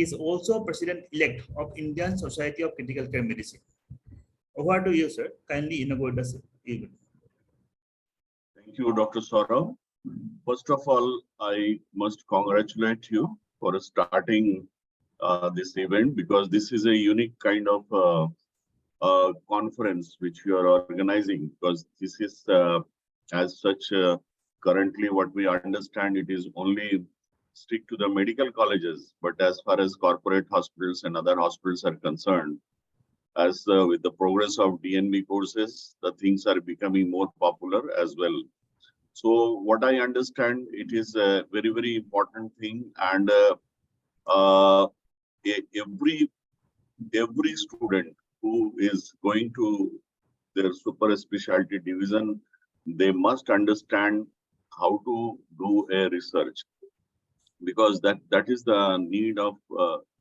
is also President-elect of Indian Society of Critical Care Medicine. Over to you, sir. Kindly inaugurate this event. Thank you, Dr. Saurav. First of all, I must congratulate you for starting this event, because this is a unique kind of conference which you are organizing, because this is as such currently what we understand, it is only stick to the medical colleges, but as far as corporate hospitals and other hospitals are concerned, as with the progress of DNB courses, the things are becoming more popular as well. So what I understand, it is a very, very important thing, and every student who is going to their super specialty division, they must understand how to do a research, because that is the need of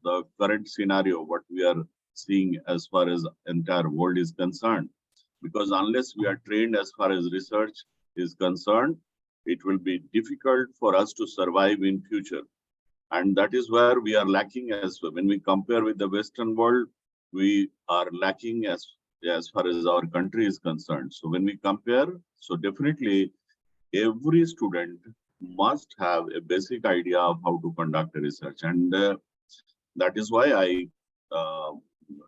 the current scenario, what we are seeing as far as entire world is concerned. Because unless we are trained as far as research is concerned, it will be difficult for us to survive in future. And that is where we are lacking as well. When we compare with the Western world, we are lacking as far as our country is concerned. So when we compare, so definitely every student must have a basic idea of how to conduct a research. And that is why I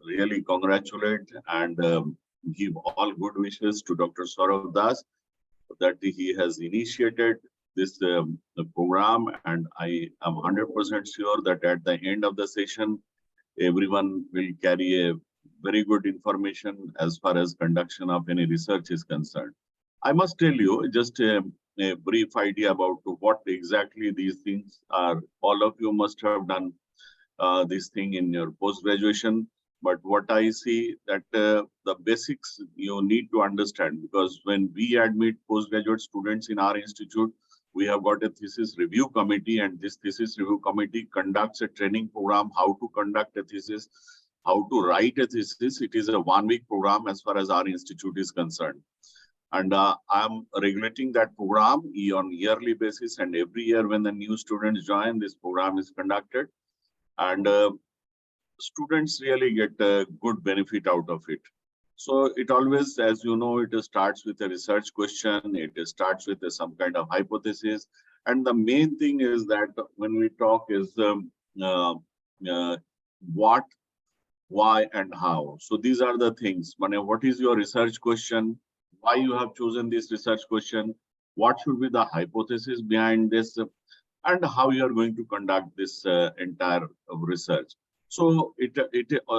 really congratulate and give all good wishes to Dr. Saurav Das that he has initiated this program, and I am 100% sure that at the end of the session, everyone will carry a very good information as far as conduction of any research is concerned. I must tell you just a brief idea about what exactly these things are. All of you must have done this thing in your post-graduation. But what I see that the basics you need to understand, because when we admit postgraduate students in our institute, we have got a thesis review committee, and this thesis review committee conducts a training program, how to conduct a thesis, how to write a thesis. It is a 1-week program as far as our institute is concerned. And I'm regulating that program on yearly basis, and every year when the new students join, this program is conducted. And students really get a good benefit out of it. So it always, as you know, it starts with a research question. It starts with some kind of hypothesis. And the main thing is that when we talk is what, why, and how. So these are the things. What is your research question? Why you have chosen this research question? What should be the hypothesis behind this? And how you are going to conduct this entire research. So it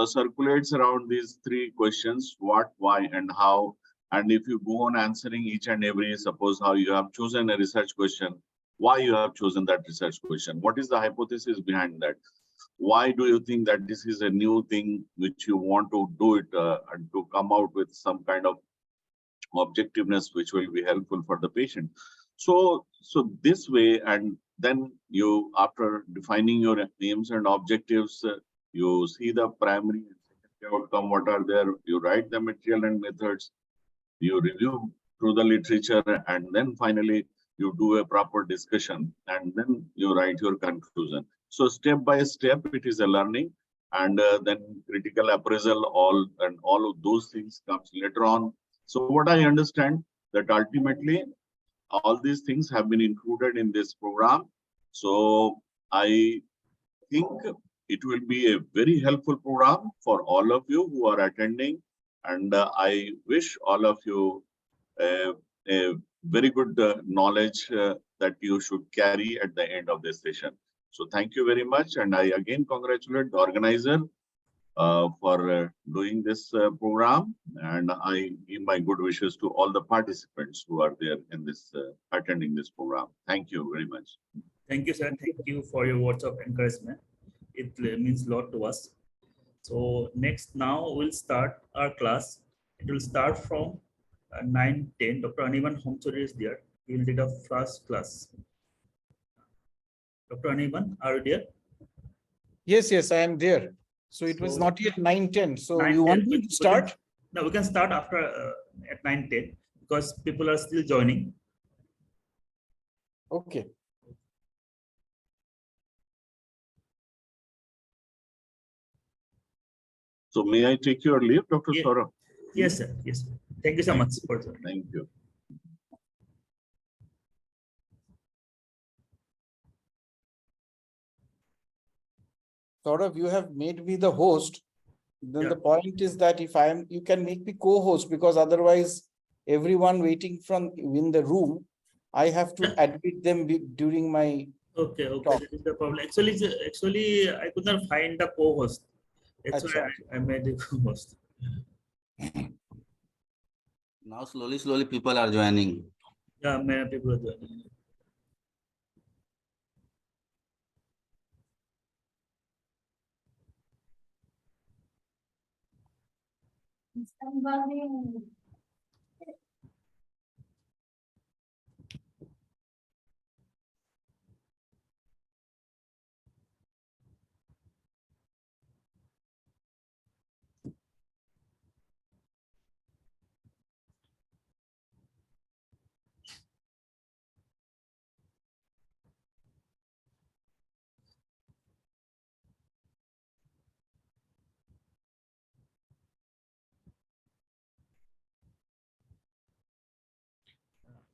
circulates around these 3 questions: what, why, and how. And if you go on answering each and every, suppose how you have chosen a research question, why you have chosen that research question, what is the hypothesis behind that, why do you think that this is a new thing which you want to do it and to come out with some kind of objectiveness which will be helpful for the patient. So this way, and then you, after defining your aims and objectives, you see the primary and secondary outcome, what are there, you write the material and methods, you review through the literature, and then finally you do a proper discussion, and then you write your conclusion. So step by step, it is a learning, and then critical appraisal, all of those things comes later on. So what I understand that ultimately all these things have been included in this program. So I think it will be a very helpful program for all of you who are attending. And I wish all of you a very good knowledge that you should carry at the end of this session. So thank you very much. And I again congratulate the organizer for doing this program. And I give my good wishes to all the participants who are there in this attending this program. Thank you very much. Thank you, sir. Thank you for your words of encouragement. It means a lot to us. So next, now we'll start our class. It will start from 9:10. Dr. Anirban Homsuri is there. He will take the first class. Dr. Anirban, are you there? Yes, I am there. So it was not yet 9:10. So 9, you want me to start? No, we can start after at 9:10 because people are still joining. Okay. So may I take your leave, Dr. Yeah. Saurabh? Yes, sir. Yes, sir. Thank you so much for joining. Thank you. Sort of, you have made me the host. Then Yeah. the point is that if you can make me co-host, because otherwise everyone waiting from in the room, I have to admit them during my Okay, okay. talk. That is the problem. Actually, I could not find the co-host. That's why Acha. I made the co-host. Now slowly people are joining. Yeah, many people are joining.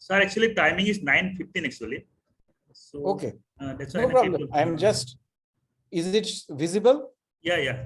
Sir, actually, timing is 9:15 actually. So Okay, that's why no problem. people. I am just, is it visible? Yeah, yeah.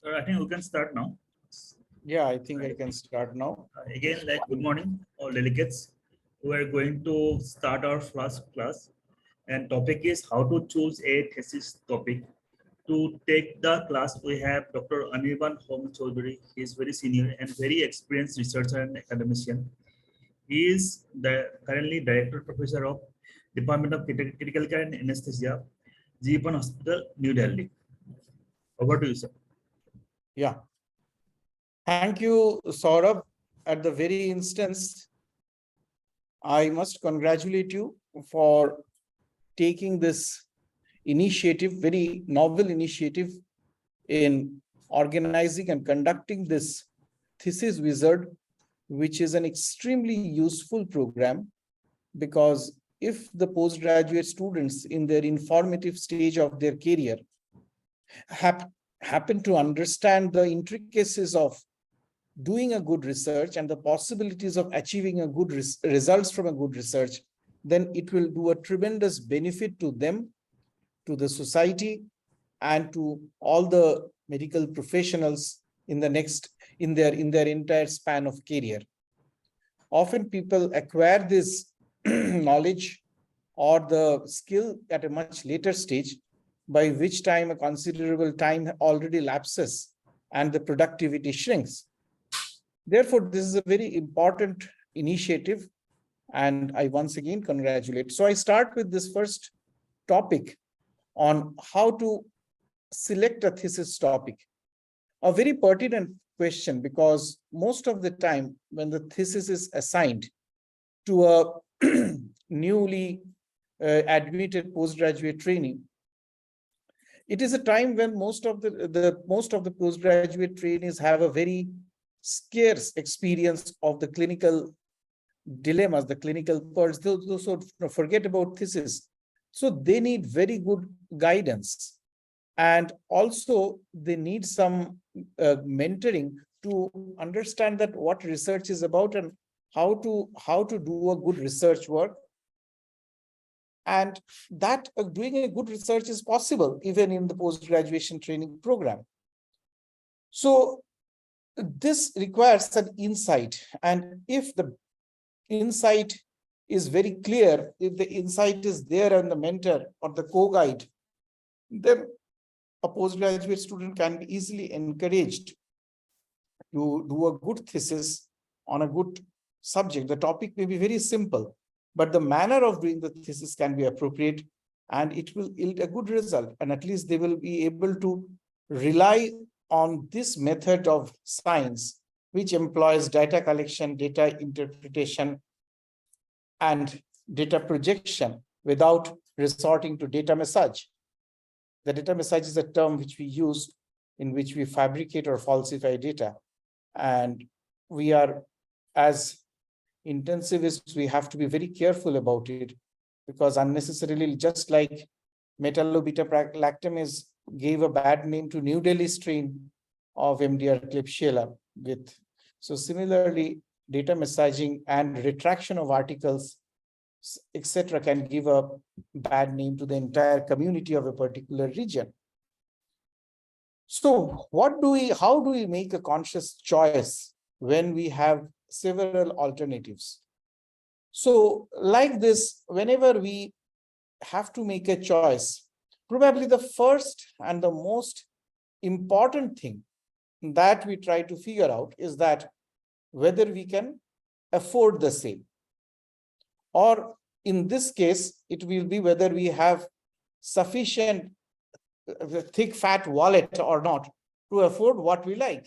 So I think we can start now. Yeah, I think I can start now. Again, like good morning, all delegates. We are going to start our first class, and topic is how to choose a thesis topic. To take the class, we have Dr. Anirban Home Chaudhary. He is very senior and very experienced researcher and academician. He is currently Director Professor of Department of Critical Care and Anesthesia, Jeevan Hospital, New Delhi. Over to you, sir. Yeah. Thank you, Saurabh. At the very instance, I must congratulate you for taking this initiative, very novel initiative in organizing and conducting this Thesis Wizard, which is an extremely useful program, because if the postgraduate students in their informative stage of their career happen to understand the intricacies of doing a good research and the possibilities of achieving a good results from a good research, then it will do a tremendous benefit to them, to the society, and to all the medical professionals in their entire span of career. Often people acquire this knowledge or the skill at a much later stage, by which time a considerable time already lapses and the productivity shrinks. Therefore, this is a very important initiative, and I once again congratulate. So I start with this first topic on how to select a thesis topic. A very pertinent question, because most of the time when the thesis is assigned to a newly admitted postgraduate trainee, it is a time when most of the postgraduate trainees have a very scarce experience of the clinical dilemmas, the clinical pearls. Those who forget about thesis. So they need very good guidance, and also they need some mentoring to understand that what research is about and how to do a good research work, and that doing a good research is possible even in the post-graduation training program. So this requires an insight, and if the insight is very clear, if the insight is there and the mentor or the co-guide, then a postgraduate student can be easily encouraged to do a good thesis on a good subject. The topic may be very simple, but the manner of doing the thesis can be appropriate, and it will yield a good result. And at least they will be able to rely on this method of science which employs data collection, data interpretation, and data projection without resorting to data massage. The data massage is a term which we use in which we fabricate or falsify data. And we are, as intensivists, we have to be very careful about it, because unnecessarily, just like metallo-beta-lactam gave a bad name to New Delhi strain of MDR Klebsiella with. So similarly, data messaging and retraction of articles, etc., can give a bad name to the entire community of a particular region. So how do we make a conscious choice when we have several alternatives? So like this, whenever we have to make a choice, probably the first and the most important thing that we try to figure out is that whether we can afford the same. Or in this case, it will be whether we have sufficient thick fat wallet or not to afford what we like.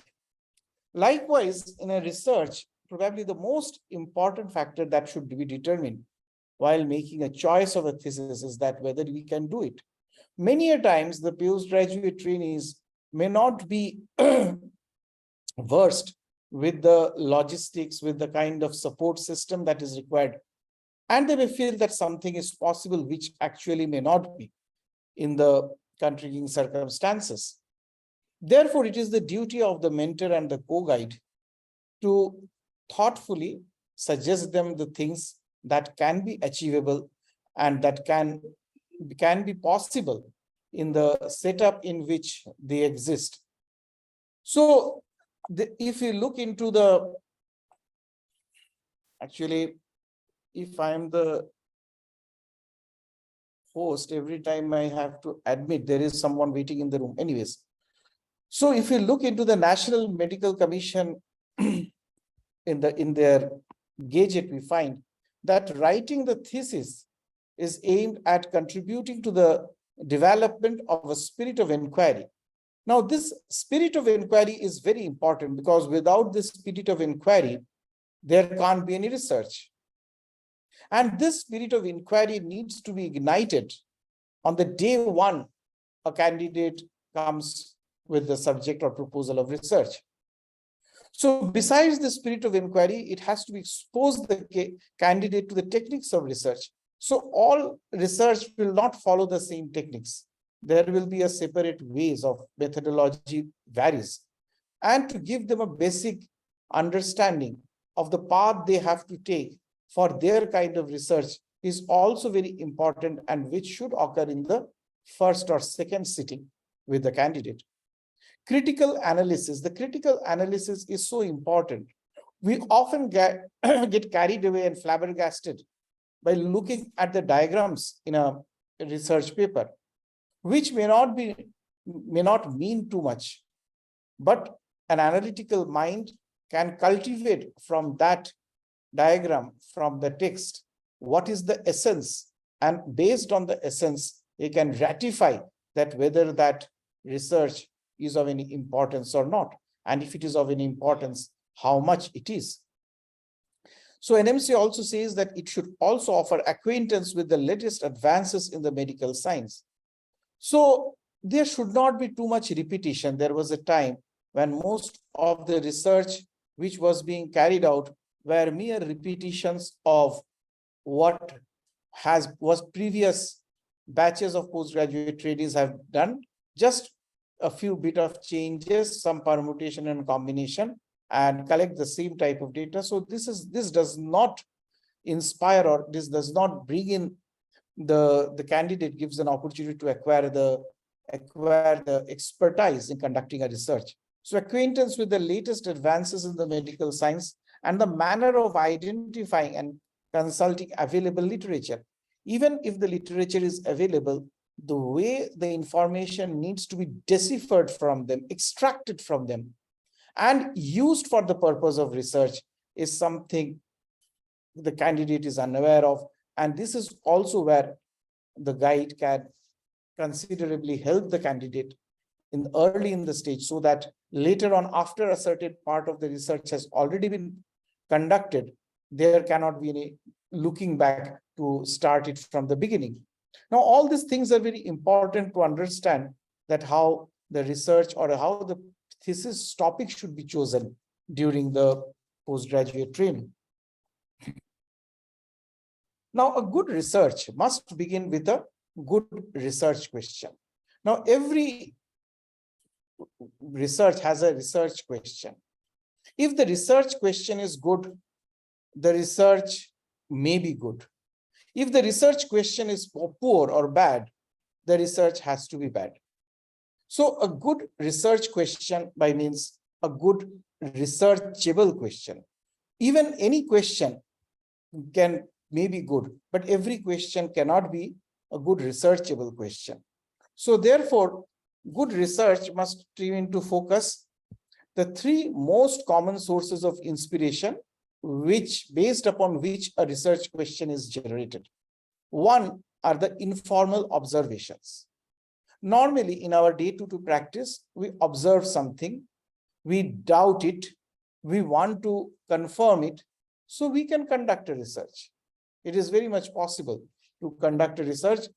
Likewise, in a research, probably the most important factor that should be determined while making a choice of a thesis is that whether we can do it. Many a times, the postgraduate trainees may not be versed with the logistics, with the kind of support system that is required. And they may feel that something is possible, which actually may not be in the countrying circumstances. Therefore, it is the duty of the mentor and the co-guide to thoughtfully suggest them the things that can be achievable and that can be possible in the setup in which they exist. So if you look into the, actually, if I am the host, every time I have to admit there is someone waiting in the room. Anyways, so if you look into the National Medical Commission in their gadget, we find that writing the thesis is aimed at contributing to the development of a spirit of inquiry. Now, this spirit of inquiry is very important, because without this spirit of inquiry, there can't be any research. And this spirit of inquiry needs to be ignited on the day one a candidate comes with the subject or proposal of research. So besides the spirit of inquiry, it has to expose the candidate to the techniques of research. So all research will not follow the same techniques. There will be a separate ways of methodology varies. And to give them a basic understanding of the path they have to take for their kind of research is also very important, and which should occur in the first or second sitting with the candidate. Critical analysis. The critical analysis is so important. We often get carried away and flabbergasted by looking at the diagrams in a research paper, which may not mean too much, but an analytical mind can cultivate from that diagram, from the text, what is the essence, and based on the essence, they can ratify that whether that research is of any importance or not, and if it is of any importance, how much it is. So NMC also says that it should also offer acquaintance with the latest advances in the medical science. So there should not be too much repetition. There was a time when most of the research which was being carried out were mere repetitions of what was previous batches of postgraduate trainees have done, just a few bit of changes, some permutation and combination, and collect the same type of data. So this does not inspire, or this does not bring in the candidate gives an opportunity to acquire the expertise in conducting a research. So acquaintance with the latest advances in the medical science and the manner of identifying and consulting available literature. Even if the literature is available, the way the information needs to be deciphered from them, extracted from them, and used for the purpose of research is something the candidate is unaware of. And this is also where the guide can considerably help the candidate early in the stage, so that later on, after a certain part of the research has already been conducted, there cannot be any looking back to start it from the beginning. Now, all these things are very important to understand, that how the research or how the thesis topic should be chosen during the postgraduate training. Now, a good research must begin with a good research question. Now, every research has a research question. If the research question is good, the research may be good. If the research question is poor or bad, the research has to be bad. So a good research question by means a good researchable question. Even any question may be good, but every question cannot be a good researchable question. So therefore, good research must take into focus the three most common sources of inspiration, based upon which a research question is generated. One are the informal observations. Normally, in our day-to-day practice, we observe something, we doubt it, we want to confirm it, so we can conduct a research. It is very much possible to conduct a research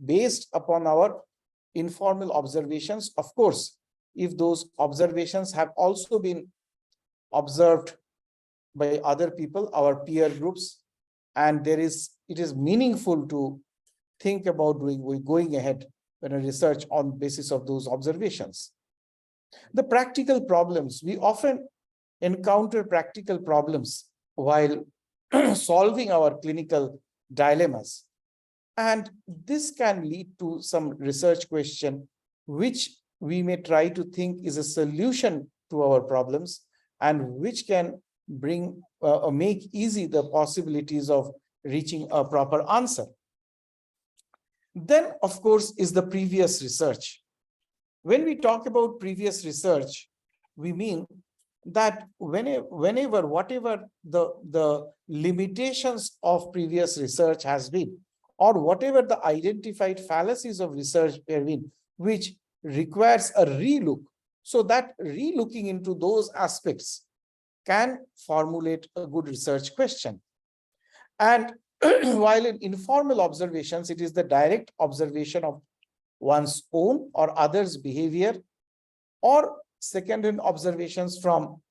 based upon our informal observations. Of course, if those observations have also been observed by other people, our peer groups, and it is meaningful to think about going ahead in a research on basis of those observations. The practical problems, we often encounter practical problems while solving our clinical dilemmas. And this can lead to some research question, which we may try to think is a solution to our problems, and which can make easy the possibilities of reaching a proper answer. Then, of course, is the previous research. When we talk about previous research, we mean that whatever the limitations of previous research has been, or whatever the identified fallacies of research have been, which requires a relook, so that relooking into those aspects can formulate a good research question. And while in informal observations, it is the direct observation of one's own or others' behavior, or second-hand observations from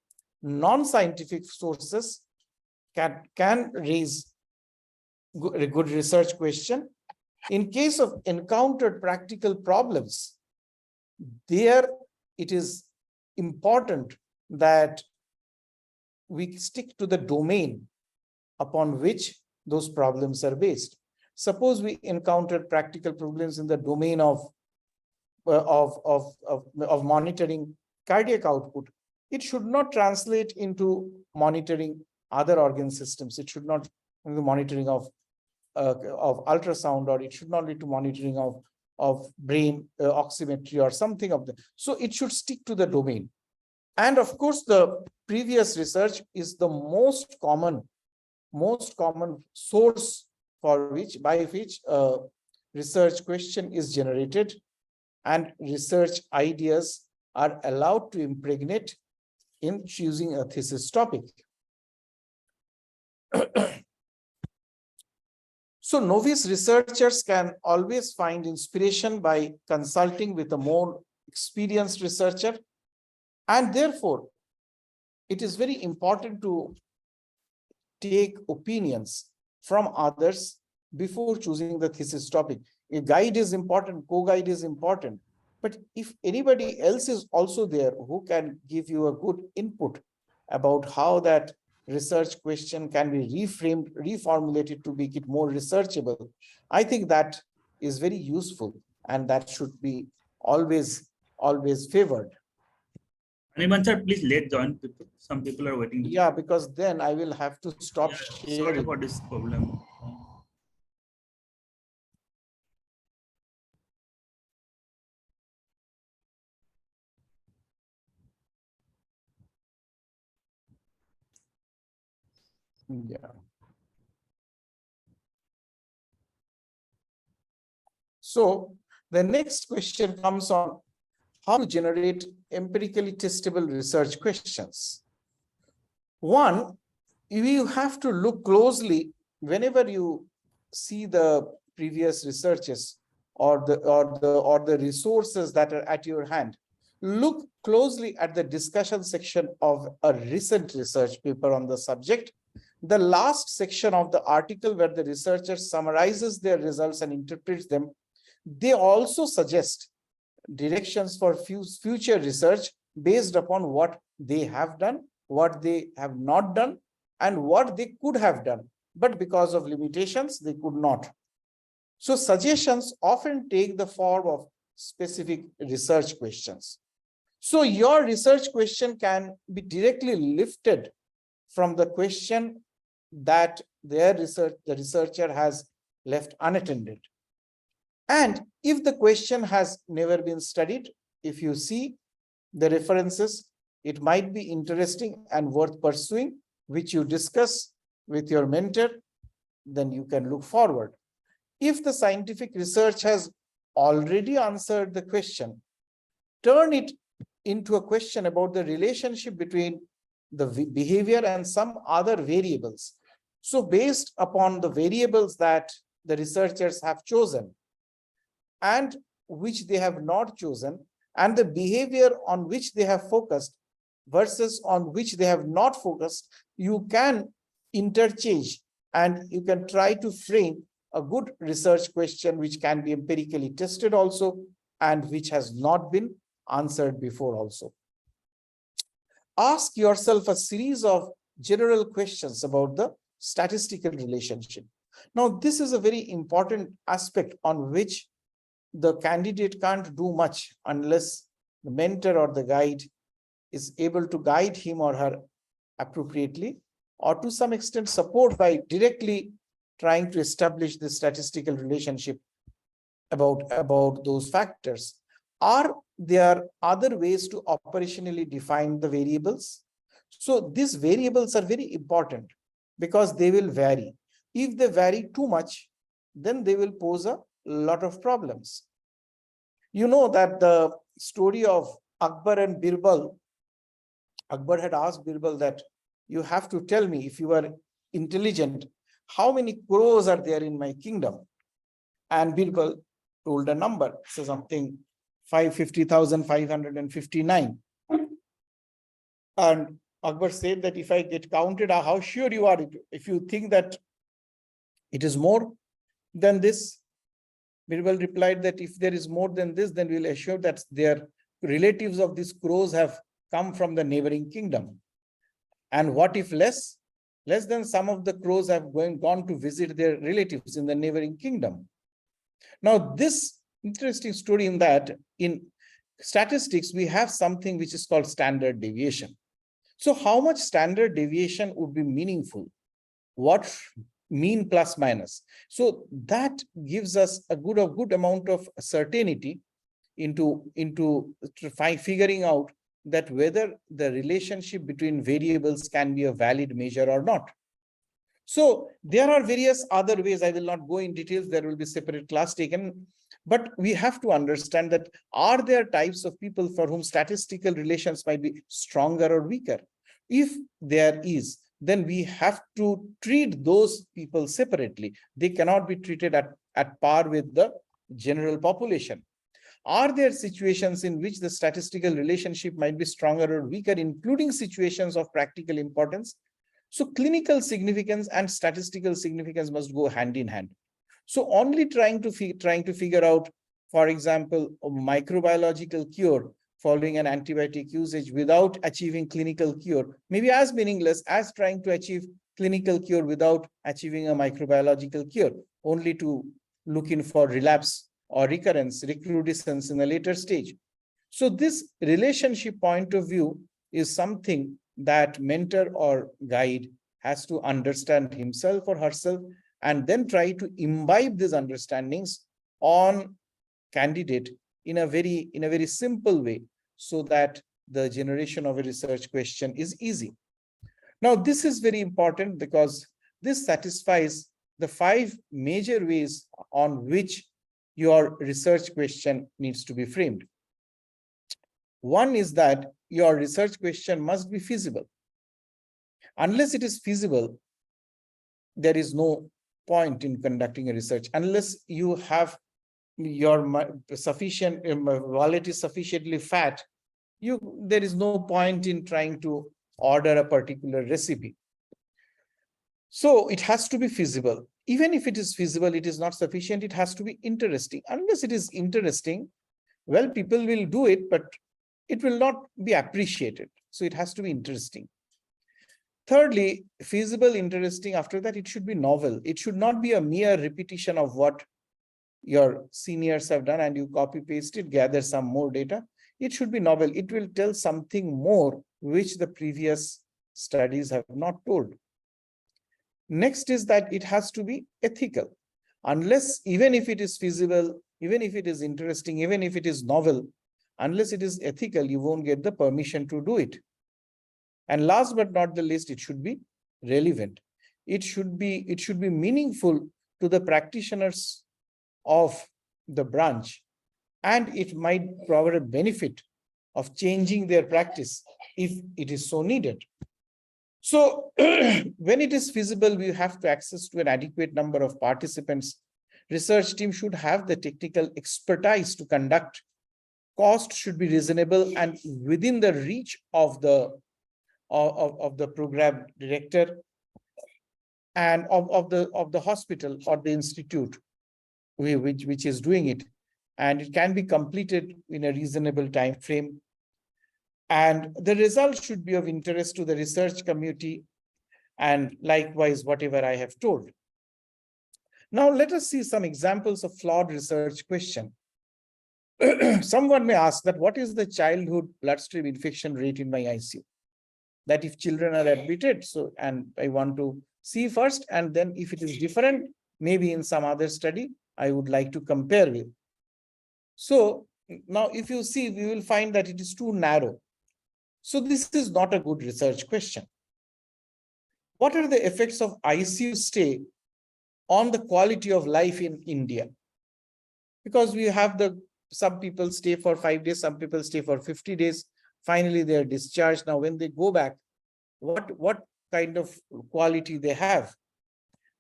non-scientific sources can raise a good research question. In case of encountered practical problems, there it is important that we stick to the domain upon which those problems are based. Suppose we encountered practical problems in the domain of monitoring cardiac output. It should not translate into monitoring other organ systems. It should not be monitoring of ultrasound, or it should not lead to monitoring of brain oximetry or something of that. So it should stick to the domain. And of course, the previous research is the most common source by which research question is generated, and research ideas are allowed to impregnate in choosing a thesis topic. So novice researchers can always find inspiration by consulting with a more experienced researcher, and therefore it is very important to take opinions from others before choosing the thesis topic. A guide is important, co-guide is important, but if anybody else is also there who can give you a good input about how that research question can be reframed, reformulated to make it more researchable, I think that is very useful, and that should be always favored. Animan sir, please let join people. Some people are waiting. Yeah, because then I will have to stop sharing. Sorry for this problem. Yeah. So the next question comes on how to generate empirically testable research questions. One, you have to look closely whenever you see the previous researches or the resources that are at your hand. Look closely at the discussion section of a recent research paper on the subject. The last section of the article where the researcher summarizes their results and interprets them, they also suggest directions for future research based upon what they have done, what they have not done, and what they could have done, but because of limitations, they could not. So suggestions often take the form of specific research questions. So your research question can be directly lifted from the question that the researcher has left unattended. And if the question has never been studied, if you see the references, it might be interesting and worth pursuing, which you discuss with your mentor, then you can look forward. If the scientific research has already answered the question, turn it into a question about the relationship between the behavior and some other variables. So based upon the variables that the researchers have chosen and which they have not chosen, and the behavior on which they have focused versus on which they have not focused, you can interchange and you can try to frame a good research question which can be empirically tested also and which has not been answered before also. Ask yourself a series of general questions about the statistical relationship. Now, this is a very important aspect on which the candidate can't do much unless the mentor or the guide is able to guide him or her appropriately, or to some extent support by directly trying to establish the statistical relationship about those factors. Are there other ways to operationally define the variables? So these variables are very important because they will vary. If they vary too much, then they will pose a lot of problems. You know that the story of Akbar and Birbal, Akbar had asked Birbal that you have to tell me, if you are intelligent, how many crores are there in my kingdom? And Birbal told a number, so something 550,559. And Akbar said that if I get counted, how sure you are? If you think that it is more than this, Birbal replied that if there is more than this, then we'll assure that their relatives of these crows have come from the neighboring kingdom. And what if less? Less than some of the crows have gone to visit their relatives in the neighboring kingdom. Now, this interesting story in that in statistics, we have something which is called standard deviation. So how much standard deviation would be meaningful? What mean plus minus? So that gives us a good amount of certainty into figuring out that whether the relationship between variables can be a valid measure or not. So there are various other ways. I will not go in details. There will be separate class taken. But we have to understand that are there types of people for whom statistical relations might be stronger or weaker? If there is, then we have to treat those people separately. They cannot be treated at par with the general population. Are there situations in which the statistical relationship might be stronger or weaker, including situations of practical importance? So clinical significance and statistical significance must go hand in hand. So only trying to figure out, for example, a microbiological cure following an antibiotic usage without achieving clinical cure may be as meaningless as trying to achieve clinical cure without achieving a microbiological cure, only to look in for relapse or recurrence, recrudescence in a later stage. So this relationship point of view is something that mentor or guide has to understand himself or herself, and then try to imbibe these understandings on candidate in a very simple way, so that the generation of a research question is easy. Now, this is very important because this satisfies the 5 major ways on which your research question needs to be framed. One is that your research question must be feasible. Unless it is feasible, there is no point in conducting a research. Unless you have your sufficient wallet is sufficiently fat, there is no point in trying to order a particular recipe. So it has to be feasible. Even if it is feasible, it is not sufficient. It has to be interesting. Unless it is interesting, well, people will do it, but it will not be appreciated. So it has to be interesting. Thirdly, feasible, interesting. After that, it should be novel. It should not be a mere repetition of what your seniors have done and you copy paste it, gather some more data. It should be novel. It will tell something more which the previous studies have not told. Next is that it has to be ethical. Unless, even if it is feasible, even if it is interesting, even if it is novel, unless it is ethical, you won't get the permission to do it. And last but not the least, it should be relevant. It should be meaningful to the practitioners of the branch, and it might provide a benefit of changing their practice if it is so needed. So when it is feasible, we have to access to an adequate number of participants. Research team should have the technical expertise to conduct. Cost should be reasonable and within the reach of the program director and of the hospital or the institute which is doing it, and it can be completed in a reasonable time frame. And the results should be of interest to the research community, and likewise whatever I have told. Now let us see some examples of flawed research question. Someone may ask that what is the childhood bloodstream infection rate in my ICU? That if children are admitted, so, and I want to see first, and then if it is different, maybe in some other study, I would like to compare with. So now if you see, we will find that it is too narrow. So this is not a good research question. What are the effects of ICU stay on the quality of life in India? Because we have some people stay for 5 days, some people stay for 50 days. Finally, they are discharged. Now, when they go back, what kind of quality they have?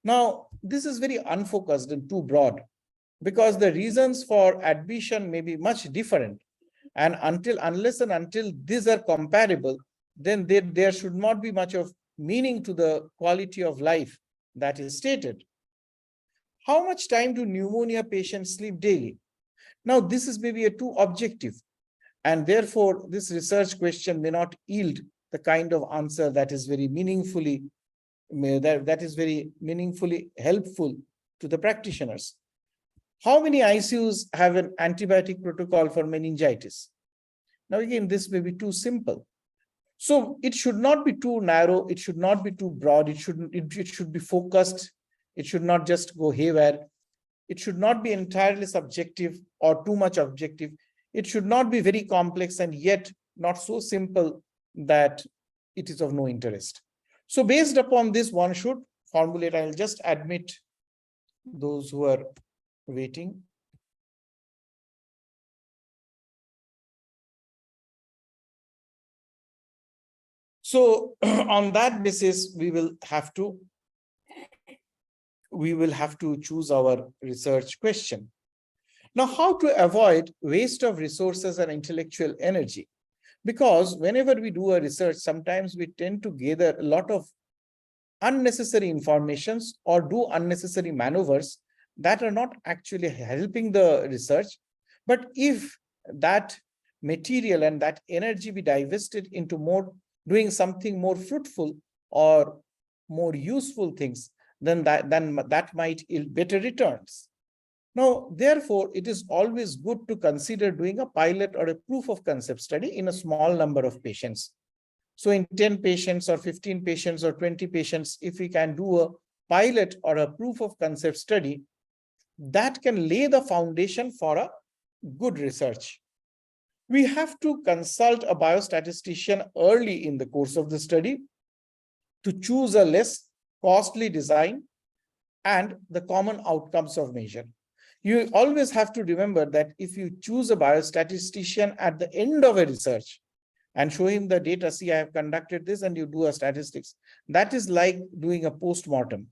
Now, this is very unfocused and too broad, because the reasons for admission may be much different. And unless and until these are comparable, then there should not be much of meaning to the quality of life that is stated. How much time do pneumonia patients sleep daily? Now, this is maybe a too objective, and therefore this research question may not yield the kind of answer that is very meaningfully helpful to the practitioners. How many ICUs have an antibiotic protocol for meningitis? Now again, this may be too simple. So it should not be too narrow, it should not be too broad, it should be focused, it should not just go haywire. It should not be entirely subjective or too much objective. It should not be very complex and yet not so simple that it is of no interest. So based upon this, one should formulate. I'll just admit those who are waiting. So on that basis, we will have to choose our research question. Now, how to avoid waste of resources and intellectual energy? Because whenever we do a research, sometimes we tend to gather a lot of unnecessary informations or do unnecessary maneuvers that are not actually helping the research. But if that material and that energy be divested into doing something more fruitful or more useful things, then that might yield better returns. Now, therefore, it is always good to consider doing a pilot or a proof of concept study in a small number of patients. So in 10 patients or 15 patients or 20 patients, if we can do a pilot or a proof of concept study, that can lay the foundation for a good research. We have to consult a biostatistician early in the course of the study to choose a less costly design and the common outcomes of measure. You always have to remember that if you choose a biostatistician at the end of a research and show him the data, see, I have conducted this, and you do a statistics, that is like doing a post-mortem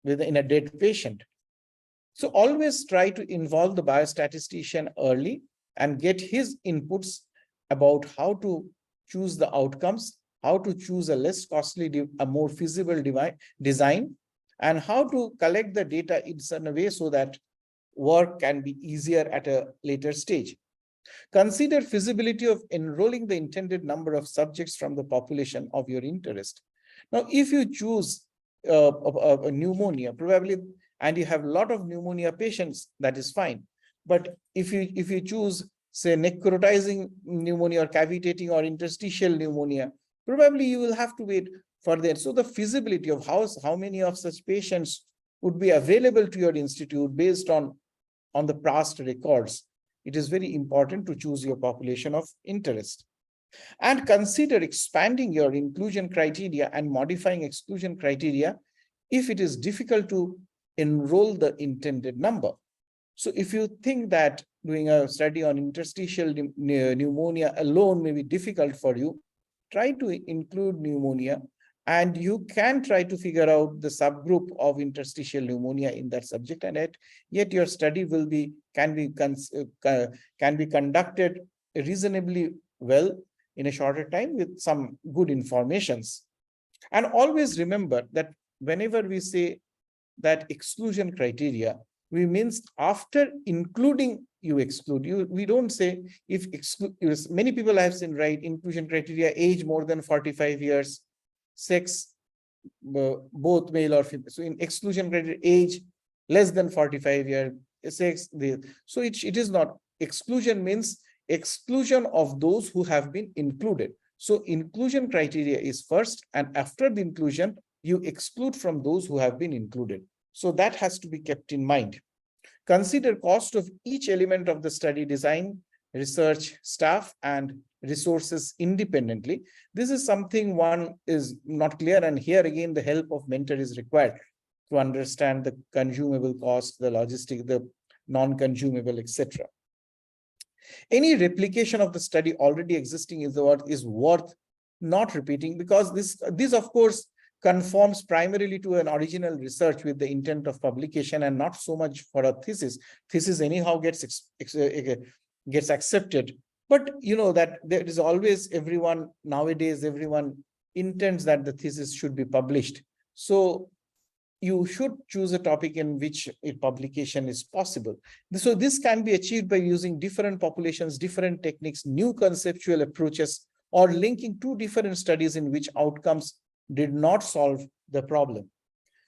in a dead patient. So always try to involve the biostatistician early and get his inputs about how to choose the outcomes, how to choose a less costly, a more feasible design, and how to collect the data in such a way so that work can be easier at a later stage. Consider feasibility of enrolling the intended number of subjects from the population of your interest. Now, if you choose a pneumonia, probably, and you have a lot of pneumonia patients, that is fine. But if you choose, say, necrotizing pneumonia or cavitating or interstitial pneumonia, probably you will have to wait for that. So the feasibility of how many of such patients would be available to your institute based on the past records. It is very important to choose your population of interest. And consider expanding your inclusion criteria and modifying exclusion criteria if it is difficult to enroll the intended number. So if you think that doing a study on interstitial pneumonia alone may be difficult for you, try to include pneumonia, and you can try to figure out the subgroup of interstitial pneumonia in that subject, and yet your study can be conducted reasonably well in a shorter time with some good informations. And always remember that whenever we say that exclusion criteria, we means after including, you exclude. We don't say if exclude. Many people I have seen write inclusion criteria: age more than 45 years, sex, both male or female. So in exclusion criteria, age less than 45 years, sex. So it is not. Exclusion means exclusion of those who have been included. So inclusion criteria is first, and after the inclusion, you exclude from those who have been included. So that has to be kept in mind. Consider cost of each element of the study design, research, staff, and resources independently. This is something one is not clear, and here again the help of mentor is required to understand the consumable cost, the logistic, the non-consumable, etc. Any replication of the study already existing is worth not repeating, because this of course conforms primarily to an original research with the intent of publication and not so much for a thesis. Thesis anyhow gets accepted. But you know that there is always nowadays everyone intends that the thesis should be published. So you should choose a topic in which a publication is possible. So this can be achieved by using different populations, different techniques, new conceptual approaches, or linking two different studies in which outcomes did not solve the problem.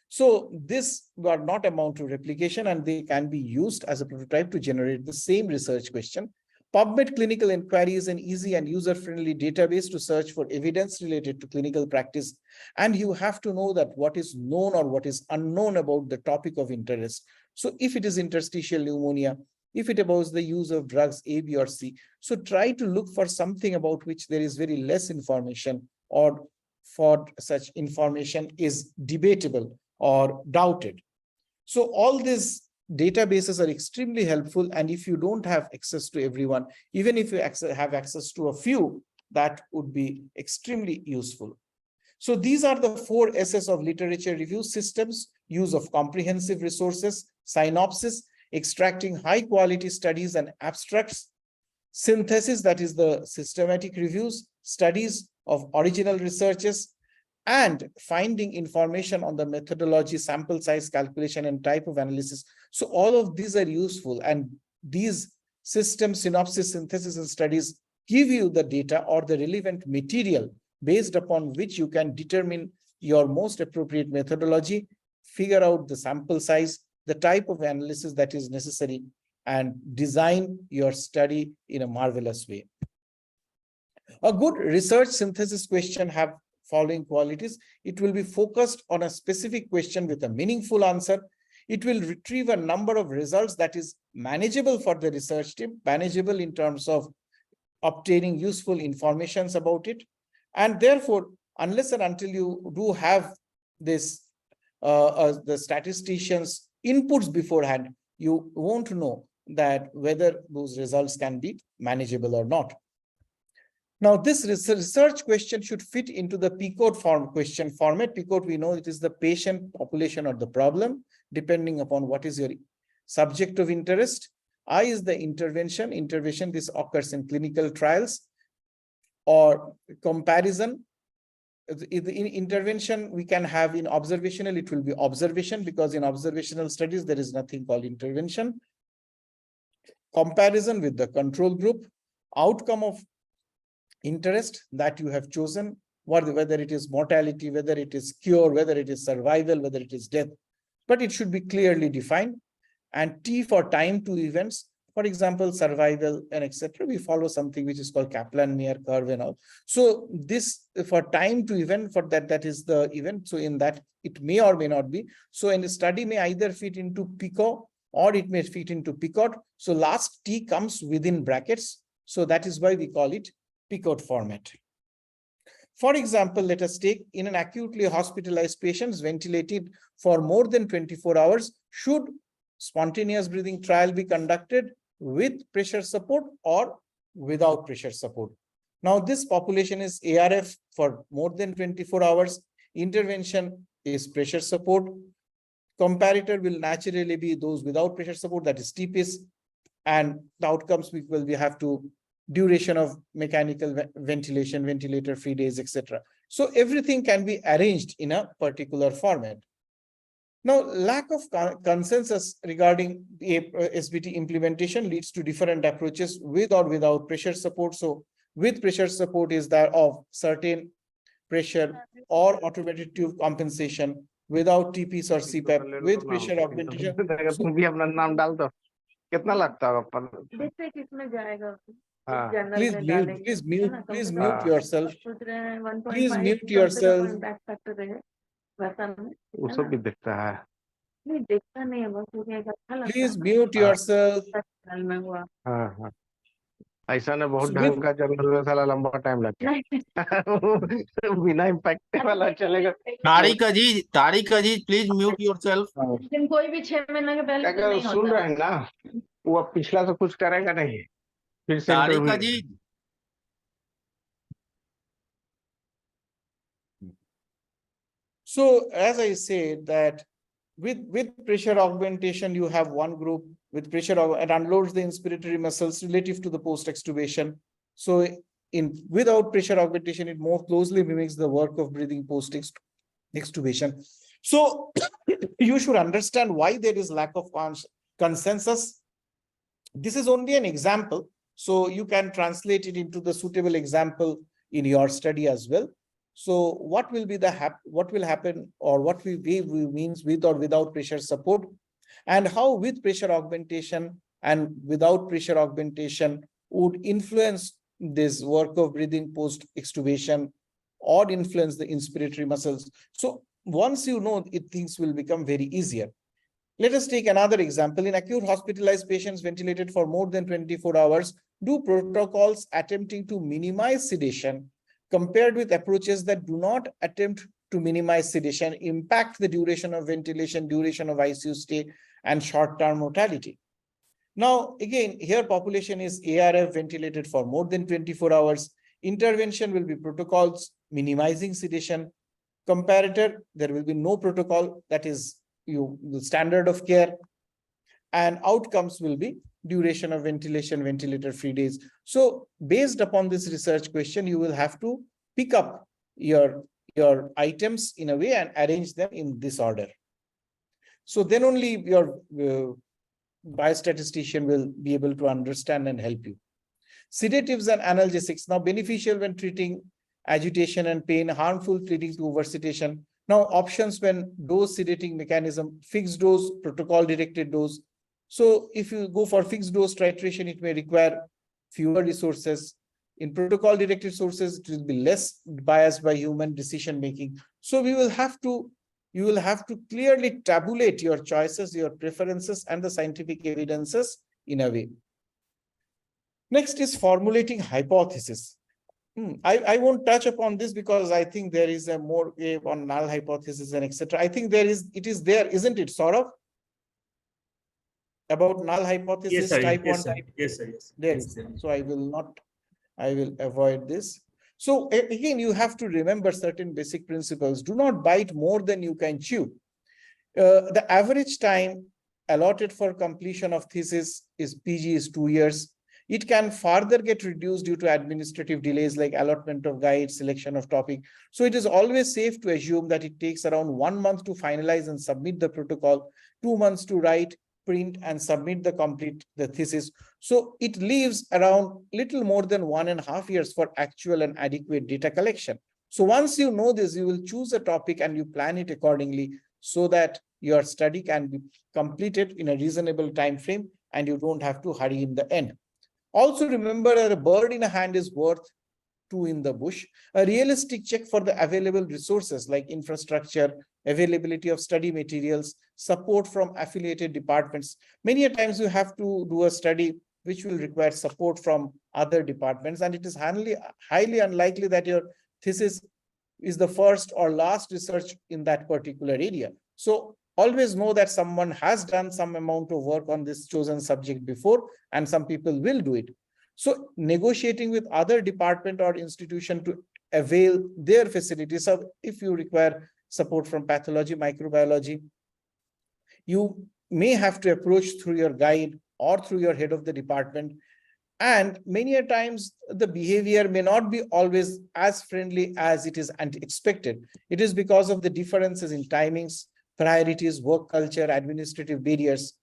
So this will not amount to replication, and they can be used as a prototype to generate the same research question. PubMed Clinical Inquiry is an easy and user-friendly database to search for evidence related to clinical practice. And you have to know that what is known or what is unknown about the topic of interest. So if it is interstitial pneumonia, if it about the use of drugs A, B, or C, so try to look for something about which there is very less information, or for such information is debatable or doubted. So all these databases are extremely helpful, and if you don't have access to everyone, even if you have access to a few, that would be extremely useful. So these are the 4 S's of literature review: systems, use of comprehensive resources, synopsis, extracting high quality studies and abstracts, synthesis, that is the systematic reviews, studies of original researches, and finding information on the methodology, sample size calculation, and type of analysis. So all of these are useful, and these systems, synopsis, synthesis, and studies give you the data or the relevant material based upon which you can determine your most appropriate methodology, figure out the sample size, the type of analysis that is necessary, and design your study in a marvelous way. A good research synthesis question have following qualities. It will be focused on a specific question with a meaningful answer. It will retrieve a number of results that is manageable for the research team, manageable in terms of obtaining useful informations about it. And therefore, unless and until you do have this, the statisticians' inputs beforehand, you won't know that whether those results can be manageable or not. Now, this research question should fit into the PCODE question format. PCODE, we know it is the patient, population, or the problem, depending upon what is your subject of interest. I is the intervention. Intervention, this occurs in clinical trials. Or comparison. In intervention, we can have in observational, it will be observation, because in observational studies, there is nothing called intervention. Comparison with the control group, outcome of interest that you have chosen, whether it is mortality, whether it is cure, whether it is survival, whether it is death, but it should be clearly defined. And T for time to events, for example, survival and etc. We follow something which is called Kaplan-Meier curve and all. So this for time to event, for that is the event. So in that it may or may not be. So in the study may either fit into PICO or it may fit into PICOT. So last T comes within brackets. So that is why we call it PICOT format. For example, let us take in an acutely hospitalized patients ventilated for more than 24 hours, should spontaneous breathing trial be conducted with pressure support or without pressure support? Now, this population is ARF for more than 24 hours. Intervention is pressure support. Comparator will naturally be those without pressure support, that is TPIS. And the outcomes we have to duration of mechanical ventilation, ventilator-free days, etc. So everything can be arranged in a particular format. Now, lack of consensus regarding SBT implementation leads to different approaches with or without pressure support. So with pressure support is that of certain pressure or automated tube compensation, without TPs or CPAP, with pressure augmentation. Please mute yourself. Please mute yourself. वो सब भी दिखता है नहीं देखता नहीं है बस मुझे एक अच्छा लगता Please है mute yourself. साल में हुआ हाँ हाँ ऐसा ने बहुत So ढंग का चल रहा साला लंबा टाइम लगता है बिना इम्पैक्ट वाला चलेगा तारिक अजीज प्लीज म्यूट योरसेल्फ लेकिन कोई भी 6 महीने के पहले तो अगर नहीं सुन होता रहे हैं ना वो अब पिछला तो कुछ करेगा नहीं फिर से Tariq interview Aziz So as I said that with pressure augmentation, you have one group with pressure and unloads the inspiratory muscles relative to the post-extubation. So without pressure augmentation, it more closely mimics the work of breathing post-extubation. So you should understand why there is lack of consensus. This is only an example. So you can translate it into the suitable example in your study as well. So what will be what will happen, or what we means with or without pressure support, and how with pressure augmentation and without pressure augmentation would influence this work of breathing post extubation or influence the inspiratory muscles. So once you know it, things will become very easier. Let us take another example. In acute hospitalized patients ventilated for more than 24 hours, do protocols attempting to minimize sedation compared with approaches that do not attempt to minimize sedation impact the duration of ventilation, duration of ICU stay, and short-term mortality? Now, again, here population is ARF ventilated for more than 24 hours. Intervention will be protocols minimizing sedation. Comparator, there will be no protocol, that is the standard of care. And outcomes will be duration of ventilation, ventilator-free days. So based upon this research question, you will have to pick up your items in a way and arrange them in this order. So then only your biostatistician will be able to understand and help you. Sedatives and analgesics, now beneficial when treating agitation and pain, harmful treating to oversedation. Now options when dose sedating mechanism, fixed dose, protocol directed dose. So if you go for fixed dose titration, it may require fewer resources. In protocol directed sources, it will be less biased by human decision making. So you will have to clearly tabulate your choices, your preferences, and the scientific evidences in a way. Next is formulating hypothesis. I won't touch upon this because I think there is a more on null hypothesis and etc. I think it is there, isn't it, Saurav? about null Yes, hypothesis, sir. type 1, Yes, sir. type Yes, sir. Yes. there Yes, is. sir. So I will avoid this. So again, you have to remember certain basic principles. Do not bite more than you can chew. The average time allotted for completion of thesis is PG is 2 years. It can further get reduced due to administrative delays like allotment of guide, selection of topic. So it is always safe to assume that it takes around 1 month to finalize and submit the protocol, 2 months to write, print, and submit the thesis. So it leaves around little more than 1.5 years for actual and adequate data collection. So once you know this, you will choose a topic and you plan it accordingly so that your study can be completed in a reasonable time frame and you don't have to hurry in the end. Also remember that a bird in a hand is worth two in the bush. A realistic check for the available resources like infrastructure, availability of study materials, support from affiliated departments. Many a times you have to do a study which will require support from other departments, and it is highly unlikely that your thesis is the first or last research in that particular area. So always know that someone has done some amount of work on this chosen subject before, and some people will do it. So negotiating with other department or institution to avail their facilities. So if you require support from pathology, microbiology, you may have to approach through your guide or through your head of the department. And many a times the behavior may not be always as friendly as it is expected. It is because of the differences in timings, priorities, work culture, administrative barriers.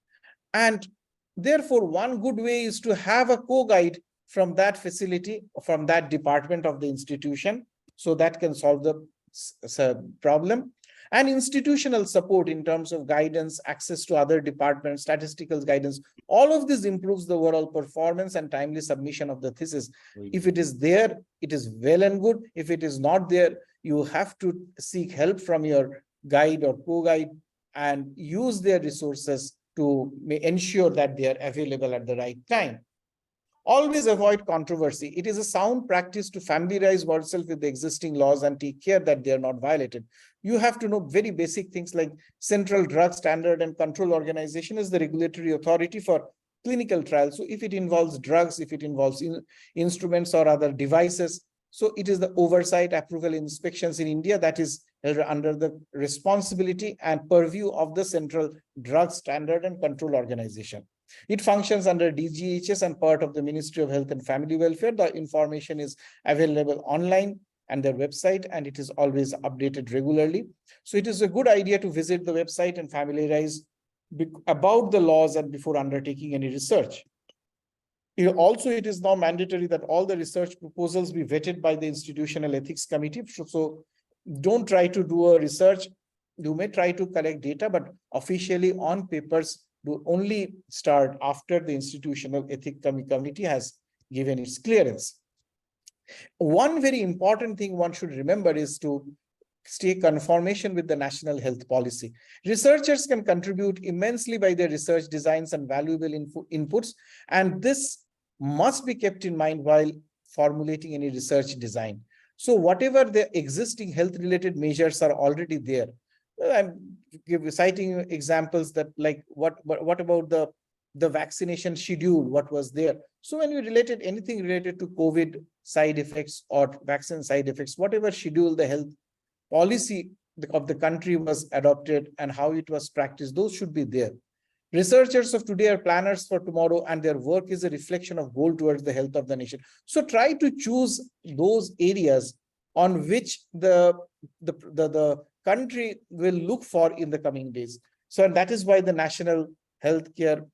And therefore, one good way is to have a co-guide from that facility, from that department of the institution, so that can solve the problem. And institutional support in terms of guidance, access to other departments, statistical guidance, all of this improves the overall performance and timely submission of the thesis. If it is there, it is well and good. If it is not there, you have to seek help from your guide or co-guide and use their resources to ensure that they are available at the right time. Always avoid controversy. It is a sound practice to familiarize oneself with the existing laws and take care that they are not violated. You have to know very basic things like Central Drug Standard and Control Organization is the regulatory authority for clinical trials. So if it involves drugs, if it involves instruments or other devices, so it is the oversight, approval, inspections in India that is under the responsibility and purview of the Central Drug Standard and Control Organization. It functions under DGHS and part of the Ministry of Health and Family Welfare. The information is available online and their website, and it is always updated regularly. So it is a good idea to visit the website and familiarize about the laws and before undertaking any research. Also, it is now mandatory that all the research proposals be vetted by the Institutional Ethics Committee. So don't try to do a research. You may try to collect data, but officially on papers, do only start after the Institutional Ethics Committee has given its clearance. One very important thing one should remember is to stay conformation with the national health policy. Researchers can contribute immensely by their research designs and valuable inputs, and this must be kept in mind while formulating any research design. So whatever the existing health-related measures are already there. I'm citing examples that like what about the vaccination schedule, what was there. So when you related anything related to COVID side effects or vaccine side effects, whatever schedule the health policy of the country was adopted and how it was practiced, those should be there. Researchers of today are planners for tomorrow, and their work is a reflection of goal towards the health of the nation. So try to choose those areas on which the country will look for in the coming days. So and that is why the national healthcare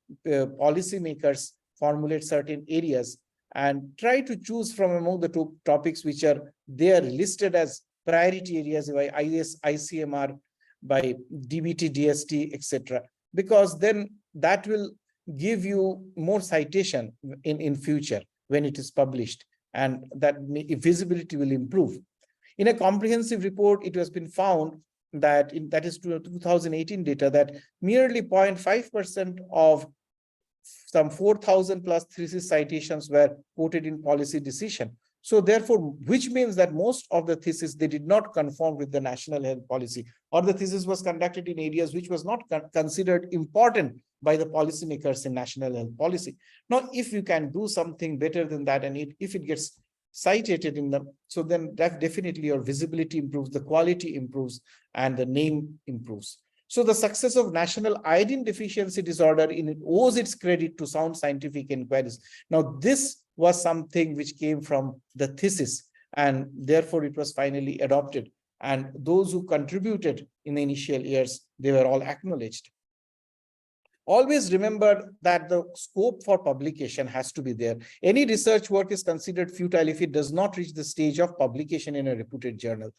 policy makers formulate certain areas and try to choose from among the two topics which are there listed as priority areas by IS, ICMR, by DBT, DST, etc. Because then that will give you more citation in future when it is published, and that visibility will improve. In a comprehensive report, it has been found that that is 2018 data that merely 0.5% of some 4,000 plus thesis citations were quoted in policy decision. So therefore, which means that most of the thesis, they did not conform with the national health policy, or the thesis was conducted in areas which was not considered important by the policymakers in national health policy. Now, if you can do something better than that, and if it gets cited in them, so then that definitely your visibility improves, the quality improves, and the name improves. So the success of national iodine deficiency disorder owes its credit to sound scientific inquiries. Now, this was something which came from the thesis, and therefore it was finally adopted. And those who contributed in the initial years, they were all acknowledged. Always remember that the scope for publication has to be there. Any research work is considered futile if it does not reach the stage of publication in a reputed journal.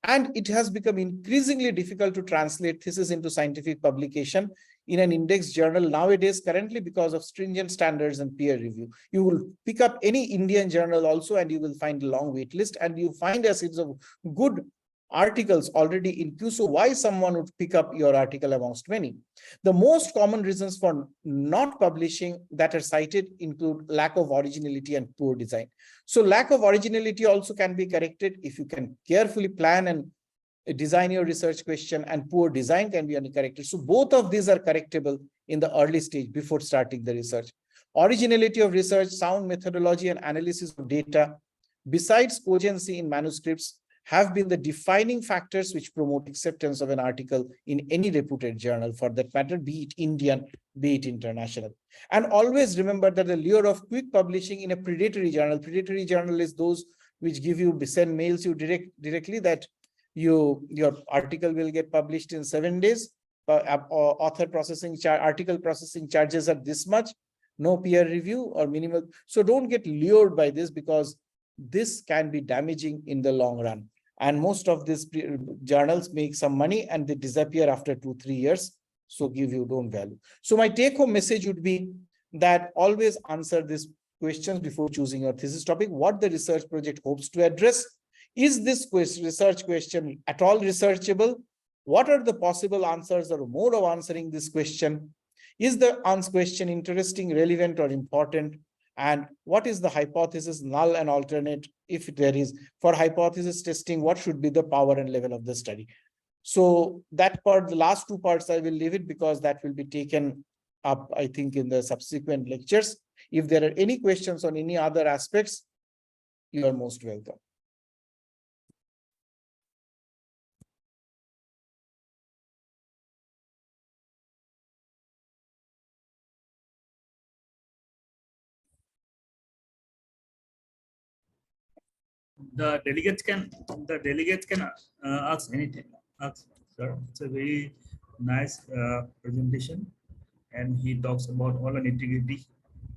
And it has become increasingly difficult to translate thesis into scientific publication in an index journal nowadays, currently, because of stringent standards and peer review. You will pick up any Indian journal also, and you will find a long wait list, and you find a series of good articles already in queue. So why someone would pick up your article amongst many? The most common reasons for not publishing that are cited include lack of originality and poor design. So lack of originality also can be corrected if you can carefully plan and design your research question, and poor design can be corrected. So both of these are correctable in the early stage before starting the research. Originality of research, sound methodology, and analysis of data, besides cogency in manuscripts, have been the defining factors which promote acceptance of an article in any reputed journal, for that matter, be it Indian, be it international. And always remember that the lure of quick publishing in a predatory journal is those which give you, send mails you directly that your article will get published in 7 days. Author processing article processing charges are this much, no peer review or minimal. So don't get lured by this, because this can be damaging in the long run. And most of these journals make some money and they disappear after 2-3 years. So give you don't value. So my take home message would be that always answer these questions before choosing your thesis topic. What the research project hopes to address? Is this research question at all researchable? What are the possible answers or mode of answering this question? Is the question interesting, relevant, or important? And what is the hypothesis, null and alternate, if there is? For hypothesis testing, what should be the power and level of the study? So that part, the last 2 parts, I will leave it, because that will be taken up, I think, in the subsequent lectures. If there are any questions on any other aspects, you are most welcome. The delegates can ask anything. Ask, sir. It's a very nice presentation, and he talks about all the nitty-gritty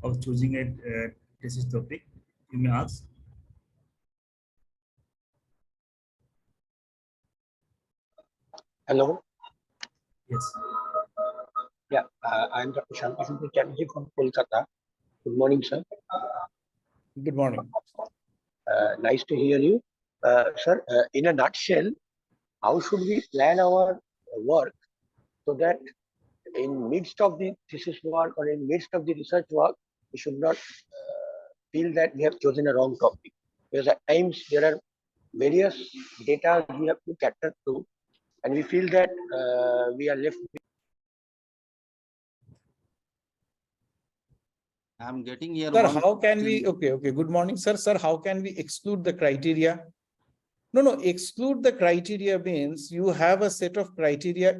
of choosing a thesis topic. You may ask. Hello. Yes. Yeah, I'm Dr. Shanti Chatterjee from Kolkata. Good morning, sir. Good morning. Nice to hear you. Sir, in a nutshell, how should we plan our work so that in midst of the thesis work or in midst of the research work, we should not feel that we have chosen a wrong topic? Because at times there are various data we have to cater to, and we feel that we are left. I'm getting here. Sir, one how can we, question. okay, good morning, sir. Sir, how can we exclude the criteria? No, exclude the criteria means you have a set of criteria.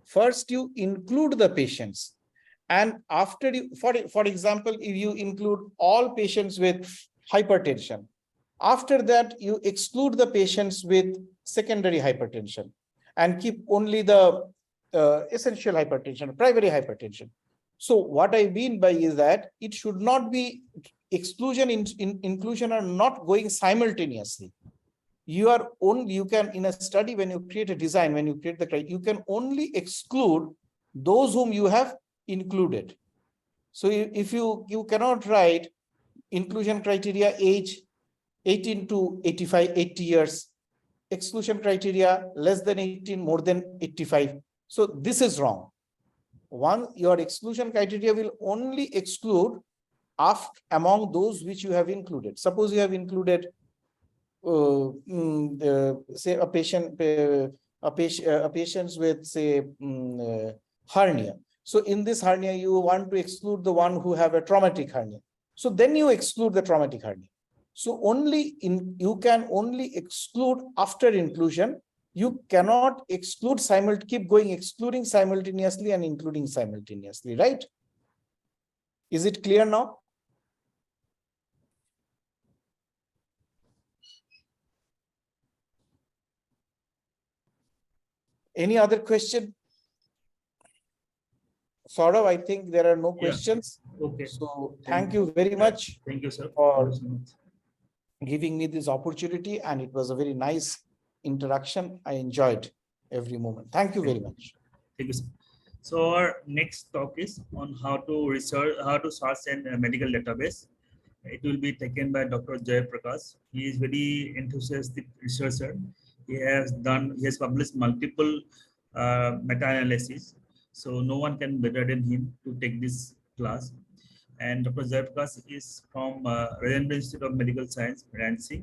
First you include the patients, and after you, for example, if you include all patients with hypertension, after that you exclude the patients with secondary hypertension and keep only the essential hypertension, primary hypertension. So what I mean by is that it should not be exclusion inclusion are not going simultaneously. You are only, you can, in a study, when you create a design, when you create the criteria, you can only exclude those whom you have included. So if you cannot write inclusion criteria age 18 to 85, 80 years, exclusion criteria less than 18, more than 85. So this is wrong. Your exclusion criteria will only exclude among those which you have included. Suppose you have included say a patients with say hernia. So in this hernia, you want to exclude the one who have a traumatic hernia. So then you exclude the traumatic hernia. So you can only exclude after inclusion. You cannot exclude keep going excluding simultaneously and including simultaneously, right? Is it clear now? Any other question? Saurav, I think there are no questions. Okay. So thank you very much Thank you, sir. for Thank you so much. giving me this opportunity, and it was a very nice interaction. I enjoyed every moment. Thank you very much. Thank you, sir. So our next talk is on how to search in a medical database. It will be taken by Dr. Jay Prakash. He is very enthusiastic researcher. He has published multiple meta-analysis. So no one can better than him to take this class. And Dr. Jay Prakash is from Rajendra Institute of Medical Science, Ranchi.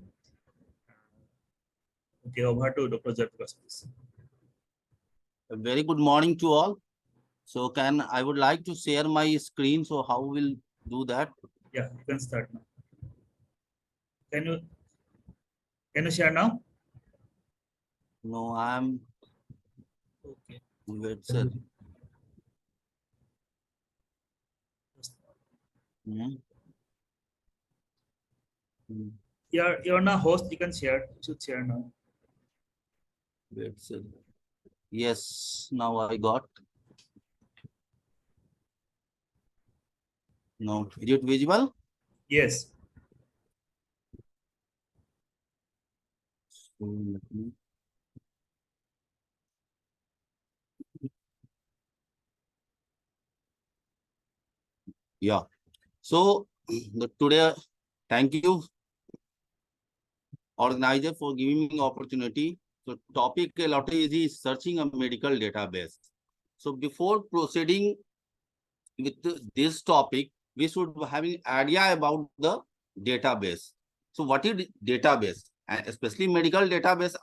Okay, over to Dr. Jay Prakash, please. A very good morning to all. So I would like to share my screen. So how we'll do that? Yeah, you can start now. Can you share now? No, I'm Okay. wait, sir. You're now host. You can share. You should share now. Wait, sir. Yes, now I got. No, is it visible? Yes. Yeah. So today, thank you, organizer, for giving me opportunity. So topic a lot is searching a medical database. So before proceeding with this topic, we should have an idea about the database. So what is database? And especially medical database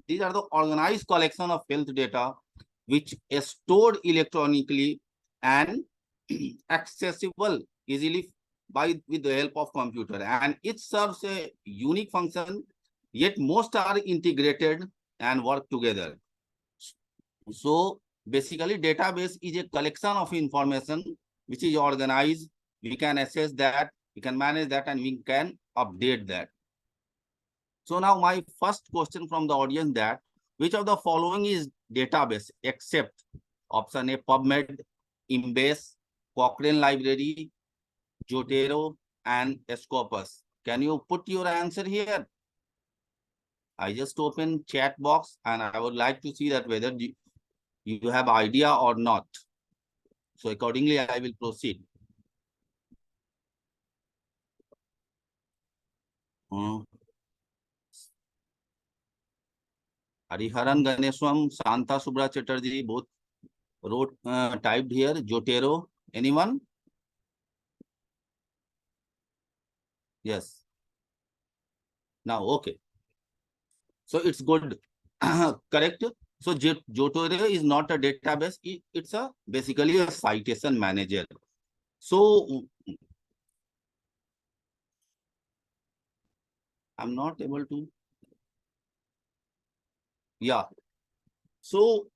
these are the organized collection of health data which is stored electronically and accessible easily with the help of computer, and it serves a unique function, yet most are integrated and work together. So basically database is a collection of information which is organized. We can access that, we can manage that, and we can update that. So now my first question from the audience, that which of the following is database except option A, PubMed, Embase, Cochrane Library, Zotero, and Scopus? Can you put your answer here? I just open chat box and I would like to see that whether you have idea or not. So accordingly, I will proceed. Hariharan Ganeshwam, Santa Subra Chatterjee, both wrote, typed here. Zotero, anyone? Yes. Now, okay. So it's good. Correct. So Zotero is not a database. It's basically a citation manager. So I'm not able to. Yeah. So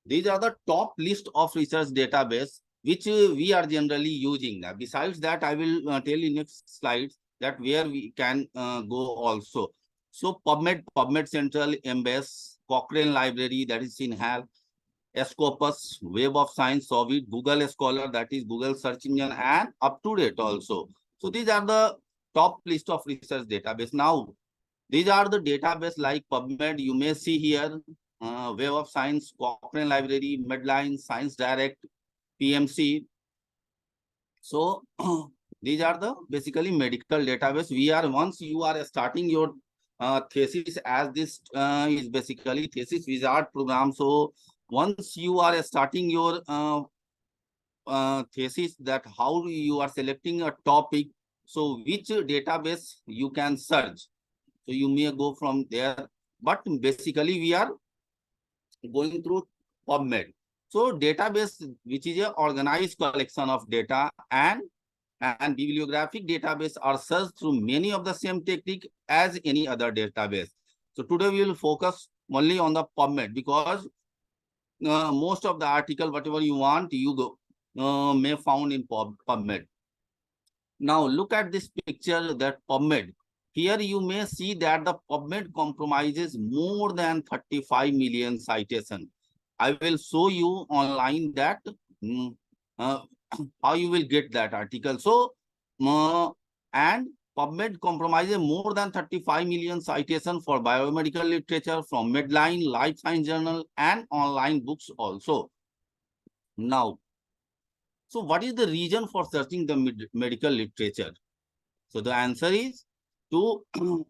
these are the top list of research database which we are generally using. Now, besides that, I will tell you next slides that where we can go also. So PubMed Central, Embase, Cochrane Library, that is in HAL, Scopus, Web of Science, Solvit, Google Scholar, that is Google search engine, and UpToDate also. So these are the top list of research database. Now, these are the database like PubMed. You may see here, Web of Science, Cochrane Library, Medline, Science Direct, PMC. So these are the basically medical database. Once you are starting your thesis, as this is basically Thesis Wizard program. So once you are starting your thesis, that how you are selecting a topic, so which database you can search. So you may go from there, but basically we are going through PubMed. So database, which is an organized collection of data, and bibliographic database are searched through many of the same technique as any other database. So today we will focus only on the PubMed, because most of the article, whatever you want, you may found in PubMed. Now look at this picture, that PubMed. Here you may see that the PubMed compromises more than 35 million citations. I will show you online that how you will get that article. So, and PubMed compromises more than 35 million citations for biomedical literature from Medline, Life Science Journal, and online books also. Now, so what is the reason for searching the medical literature? So the answer is, to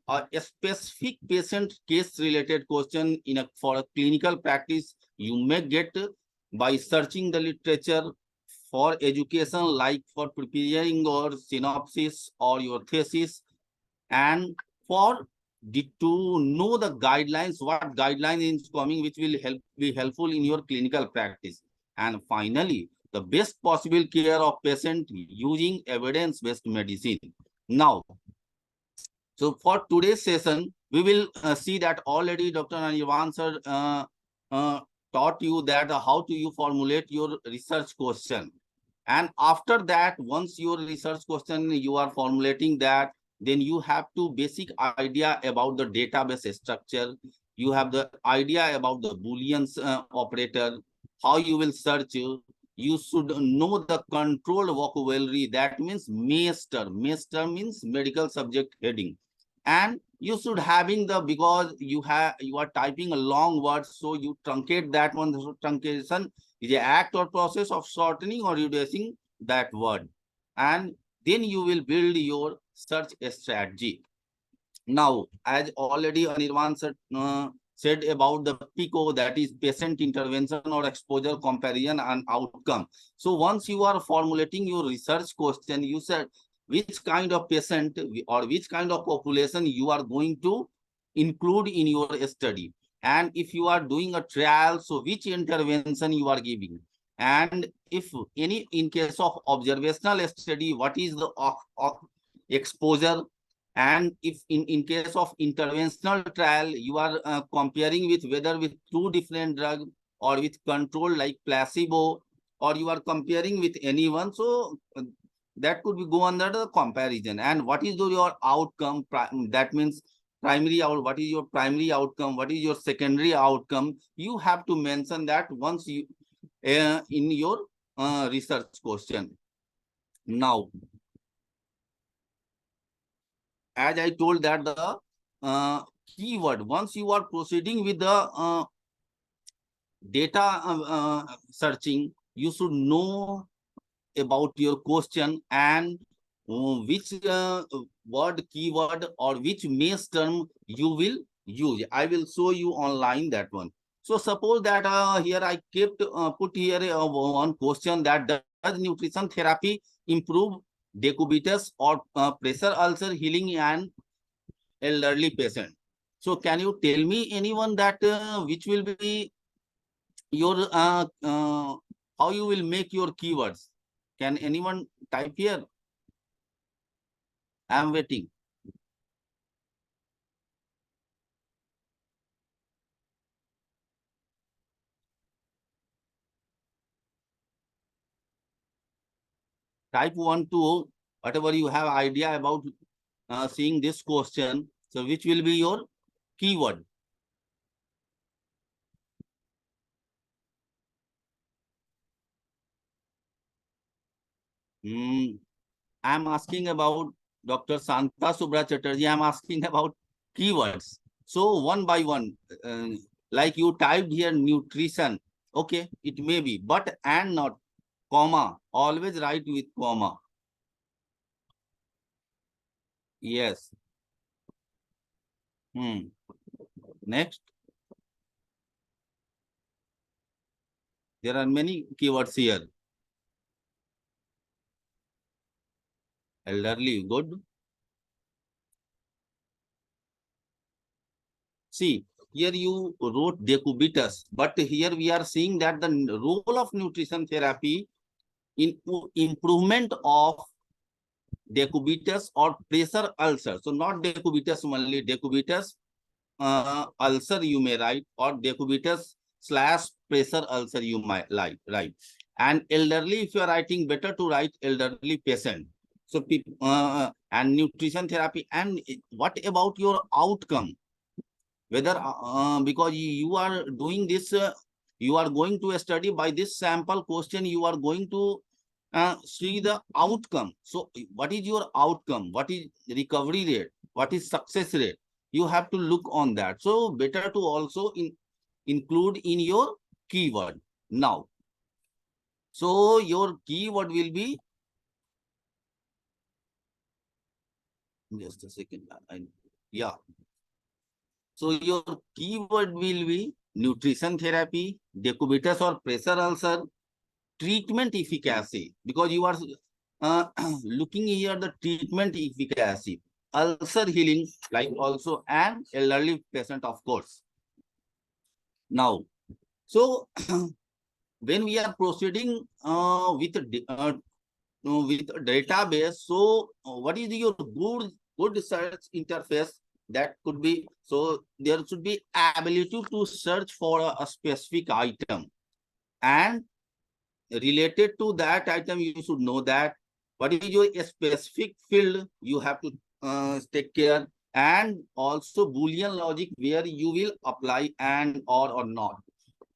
a specific patient case related question for a clinical practice, you may get by searching the literature for education, like for preparing your synopsis or your thesis, and to know the guidelines, what guideline is coming, which will be helpful in your clinical practice. And finally, the best possible care of patient using evidence-based medicine. Now, so for today's session, we will see that already Dr. Anirvan sir taught you that how to you formulate your research question. And after that, once your research question you are formulating that, then you have to basic idea about the database structure. You have the idea about the Boolean operator, how you will search. You should know the controlled vocabulary. That means MASTER. MASTER means medical subject heading. And you should having the, because you are typing a long word, so you truncate that one. So truncation is an act or process of shortening or reducing that word. And then you will build your search strategy. Now, as already Anirvan said about the PICO, that is patient intervention or exposure comparison and outcome. So once you are formulating your research question, you said which kind of patient or which kind of population you are going to include in your study. And if you are doing a trial, so which intervention you are giving. And if any, in case of observational study, what is the exposure? And if in case of interventional trial, you are comparing with whether with two different drugs or with control like placebo, or you are comparing with anyone. So that could be go under the comparison. And what is your outcome? That means primary out. What is your primary outcome? What is your secondary outcome? You have to mention that once you in your research question. Now, as I told that the keyword, once you are proceeding with the data searching, you should know about your question and which word, keyword, or which maze term you will use. I will show you online that one. So suppose that here I kept put here one question, that does nutrition therapy improve decubitus or pressure ulcer healing in elderly patient? So can you tell me anyone that which will be your how you will make your keywords? Can anyone type here? I am waiting. Type 1, 2, whatever you have idea about seeing this question. So which will be your keyword? I am asking about Dr. Santa Subra Chatterjee. I am asking about keywords. So one by one, like you typed here nutrition. Okay, it may be, but and not comma. Always write with comma. Yes. Next. There are many keywords here. Elderly, good. See, here you wrote decubitus, but here we are seeing that the role of nutrition therapy in improvement of decubitus or pressure ulcer. So not decubitus only, decubitus ulcer you may write, or decubitus / pressure ulcer you might like, right? And elderly, if you are writing, better to write elderly patient. So and nutrition therapy. And what about your outcome? Whether because you are doing this, you are going to study by this sample question, you are going to see the outcome. So what is your outcome? What is recovery rate? What is success rate? You have to look on that. So better to also include in your keyword. Now, so your keyword will be, just a second. Yeah. So your keyword will be nutrition therapy, decubitus or pressure ulcer, treatment efficacy, because you are looking here the treatment efficacy, ulcer healing, like also an elderly patient, of course. Now, so when we are proceeding with a database, so what is your good search interface? That could be, so there should be ability to search for a specific item, and related to that item you should know that what is your specific field you have to take care, and also Boolean logic where you will apply and or not,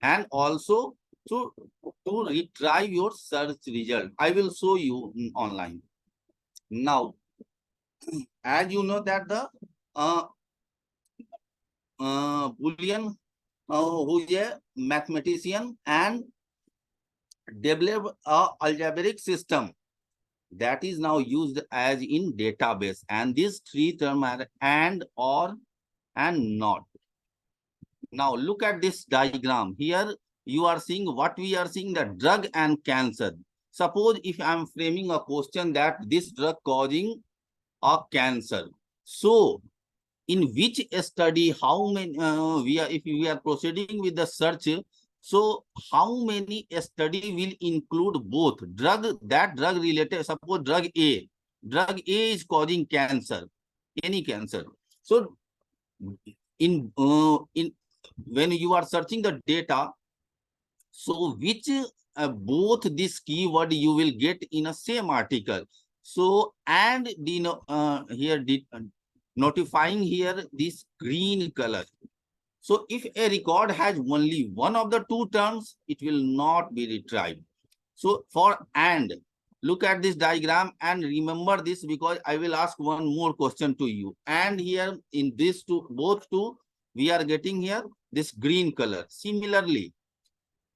and also to retrieve your search result. I will show you online. Now, as you know that the Boolean who is a mathematician and develop a algebraic system that is now used as in database, and these three terms are and, or, and not. Now look at this diagram. Here you are seeing what we are seeing, the drug and cancer. Suppose if I am framing a question that this drug causing a cancer. So in which study, how many if we are proceeding with the search, so how many study will include both drug, that drug related, suppose drug A is causing cancer, any cancer. So in when you are searching the data, so which both this keyword you will get in a same article. So and here notifying here this green color. So if a record has only one of the two terms, it will not be retrieved. So for and, look at this diagram and remember this, because I will ask one more question to you. And here in this two, both two, we are getting here this green color. Similarly,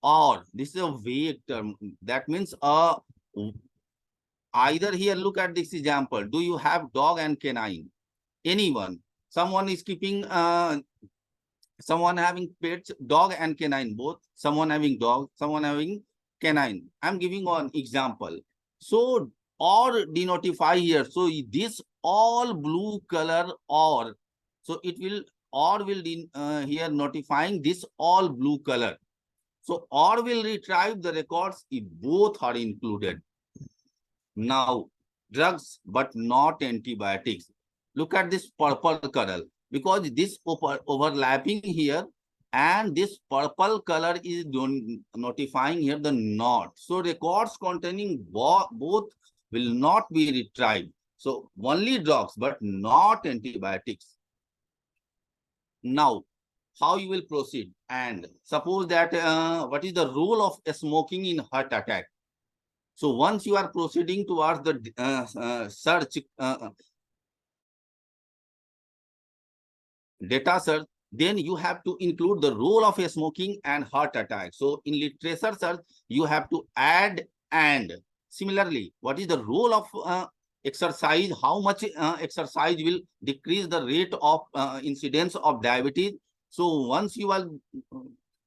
or this is a vague term. That means either here, look at this example. Do you have dog and canine? Anyone? Someone is keeping someone having pets, dog and canine both. Someone having dog, someone having canine. I'm giving one example. So or denotify here. So this all blue color or, so it will or will here notifying this all blue color. So or will retrieve the records if both are included. Now drugs but not antibiotics. Look at this purple color, because this overlapping here, and this purple color is notifying here the not. So records containing both will not be retrieved. So only drugs but not antibiotics. Now, how you will proceed? And suppose that what is the role of smoking in heart attack? So once you are proceeding towards the search data search, then you have to include the role of smoking and heart attack. So in literature search, you have to add and. Similarly, what is the role of exercise? How much exercise will decrease the rate of incidence of diabetes? So once you are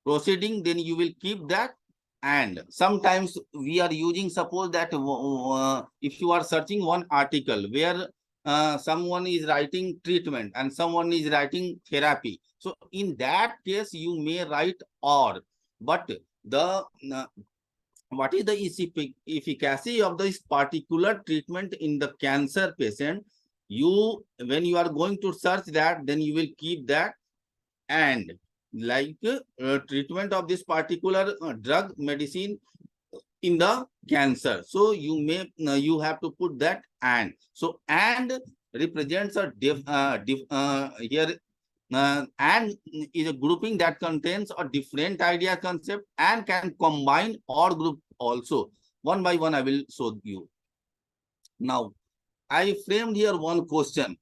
proceeding, then you will keep that. And sometimes we are using, suppose that if you are searching one article where someone is writing treatment and someone is writing therapy. So in that case, you may write or, but the what is the efficacy of this particular treatment in the cancer patient? You, when you are going to search that, then you will keep that and, like treatment of this particular drug medicine in the cancer. So you may you have to put that and. So and represents a here and is a grouping that contains a different idea concept and can combine or group also. One by one I will show you. Now I framed here one question.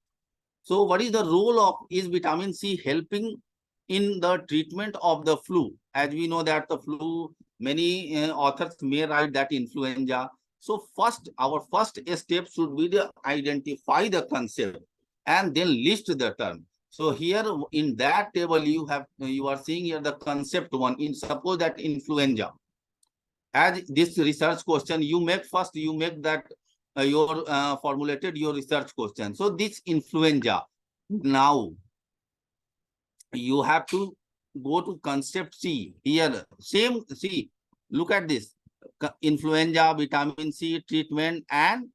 So what is the role of, is vitamin C helping in the treatment of the flu? As we know that the flu, many authors may write that influenza. So first, our first step should be to identify the concept and then list the term. So here in that table, you are seeing here the concept one. In suppose that influenza. As this research question, you make that your formulated your research question. So this influenza, now you have to go to concept C here. Same, see, look at this. Influenza, vitamin C treatment, and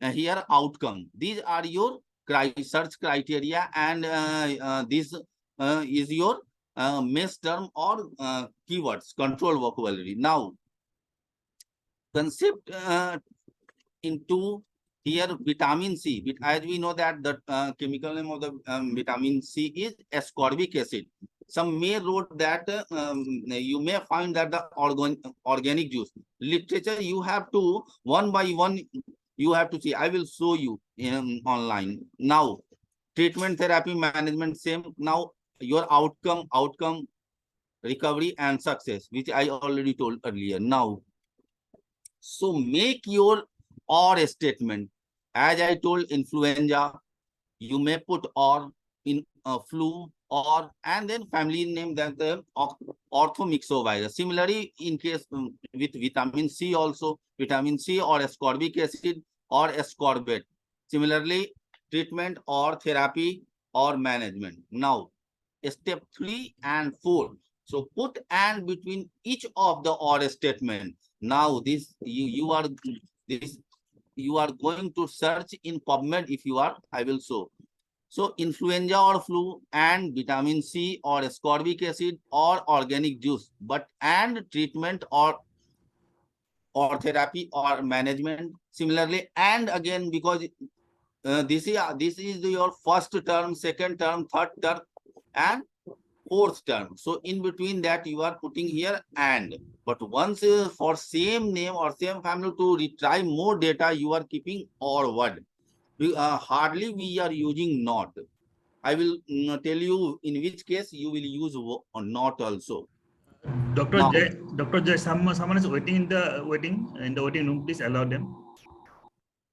here outcome. These are your search criteria, and this is your main term or keywords, control vocabulary. Now, concept into here vitamin C. As we know that the chemical name of the vitamin C is ascorbic acid. Some may wrote that you may find that the organic juice. Literature, you have to one by one, you have to see. I will show you online. Now, treatment, therapy, management, same. Now, your outcome, recovery and success, which I already told earlier. Now, so make your or statement. As I told influenza, you may put or in flu or, and then family name that the orthomyxovirus. Similarly, in case with vitamin C also, vitamin C or ascorbic acid or ascorbate. Similarly, treatment or therapy or management. Now, step 3 and 4. So put and between each of the or statement. Now this you are going to search in PubMed if you are, I will show. So influenza or flu and vitamin C or ascorbic acid or organic juice, but and treatment or therapy or management. Similarly, and again, because this is your first term, second term, third term, and fourth term. So in between that you are putting here and. But once for same name or same family to retrieve more data, you are keeping or word. Hardly we are using not. I will tell you in which case you will use or not also. Dr. Now, Jay, Dr. Jay, someone is waiting in the waiting room. Please allow them.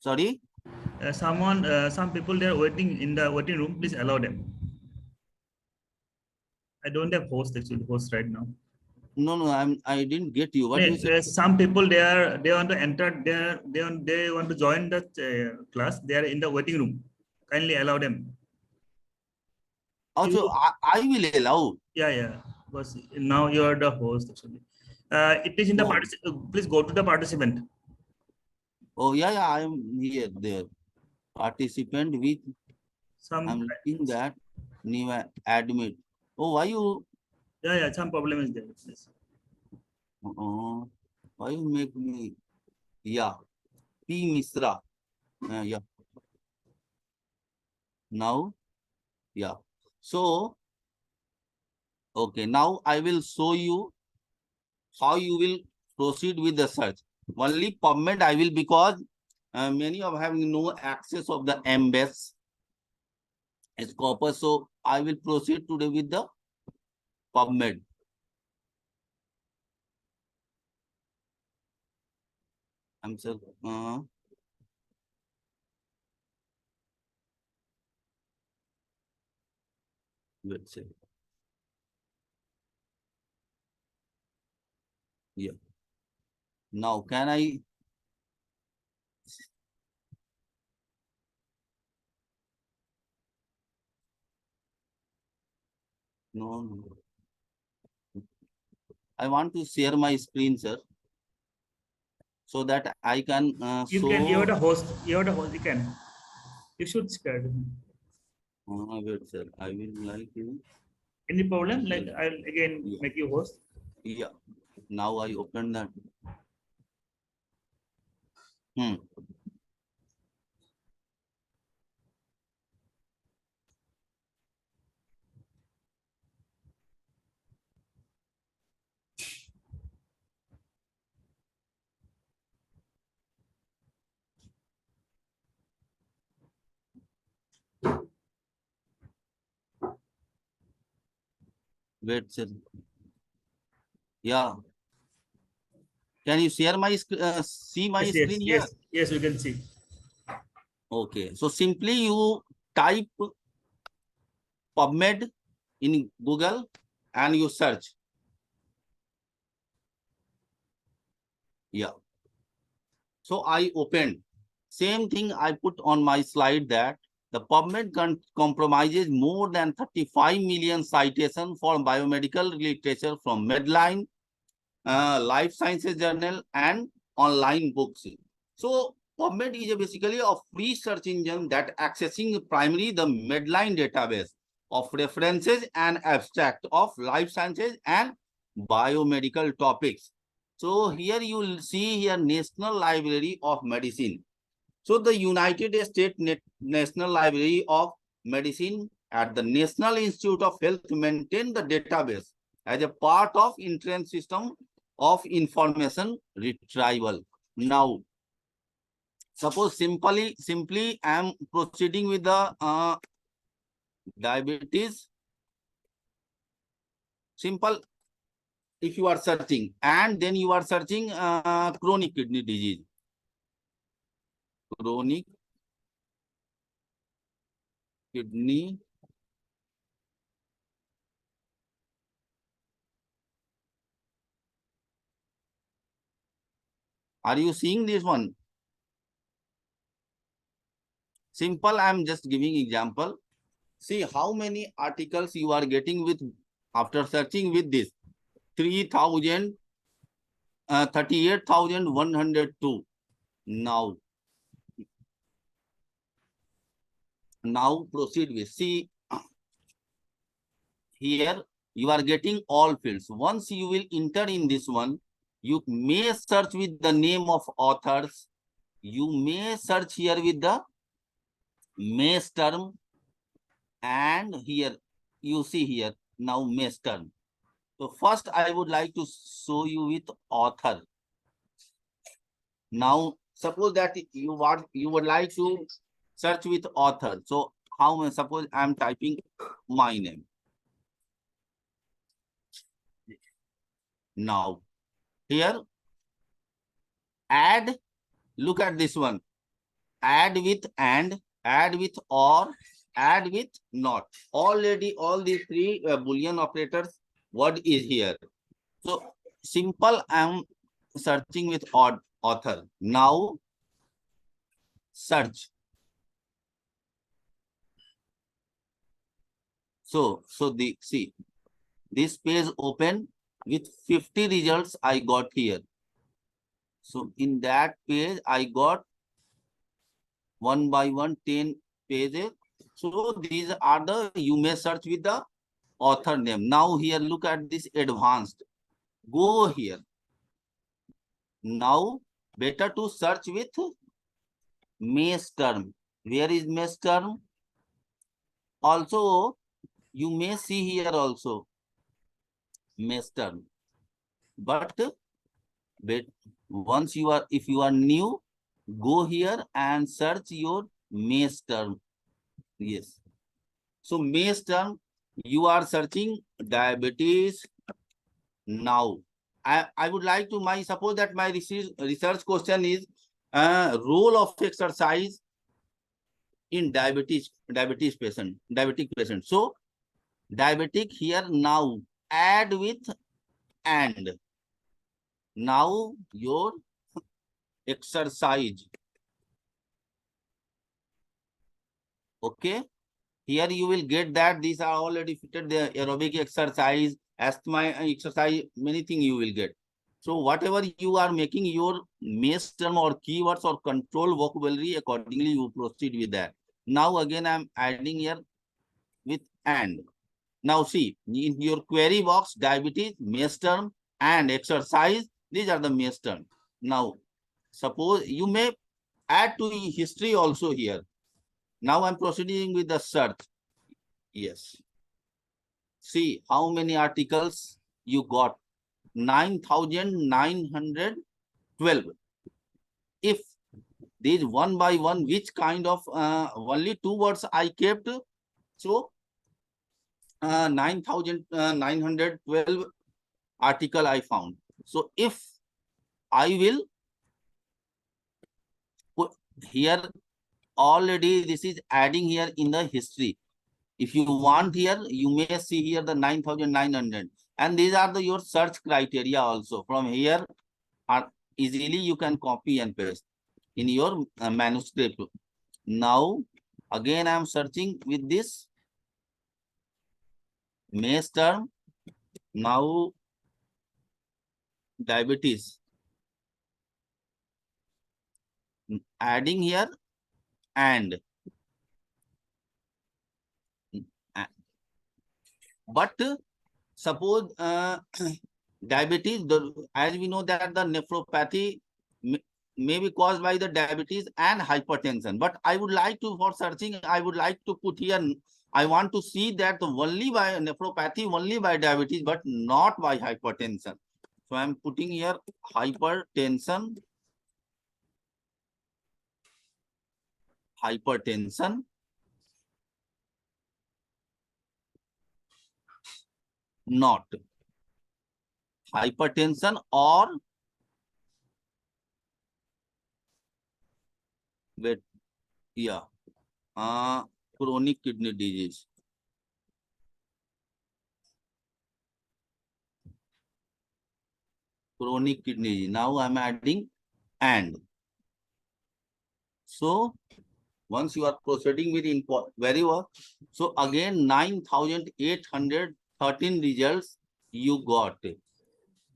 sorry. Some people they are waiting in the waiting room. Please allow them. I don't have host right now. No, I didn't get you. What you said? Some people they want to enter. They want to join the class. They are in the waiting room. Kindly allow them. Also, I will allow. Yeah. But now you are the host actually. It is in the please go to the participant. Oh yeah, I am here there. Participant with. I'm looking that new admit. Oh, why you? Yeah. Some problem is there. Please. Why you make me? Yeah, P Misra. Yeah. Now, yeah. So, okay. Now I will show you how you will proceed with the search. Only PubMed I will, because many of having no access of the MBase Scopus. So I will proceed today with the PubMed. I'm sorry. Let's say. Yeah. Now, can I? No, no. I want to share my screen, sir, so that I can You show. can, you're the host, you're the host, you can. You should share. Wait, sir. I will like you. Any problem? Like, Yeah. I'll again Yeah. make you host. Yeah. Now I open that. Wait, sir. Yeah. Can you share my see my Yes, screen yes, here? yes, yes, we can see. Okay. So simply you type PubMed in Google and you search. Yeah. So I opened. Same thing I put on my slide that the PubMed compromises more than 35 million citations for biomedical literature from Medline, Life Sciences Journal, and online books. So PubMed is basically a free search engine that accessing primarily the Medline database of references and abstract of life sciences and biomedical topics. So here you will see here National Library of Medicine. So the United States National Library of Medicine at the National Institute of Health maintain the database as a part of entrance system of information retrieval. Now, suppose simply I am proceeding with the diabetes. Simple. If you are searching and then you are searching chronic kidney disease. Chronic kidney Are you seeing this one? Simple, I'm just giving example. See how many articles you are getting with after searching with this 38,102. Now proceed with, see here you are getting all fields. Once you will enter in this one, you may search with the name of authors. You may search here with the mass term, and here you see here now mass term. So first I would like to show you with author. Now suppose that you would like to search with author. So how, suppose I am typing my name. Now here add, look at this one. Add with and, add with or, add with not. Already all these three Boolean operators word is here. So simple, I am searching with author. Now search. So see this page open with 50 results I got here. So in that page I got one by one 10 pages. So these are the, you may search with the author name. Now here look at this advanced. Go here. Now better to search with mass term. Where is mass term? Also you may see here also mass term. But once you are, if you are new, go here and search your mass term. Yes. So mass term, you are searching diabetes. Now I would like to suppose that my research question is role of exercise in diabetic patient. So diabetic here, now add with and. Now your exercise. Okay. here you will get that these are already fitted, the aerobic exercise, asthma exercise, many things you will get. So whatever you are making your maze term or keywords or control vocabulary, accordingly you proceed with that. Now again, I'm adding here with and. Now see, in your query box, diabetes, maze term, and exercise, these are the maze term. Now, suppose you may add to history also here. Now I'm proceeding with the search. Yes. See how many articles you got. 9,912. If these one by one, which kind of only 2 words I kept. So 9,912 article I found. So if I will put here, already this is adding here in the history. If you want here, you may see here the 9,900. And these are your search criteria also. From here, easily you can copy and paste in your manuscript. Now, again, I am searching with this maze term. Now, diabetes. Adding here and. But suppose diabetes, as we know that the nephropathy may be caused by the diabetes and hypertension. But I would like to, for searching, I would like to put here, I want to see that only by nephropathy, only by diabetes, but not by hypertension. So I'm putting here hypertension. Hypertension. Not hypertension or wait, yeah, chronic kidney disease. Chronic kidney disease. Now I'm adding and. So once you are proceeding with import, very well. So again, 9,813 results you got.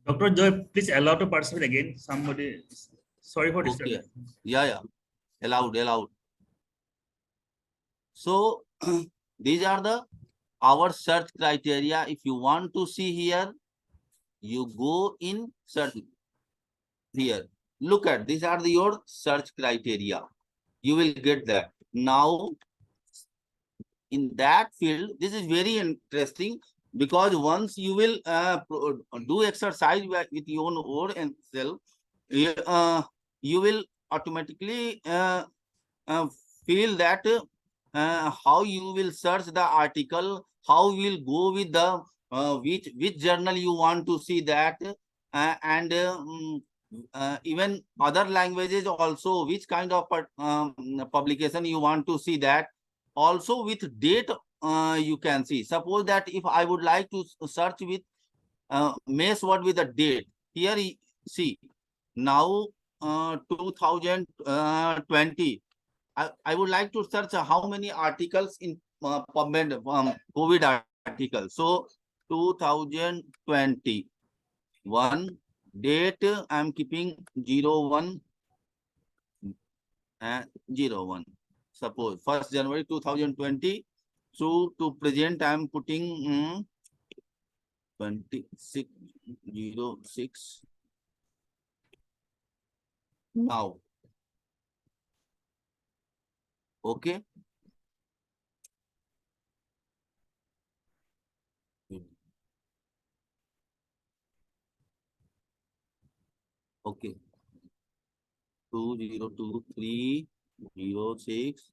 Dr. Joy, please allow to participate again. Somebody, sorry for disturbing. Okay. Yeah. Allowed. So these are our search criteria. If you want to see here, you go in search here. Look at these are your search criteria. You will get that. Now, in that field, this is very interesting because once you will do exercise with your own and self, you will automatically feel that how you will search the article, how you will go with the which journal you want to see that, and even other languages also, which kind of publication you want to see that. Also with date, you can see. Suppose that if I would like to search with maze word with a date, here see now 2020. I would like to search how many articles in PubMed COVID articles. So 2021 date I am keeping 01 and 01. Suppose 1st January 2020. So to present I am putting 2606. Now. Okay. Okay. 202306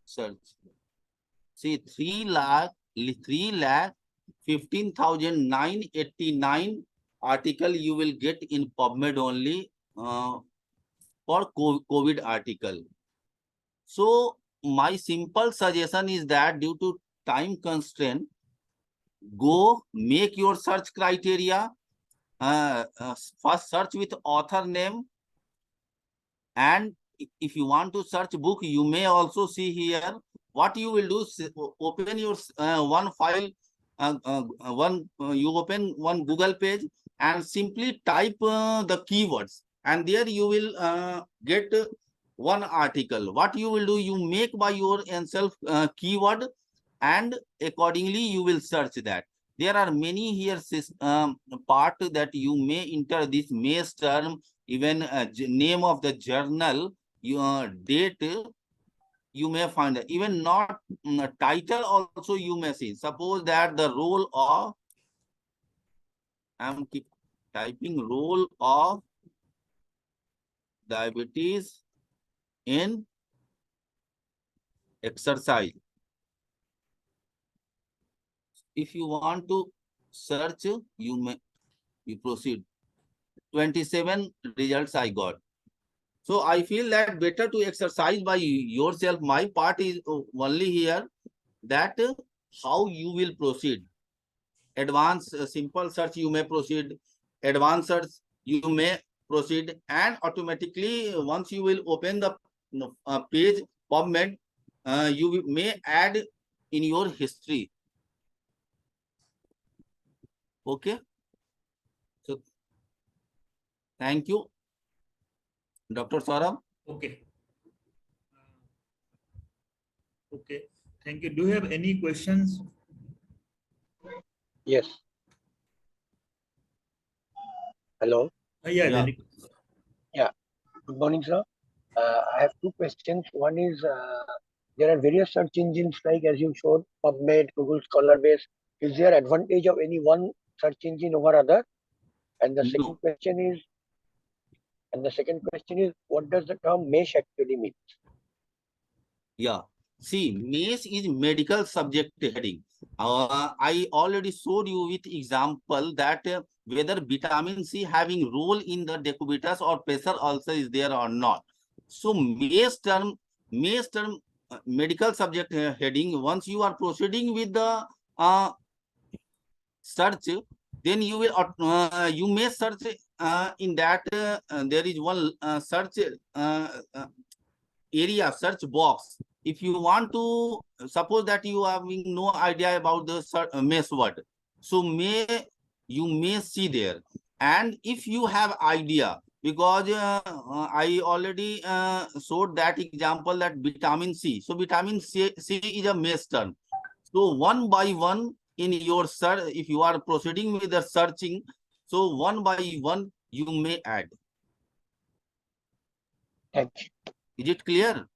search. See 3,15,989 article you will get in PubMed only for COVID article. So my simple suggestion is that due to time constraint, go make your search criteria. First search with author name and if you want to search book, you may also see here. What you will do, open your one file, you open one Google page and simply type the keywords, and there you will get one article. What you will do, you make by your self keyword, and accordingly you will search that. There are many here part that you may enter this maze term, even name of the journal, your date, you may find that. Even not title also you may see. Suppose that the role of, I'm keep typing role of diabetes in exercise. If you want to search, you proceed. 27 results I got. So I feel that better to exercise by yourself. My part is only here that how you will proceed. Advanced simple search you may proceed, advanced search you may proceed, and automatically once you will open the page PubMed, you may add in your history. Okay. So thank you, Dr. Saurabh. Okay. Okay. Thank you. Do you have any questions? Yes. Hello. Yeah. Yeah. Very Yeah. Good morning, sir. I have two questions. One is there are various search engines like as you showed, PubMed, Google Scholarbase. Is there advantage of any one search engine over other? And the second No. question is, what does the term mesh actually mean? Yeah. See, MACE is medical subject heading. I already showed you with example that whether vitamin C having role in the decubitus or pressure ulcer is there or not. So MACE term medical subject heading. Once you are proceeding with the search, then you will you may search in that there is one search area, search box. If you want to suppose that you are having no idea about the mesh word, so you may see there. And if you have idea, because I already showed that example that vitamin C. So vitamin C is a mesh term. So one by one in your search, if you are proceeding with the searching, so one by one you may add. Thank you. Is it clear?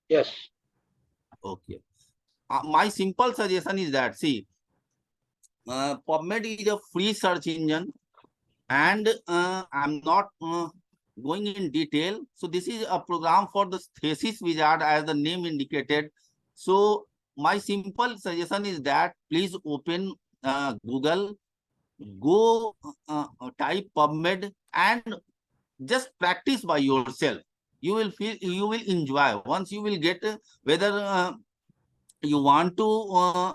Yes. Okay. My simple suggestion is that, see, PubMed is a free search engine, and I'm not going in detail. So this is a program for the Thesis Wizard, as the name indicated. So my simple suggestion is that please open Google, go type PubMed, and just practice by yourself. You will feel, you will enjoy. Once you will get whether you want to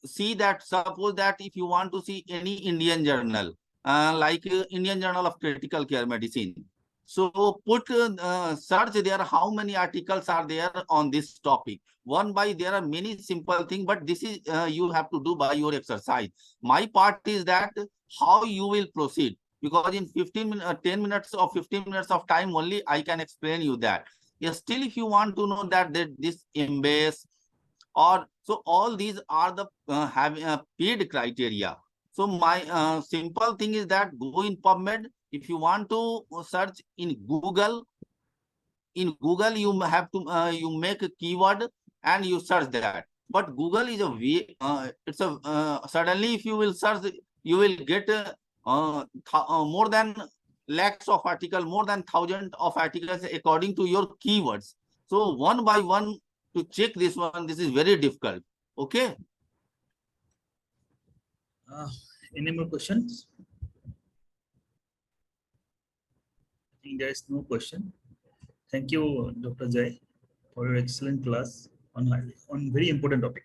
see that, suppose that if you want to see any Indian journal, like Indian Journal of Critical Care Medicine, so put search there how many articles are there on this topic. One by, there are many simple things, but this is you have to do by your exercise. My part is that how you will proceed, because in 10 minutes or 15 minutes of time only I can explain you that. Yes, still if you want to know that this embase, or so all these are the having paid criteria. So my simple thing is that go in PubMed. If you want to search in Google you have to you make a keyword and you search that. But Google is a way, it's a suddenly if you will search, you will get more than lakhs of articles, more than thousands of articles according to your keywords. So one by one to check this one, this is very difficult. Okay. Any more questions? I think there is no question. Thank you, Dr. Jai, for your excellent class on very important topic.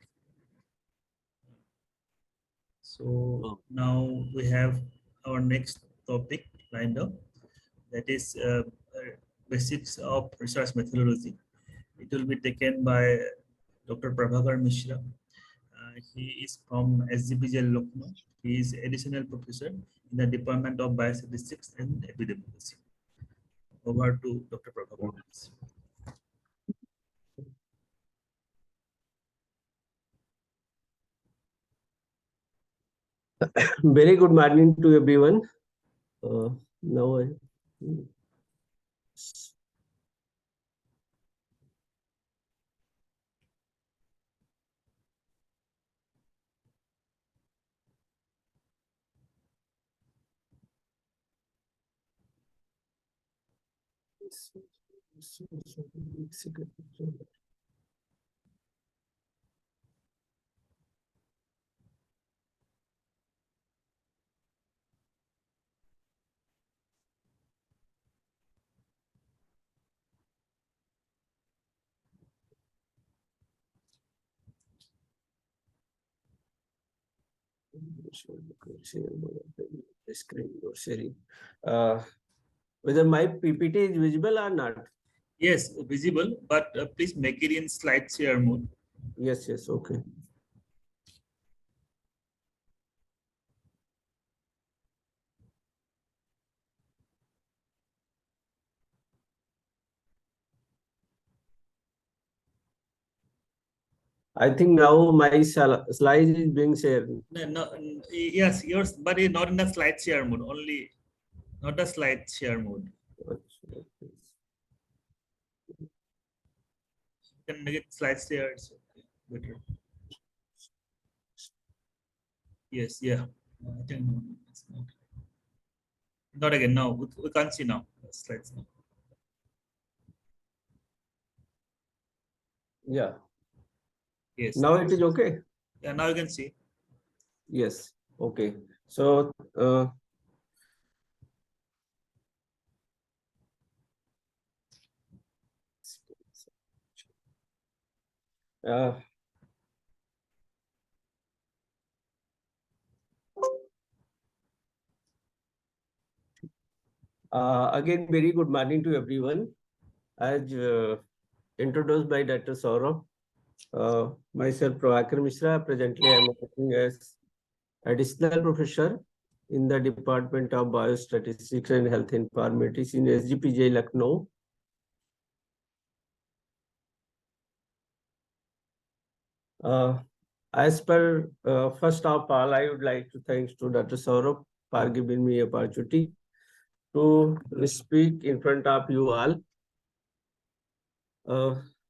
So now we have our next topic lined up. That is basics of research methodology. It will be taken by Dr. Prabhakar Mishra. He is from SGPJ Lucknow. He is additional professor in the Department of Biostatistics and Epidemiology. Over to Dr. Prabhakar. Very good morning to everyone. Now I screen or sharing. Whether my PPT is visible or not? Yes, visible, but please make it in slide share mode. Yes, okay. I think now my slide is being shared. No, yes, yours, but it's not in the slide share mode, only not the slide share mode. You can make it slide share, it's okay, better. Yes, yeah. I think no, it's not. Not again, no, we can't see now. Slides now. Yeah. Yes. Now it is okay. Yeah, now you can see. Yes. Okay. So again, very good morning to everyone. As introduced by Dr. Saurabh, myself, Prabhakar Mishra. Presently, I am working as additional professor in the Department of Biostatistics and Health Informatics in SGPJ Lucknow. As per first of all, I would like to thank to Dr. Saurabh for giving me opportunity to speak in front of you all.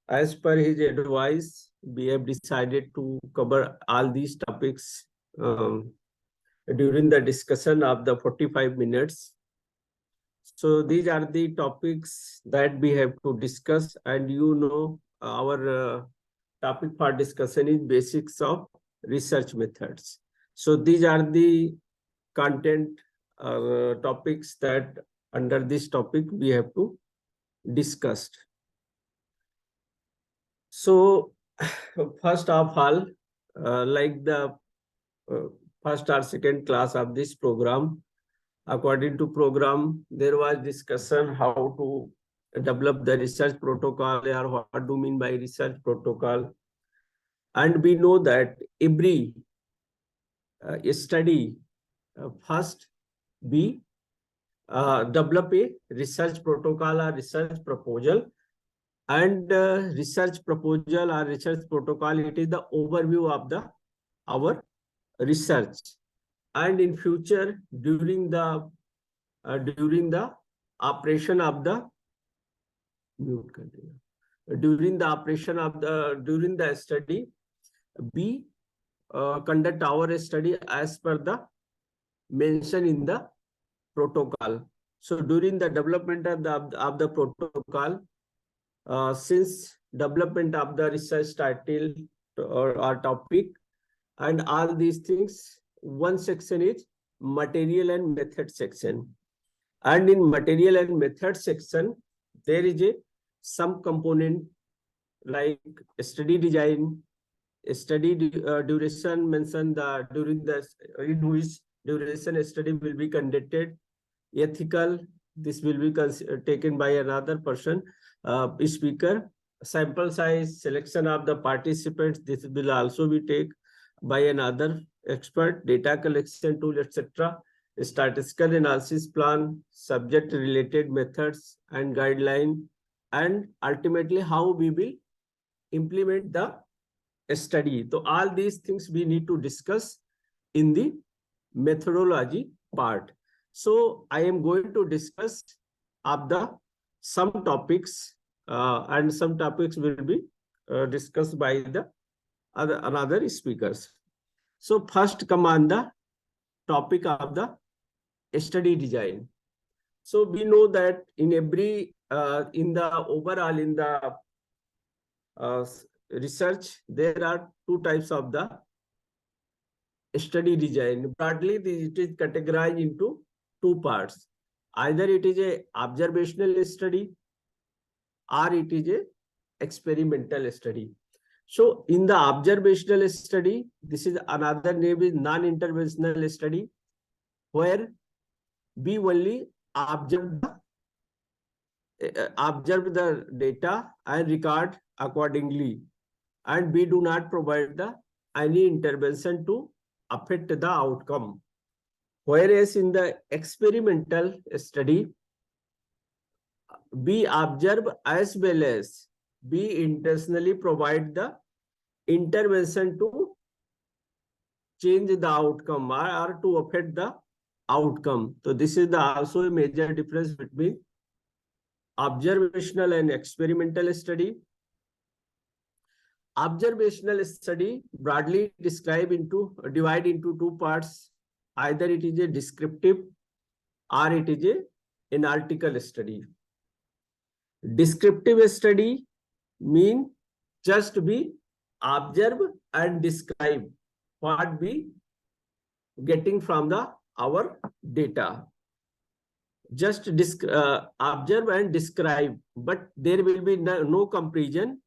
As per his advice, we have decided to cover all these topics during the discussion of the 45 minutes. So these are the topics that we have to discuss, and our topic for discussion is basics of research methods. So these are the content topics that under this topic we have to discuss. So first of all, like the first or second class of this program, according to program, there was discussion how to develop the research protocol, or what do you mean by research protocol. And we know that every study first we develop a research protocol or research proposal. And research proposal or research protocol, it is the overview of our research. And in future, during the operation of the during the study, we conduct our study as per the mention in the protocol. So during the development of the protocol, since development of the research title or topic and all these things, one section is material and method section. And in material and method section, there is some component like study design, study duration mentioned during the in which duration study will be conducted, ethical, This will be taken by another person, speaker. Sample size, selection of the participants, this will also be taken by another expert. Data collection tool, etc. Statistical analysis plan, subject related methods and guideline, and ultimately how we will implement the study. So all these things we need to discuss in the methodology part. So I am going to discuss of the some topics, and some topics will be discussed by the another speakers. So first come on the topic of the study design. So we know that in every in the overall in the research, there are two types of the study design. Broadly, it is categorized into two parts. Either it is a observational study or it is a experimental study. So in the observational study, this is another name is non-interventional study, where we only observe the data and record accordingly, and we do not provide any intervention to affect the outcome. Whereas in the experimental study, we observe as well as we intentionally provide the intervention to change the outcome or to affect the outcome. So this is also a major difference between observational and experimental study. Observational study broadly divide into two parts. Either it is a descriptive or it is a analytical study. Descriptive study mean just we observe and describe what we getting from our data. Just observe and describe, but there will be no comparison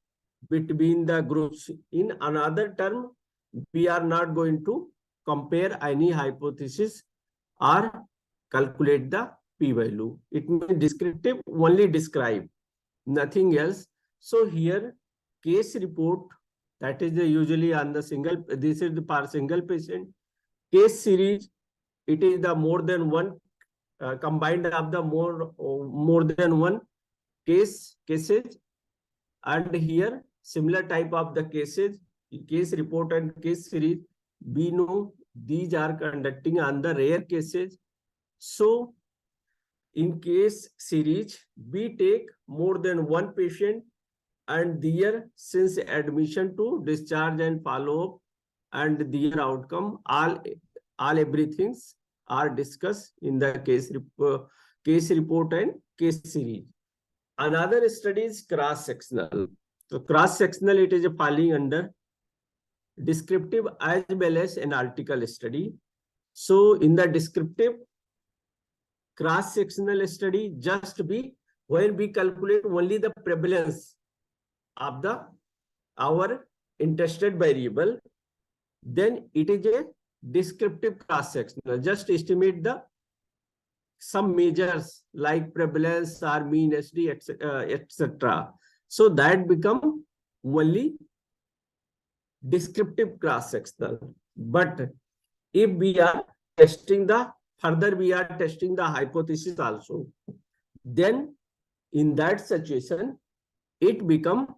between the groups. In another term, we are not going to compare any hypothesis or calculate the p-value. It means descriptive, only describe, nothing else. So here, case report, that is usually on the single, this is for single patient. Case series, it is the more than one, combined of the more than one cases. And here, similar type of the cases, case report and case series, we know these are conducting on the rare cases. So in case series, we take more than one patient, and their since admission to discharge and follow-up and their outcome, all everything are discussed in the case report and case series. Another study is cross-sectional. So cross-sectional, it is falling under descriptive as well as analytical study. So in the descriptive cross-sectional study, just be where we calculate only the prevalence of our interested variable, then it is a descriptive cross-sectional. Just estimate some measures like prevalence or mean SD, etc. So that become only descriptive cross-sectional. But if we are testing further we are testing the hypothesis also, then in that situation it become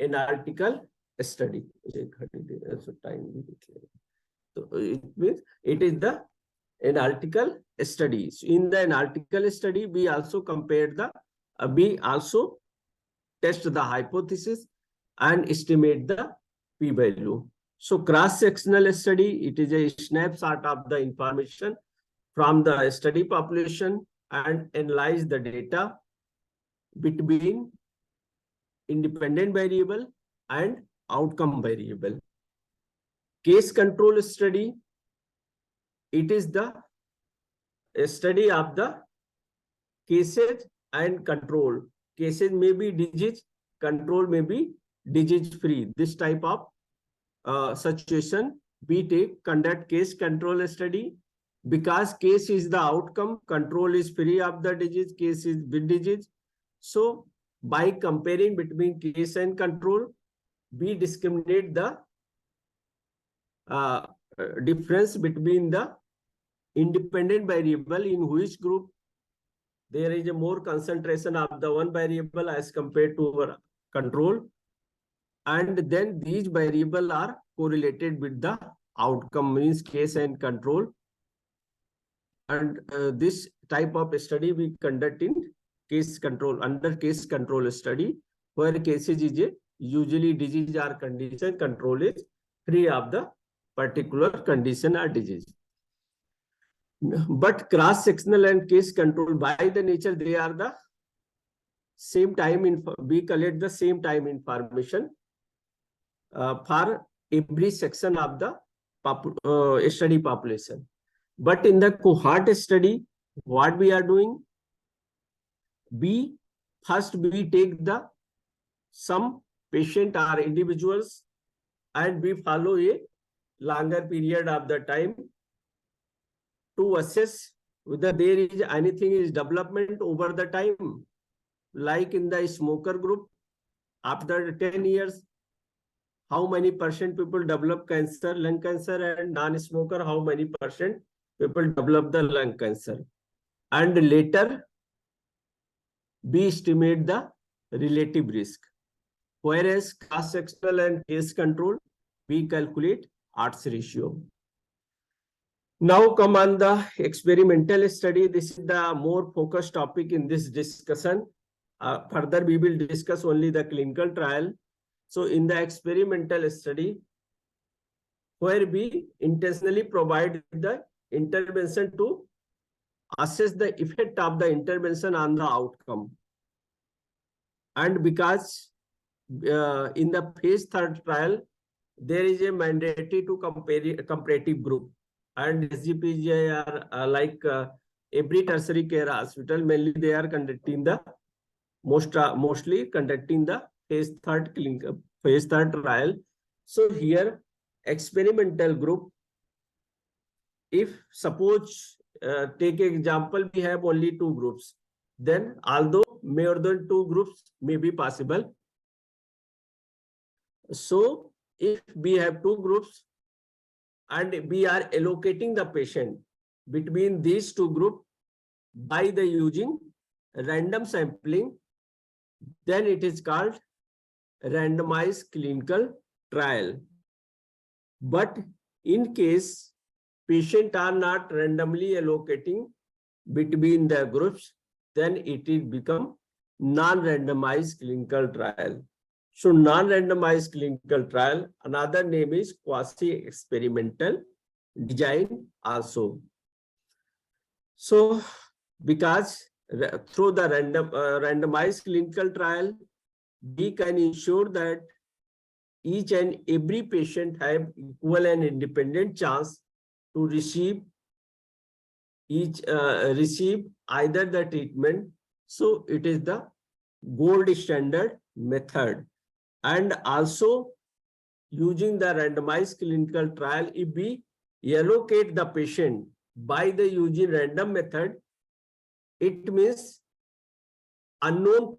analytical study. So it means it is the analytical studies. In the analytical study, we also compare we also test the hypothesis and estimate the p-value. So cross-sectional study, it is a snapshot of the information from the study population and analyze the data between independent variable and outcome variable. Case control study, it is the study of the cases and control. Cases may be disease, control may be disease free. This type of situation we conduct case control study because case is the outcome, control is free of the disease, case is with disease. So by comparing between case and control, we discriminate the difference between the independent variable in which group there is a more concentration of the one variable as compared to our control. And then these variables are correlated with the outcome, means case and control. And this type of study we conduct in case control, under case control study, where cases is a usually disease or condition, control is free of the particular condition or disease. But cross-sectional and case control, by the nature, they are the same time, we collect the same time information for every section of the study population. But in the cohort study, what we are doing, first we take some patient or individuals and we follow a longer period of the time to assess whether there is anything is development over the time. Like in the smoker group, after 10 years, how many percent people develop cancer, lung cancer, and non-smoker, how many percent people develop the lung cancer. And later, we estimate the relative risk. Whereas cross-sectional and case control, we calculate odds ratio. Now come on the experimental study. This is the more focused topic in this discussion. Further, we will discuss only the clinical trial. So in the experimental study, where we intentionally provide the intervention to assess the effect of the intervention on the outcome. And because in the phase 3 trial, there is a mandatory to comparative group. And SGPGI are like every tertiary care hospital, mainly they are conducting the mostly conducting the phase 3 trial. So here experimental group, if suppose take example, we have only 2 groups, then although more than 2 groups may be possible. So if we have 2 groups and we are allocating the patient between these 2 groups by the using random sampling, then it is called randomized clinical trial. But in case patients are not randomly allocating between the groups, then it will become non-randomized clinical trial. So non-randomized clinical trial, another name is quasi-experimental design also. So because through the randomized clinical trial, we can ensure that each and every patient have equal and independent chance to receive either the treatment. So it is the gold standard method. And also using the randomized clinical trial, if we allocate the patient by the using random method, it means unknown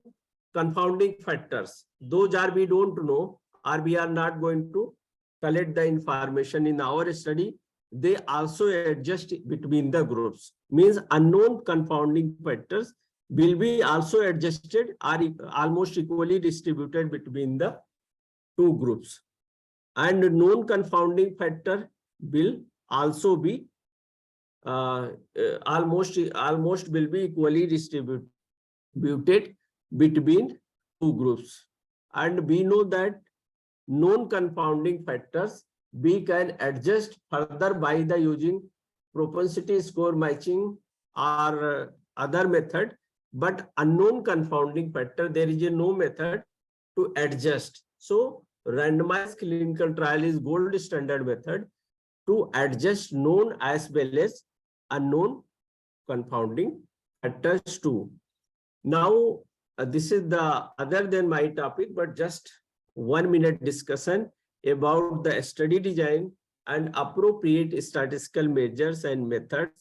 confounding factors. Those are we don't know, or we are not going to collect the information in our study. They also adjust between the groups. Means unknown confounding factors will be also adjusted or almost equally distributed between the 2 groups. And known confounding factor will also be almost will be equally distributed between 2 groups. And we know that known confounding factors we can adjust further by the using propensity score matching or other method. But unknown confounding factor, there is no method to adjust. So randomized clinical trial is gold standard method to adjust known as well as unknown confounding factors too. Now this is the other than my topic, but just 1 minute discussion about the study design and appropriate statistical measures and methods.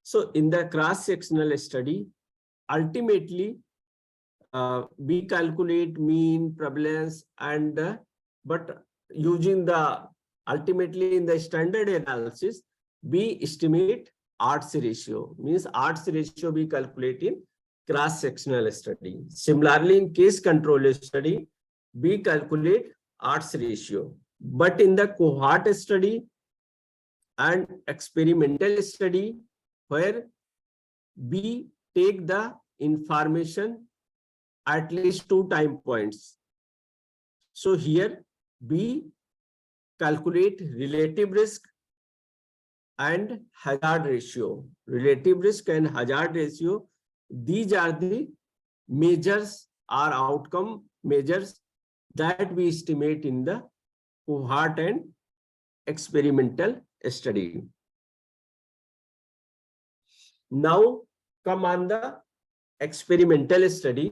So in the cross-sectional study, ultimately, we calculate mean, prevalence, and but using the ultimately in the standard analysis, we estimate odds ratio. Means odds ratio we calculate in cross-sectional study. Similarly, in case control study, we calculate odds ratio. But in the cohort study and experimental study, where we take the information at least 2 time points. So here we calculate relative risk and hazard ratio. Relative risk and hazard ratio, these are the measures or outcome measures that we estimate in the cohort and experimental study. Now come on the experimental study.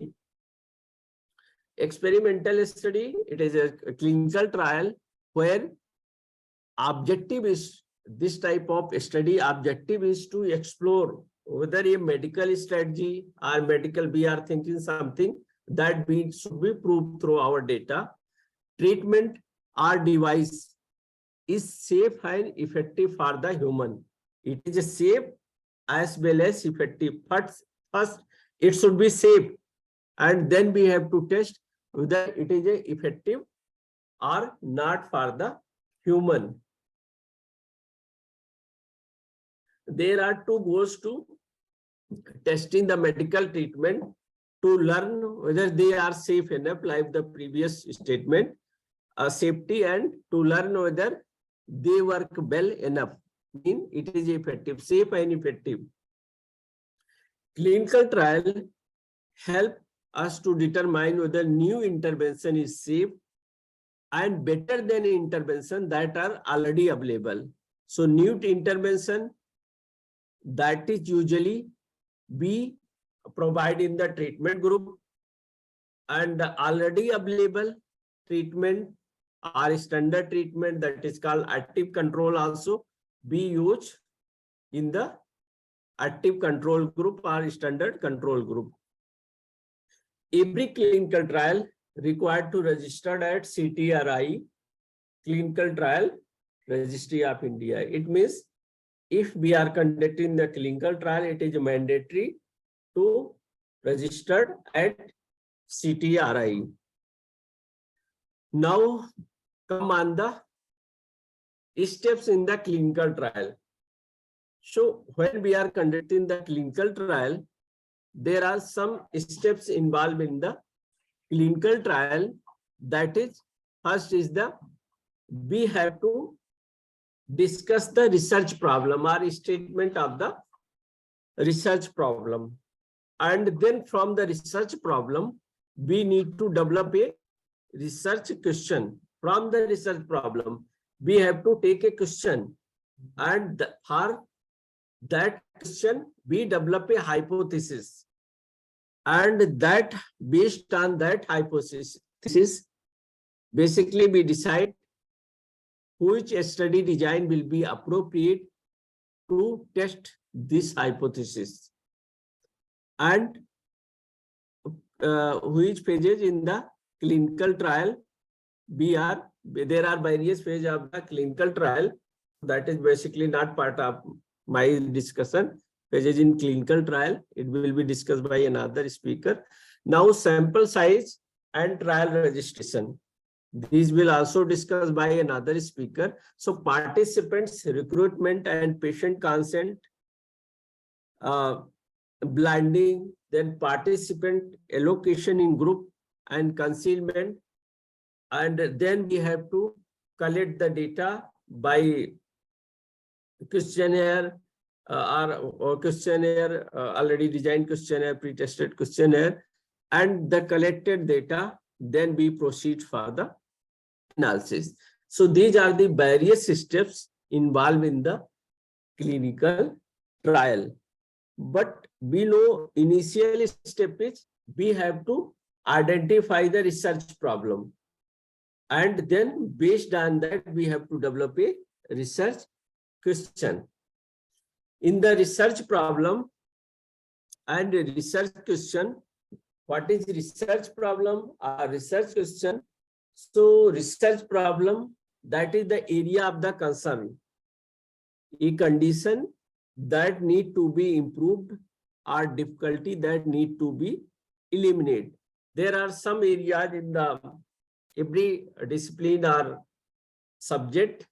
Experimental study, it is a clinical trial where objective is, this type of study objective is to explore whether a medical strategy or medical, we are thinking something that we should be proved through our data, treatment or device is safe and effective for the human. It is a safe as well as effective. First, it should be safe, and then we have to test whether it is effective or not for the human. There are 2 goals to testing the medical treatment: to learn whether they are safe enough, like the previous statement, safety, and to learn whether they work well enough, mean it is effective, safe and effective. Clinical trial help us to determine whether new intervention is safe and better than intervention that are already available. So new intervention that is usually we provide in the treatment group, and the already available treatment or standard treatment that is called active control also be used in the active control group or standard control group. Every clinical trial required to register at CTRI, Clinical Trial Registry of India. It means if we are conducting the clinical trial, it is mandatory to register at CTRI. Now come on the steps in the clinical trial. So when we are conducting the clinical trial, there are some steps involved in the clinical trial. That is, first is we have to discuss the research problem or statement of the research problem. And then from the research problem, we need to develop a research question. From the research problem, we have to take a question, and for that question, we develop a hypothesis. And that based on that hypothesis, basically we decide which study design will be appropriate to test this hypothesis, and which phases in the clinical trial there are various phases of the clinical trial. That is basically not part of my discussion. Phases in clinical trial, it will be discussed by another speaker. Now sample size and trial registration, these will also discussed by another speaker. So participants recruitment and patient consent, blinding, then participant allocation in group and concealment, and then we have to collect the data by questionnaire or questionnaire, already designed questionnaire, pre-tested questionnaire, and the collected data, then we proceed for the analysis. So these are the various steps involved in the clinical trial. But we know initial step is we have to identify the research problem, and then based on that we have to develop a research question. In the research problem and research question, what is research problem or research question? So research problem, that is the area of the concern, a condition that need to be improved or difficulty that need to be eliminated. There are some areas in the every discipline or subject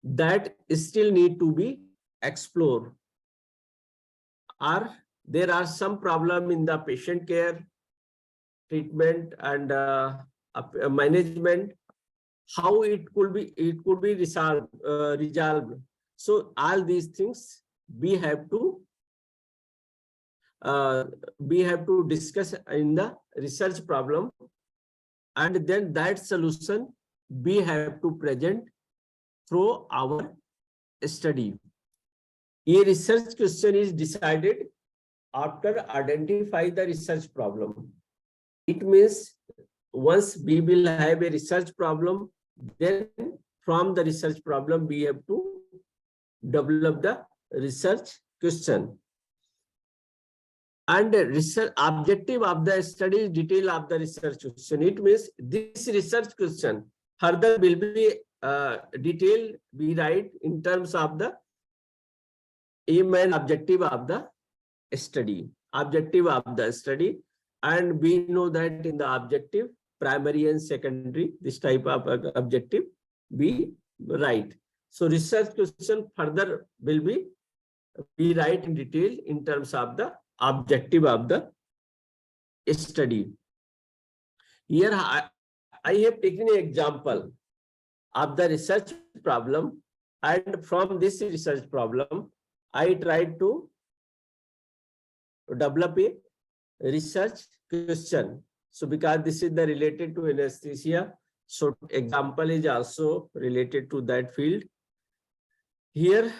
that still need to be explored, or there are some problem in the patient care, treatment and management, how it could be resolved. So all these things we have to discuss in the research problem, and then that solution we have to present through our study. A research question is decided after identify the research problem. It means once we will have a research problem, then from the research problem we have to develop the research question. And research objective of the study is detail of the research question. It means this research question further will be detailed, we write in terms of the aim and objective of the study. Objective of the study, and we know that in the objective, primary and secondary, this type of objective we write. So research question further will be we write in detail in terms of the objective of the study. Here I have taken an example of the research problem, and from this research problem I tried to develop a research question. So because this is the related to anesthesia, so example is also related to that field. Here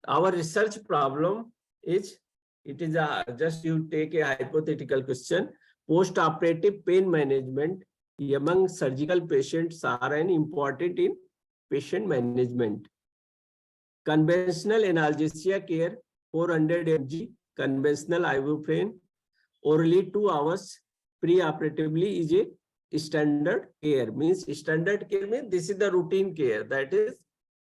our research problem is, it is just you take a hypothetical question. Post-operative pain management among surgical patients are an important in patient management. Conventional analgesia care 400 mg conventional ibuprofen orally 2 hours pre-operatively is a standard care. Means standard care means this is the routine care that is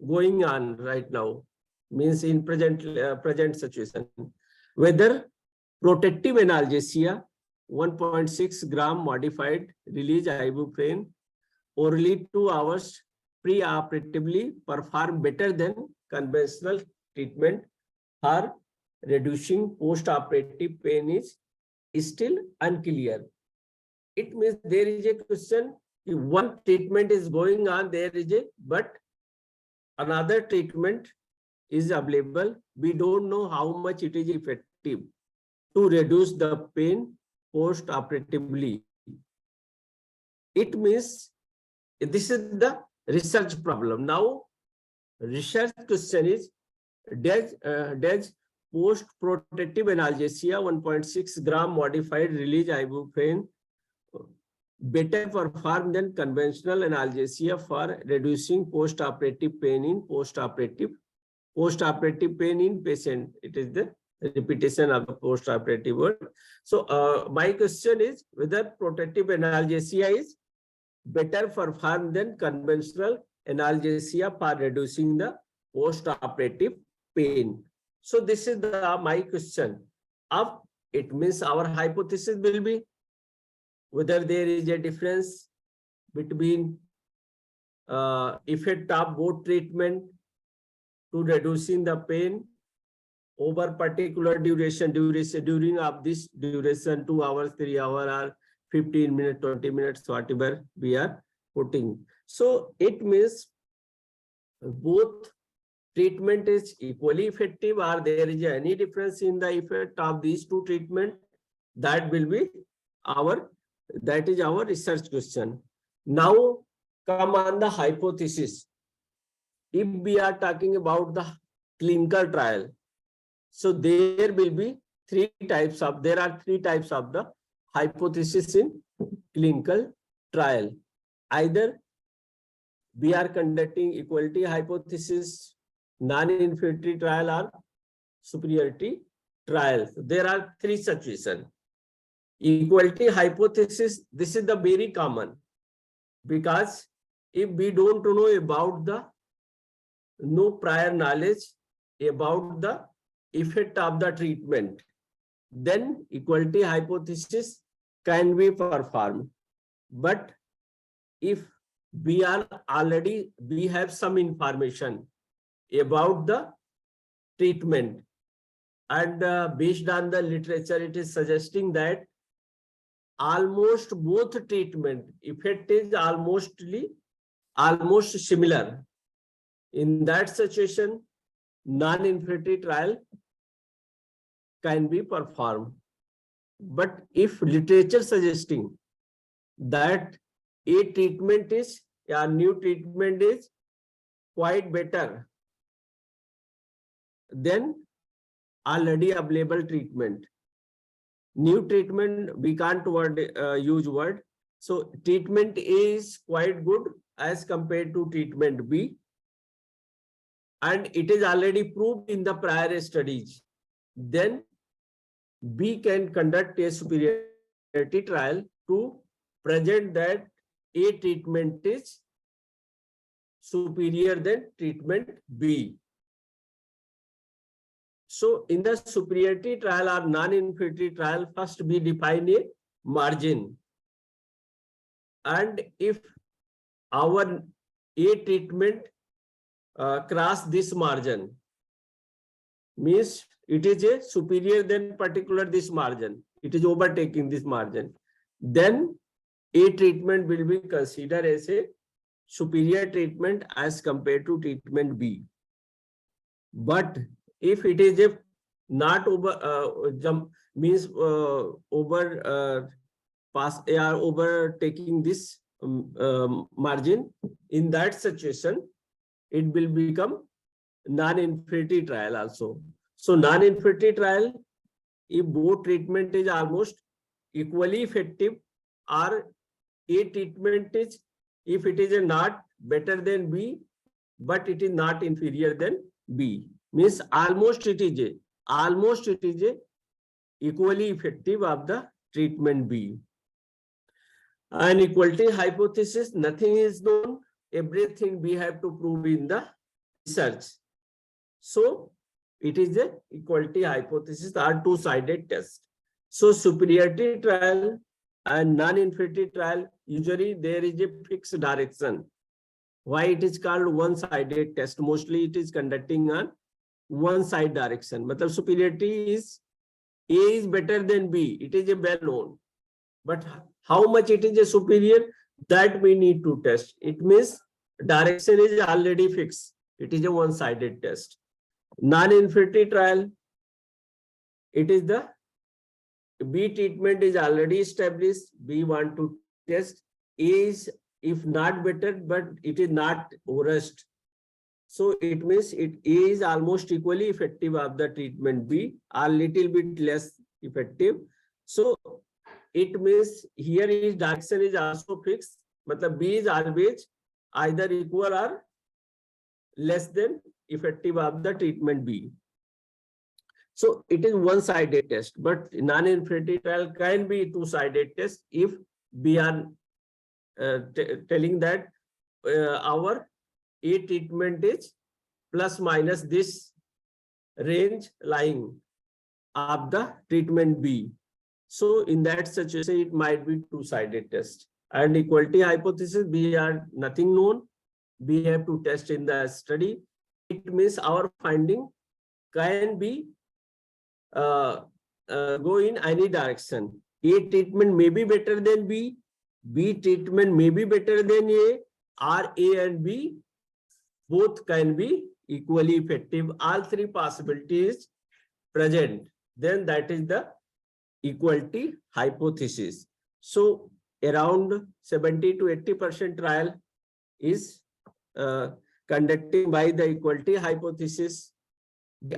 going on right now, means in present situation. Whether protective analgesia 1.6 gram modified release ibuprofen orally 2 hours pre-operatively perform better than conventional treatment for reducing post-operative pain is still unclear. It means there is a question, if one treatment is going on, there is a, but another treatment is available. We don't know how much it is effective to reduce the pain post-operatively. It means this is the research problem. Now, research question is, does post-protective analgesia 1.6 gram modified release ibuprofen better perform than conventional analgesia for reducing post-operative pain in post-operative pain in patient? It is the repetition of the post-operative word. So my question is whether protective analgesia is better perform than conventional analgesia for reducing the post-operative pain. So this is my question. Of it means our hypothesis will be whether there is a difference between effect of both treatment to reducing the pain over particular duration during of this duration 2 hours, 3 hours, or 15 minutes, 20 minutes, whatever we are putting. So it means both treatment is equally effective, or there is any difference in the effect of these two treatment. That will be our research question. Now come on the hypothesis. If we are talking about the clinical trial, so there will be there are three types of the hypothesis in clinical trial. Either we are conducting equality hypothesis, non-inferiority trial, or superiority trial. There are three situations. Equality hypothesis, this is the very common, because if we don't know about the no prior knowledge about the effect of the treatment, then equality hypothesis can be performed. But if we have some information about the treatment, and based on the literature, it is suggesting that almost both treatment effect is almost similar. In that situation, non-inferiority trial can be performed. But if literature suggesting that a treatment is, a new treatment is quite better than already available treatment. New treatment, we can't use word. So treatment A is quite good as compared to treatment B. And it is already proved in the prior studies. Then B can conduct a superiority trial to present that A treatment is superior than treatment B. So in the superiority trial or non-inferiority trial, first we define a margin. And if our A treatment cross this margin, means it is a superior than particular this margin, it is overtaking this margin, then A treatment will be considered as a superior treatment as compared to treatment B. But if it is a not overtaking this margin, in that situation, it will become non-inferiority trial also. So non-inferiority trial, if both treatment is almost equally effective, or A treatment is, if it is not better than B, but it is not inferior than B, means almost it is a equally effective of the treatment B. And equality hypothesis, nothing is known, everything we have to prove in the research. So it is a equality hypothesis or two-sided test. So superiority trial and non-inferiority trial, usually there is a fixed direction. Why it is called one-sided test? Mostly it is conducting on one-side direction. But superiority is A is better than B. It is a well known. But how much it is a superior, that we need to test. It means direction is already fixed. It is a one-sided test. Non-inferiority trial, it is the B treatment is already established. We want to test A is, if not better, but it is not worst. So it means A is almost equally effective of the treatment B, or little bit less effective. So it means here is direction is also fixed, but B is always either equal or less than effective of the treatment B. So it is one-sided test, but non-inferiority trial can be two-sided test if we are telling that our A treatment is plus minus this range lying of the treatment B. So in that situation, it might be two-sided test. And equality hypothesis, we are nothing known. We have to test in the study. It means our finding can be go in any direction. A treatment may be better than B. B treatment may be better than A, or A and B both can be equally effective. All three possibilities present. Then that is the equality hypothesis. So around 70 to 80% trial is conducted by the equality hypothesis.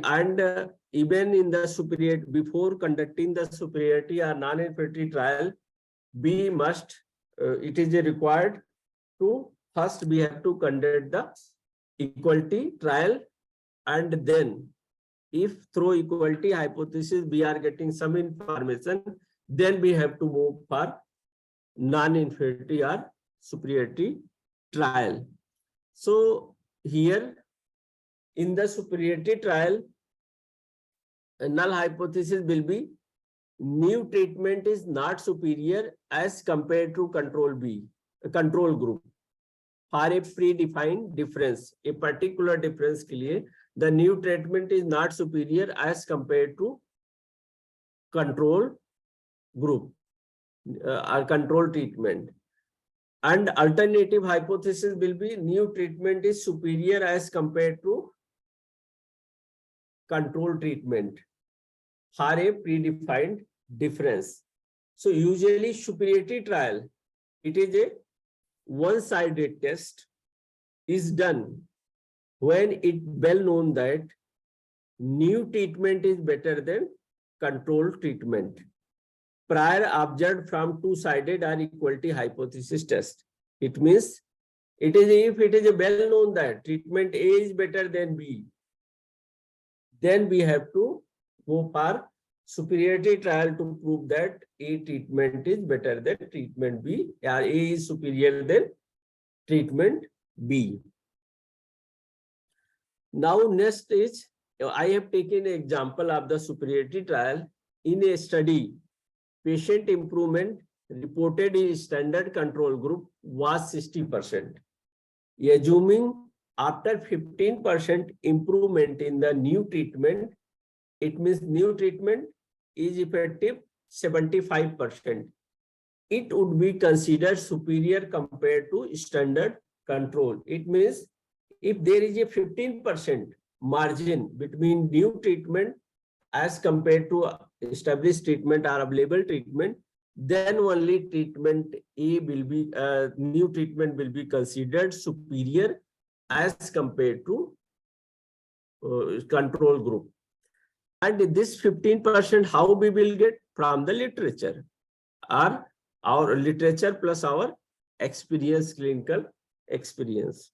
And even in the superior, before conducting the superiority or non-inferiority trial, we must, it is required to first we have to conduct the equality trial, and then if through equality hypothesis we are getting some information, then we have to move for non-inferiority or superiority trial. So here in the superiority trial, a null hypothesis will be new treatment is not superior as compared to control group for a predefined difference. A particular difference के लिए the new treatment is not superior as compared to control group or control treatment. And alternative hypothesis will be new treatment is superior as compared to control treatment for a predefined difference. So usually superiority trial, it is a one-sided test is done when it well known that new treatment is better than control treatment. Prior observed from two-sided or equality hypothesis test. It means it is if it is a well known that treatment A is better than B, then we have to go for superiority trial to prove that A treatment is better than treatment B, or A is superior than treatment B. Now next is, I have taken an example of the superiority trial in a study. Patient improvement reported in standard control group was 60%. Assuming after 15% improvement in the new treatment, it means new treatment is effective 75%. It would be considered superior compared to standard control. It means if there is a 15% margin between new treatment as compared to established treatment or available treatment, then only treatment A will be, new treatment will be considered superior as compared to control group. And this 15%, how we will get? From the literature, or our literature plus our experience, clinical experience.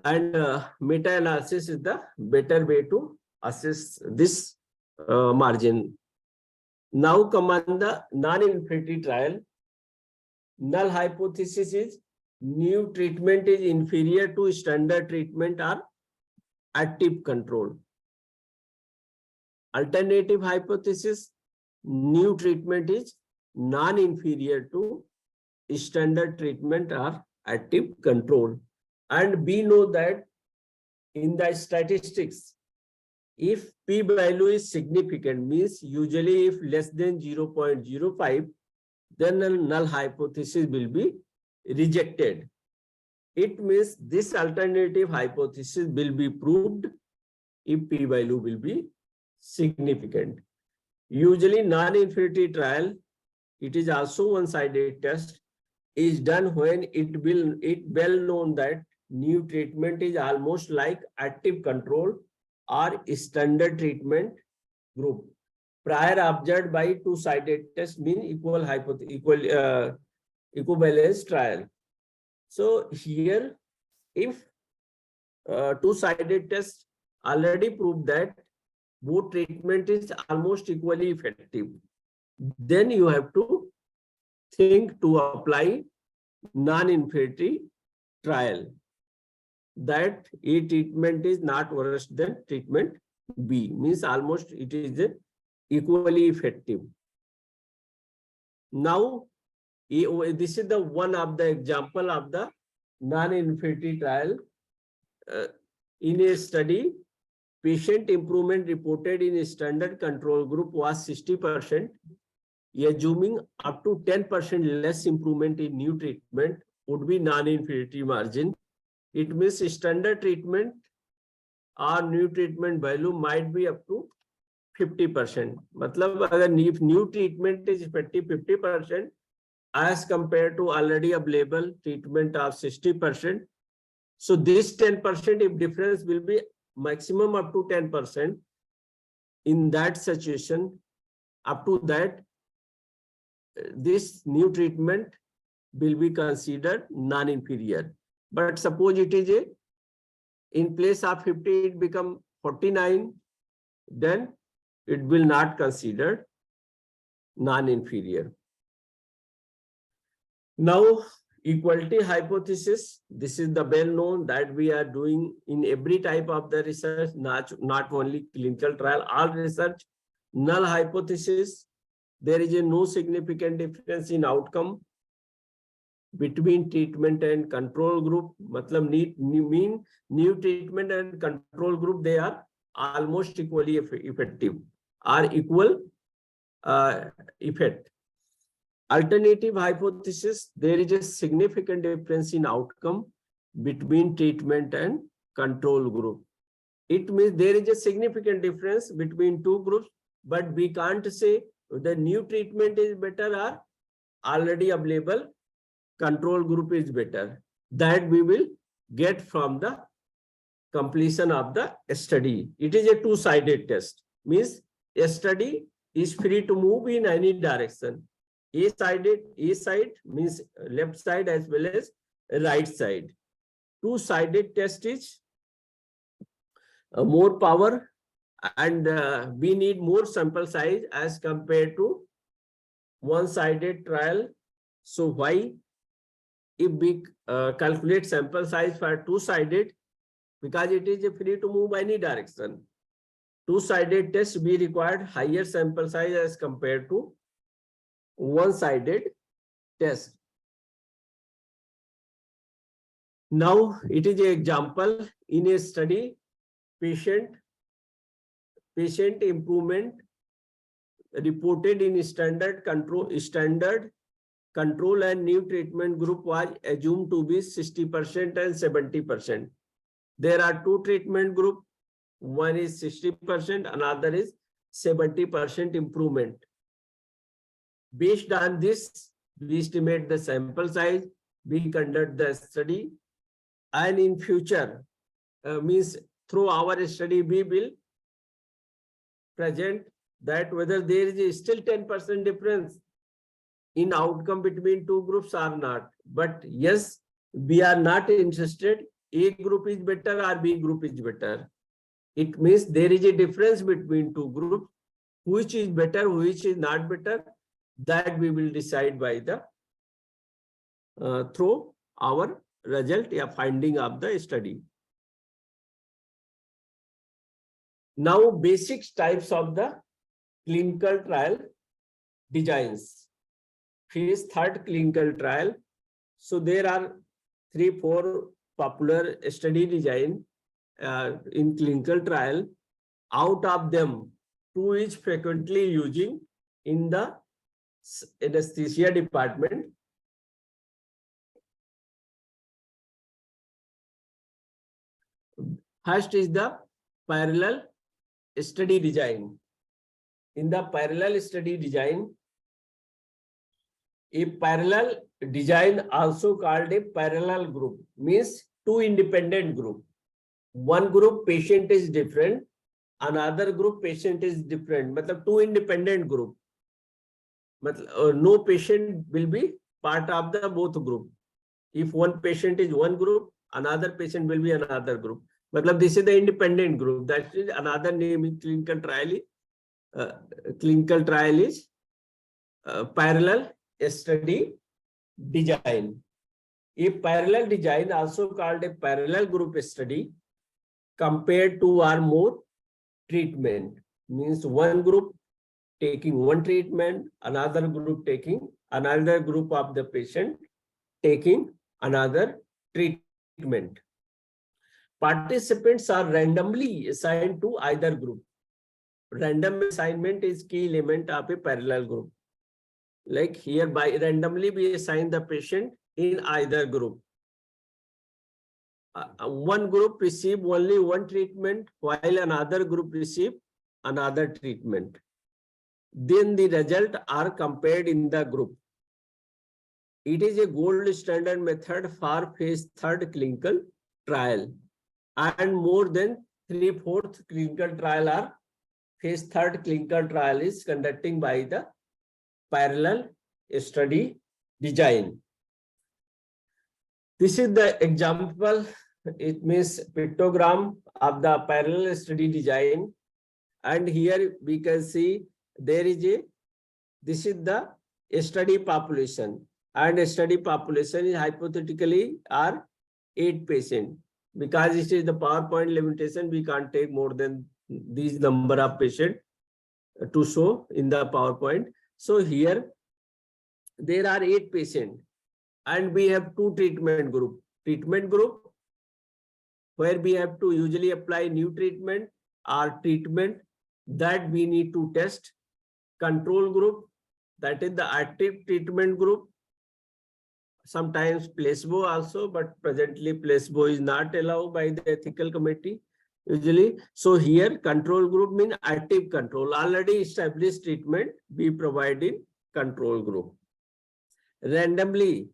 And meta-analysis is the better way to assess this margin. Now come on the non-inferiority trial. Null hypothesis is new treatment is inferior to standard treatment or active control. Alternative hypothesis, new treatment is non-inferior to standard treatment or active control. And we know that in the statistics, if p-value is significant, means usually if less than 0.05, then a null hypothesis will be rejected. It means this alternative hypothesis will be proved if p-value will be significant. Usually non-inferiority trial, it is also one-sided test, is done when it well known that new treatment is almost like active control or standard treatment group. Prior observed by two-sided test mean equivalence trial. So here, if two-sided test already proved that both treatment is almost equally effective, then you have to think to apply non-inferiority trial, that A treatment is not worse than treatment B, means almost it is equally effective. Now, this is the one of the example of the non-inferiority trial. In a study, patient improvement reported in a standard control group was 60%. Assuming up to 10% less improvement in new treatment would be non-inferiority margin. It means standard treatment or new treatment value might be up to 50%. Matlab, if new treatment is effective 50% as compared to already available treatment of 60%. So this 10%, if difference will be maximum up to 10%, in that situation, up to that, this new treatment will be considered non-inferior. But suppose it is a, in place of 50, it become 49, then it will not consider non-inferior. Now, equality hypothesis, this is the well known that we are doing in every type of the research, not only clinical trial, all research. Null hypothesis, there is a no significant difference in outcome between treatment and control group. Matlab mean new treatment and control group, they are almost equally effective, are equal effect. Alternative hypothesis, there is a significant difference in outcome between treatment and control group. It means there is a significant difference between two groups, but we can't say the new treatment is better or already available control group is better. That we will get from the completion of the study. It is a two-sided test, means a study is free to move in any direction. A side means left side as well as right side. Two-sided test is more power, and we need more sample size as compared to one-sided trial. So why? If we calculate sample size for two-sided, because it is free to move any direction, two-sided test we required higher sample size as compared to one-sided test. Now it is an example in a study, patient improvement reported in standard control and new treatment group was assumed to be 60% and 70%. There are two treatment group, one is 60%, another is 70% improvement. Based on this, we estimate the sample size, we conduct the study, and in future, means through our study, we will present that whether there is still 10% difference in outcome between two groups or not. But yes, we are not interested A group is better or B group is better. It means there is a difference between two groups, which is better, which is not better. That we will decide by the through our result or finding of the study. Now, basic types of the clinical trial designs. Phase third clinical trial. So there are 3-4 popular study design in clinical trial. Out of them, 2 is frequently using in the anesthesia department. First is the parallel study design. In the parallel study design, a parallel design also called a parallel group, means 2 independent group. One group patient is different, another group patient is different. Matlab 2 independent group. No patient will be part of the both group. If one patient is one group, another patient will be another group. Matlab this is the independent group. That is another name in clinical trial. Clinical trial is parallel study design. A parallel design, also called a parallel group study, compared 2 or more treatment, means one group taking one treatment, another group taking another group of the patient taking another treatment. Participants are randomly assigned to either group. Random assignment is key element of a parallel group. Like here, by randomly we assign the patient in either group. One group receive only one treatment, while another group receive another treatment. Then the result are compared in the group. It is a gold standard method for phase third clinical trial, and more than 3/4 clinical trial are phase third clinical trial is conducting by the parallel study design. This is the example. It means pictogram of the parallel study design. And here we can see there is this is the study population. And a study population is hypothetically are 8 patients. Because it is the PowerPoint limitation, we can't take more than this number of patients to show in the PowerPoint. So here there are 8 patients and we have 2 treatment group. Treatment group where we have to usually apply new treatment or treatment that we need to test. Control group, that is the active treatment group. Sometimes placebo also, but presently placebo is not allowed by the ethical committee usually. So here control group means active control. Already established treatment we provide in control group. Randomly,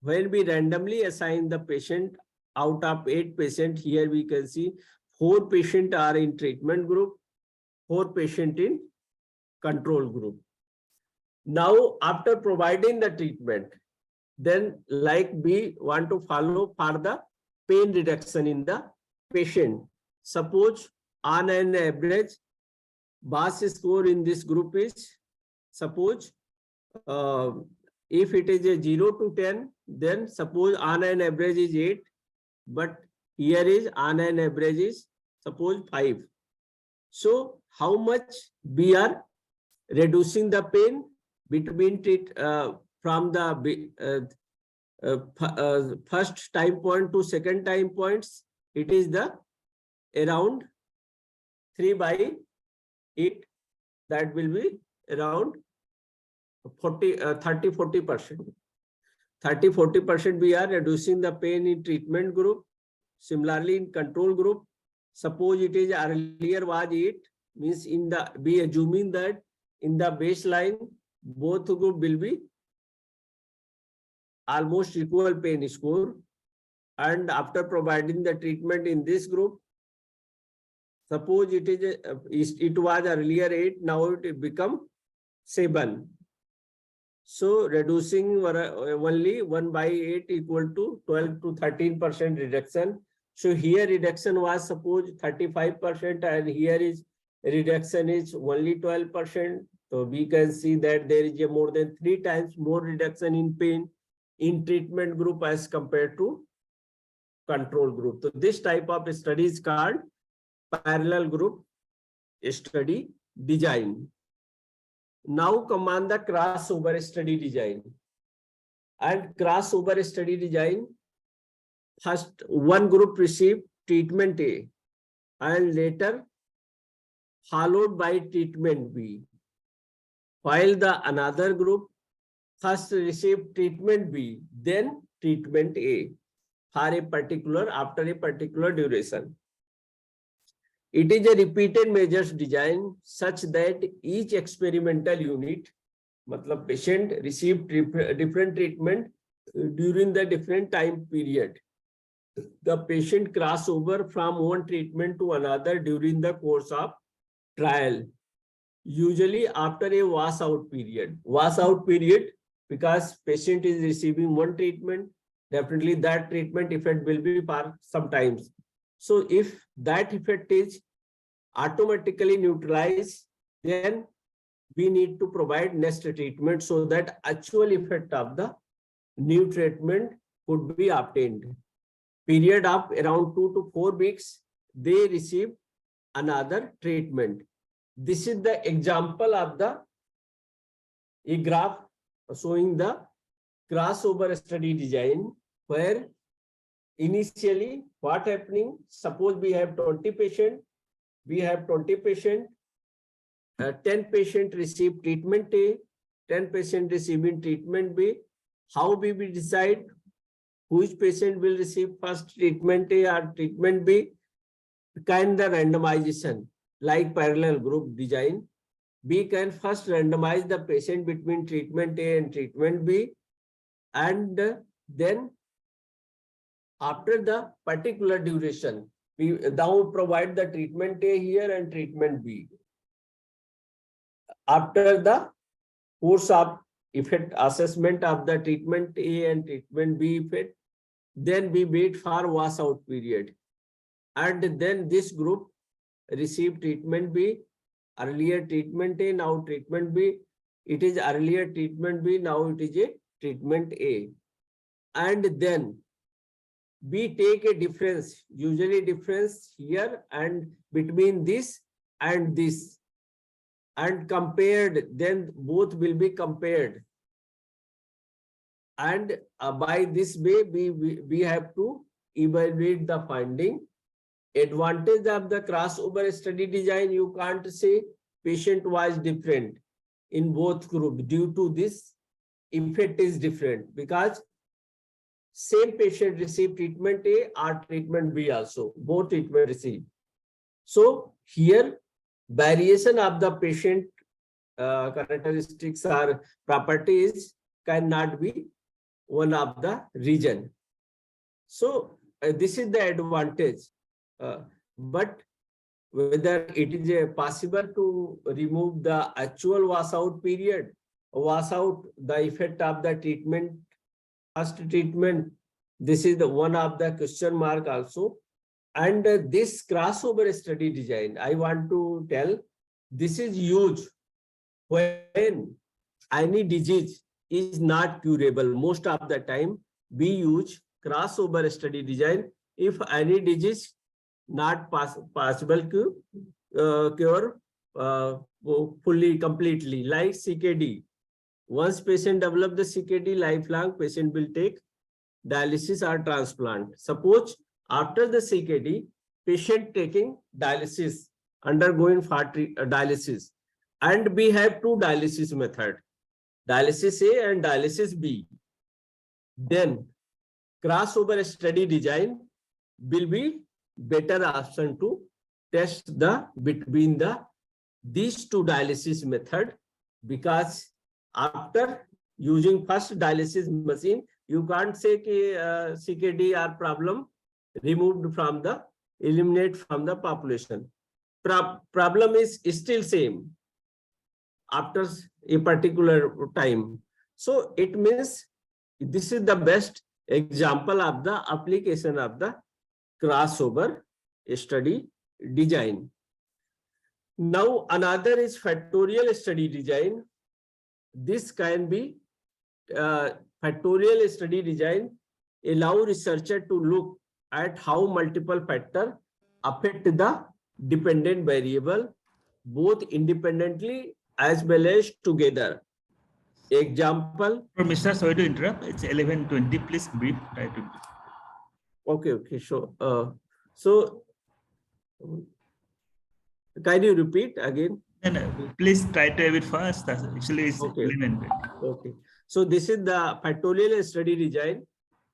when we randomly assign the patient out of 8 patients, here we can see 4 patients are in treatment group, 4 patients in control group. Now, after providing the treatment, then like we want to follow for the pain reduction in the patient. Suppose on an average, BAS score in this group is, suppose if it is a 0 to 10, then suppose on an average is 8, but here is on an average is suppose 5. So how much we are reducing the pain between from the first time point to second time points, it is the around 3/8. That will be around 30-40%. 30-40% we are reducing the pain in treatment group. Similarly, in control group, suppose it is earlier was 8, means in the we assuming that in the baseline both group will be almost equal pain score, and after providing the treatment in this group, suppose it was earlier 8, now it become 7. So reducing only 1/8 equal to 12 to 13% reduction. So here reduction was suppose 35% and here is reduction is only 12%. So we can see that there is a more than 3 times more reduction in pain in treatment group as compared to control group. So this type of study is called parallel group study design. Now come on the crossover study design. And crossover study design, first one group received treatment A and later followed by treatment B, while the another group first received treatment B, then treatment A for a particular, after a particular duration. It is a repeated measures design such that each experimental unit, matlab patient received different treatment during the different time period. The patient cross over from one treatment to another during the course of trial, usually after a washout period. Washout period, because patient is receiving one treatment, definitely that treatment effect will be for sometimes. So if that effect is automatically neutralized, then we need to provide next treatment so that actual effect of the new treatment could be obtained. Period of around 2 to 4 weeks, they receive another treatment. This is the example of the a graph showing the crossover study design, where initially what happening, suppose we have 20 patients, 10 patients receive treatment A, 10 patients receiving treatment B. How we will decide which patient will receive first treatment A or treatment B? Kind of randomization, like parallel group design. We can first randomize the patient between treatment A and treatment B, and then after the particular duration, we now provide the treatment A here and treatment B. After the course of effect assessment of the treatment A and treatment B effect, Then we wait for washout period. And then this group receive treatment B, earlier treatment A, now treatment B. It is earlier treatment B, now it is a treatment A. And then we take a difference, usually difference here and between this and this, and compared, then both will be compared. And by this way, we have to evaluate the finding. Advantage of the crossover study design, you can't say patient was different in both groups due to this effect is different, because same patient received treatment A or treatment B also, both treatment received. So here variation of the patient characteristics or properties cannot be one of the reason. So this is the advantage. But whether it is possible to remove the actual washout period, washout the effect of the treatment, first treatment, this is the one of the question mark also. And this crossover study design, I want to tell, this is huge when any disease is not curable. Most of the time we use crossover study design if any disease not possible to cure fully, completely, like CKD. Once patient develop the CKD, lifelong patient will take dialysis or transplant. Suppose after the CKD, patient taking dialysis, undergoing dialysis, and we have two dialysis method, dialysis A and dialysis B. Then crossover study design will be better option to test the between these two dialysis method, because after using first dialysis machine, you can't say CKD or problem removed from the, eliminate from the population. Problem is still same after a particular time. So it means this is the best example of the application of the crossover study design. Now another is factorial study design. This can be factorial study design allow researcher to look at how multiple factors affect the dependent variable both independently as well as together. Example. Mr. Sorry to interrupt. It's 11:20. Please brief. Try to. Okay, sure. So can you repeat again? No, please try to have it first. Actually, it's Okay. 11:20. Okay. So this is the factorial study design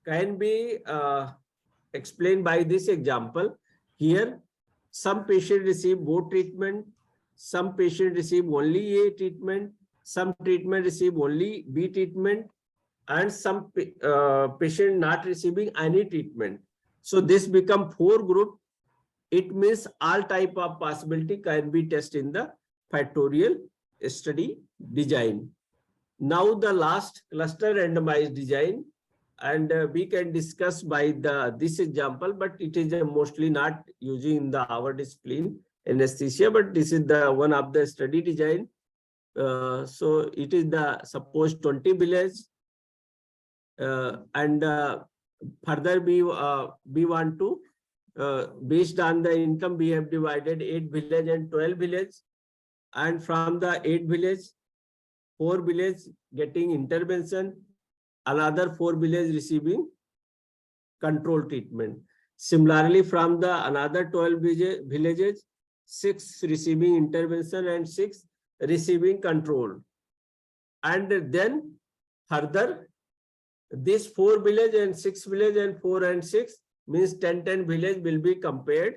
can be explained by this example. Here, some patient receive both treatment, some patient receive only A treatment, some treatment receive only B treatment, and some patient not receiving any treatment. So this become 4 group. It means all type of possibility can be tested in the factorial study design. Now the last cluster randomized design, and we can discuss by this example, but it is mostly not using in our discipline anesthesia, but this is the one of the study design. So it is the suppose 20 village, and further we want to based on the income we have divided 8 village and 12 village, and from the 8 village 4 village getting intervention, another 4 village receiving control treatment. Similarly, from the another 12 villages, 6 receiving intervention and 6 receiving control. And then further, this 4 village and 6 village and 4 and 6 means 10 village will be compared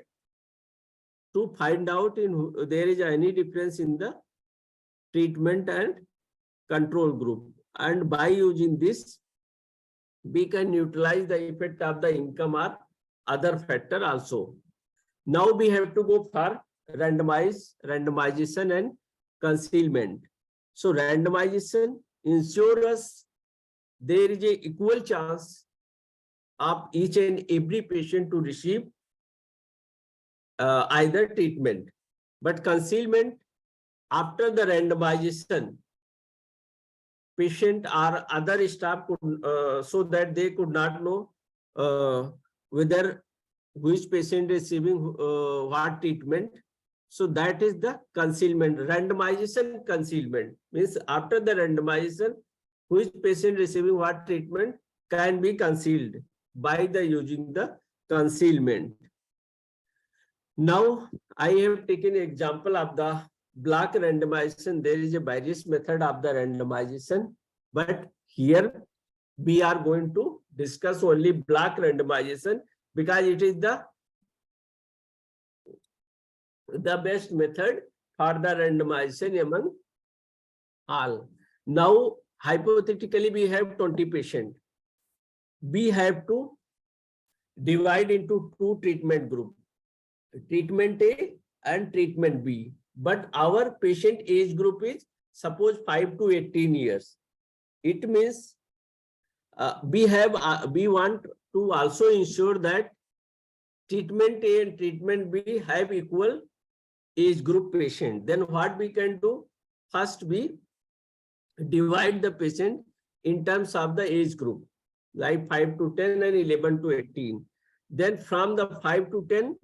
to find out in there is any difference in the treatment and control group. And by using this, we can utilize the effect of the income or other factor also. Now we have to go for randomization and concealment. So randomization ensures us there is a equal chance of each and every patient to receive either treatment. But concealment, after the randomization, patient or other staff could, so that they could not know whether which patient is receiving what treatment. So that is the concealment. Randomization concealment means after the randomization, which patient receiving what treatment can be concealed by the using the concealment. Now I have taken example of the block randomization. There is a various method of the randomization, but here we are going to discuss only block randomization because it is the best method for the randomization among all. Now, hypothetically, we have 20 patients. We have to divide into two treatment groups, treatment A and treatment B. But our patient age group is suppose 5 to 18 years. It means we want to also ensure that treatment A and treatment B have equal age group patient. Then what we can do? First, we divide the patient in terms of the age group, like 5 to 10 and 11 to 18. Then from the 5 to 10,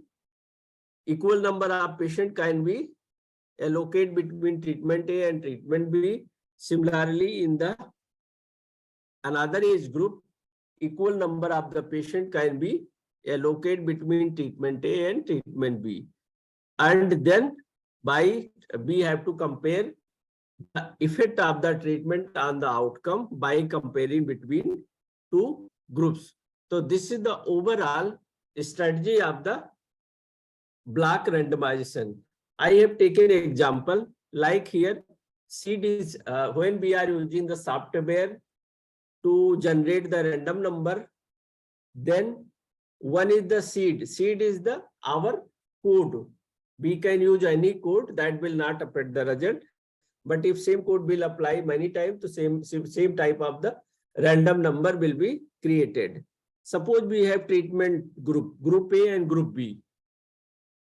equal number of patient can be allocated between treatment A and treatment B. Similarly, in the another age group, equal number of the patient can be allocated between treatment A and treatment B. And then we have to compare the effect of the treatment on the outcome by comparing between two groups. So this is the overall strategy of the block randomization. I have taken an example like here. Seed is when we are using the software to generate the random number, then one is the seed. Seed is the our code. We can use any code that will not affect the result. But if same code will apply many times, the same type of the random number will be created. Suppose we have treatment group A and group B,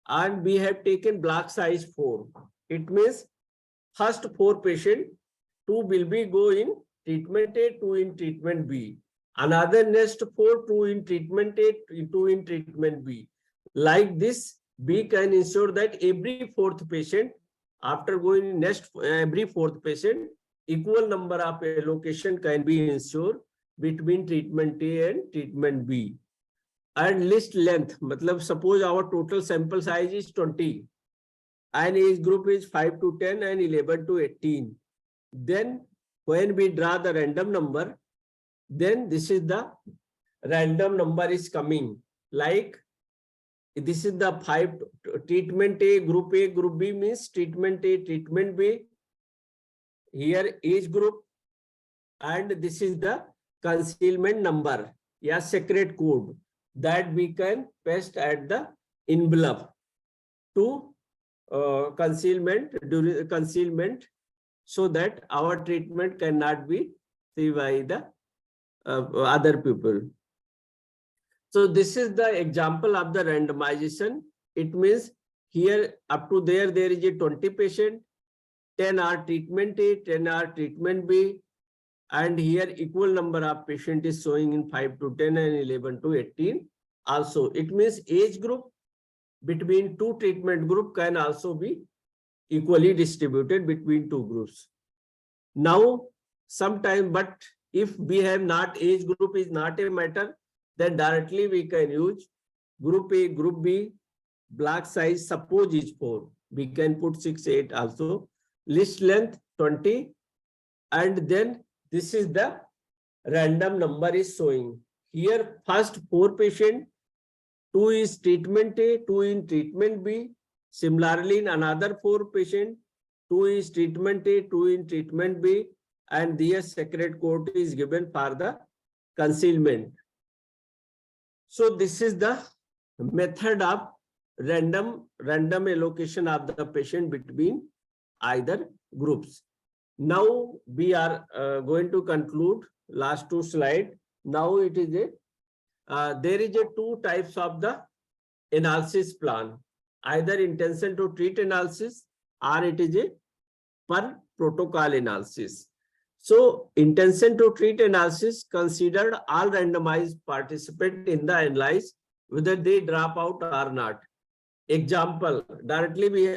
and we have taken block size 4. It means first 4 patient, 2 will be go in treatment A, 2 in treatment B. Another next 4, 2 in treatment A, 2 in treatment B. Like this, we can ensure that every 4th patient, after going next every 4th patient, equal number of allocation can be ensured between treatment A and treatment B. And list length, matlab suppose our total sample size is 20 and age group is 5 to 10 and 11 to 18. Then when we draw the random number, then this is the random number is coming. Like this is the 5 treatment A, group B means treatment A, treatment B. Here age group, and this is the concealment number, yeah, secret code that we can paste at the envelope to concealment during concealment, so that our treatment cannot be seen by the other people. So this is the example of the randomization. It means here up to there is a 20 patient, 10 are treatment A, 10 are treatment B, and here equal number of patient is showing in 5 to 10 and 11 to 18. Also, it means age group between two treatment group can also be equally distributed between two groups. Now, sometime, but if we have not age group is not a matter, then directly we can use group A, group B, block size, suppose is 4. We can put 6, 8 also. List length 20. And then this is the random number is showing. Here first 4 patient, 2 is treatment A, 2 in treatment B. Similarly, in another 4 patient, 2 is treatment A, 2 in treatment B. And the secret code is given for the concealment. So this is the method of random allocation of the patient between either groups. Now we are going to conclude last 2 slides. Now it is a there is a two types of the analysis plan, either intention to treat analysis or it is a per protocol analysis. So intention to treat analysis considered all randomized participants in the analysis, whether they drop out or not. Example, directly we,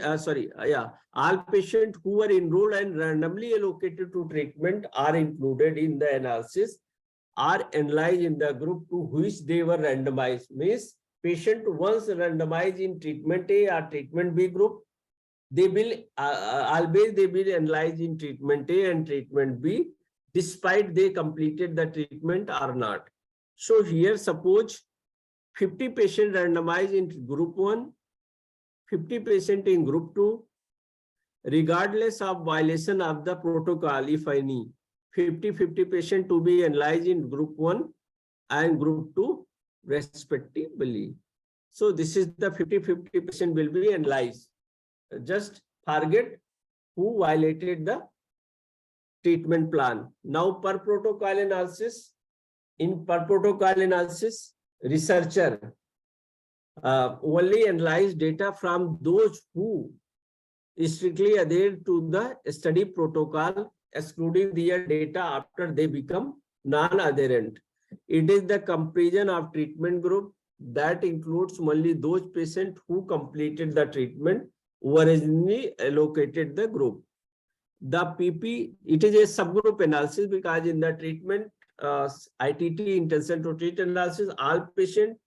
all patients who were enrolled and randomly allocated to treatment are included in the analysis, are analyzed in the group to which they were randomized. Means patient once randomized in treatment A or treatment B group, they will always they will analyze in treatment A and treatment B, despite they completed the treatment or not. So here suppose 50 patients randomized in group 1, 50 patients in group 2, regardless of violation of the protocol, if any, 50-50 patients to be analyzed in group 1 and group 2 respectively. So this is the 50-50 patient will be analyzed. Just target who violated the treatment plan. Now per protocol analysis, in per protocol analysis, researcher only analyze data from those who strictly adhere to the study protocol, excluding their data after they become non-adherent. It is the comparison of treatment group that includes only those patients who completed the treatment, who originally allocated the group. The PP, it is a subgroup analysis because in the treatment, ITT, intention to treat analysis, all patients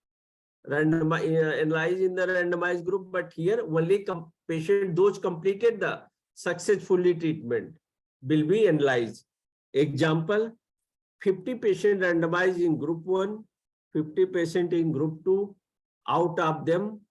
analyzed in the randomized group, but here only patient those completed the successfully treatment will be analyzed. Example, 50 patients randomized in group 1, 50 patients in group 2. Out of them,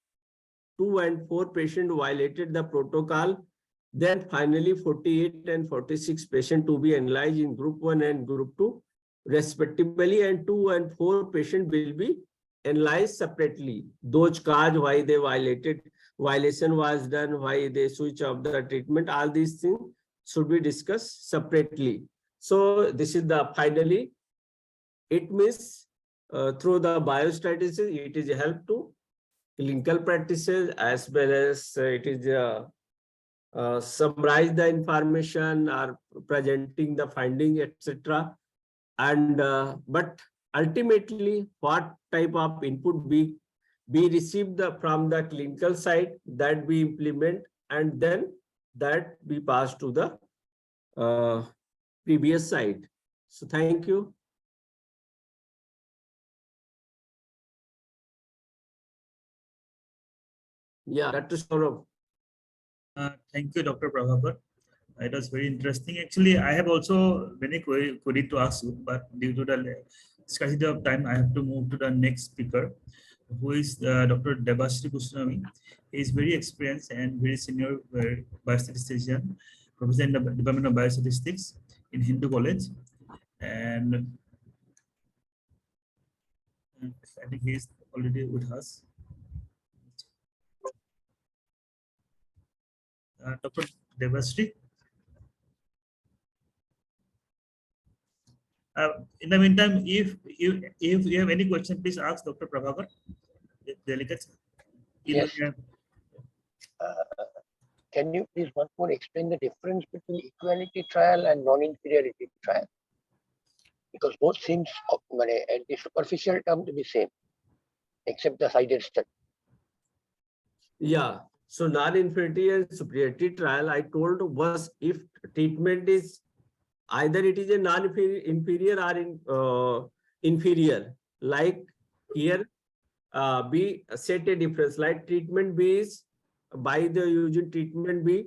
2 and 4 patients violated the protocol. Then finally 48 and 46 patients to be analyzed in group 1 and group 2 respectively, and 2 and 4 patients will be analyzed separately. Those cause why they violated, violation was done, why they switch off the treatment, all these things should be discussed separately. So this is the finally, it means through the biostatistics, it is a help to clinical practices as well as it is summarize the information or presenting the finding, etc. And but ultimately, what type of input be received from the clinical side, that we implement, and then that we pass to the previous side. So thank you. Yeah, Dr. Saurabh. Thank you, Dr. Prabhakar. It was very interesting. Actually, I have also many query to ask you, but due to the scarcity of time, I have to move to the next speaker, who is Dr. Debashree Kushnami. He is very experienced and very senior biostatistician, professor in the Department of Biostatistics in Hindu College. And I think he is already with us. Dr. Debashree. In the meantime, if you have any question, please ask Dr. Prabhakar. Delegates. Yes. Can you please once more explain the difference between equality trial and non-inferiority trial? Because both seems at the superficial term to be same, except the sided study. Yeah. So non-inferiority and superiority trial, I told, was if treatment is either it is a non-inferior or inferior. Like here, we set a difference. Like treatment B is, by the using treatment B,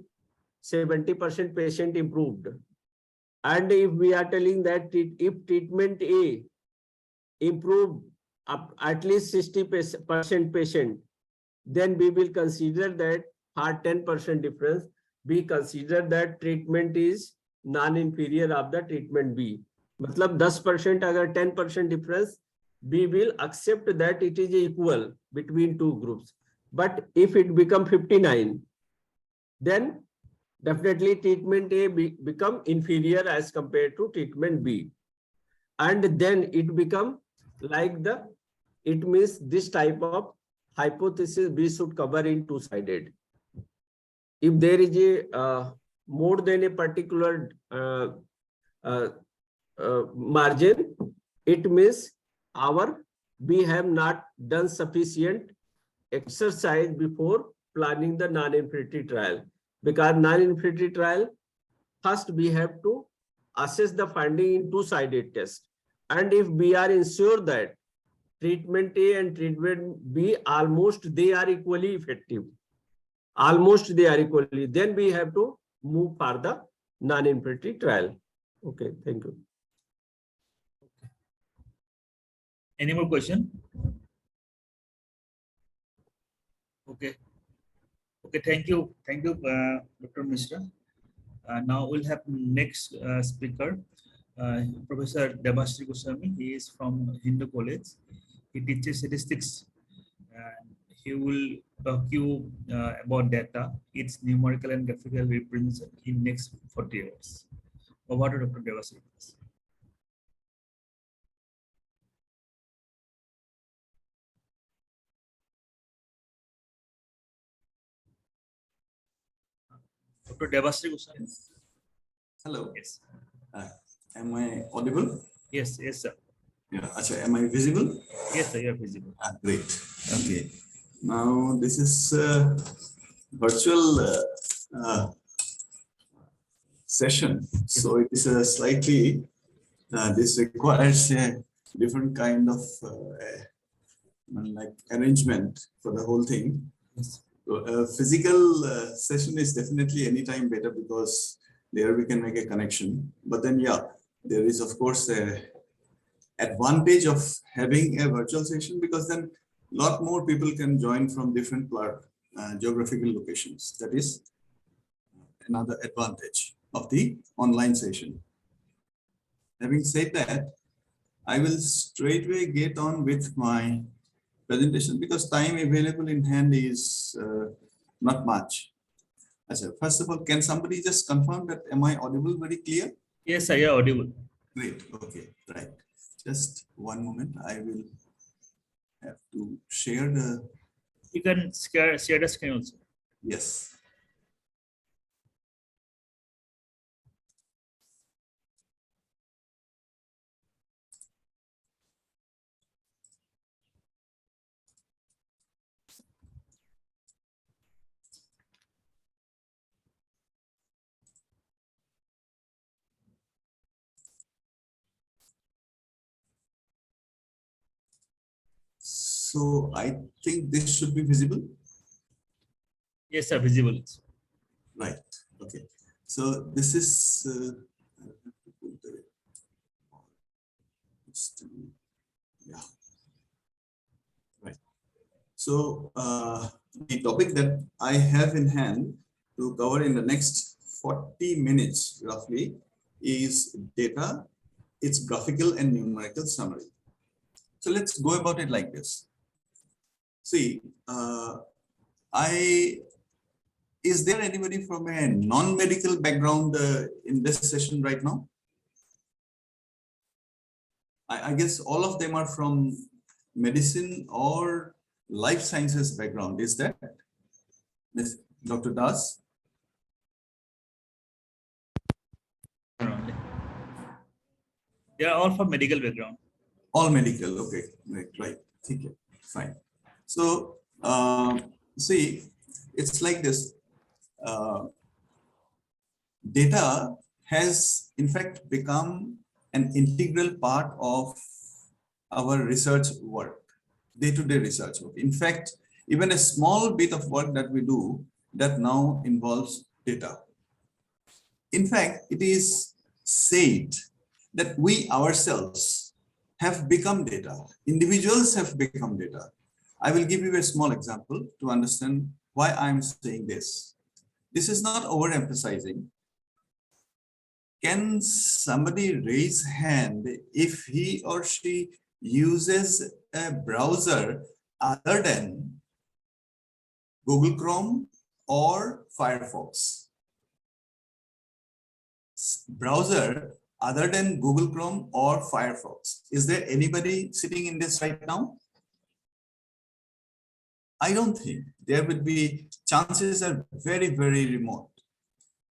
70% patient improved. And if we are telling that if treatment A improved up at least 60% patient, then we will consider that for 10% difference, we consider that treatment is non-inferior of the treatment B. Matlab 10% agar 10% difference, we will accept that it is equal between two groups. But if it become 59, then definitely treatment A become inferior as compared to treatment B. And then it become like the it means this type of hypothesis we should cover in two-sided. If there is a more than a particular margin, it means we have not done sufficient exercise before planning the non-inferiority trial. Because non-inferiority trial, first we have to assess the finding in two-sided test. And if we are ensured that treatment A and treatment B they are equally effective. Almost they are equally. Then we have to move for the non-inferiority trial. Okay, thank you. Any more question? Okay. Okay, thank you. Thank you, Dr. Mishra. Now we'll have next speaker, Professor Debashri Goswami. He is from Hindu College. He teaches statistics. And he will talk you about data, its numerical and graphical representation in next 40 years. Over to Dr. Debashri. Dr. Debashri Goswami. Hello. Yes. Am I audible? Yes, yes, sir. Yeah. Achha, am I visible? Yes, sir, you are visible. Great. Okay. Now this is virtual session. So it is a slightly, this requires a different kind of like arrangement for the whole thing. Yes. So a physical session is definitely anytime better because there we can make a connection. But then, yeah, there is of course a advantage of having a virtual session because then a lot more people can join from different geographical locations. That is another advantage of the online session. Having said that, I will straightway get on with my presentation because time available in hand is not much. First of all, can somebody just confirm that am I audible very clear? Yes, sir, you are audible. Great. Okay, right. Just one moment. I will have to share the. You can share the screen also. Yes. So I think this should be visible. Yes, sir, visible. Right. Okay. So this is yeah. Right. So the topic that I have in hand to cover in the next 40 minutes roughly is data, its graphical and numerical summary. So let's go about it like this. See, is there anybody from a non-medical background in this session right now? I guess all of them are from medicine or life sciences background. Is that Ms. Dr. Das? They are all from medical background. All medical. Okay, right. Okay, fine. So see, it's like this. Data has in fact become an integral part of our research work, day-to-day research work. In fact, even a small bit of work that we do that now involves data. In fact, it is said that we ourselves have become data. Individuals have become data. I will give you a small example to understand why I'm saying this. This is not overemphasizing. Can somebody raise hand if he or she uses a browser other than Google Chrome or Firefox? Browser other than Google Chrome or Firefox. Is there anybody sitting in this right now? I don't think there would be, chances are very, very remote.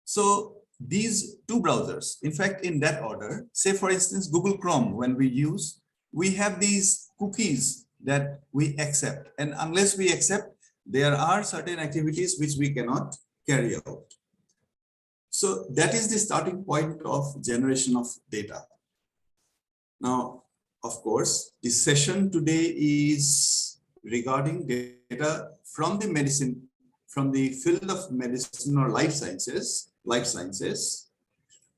So these two browsers, in fact, in that order, say for instance, Google Chrome, when we use, we have these cookies that we accept. And unless we accept, there are certain activities which we cannot carry out. So that is the starting point of generation of data. Now, of course, the session today is regarding data from the medicine, from the field of medicine or life sciences.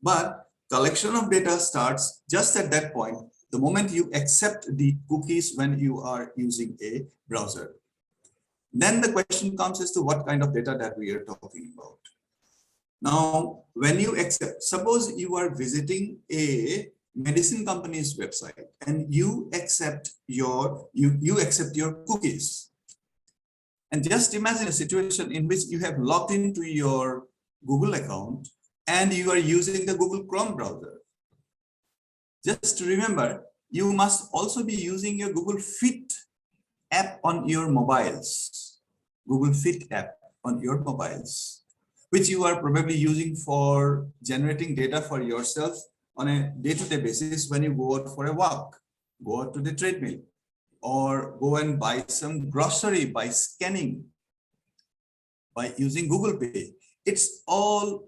But collection of data starts just at that point, the moment you accept the cookies when you are using a browser. Then the question comes as to what kind of data that we are talking about. Now, when you accept, suppose you are visiting a medicine company's website and you accept your cookies. And just imagine a situation in which you have logged into your Google account and you are using the Google Chrome browser. Just remember, you must also be using your Google Fit app on your mobiles. Google Fit app on your mobiles, which you are probably using for generating data for yourself on a day-to-day basis when you go out for a walk, go out to the treadmill, or go and buy some grocery by scanning, by using Google Pay. It's all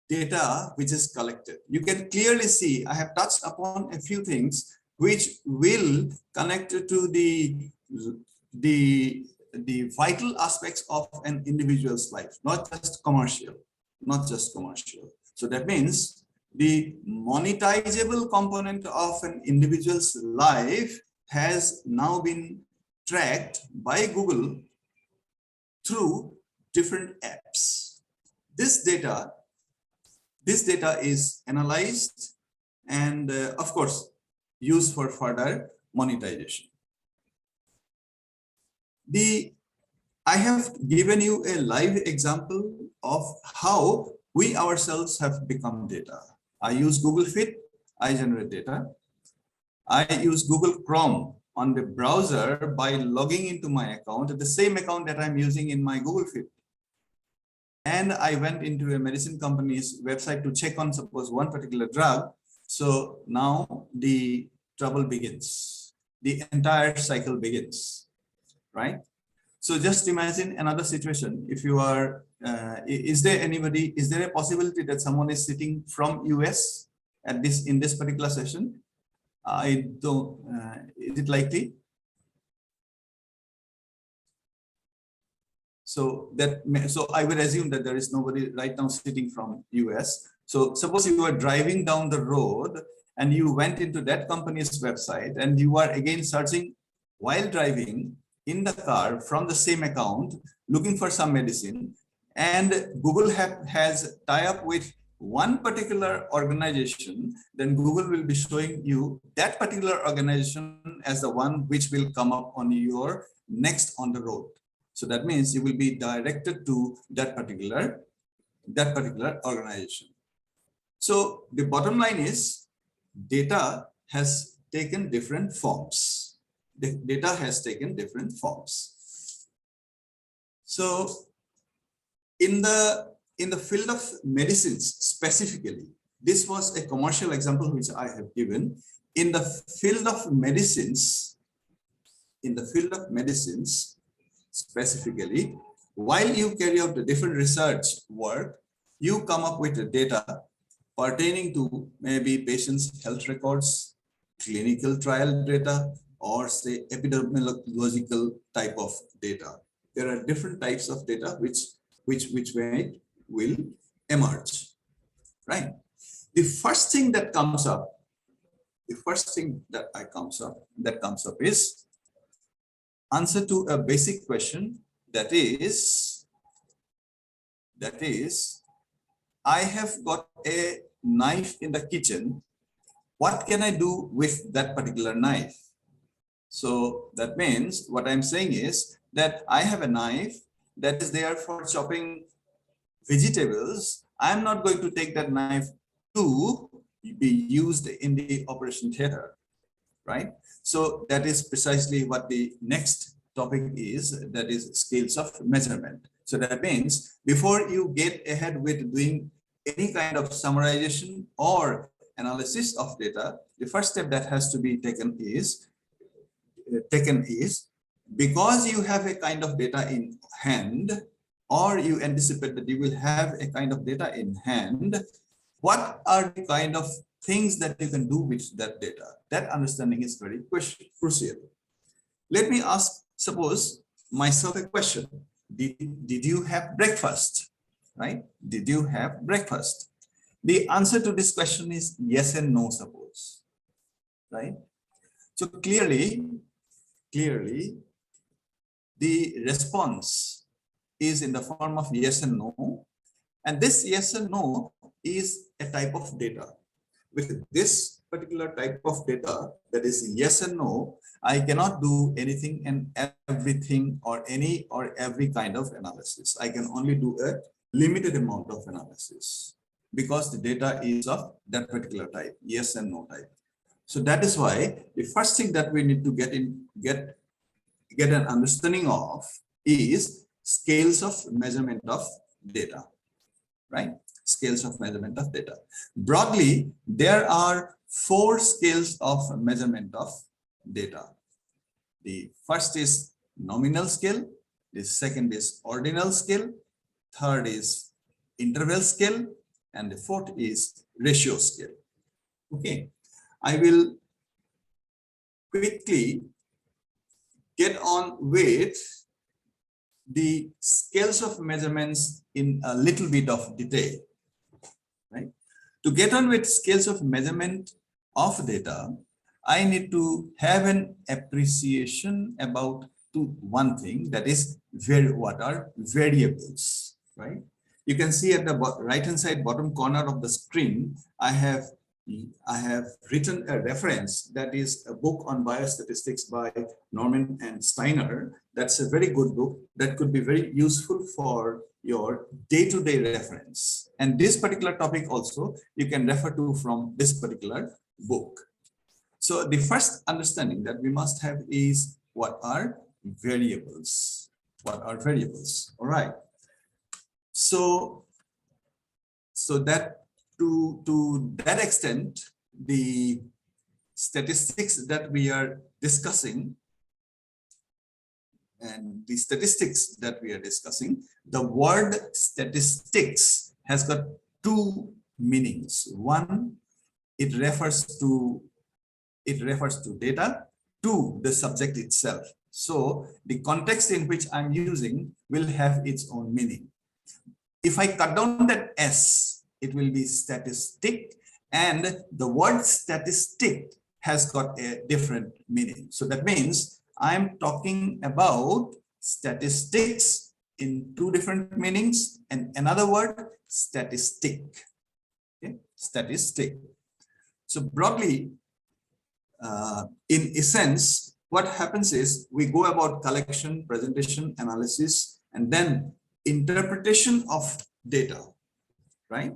data which is collected. You can clearly see, I have touched upon a few things which will connect to the vital aspects of an individual's life, not just commercial. So that means the monetizable component of an individual's life has now been tracked by Google through different apps. This data is analyzed and of course used for further monetization. I have given you a live example of how we ourselves have become data. I use Google Fit, I generate data. I use Google Chrome on the browser by logging into my account, the same account that I'm using in my Google Fit. And I went into a medicine company's website to check on, suppose, one particular drug. So now the trouble begins. The entire cycle begins, right? So just imagine another situation. If you are, is there a possibility that someone is sitting from US at in this particular session? I don't, is it likely? So I would assume that there is nobody right now sitting from US. So suppose you were driving down the road and you went into that company's website and you are again searching while driving in the car from the same account, looking for some medicine, and Google has tie up with one particular organization, then Google will be showing you that particular organization as the one which will come up on your next on the road. So that means you will be directed to that particular organization. So the bottom line is data has taken different forms. The data has taken different forms. So in the field of medicines specifically, this was a commercial example which I have given. In the field of medicines, specifically, while you carry out the different research work, you come up with the data pertaining to maybe patients' health records, clinical trial data, or say epidemiological type of data. There are different types of data which will emerge, right? The first thing that comes up, is answer to a basic question, that is, I have got a knife in the kitchen. What can I do with that particular knife? So that means what I'm saying is that I have a knife that is there for chopping vegetables. I'm not going to take that knife to be used in the operation theater, right? So that is precisely what the next topic that is scales of measurement. So that means before you get ahead with doing any kind of summarization or analysis of data, the first step that has to be taken is because you have a kind of data in hand, or you anticipate that you will have a kind of data in hand, what are the kind of things that you can do with that data? That understanding is very crucial. Let me ask, suppose myself a question. Did you have breakfast? Right? Did you have breakfast? The answer to this question is yes and no, suppose. Right? So clearly, the response is in the form of yes and no. And this yes and no is a type of data. With this particular type of data, that is yes and no, I cannot do anything and everything or any or every kind of analysis. I can only do a limited amount of analysis because the data is of that particular type, yes and no type. So that is why the first thing that we need to get an understanding of is scales of measurement of data, right? Scales of measurement of data. Broadly, there are 4 scales of measurement of data. The first is nominal scale, the second is ordinal scale, third is interval scale, and the fourth is ratio scale. Okay, I will quickly get on with the scales of measurements in a little bit of detail. Right? To get on with scales of measurement of data, I need to have an appreciation about one thing, that is what are variables, right? You can see at the right hand side bottom corner of the screen, I have written a reference that is a book on biostatistics by Norman and Steiner. That's a very good book that could be very useful for your day-to-day reference. And this particular topic also you can refer to from this particular book. So the first understanding that we must have is what are variables? What are variables? All right. So that to that extent, the statistics that we are discussing and the statistics that we are discussing, the word statistics has got 2 meanings. One, it refers to data. 2, the subject itself. So the context in which I'm using will have its own meaning. If I cut down that S, it will be statistic, and the word statistic has got a different meaning. So that means I'm talking about statistics in 2 different meanings, and another word, statistic. Okay? Statistic. So broadly, in essence, what happens is we go about collection, presentation, analysis, and then interpretation of data, right?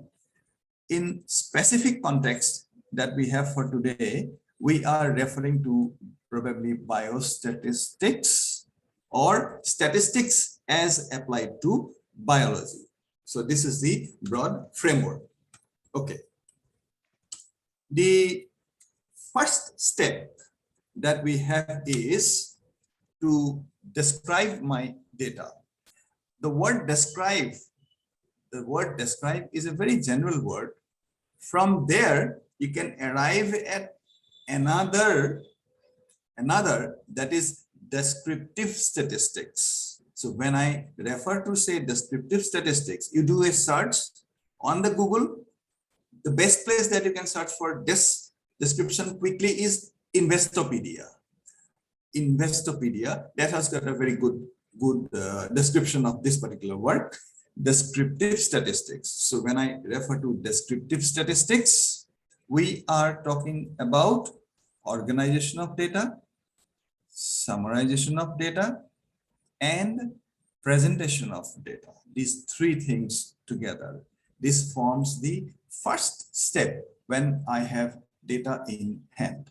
In specific context that we have for today, we are referring to probably biostatistics or statistics as applied to biology. So this is the broad framework. Okay. The first step that we have is to describe my data. The word describe is a very general word. From there, you can arrive at another that is descriptive statistics. So when I refer to say descriptive statistics, you do a search on the Google. The best place that you can search for this description quickly is Investopedia. Investopedia, that has got a very good description of this particular word, descriptive statistics. So when I refer to descriptive statistics, we are talking about organization of data, summarization of data, and presentation of data. These 3 things together. This forms the first step when I have data in hand.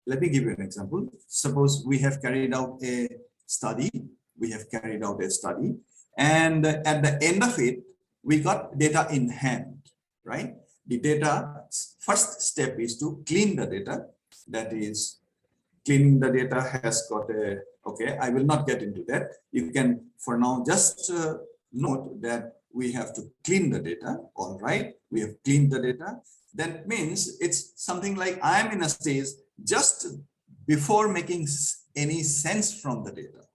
Let me give you an example. Suppose we have carried out a study. We have carried out a study. And at the end of it, we got data in hand, right? The data, first step is to clean the data. That is, cleaning the data has got a, okay, I will not get into that. You can, for now, just note that we have to clean the data. All right, we have cleaned the data. That means it's something like I'm in a stage just before making any sense from the data.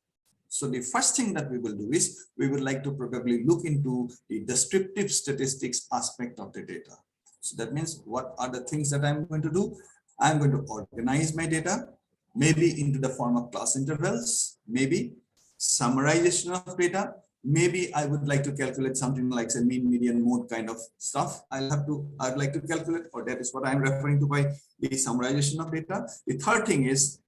So the first thing that we will do is we would like to probably look into the descriptive statistics aspect of the data. So that means what are the things that I'm going to do? I'm going to organize my data, maybe into the form of class intervals, maybe summarization of data. Maybe I would like to calculate something like say mean, median, mode kind of stuff. I'd like to calculate, or that is what I'm referring to by the summarization of data. The third thing is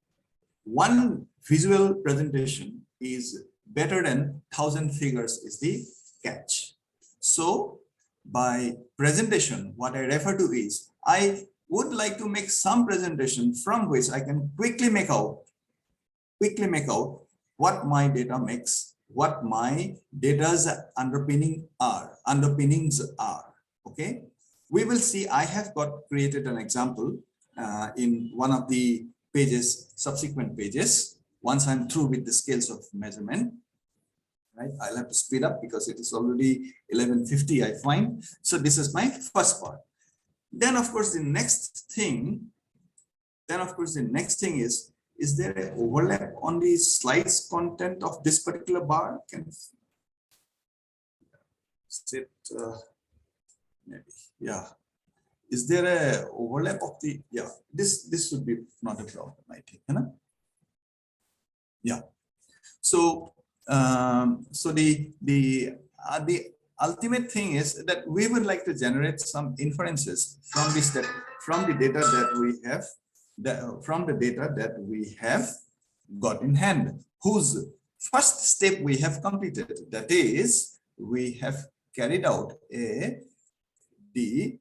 one visual presentation is better than 1,000 figures is the catch. So by presentation, what I refer to is I would like to make some presentation from which I can quickly make out what my data makes, what my data's underpinnings are. Okay, we will see. I have created an example in one of the pages, subsequent pages. Once I'm through with the scales of measurement, right? I'll have to speed up because it is already 11:50, I find. So this is my first part. Then of course the next thing is there an overlap on the slides content of this particular bar? Can sit maybe, yeah. Is there a overlap of the, yeah, this should be not a problem, I think, you know? Yeah. So so the ultimate thing is that we would like to generate some inferences from this, from the data that we have, got in hand, whose first step we have completed. That is, we have carried out the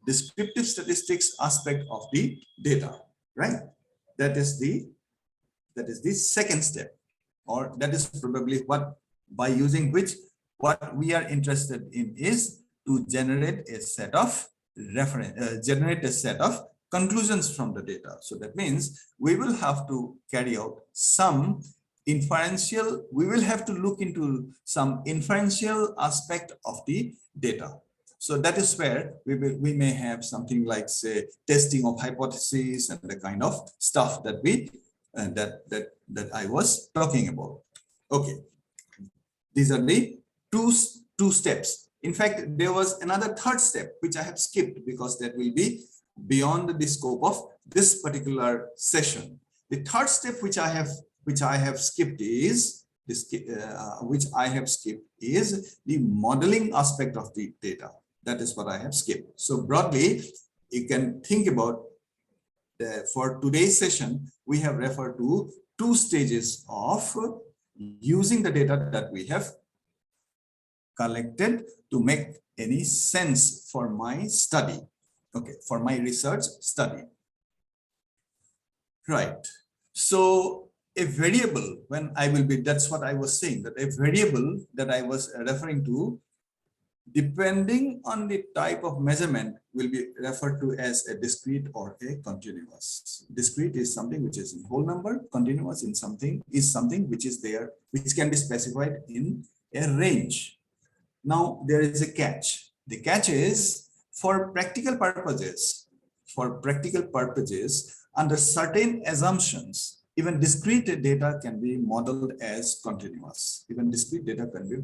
descriptive statistics aspect of the data, right? That is the second step, or that is probably what, by using which, what we are interested in is to generate a set of conclusions from the data. So that means we will have to carry out some inferential, we will have to look into some inferential aspect of the data. So that is where we may have something like, say, testing of hypotheses and the kind of stuff that we that I was talking about. Okay, these are the two steps. In fact, there was another third step which I have skipped because that will be beyond the scope of this particular session. The third step which I have skipped is the modeling aspect of the data. That is what I have skipped. So broadly, you can think about for today's session, we have referred to two stages of using the data that we have collected to make any sense for my study. Okay, for my research study. Right. So a variable, that's what I was saying, that a variable that I was referring to, depending on the type of measurement, will be referred to as a discrete or a continuous. Discrete is something which is in whole number. Continuous is something which is there, which can be specified in a range. Now there is a catch. The catch is, for practical purposes, under certain assumptions, even discrete data can be modeled as continuous. Even discrete data can be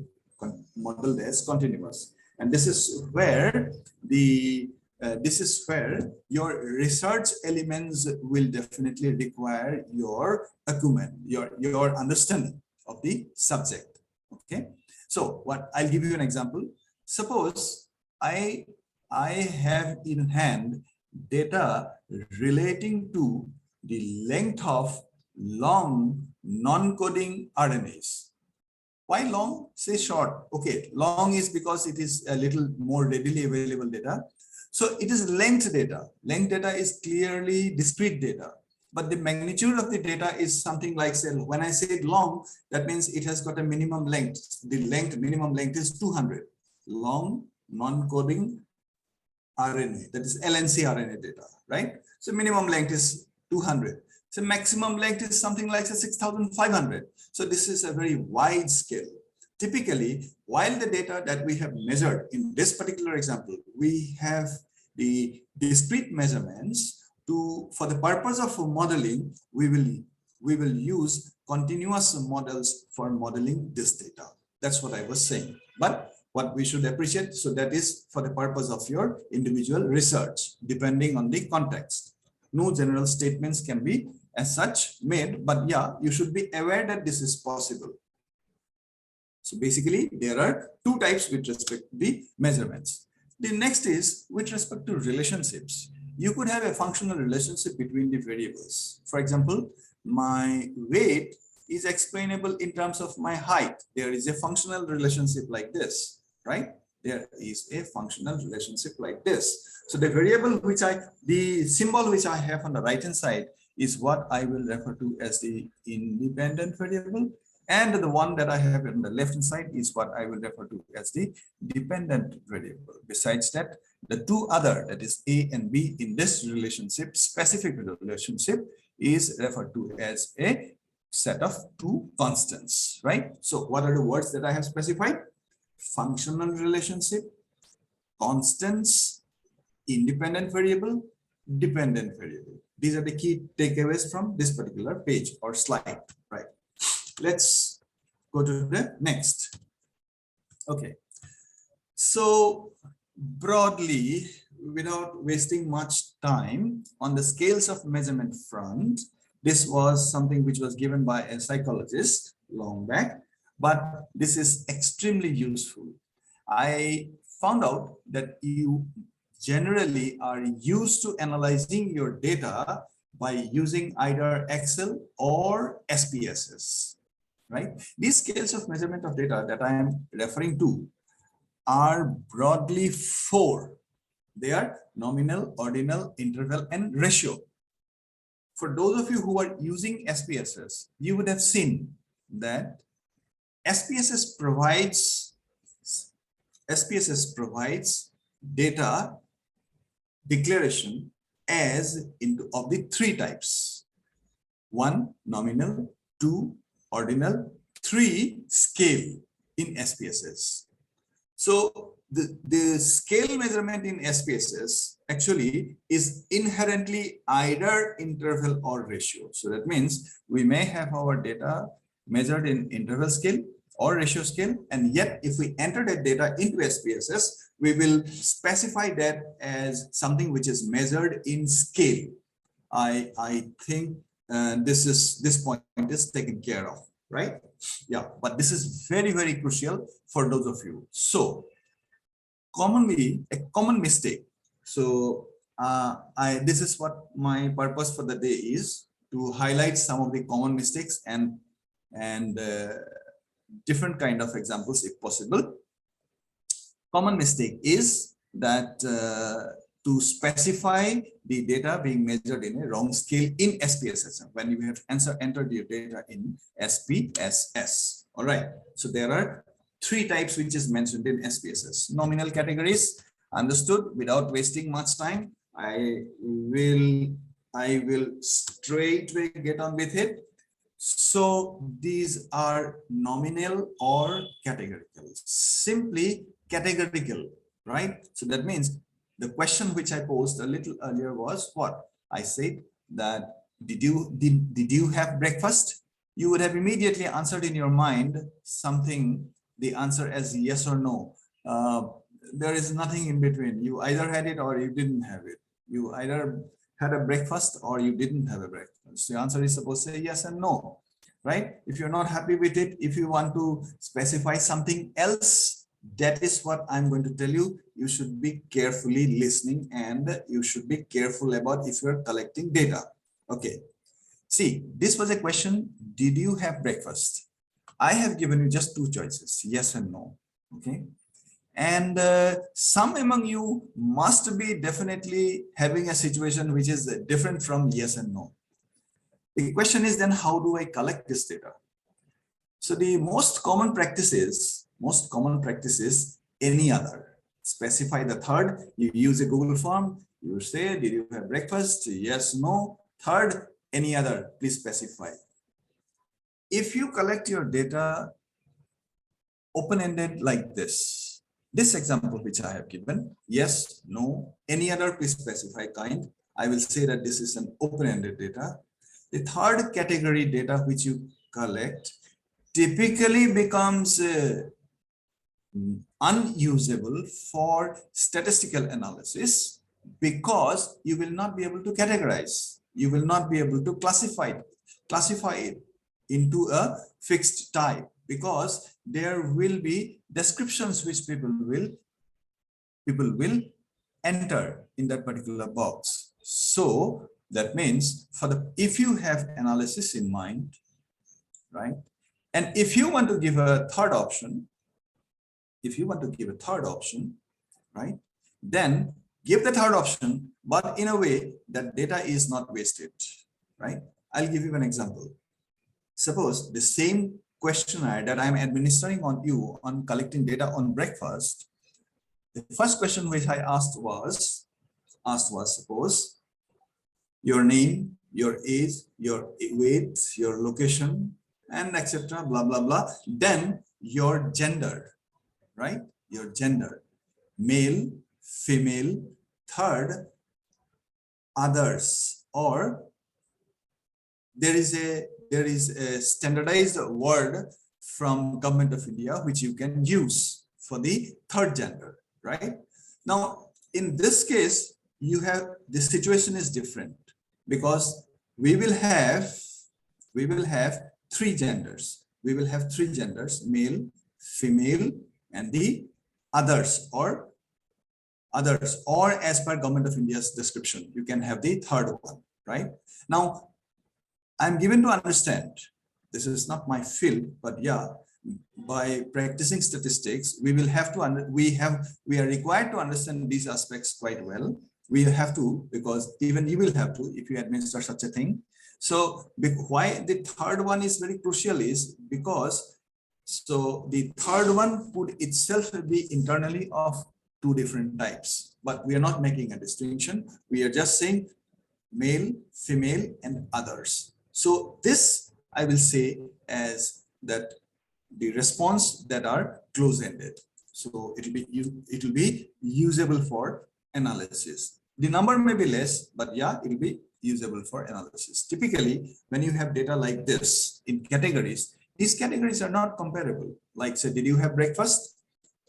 modeled as continuous. And this is where your research elements will definitely require your acumen, your understanding of the subject. Okay. So what, I'll give you an example. Suppose I have in hand data relating to the length of long non-coding RNAs. Why long? Say short. Okay, long is because it is a little more readily available data. So it is length data. Length data is clearly discrete data. but the magnitude of the data is something like, say, when I say long, that means it has got a minimum length. The minimum length is 200. Long non-coding RNA, that is LNC RNA data, right? So minimum length is 200. So maximum length is something like 6,500. So this is a very wide scale. Typically, while the data that we have measured in this particular example, we have the discrete measurements for the purpose of modeling, we will use continuous models for modeling this data. That's what I was saying. But what we should appreciate, so that is for the purpose of your individual research, depending on the context. No general statements can be as such made, but yeah, you should be aware that this is possible. So basically, there are two types with respect to the measurements. The next is with respect to relationships. You could have a functional relationship between the variables. For example, my weight is explainable in terms of my height. There is a functional relationship like this, right? There is a functional relationship like this. So the variable the symbol which I have on the right hand side is what I will refer to as the independent variable. And the one that I have on the left hand side is what I will refer to as the dependent variable. Besides that, the two other, that is A and B in this relationship, specific relationship, is referred to as a set of two constants, right? So what are the words that I have specified? Functional relationship, constants, independent variable, dependent variable. These are the key takeaways from this particular page or slide, right? Let's go to the next. Okay. So broadly, without wasting much time, on the scales of measurement front, this was something which was given by a psychologist long back, but this is extremely useful. I found out that you generally are used to analyzing your data by using either Excel or SPSS, right? These scales of measurement of data that I am referring to are broadly four. They are nominal, ordinal, interval, and ratio. For those of you who are using SPSS, you would have seen that SPSS provides data declaration as of the three types. 1, nominal, 2, ordinal, 3, scale in SPSS. So the scale measurement in SPSS actually is inherently either interval or ratio. So that means we may have our data measured in interval scale or ratio scale, and yet if we enter that data into SPSS, we will specify that as something which is measured in scale. I think this point is taken care of, right? Yeah, but this is very, very crucial for those of you. So commonly, a common mistake. So this is what my purpose for the day is, to highlight some of the common mistakes and different kind of examples if possible. Common mistake is that to specify the data being measured in a wrong scale in SPSS when you have entered your data in SPSS. All right. So there are three types which is mentioned in SPSS. Nominal categories, understood. Without wasting much time, I will straightway get on with it. So these are nominal or categorical. Simply categorical, right? So that means the question which I posed a little earlier was what? I said that did you have breakfast? You would have immediately answered in your mind something, the answer as yes or no. There is nothing in between. You either had it or you didn't have it. You either had a breakfast or you didn't have a breakfast. The answer is supposed to say yes and no, right? If you're not happy with it, if you want to specify something else, that is what I'm going to tell you. You should be carefully listening and you should be careful about if you're collecting data. Okay. See, this was a question. Did you have breakfast? I have given you just two choices, yes and no. Okay. And some among you must be definitely having a situation which is different from yes and no. The question is then, how do I collect this data? So the most common practice is any other. Specify the third, you use a Google form, you say, did you have breakfast? Yes, no. Third, any other, please specify. If you collect your data open-ended like this example which I have given, yes, no, any other, please specify kind, I will say that this is an open-ended data. The third category data which you collect typically becomes unusable for statistical analysis because you will not be able to categorize. You will not be able to classify it into a fixed type because there will be descriptions which people will enter in that particular box. So that means if you have analysis in mind, right? And if you want to give a third option, right, then give the third option, but in a way that data is not wasted, right? I'll give you an example. Suppose the same questionnaire that I'm administering on you on collecting data on breakfast, the first question which I asked was suppose your name, your age, your weight, your location, and etc. blah blah blah. Then your gender, right? Your gender, male, female, third, others, or there is a standardized word from Government of India which you can use for the third gender, right? Now, in this case, the situation is different because we will have three genders. We will have three genders, male, female, and the others, or as per Government of India's description, you can have the third one, right? Now, I'm given to understand, this is not my field, but yeah, by practicing statistics, we are required to understand these aspects quite well. We have to, because even you will have to if you administer such a thing. So why the third one is very crucial is because the third one would itself be internally of two different types, but we are not making a distinction. We are just saying male, female, and others. So this I will say as that the response that are close-ended. So it will be usable for analysis. The number may be less, but yeah, it will be usable for analysis. Typically, when you have data like this in categories, these categories are not comparable. Like say, did you have breakfast?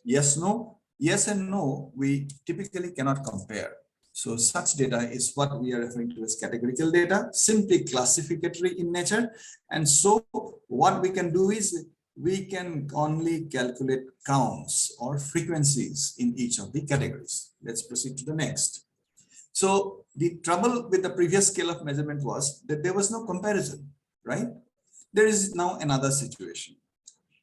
Yes, no. Yes and no, we typically cannot compare. So such data is what we are referring to as categorical data, simply classificatory in nature. And so what we can do is we can only calculate counts or frequencies in each of the categories. Let's proceed to the next. So the trouble with the previous scale of measurement was that there was no comparison, right? There is now another situation.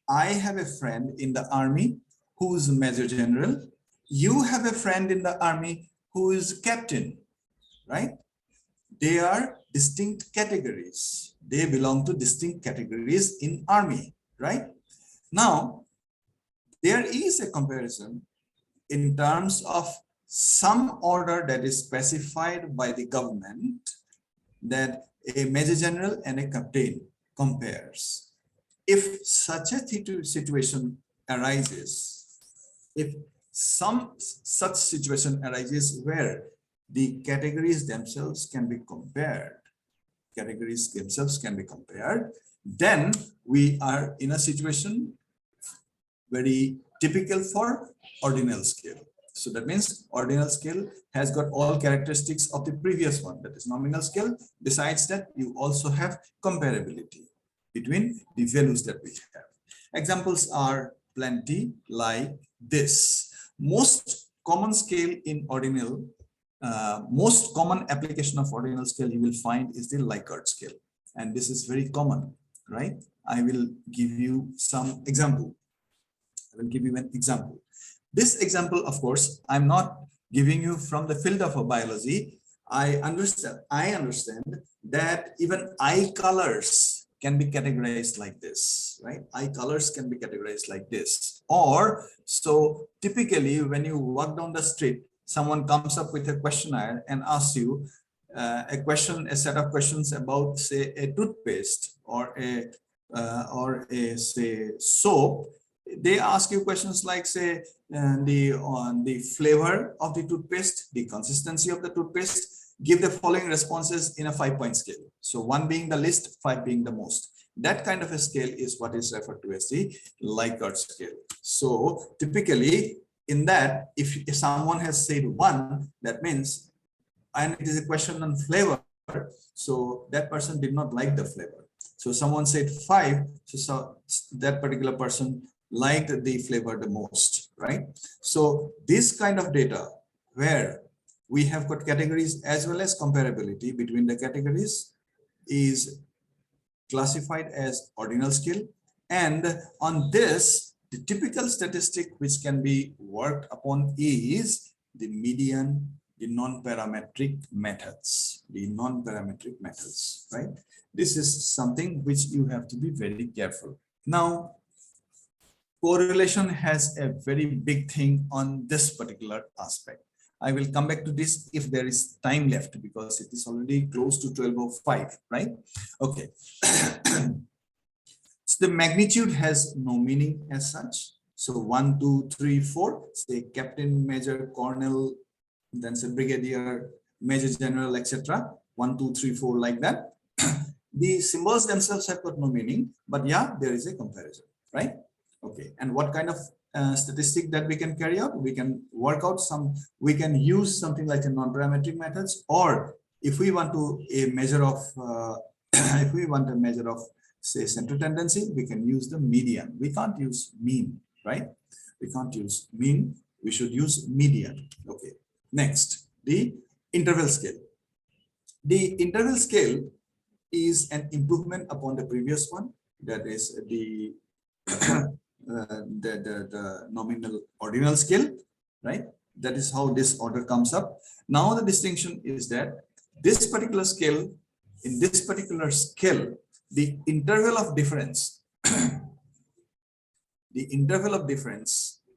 I have a friend in the army who is Major General. You have a friend in the army who is captain, right? They are distinct categories. They belong to distinct categories in army, right? Now, there is a comparison in terms of some order that is specified by the government that a Major General and a captain compares. If such a situation arises, if some such situation arises where the categories themselves can be compared, then we are in a situation very typical for ordinal scale. So that means ordinal scale has got all characteristics of the previous one, that is nominal scale. Besides that, you also have comparability between the values that we have. Examples are plenty, like this. Most common scale in ordinal, most common application of ordinal scale you will find is the Likert scale. And this is very common, right? I will give you some example. I will give you an example. This example, of course, I'm not giving you from the field of biology. I understand that even eye colors can be categorized like this, right? Eye colors can be categorized like this. Or, so typically when you walk down the street, someone comes up with a questionnaire and asks you a set of questions about, say, a toothpaste or a say soap. They ask you questions like, say, the flavor of the toothpaste, the consistency of the toothpaste. Give the following responses in a 5-point scale. So 1 being the least, 5 being the most. That kind of a scale is what is referred to as the Likert scale. So typically in that, if someone has said 1, that means, and it is a question on flavor, so that person did not like the flavor. So someone said 5, so that particular person liked the flavor the most, right? So this kind of data where we have got categories as well as comparability between the categories is classified as ordinal scale. And on this, the typical statistic which can be worked upon is the median, the non-parametric methods, right? This is something which you have to be very careful. Now, correlation has a very big thing on this particular aspect. I will come back to this if there is time left, because it is already close to 12:05, right? Okay. So the magnitude has no meaning as such. So 1, 2, 3, 4, say captain, major, colonel, then say brigadier, major general, etc. 1, 2, 3, 4, like that. The symbols themselves have got no meaning, but yeah, there is a comparison, right? Okay, and what kind of statistic that we can carry out? We can work out we can use something like a non-parametric methods, or if we want a measure of, say, central tendency, we can use the median. We can't use mean, right? We can't use mean. We should use median. Okay. Next, the interval scale. The interval scale is an improvement upon the previous one. That is the the nominal ordinal scale, right? That is how this order comes up. Now the distinction is that this particular scale, in this particular scale, the interval of difference,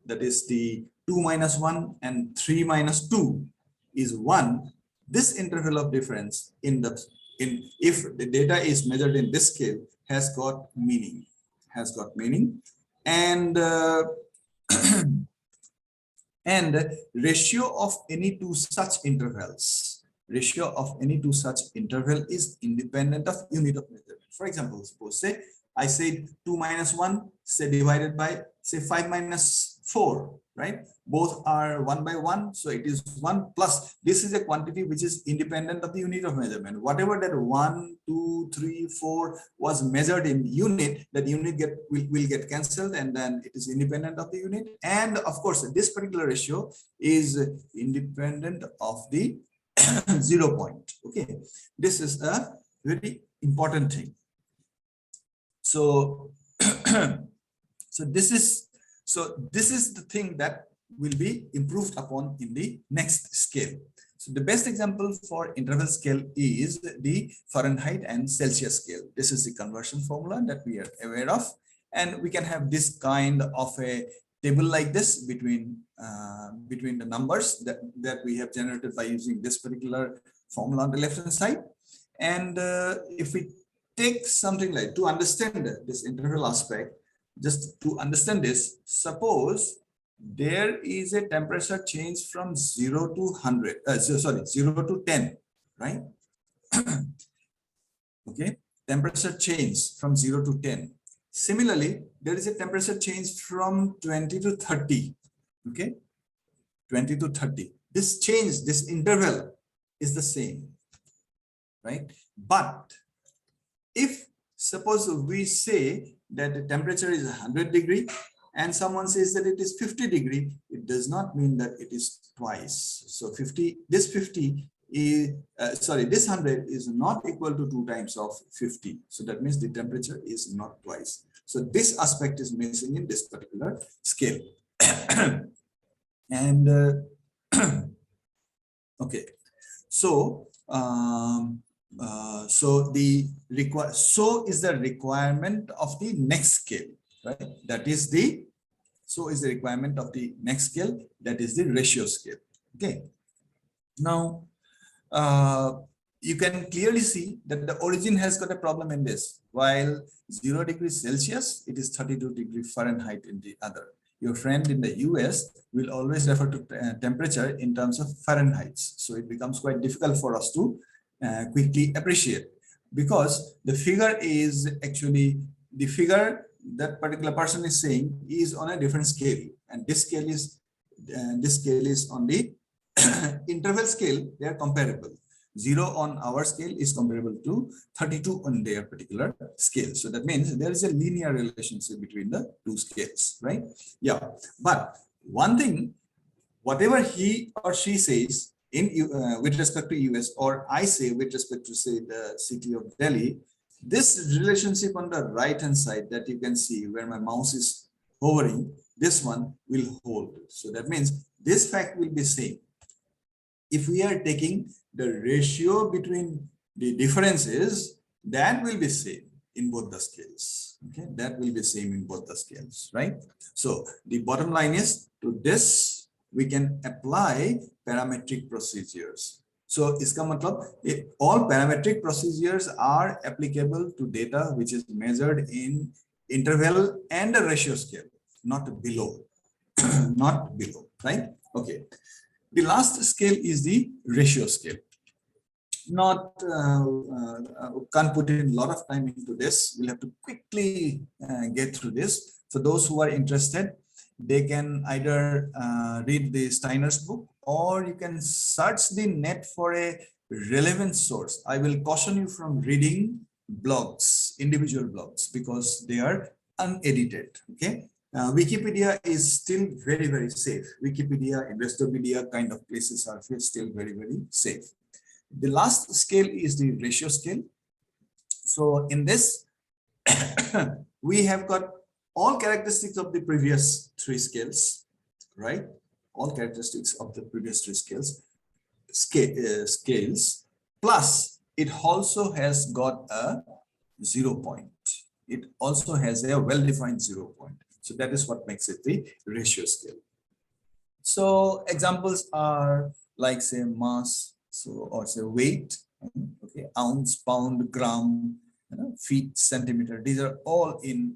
that is the 2 minus 1 and 3 minus 2 is 1. This interval of difference if the data is measured in this scale has got meaning, and and ratio of any two such intervals is independent of unit of measurement. For example, suppose say I said 2 minus 1, say divided by, say, 5 minus 4, right? Both are 1 by 1, so it is 1 plus. This is a quantity which is independent of the unit of measurement. Whatever that 1, 2, 3, 4 was measured in unit, that unit will get cancelled, and then it is independent of the unit. And of course, this particular ratio is independent of the 0 point. Okay, this is a very important thing. So, this is the thing that will be improved upon in the next scale. So the best example for interval scale is the Fahrenheit and Celsius scale. This is the conversion formula that we are aware of, and we can have this kind of a table like this between the numbers that we have generated by using this particular formula on the left hand side. And if we take something like, to understand this interval aspect, just to understand this, suppose there is a temperature change from 0 to 100, 0 to 10, right? Okay, temperature change from 0 to 10. Similarly, there is a temperature change from 20 to 30, okay? 20 to 30. This change, this interval is the same, right? But if suppose we say that the temperature is 100 degree and someone says that it is 50 degree, it does not mean that it is twice. So this 100 is not equal to 2 times of 50. So that means the temperature is not twice. So this aspect is missing in this particular scale. And okay, so So is the requirement of the next scale, right? That is the requirement of the next scale, that is the ratio scale. Okay. Now, you can clearly see that the origin has got a problem in this. While 0 degrees Celsius, it is 32 degrees Fahrenheit in the other. Your friend in the US will always refer to temperature in terms of Fahrenheit. So it becomes quite difficult for us to quickly appreciate, because the figure is actually the figure that particular person is saying is on a different scale, and this scale is on the interval scale. They are comparable. 0 on our scale is comparable to 32 on their particular scale. So that means there is a linear relationship between the two scales, right? Yeah. But one thing, whatever he or she says in with respect to US, or I say with respect to, say, the city of Delhi, this relationship on the right hand side that you can see where my mouse is hovering, this one will hold. So that means this fact will be same. If we are taking the ratio between the differences, that will be same in both the scales. Okay, that will be same in both the scales, right? So the bottom line is, to this we can apply parametric procedures. So iska matlab, all parametric procedures are applicable to data which is measured in interval and a ratio scale, not below, not below, right? Okay. The last scale is the ratio scale. Can't put in a lot of time into this. We'll have to quickly get through this. For those who are interested, they can either read the Steiner's book, or you can search the net for a relevant source. I will caution you from reading blogs, individual blogs, because they are unedited. Okay. Wikipedia is still very, very safe. Wikipedia, Investopedia kind of places are still very, very safe. The last scale is the ratio scale. So in this, we have got all characteristics of the previous three scales, right? All characteristics of the previous three scales, plus it also has got a 0 point. It also has a well-defined 0 point. So that is what makes it the ratio scale. So examples are like, say, mass, or say weight, okay, ounce, pound, gram, feet, centimeter. These are all in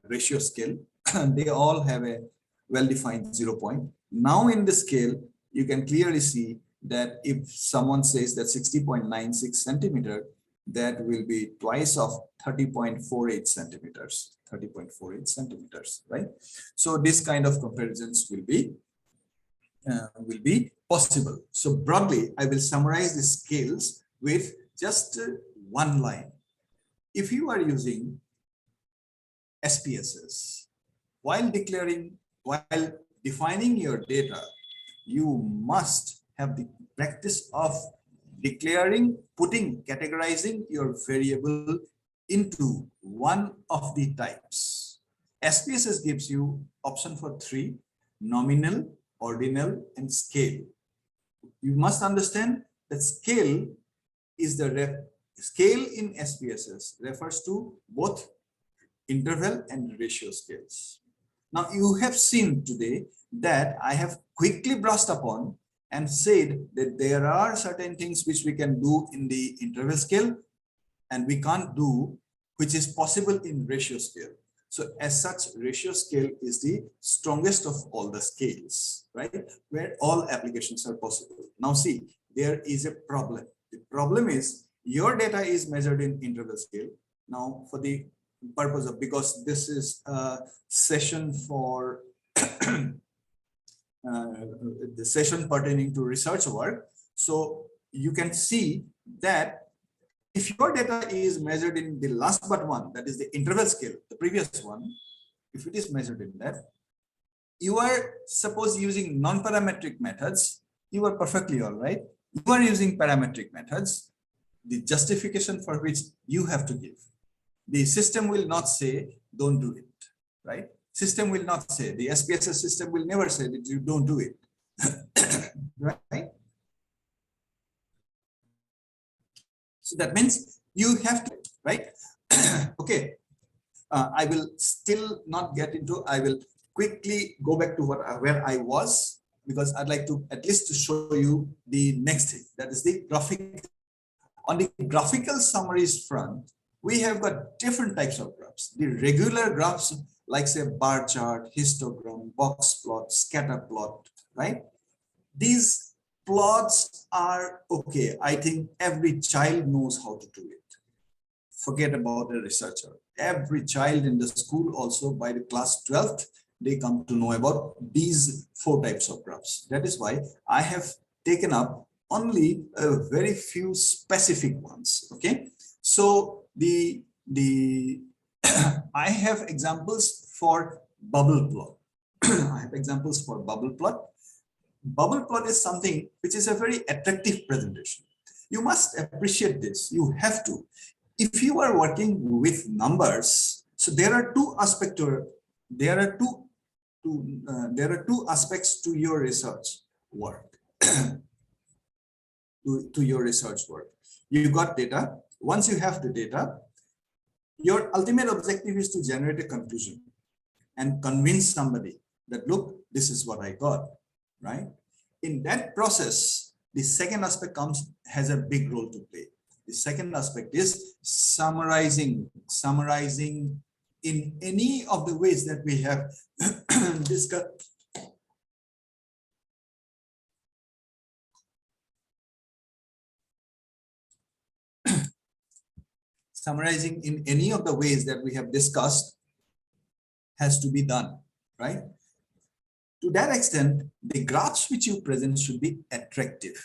ratio scale. They all have a well-defined 0 point. Now in the scale, you can clearly see that if someone says that 60.96 centimeter, that will be twice of 30.48 centimeters. 30.48 centimeters, right? So this kind of comparisons will be possible. So broadly, I will summarize the scales with just one line. If you are using SPSS, while defining your data, you must have the practice of categorizing your variable into one of the types. SPSS gives you option for 3: nominal, ordinal, and scale. You must understand that scale is scale in SPSS refers to both interval and ratio scales. Now you have seen today that I have quickly brushed upon and said that there are certain things which we can do in the interval scale and we can't do, which is possible in ratio scale. So as such, ratio scale is the strongest of all the scales, right? Where all applications are possible. Now see, there is a problem. The problem is your data is measured in interval scale. Now for the purpose of, because this is a session for the session pertaining to research work. So you can see that if your data is measured in the last but one, that is the interval scale, the previous one, if it is measured in that, you are suppose using non-parametric methods, you are perfectly all right. You are using parametric methods, the justification for which you have to give. The system will not say, don't do it, right? System will not say, the SPSS system will never say that you don't do it, right? So that means you have to, right? Okay. I will still not get into, I will quickly go back to where I was, because I'd like to at least to show you the next thing, that is the graphic. On the graphical summaries front, we have got different types of graphs. The regular graphs, like say bar chart, histogram, box plot, scatter plot, right? These plots are okay. I think every child knows how to do it. Forget about a researcher. Every child in the school, also by the class 12th, they come to know about these 4 types of graphs. That is why I have taken up only a very few specific ones. Okay, so the I have examples for bubble plot. I have examples for bubble plot. Bubble plot is something which is a very attractive presentation. You must appreciate this. You have to. If you are working with numbers, so there are two aspects to there are two aspects to your research work. to your research work. You got data. Once you have the data, your ultimate objective is to generate a conclusion and convince somebody that, look, this is what I got, right? In that process, the second aspect has a big role to play. The second aspect is summarizing in any of the ways that we have discussed. Summarizing in any of the ways that we have discussed has to be done, right? To that extent, the graphs which you present should be attractive.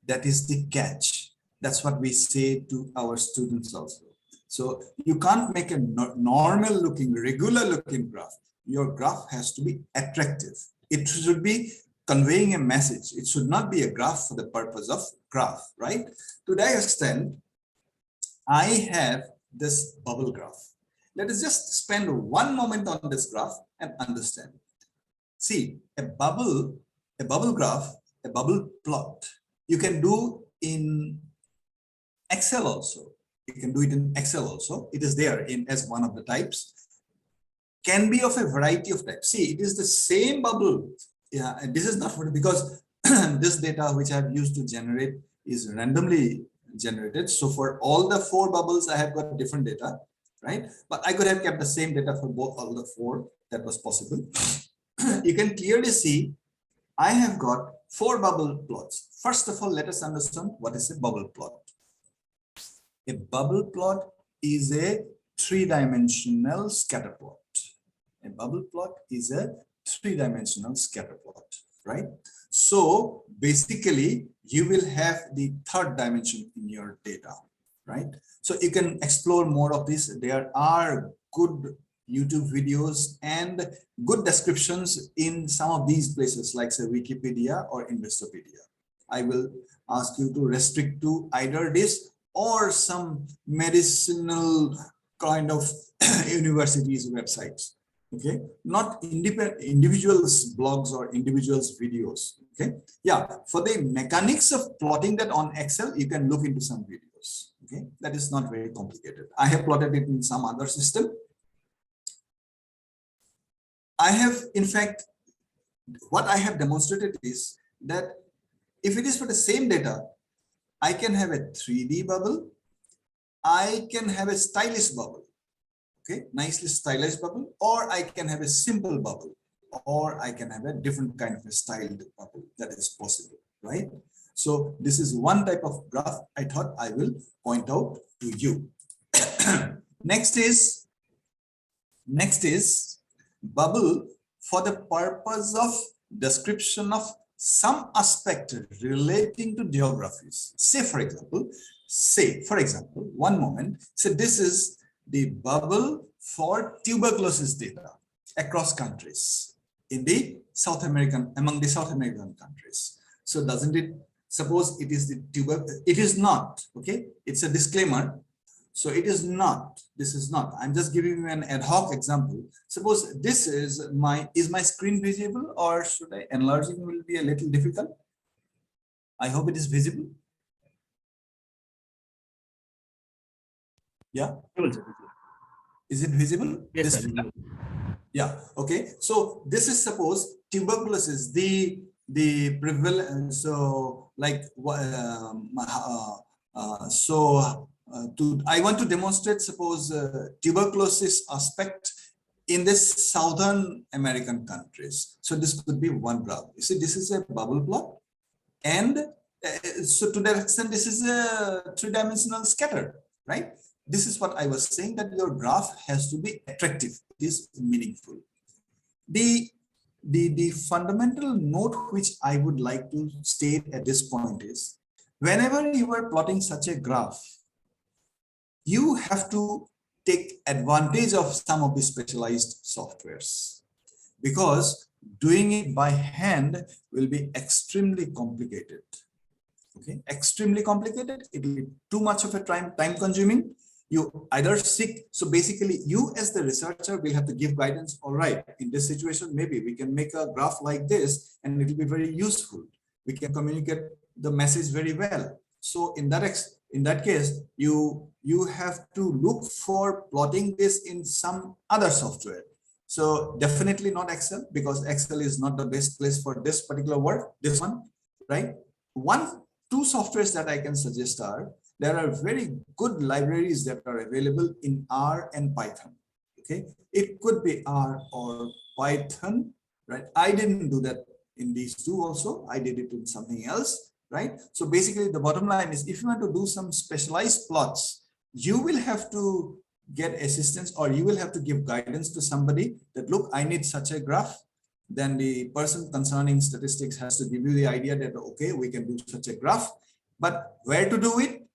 That is the catch. That's what we say to our students also. So you can't make a normal looking, regular looking graph. Your graph has to be attractive. It should be conveying a message. It should not be a graph for the purpose of graph, right? To that extent, I have this bubble graph. Let us just spend one moment on this graph and understand. See, a bubble graph, a bubble plot, you can do in Excel also. You can do it in Excel also. It is there as one of the types. Can be of a variety of types. See, it is the same bubble. Yeah, and this is not for, because this data which I have used to generate is randomly generated. So for all the 4 bubbles, I have got different data, right? But I could have kept the same data for all the 4. That was possible. You can clearly see I have got 4 bubble plots. First of all, let us understand what is a bubble plot. A bubble plot is a 3-dimensional scatter plot. A bubble plot is a 3-dimensional scatter plot, right? So basically, you will have the 3rd dimension in your data, right? So you can explore more of this. There are good YouTube videos and good descriptions in some of these places, like say Wikipedia or Investopedia. I will ask you to restrict to either this or some medicinal kind of universities websites. Okay, not individuals blogs or individuals videos. Okay, yeah, for the mechanics of plotting that on Excel, you can look into some videos. Okay, that is not very complicated. I have plotted it in some other system. I have, in fact, what I have demonstrated is that if it is for the same data, I can have a 3D bubble. I can have a stylish bubble. Okay, nicely stylized bubble, or I can have a simple bubble, or I can have a different kind of a styled bubble. That is possible, right? So this is one type of graph I thought I will point out to you. Next is bubble for the purpose of description of some aspect relating to geographies. Say for example, one moment. So this is the bubble for tuberculosis data across countries in the among the South American countries. So doesn't it, suppose it is the tuberculosis, it is not, okay? It's a disclaimer. So it is not, this is not, I'm just giving you an ad hoc example. Suppose this is my screen visible, or should I enlarging will be a little difficult? I hope it is visible. Yeah. Visible, sir. Is it visible? Yes, This sir. figure? Visible. Yeah. Okay. So this is suppose tuberculosis, the prevalence. So like I want to demonstrate suppose tuberculosis aspect in this Southern American countries. So this could be one graph. You see, this is a bubble plot, and so to that extent, this is a three-dimensional scatter, right? This is what I was saying, that your graph has to be attractive, it is meaningful. The fundamental note which I would like to state at this point is, whenever you are plotting such a graph, you have to take advantage of some of the specialized softwares, because doing it by hand will be extremely complicated. Okay, extremely complicated. It will be too much of a time consuming. You either seek, so basically you as the researcher will have to give guidance. All right, in this situation, maybe we can make a graph like this and it will be very useful. We can communicate the message very well. So in that case, you have to look for plotting this in some other software. So definitely not Excel, because Excel is not the best place for this particular work, this one, right? Two softwares that I can suggest are, there are very good libraries that are available in R and Python. Okay, it could be R or Python, right? I didn't do that in these two also. I did it in something else, right? So basically the bottom line is, if you want to do some specialized plots, you will have to get assistance, or you will have to give guidance to somebody that, look, I need such a graph. Then the person concerning statistics has to give you the idea that, okay, we can do such a graph, but where to do it,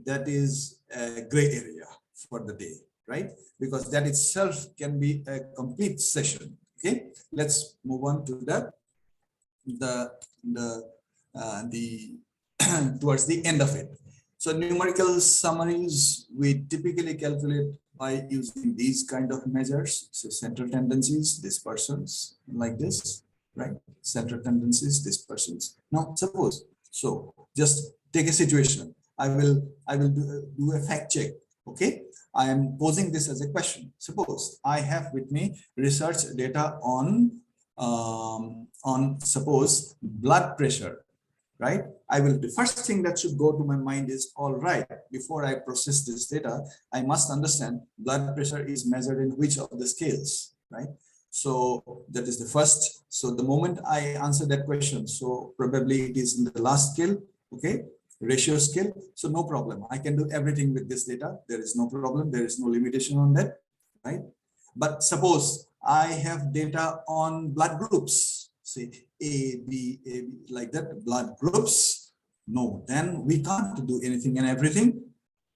that is a gray area for the day, right? Because that itself can be a complete session. Okay, let's move on to the towards the end of it. So numerical summaries, we typically calculate by using these kind of measures. So central tendencies, dispersions, like this, right? Central tendencies, dispersions. Now suppose, so just take a situation. I will do a fact check. Okay, I am posing this as a question. Suppose I have with me research data on suppose blood pressure, right? The first thing that should go to my mind is, all right, before I process this data, I must understand blood pressure is measured in which of the scales, right? So that is the first. So the moment I answer that question, so probably it is in the last scale, okay, ratio scale. So no problem. I can do everything with this data. There is no problem. There is no limitation on that, right? But suppose I have data on blood groups, say A, B, like that, blood groups. No, then we can't do anything and everything.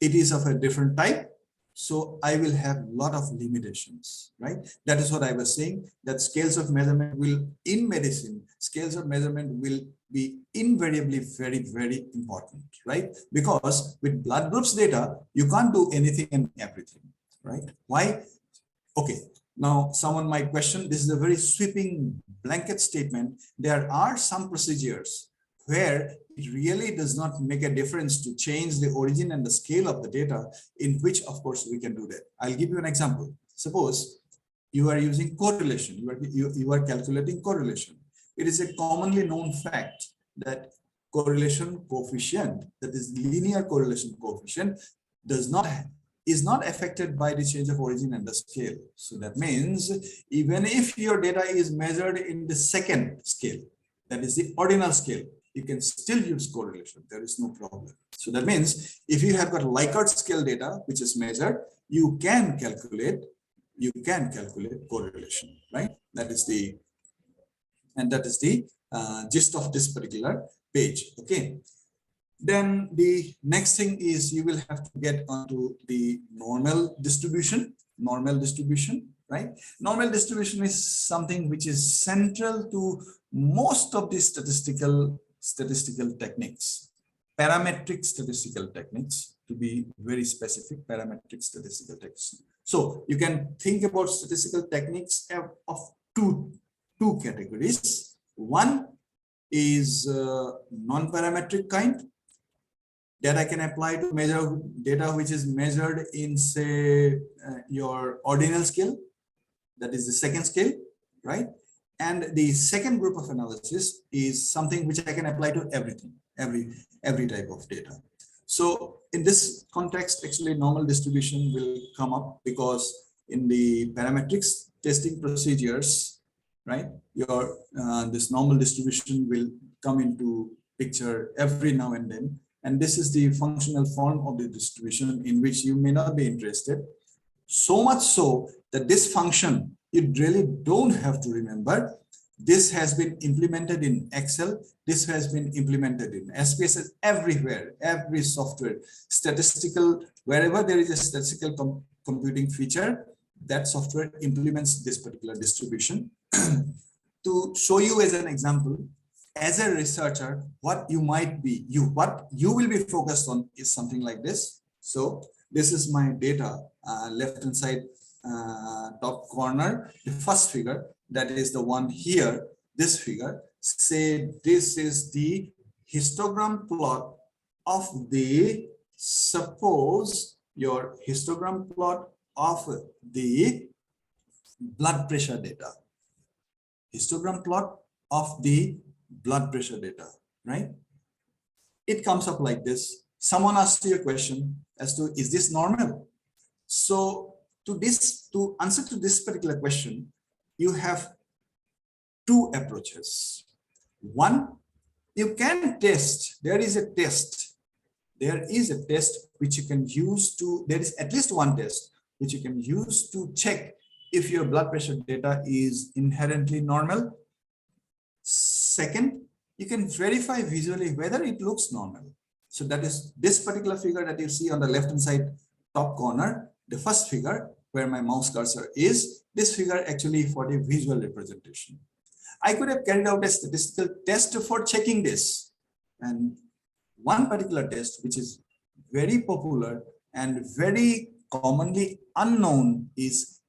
It is of a different type. So I will have a lot of limitations, right? That is what I was saying, that scales of measurement will, in medicine, scales of measurement will be invariably very, very important, right? Because with blood groups data, you can't do anything and everything, right? Why? Okay, now someone might question, this is a very sweeping blanket statement. There are some procedures where it really does not make a difference to change the origin and the scale of the data, in which, of course, we can do that. I'll give you an example. Suppose you are using correlation, you are calculating correlation. It is a commonly known fact that correlation coefficient, that is linear correlation coefficient, is not affected by the change of origin and the scale. So that means even if your data is measured in the second scale, that is the ordinal scale, you can still use correlation. There is no problem. So that means if you have got Likert scale data, which is measured, you can calculate correlation, right? That is the gist of this particular page. Okay. Then the next thing is, you will have to get onto the normal distribution, right? Normal distribution is something which is central to most of the statistical techniques, parametric statistical techniques, to be very specific, parametric statistical techniques. So you can think about statistical techniques of two categories. One is non-parametric kind, that I can apply to measure data which is measured in, say, your ordinal scale. That is the second scale, right? And the second group of analysis is something which I can apply to everything, every type of data. So in this context, actually normal distribution will come up, because in the parametrics testing procedures, right, your this normal distribution will come into picture every now and then. And this is the functional form of the distribution in which you may not be interested. So much so that this function, you really don't have to remember. This has been implemented in Excel. This has been implemented in SPSS, everywhere, every software, statistical, wherever there is a statistical computing feature, that software implements this particular distribution. To show you as an example, as a researcher, what you might be, what you will be focused on is something like this. So this is my data, left-hand side top corner, the first figure, that is the one here, this figure. Say this is the histogram plot of the, suppose your histogram plot of the blood pressure data. Histogram plot of the blood pressure data, right? It comes up like this. Someone asked you a question as to, is this normal? So to answer to this particular question, you have two approaches. One, you can test. There is a test which you can use to, there is at least one test which you can use to check if your blood pressure data is inherently normal. Second, you can verify visually whether it looks normal. So that is this particular figure that you see on the left hand side top corner, the first figure where my mouse cursor is, this figure actually for the visual representation. I could have carried out a statistical test for checking this. And one particular test which is very popular and very commonly unknown is,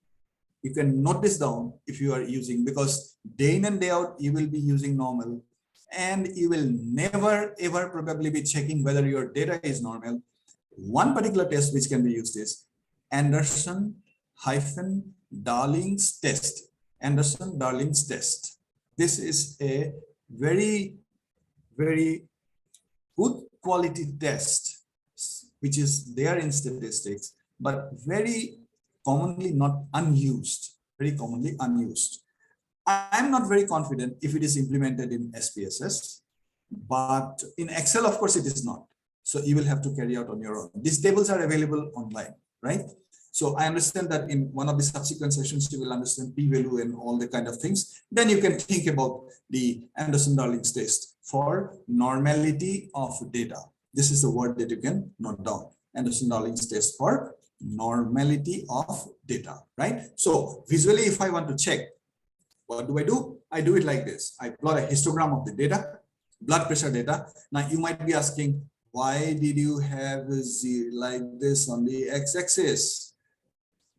you can note this down if you are using, because day in and day out you will be using normal, and you will never ever probably be checking whether your data is normal. One particular test which can be used is Anderson-Darling's test. Anderson-Darling's test. This is a very, very good quality test which is there in statistics, but very commonly not unused, very commonly unused. I'm not very confident if it is implemented in SPSS, but in Excel, of course, it is not. So you will have to carry out on your own. These tables are available online, right? So I understand that in one of the subsequent sessions, you will understand p-value and all the kind of things. Then you can think about the Anderson-Darling's test for normality of data. This is the word that you can note down. Anderson-Darling's test for normality of data, right? So visually, if I want to check, what do? I do it like this. I plot a histogram of the data, blood pressure data. Now you might be asking, why did you have z like this on the x-axis?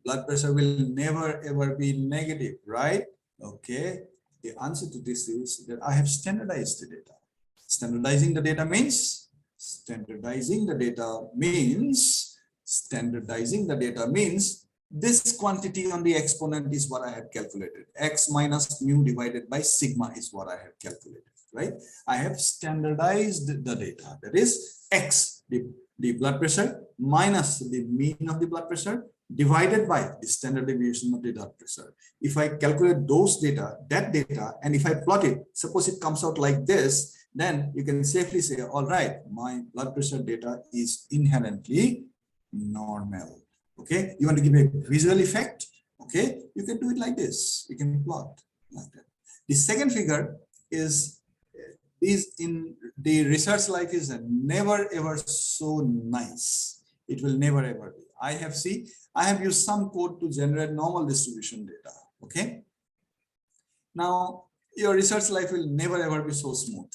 Blood pressure will never ever be negative, right? Okay. The answer to this is that I have standardized the data. Standardizing the data means this quantity on the exponent is what I had calculated. X minus mu divided by sigma is what I had calculated, right? I have standardized the data. That is X, the blood pressure, minus the mean of the blood pressure, divided by the standard deviation of the blood pressure. If I calculate those data, that data, and if I plot it, suppose it comes out like this, then you can safely say, all right, my blood pressure data is inherently normal. Okay, you want to give a visual effect? Okay, you can do it like this. You can plot like that. The second figure is in the research life is never ever so nice. It will never ever be. I have used some code to generate normal distribution data. Okay. Now your research life will never ever be so smooth.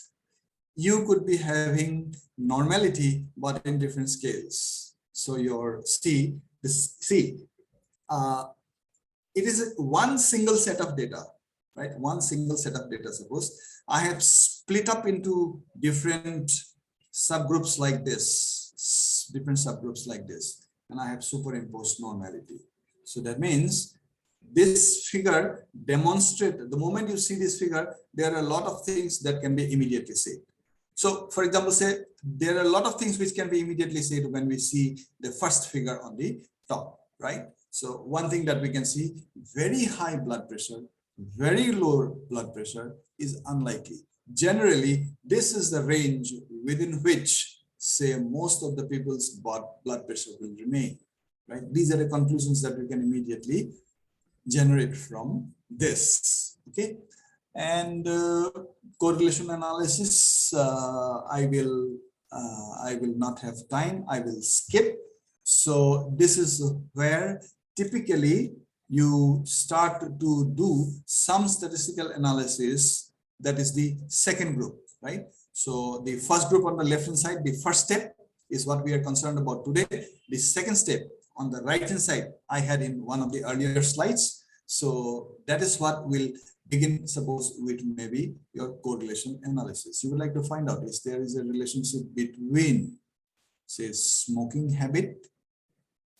You could be having normality, but in different scales. So your it is one single set of data, right? One single set of data. Suppose I have split up into different subgroups like this. different subgroups like this, and I have superimposed normality. So that means this figure demonstrates, the moment you see this figure, there are a lot of things that can be immediately said. So for example, say there are a lot of things which can be immediately said when we see the first figure on the top, right? So one thing that we can see, very high blood pressure, very low blood pressure is unlikely. Generally, this is the range within which, say, most of the people's blood pressure will remain, right? These are the conclusions that we can immediately generate from this, okay? And correlation analysis, I will not have time, I will skip. So this is where typically you start to do some statistical analysis. That is the second group, right? So the first group on the left hand side, the first step is what we are concerned about today. The second step on the right hand side, I had in one of the earlier slides. So that is what will begin, suppose, with maybe your correlation analysis. You would like to find out if there is a relationship between, say, smoking habit,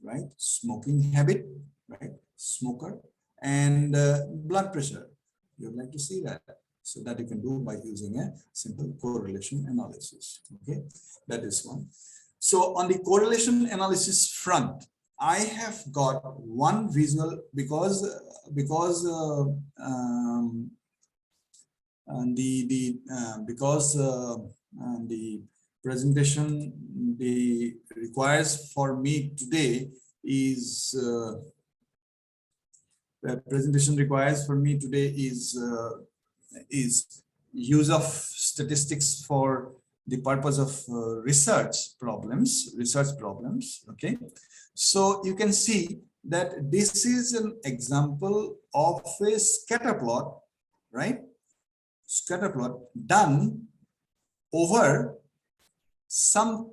right? Smoking habit, right? Smoker, and blood pressure. You would like to see that. So that you can do by using a simple correlation analysis. Okay, that is one. So on the correlation analysis front, I have got one visual because the presentation requires for me today is use of statistics for the purpose of research problems. Okay, so you can see that this is an example of a scatter plot, right? Scatter plot done over some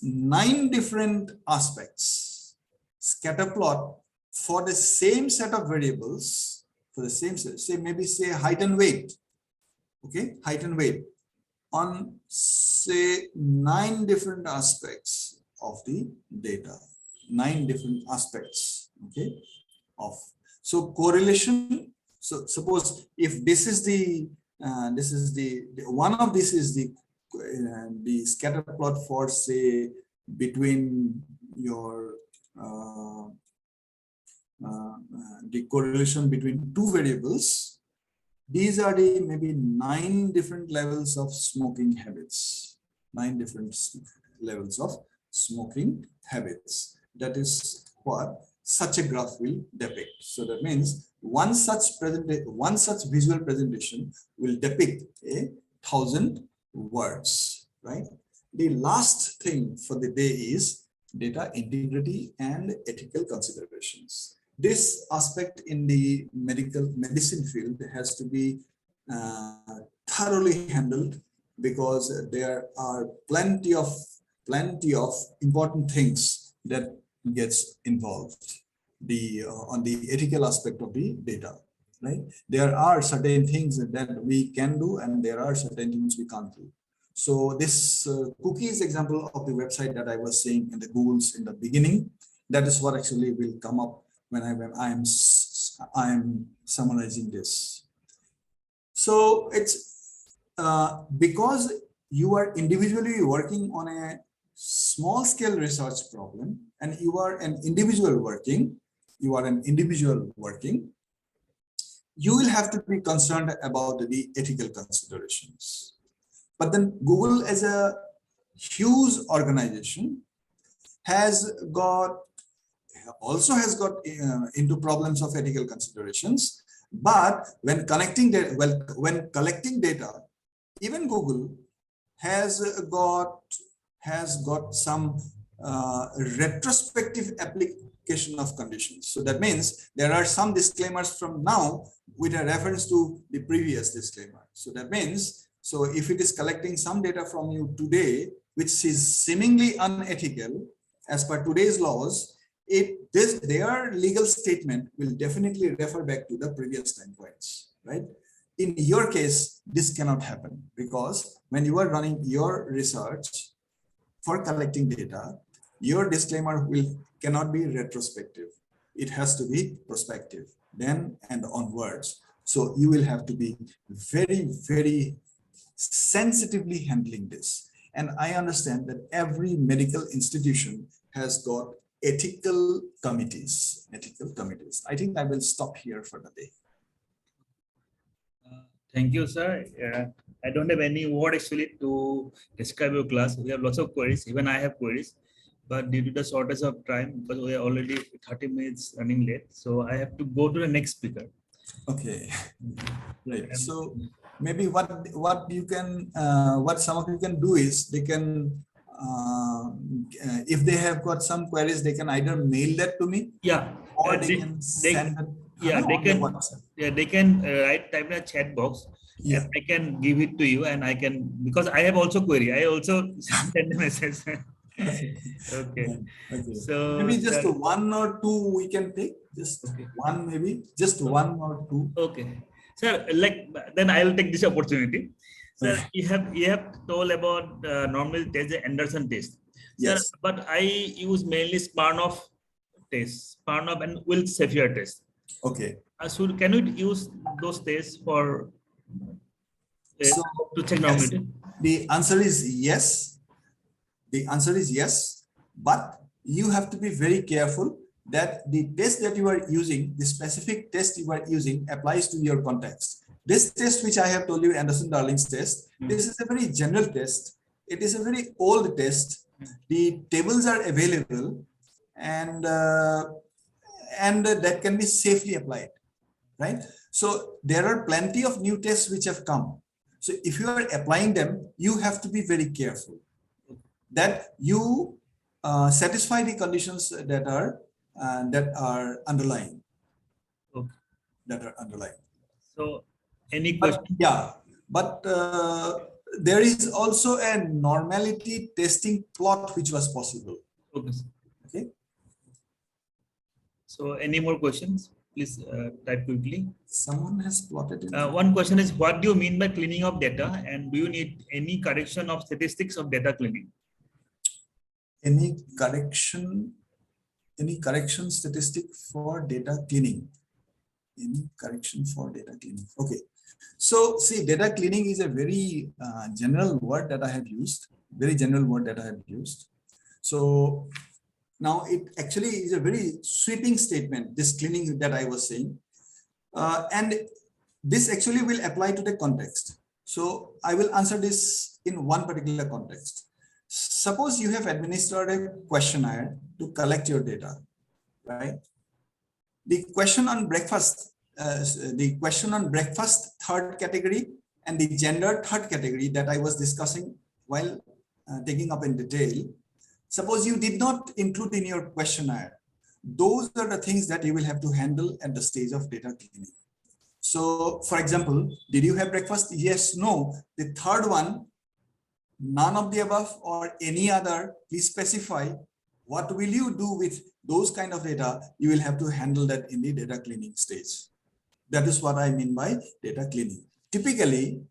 9 different aspects. Scatter plot for the same set of variables, for the same set, say height and weight. Okay, height and weight on, say, 9 different aspects of the data. 9 different aspects, okay, of. So correlation, so suppose if this is the one of this is the scatter plot for, say, between your the correlation between 2 variables. These are the maybe 9 different levels of smoking habits. 9 different levels of smoking habits. That is what such a graph will depict. So that means one such visual presentation will depict 1,000 words, right? The last thing for the day is data integrity and ethical considerations. This aspect in the medicine field has to be thoroughly handled, because there are plenty of important things that gets involved on the ethical aspect of the data, right? There are certain things that we can do, and there are certain things we can't do. So this cookies example of the website that I was saying in the Googles in the beginning, that is what actually will come up when I'm summarizing this. So it's because you are individually working on a small scale research problem, and you are an individual working, you will have to be concerned about the ethical considerations. But then Google, as a huge organization, also has got into problems of ethical considerations. But when collecting data, even Google has got some retrospective application of conditions. So that means there are some disclaimers from now with a reference to the previous disclaimer. So that means, so if it is collecting some data from you today, which is seemingly unethical as per today's laws, their legal statement will definitely refer back to the previous time points, right? In your case, this cannot happen, because when you are running your research, for collecting data, your disclaimer cannot be retrospective. It has to be prospective, then and onwards. So you will have to be very, very sensitively handling this. And I understand that every medical institution has got ethical committees. I think I will stop here for the day. Thank you, sir. I don't have any word actually to describe your class. We have lots of queries. Even I have queries, but due to the shortage of time, because we are already 30 minutes running late, so I have to go to the next speaker. Okay, right. So maybe what you can what some of you can do is they can if they have got some queries, they can either mail that to me, Yeah, or they can send it. Yeah, they on the can. WhatsApp. Yeah, they can type in a chat box. Yeah. And I can give it to you, and I can, because I have also query. I also send a message. Okay. Okay. So Maybe just one or two we can take. Just one, maybe just one or two. Okay, sir. Like then I will take this opportunity. Sir, you have told about normal test, the Anderson test. Sir, Yes. but I use mainly Smirnov test, Smirnov and Wilks-Shaffer test. Okay. So can you use those tests for So, to check yes, normality? the answer is yes. The answer is yes, but you have to be very careful that the test that you are using, the specific test you are using, applies to your context. This test, which I have told you, Anderson-Darling's test, this is a very general test. It is a very old test. The tables are available, and that can be safely applied, right? So there are plenty of new tests which have come. So if you are applying them, you have to be very careful that you satisfy the conditions that are underlying. Okay. That are underlying. So any question? But there is also a normality testing plot which was possible. Okay. Okay. So any more questions? Please type quickly. Someone has plotted it. One question is, what do you mean by cleaning of data, and do you need any correction of statistics of data cleaning? Any correction statistic for data cleaning? Any correction for data cleaning? Okay. So see, data cleaning is a very general word that I have used. Very general word that I have used. So now it actually is a very sweeping statement, this cleaning that I was saying. And this actually will apply to the context. So I will answer this in one particular context. Suppose you have administered a questionnaire to collect your data, right? The question on breakfast, third category, and the gender third category that I was discussing while taking up in detail. Suppose you did not include in your questionnaire. Those are the things that you will have to handle at the stage of data cleaning. So, for example, did you have breakfast? Yes, no. The third one, none of the above or any other, please specify what will you do with those kind of data. You will have to handle that in the data cleaning stage. That is what I mean by data cleaning. Typically,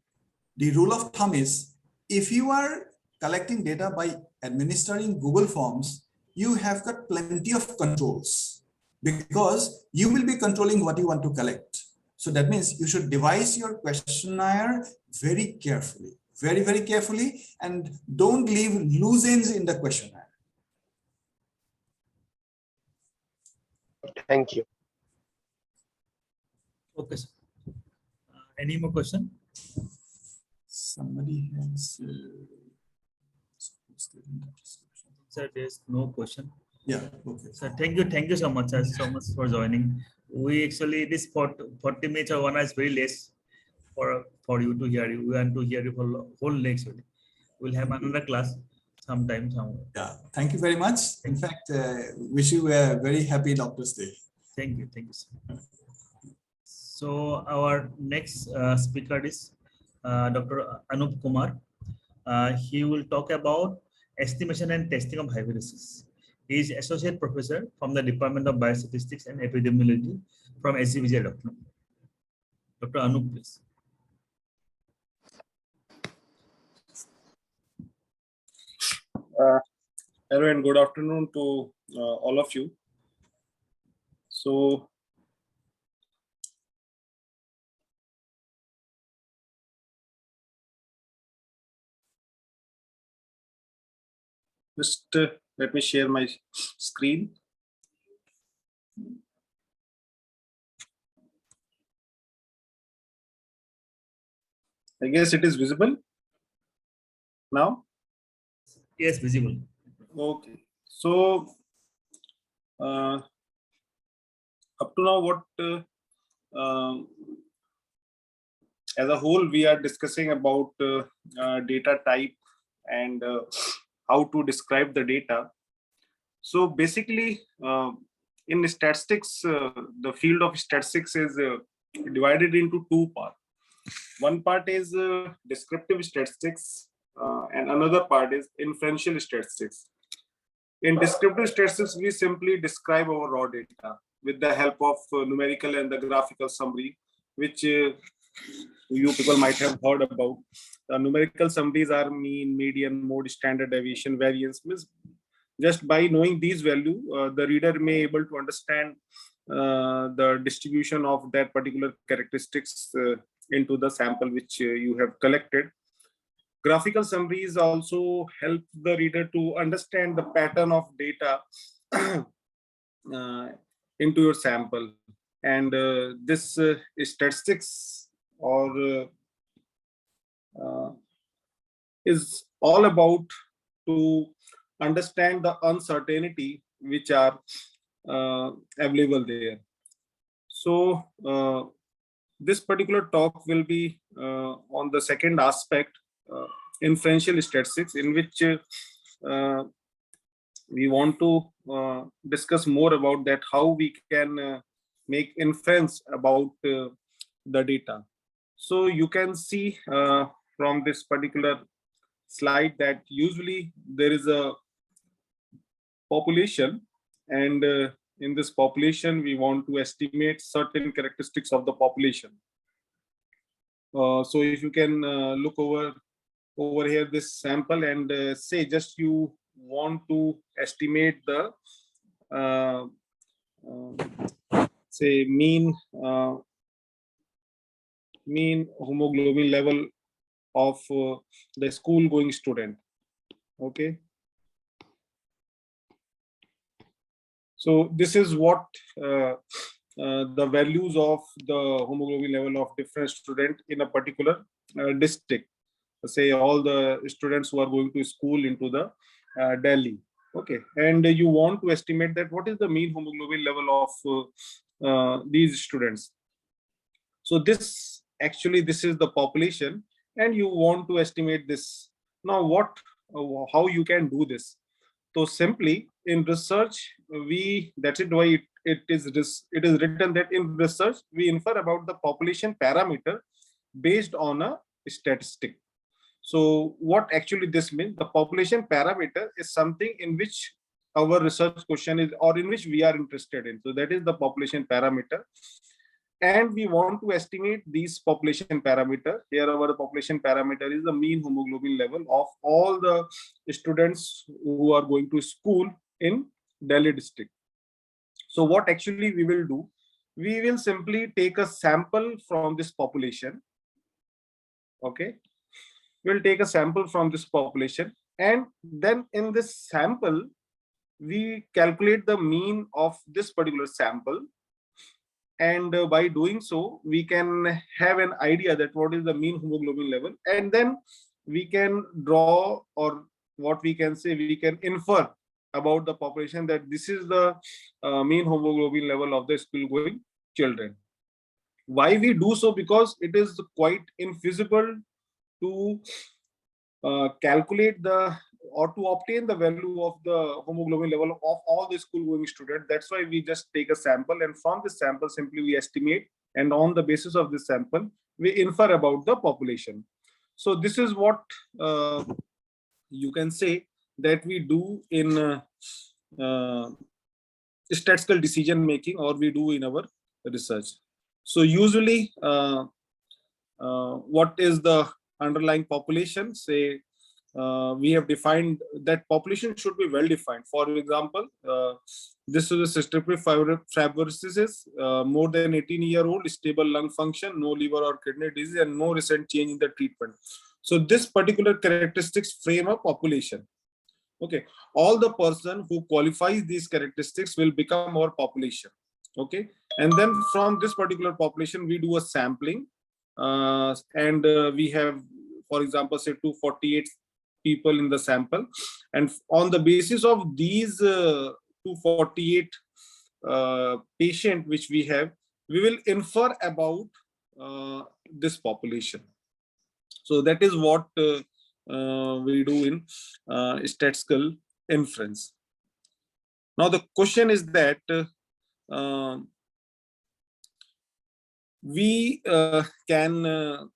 the rule of thumb is if you are collecting data by administering Google Forms, you have got plenty of controls because you will be controlling what you want to collect. So that means you should devise your questionnaire very carefully, very, very carefully, and don't leave loose ends in the questionnaire. Thank you. Okay, sir. Any more question? Somebody has. Sir, there's no question. Yeah. Okay. Sir, thank you so much, sir, so much for joining. We actually this 40 minutes or 1 hour is very less for you to hear you. We want to hear you for whole next week. We'll have another class sometime. Yeah. Thank you very much. In fact, wish you a very happy Doctor's Day. Thank you, sir. So our next speaker is Dr. Anup Kumar. He will talk about estimation and testing of hypotheses. He is associate professor from the Department of Biostatistics and Epidemiology from SC Vijay Lucknow. Dr. Anup, please. Hello and good afternoon to all of you. So, just let me share my screen. I guess it is visible now. Yes, visible. Okay. So, up to now, what as a whole we are discussing about data type and how to describe the data. So basically, in statistics, the field of statistics is divided into two parts. One part is descriptive statistics, and another part is inferential statistics. In descriptive statistics, we simply describe our raw data with the help of numerical and the graphical summary, which you people might have heard about. The numerical summaries are mean, median, mode, standard deviation, variance. Just by knowing these values, the reader may able to understand the distribution of that particular characteristics into the sample which you have collected. Graphical summaries also help the reader to understand the pattern of data into your sample. And this statistics or is all about to understand the uncertainty which are available there. So this particular talk will be on the second aspect, inferential statistics, in which we want to discuss more about that, how we can make inference about the data. So you can see from this particular slide that usually there is a population, and in this population we want to estimate certain characteristics of the population. So if you can look over here this sample and say just you want to estimate the say mean hemoglobin level of the school going student. Okay, so this is what the values of the hemoglobin level of different student in a particular district. Say all the students who are going to school into the Delhi. Okay, and you want to estimate that what is the mean hemoglobin level of these students. So this actually this is the population, and you want to estimate this. Now what how you can do this? So simply in research, that's it why it is written that in research we infer about the population parameter based on a statistic. So what actually this means? The population parameter is something in which our research question is, or in which we are interested in. So that is the population parameter. And we want to estimate these population parameter. Here our population parameter is the mean hemoglobin level of all the students who are going to school in Delhi district. So what actually we will do? We will simply take a sample from this population. Okay, we'll take a sample from this population, and then in this sample we calculate the mean of this particular sample. And by doing so, we can have an idea that what is the mean hemoglobin level, and then we can draw, or what we can say, we can infer about the population that this is the mean hemoglobin level of the school going children. Why we do so? Because it is quite infeasible to calculate the or to obtain the value of the hemoglobin level of all the school going students. That's why we just take a sample, and from this sample simply we estimate, and on the basis of this sample we infer about the population. So this is what you can say that we do in statistical decision making, or we do in our research. So usually what is the underlying population? Say we have defined that population should be well defined. For example, this is a cystic fibrosis, more than 18-year-old, stable lung function, no liver or kidney disease, and no recent change in the treatment. So this particular characteristics frame a population. Okay, all the person who qualifies these characteristics will become our population. Okay, and then from this particular population we do a sampling, and we have, for example, say 248 people in the sample, and on the basis of these 248 patient which we have, we will infer about this population. So that is what we do in statistical inference. Now the question is that we can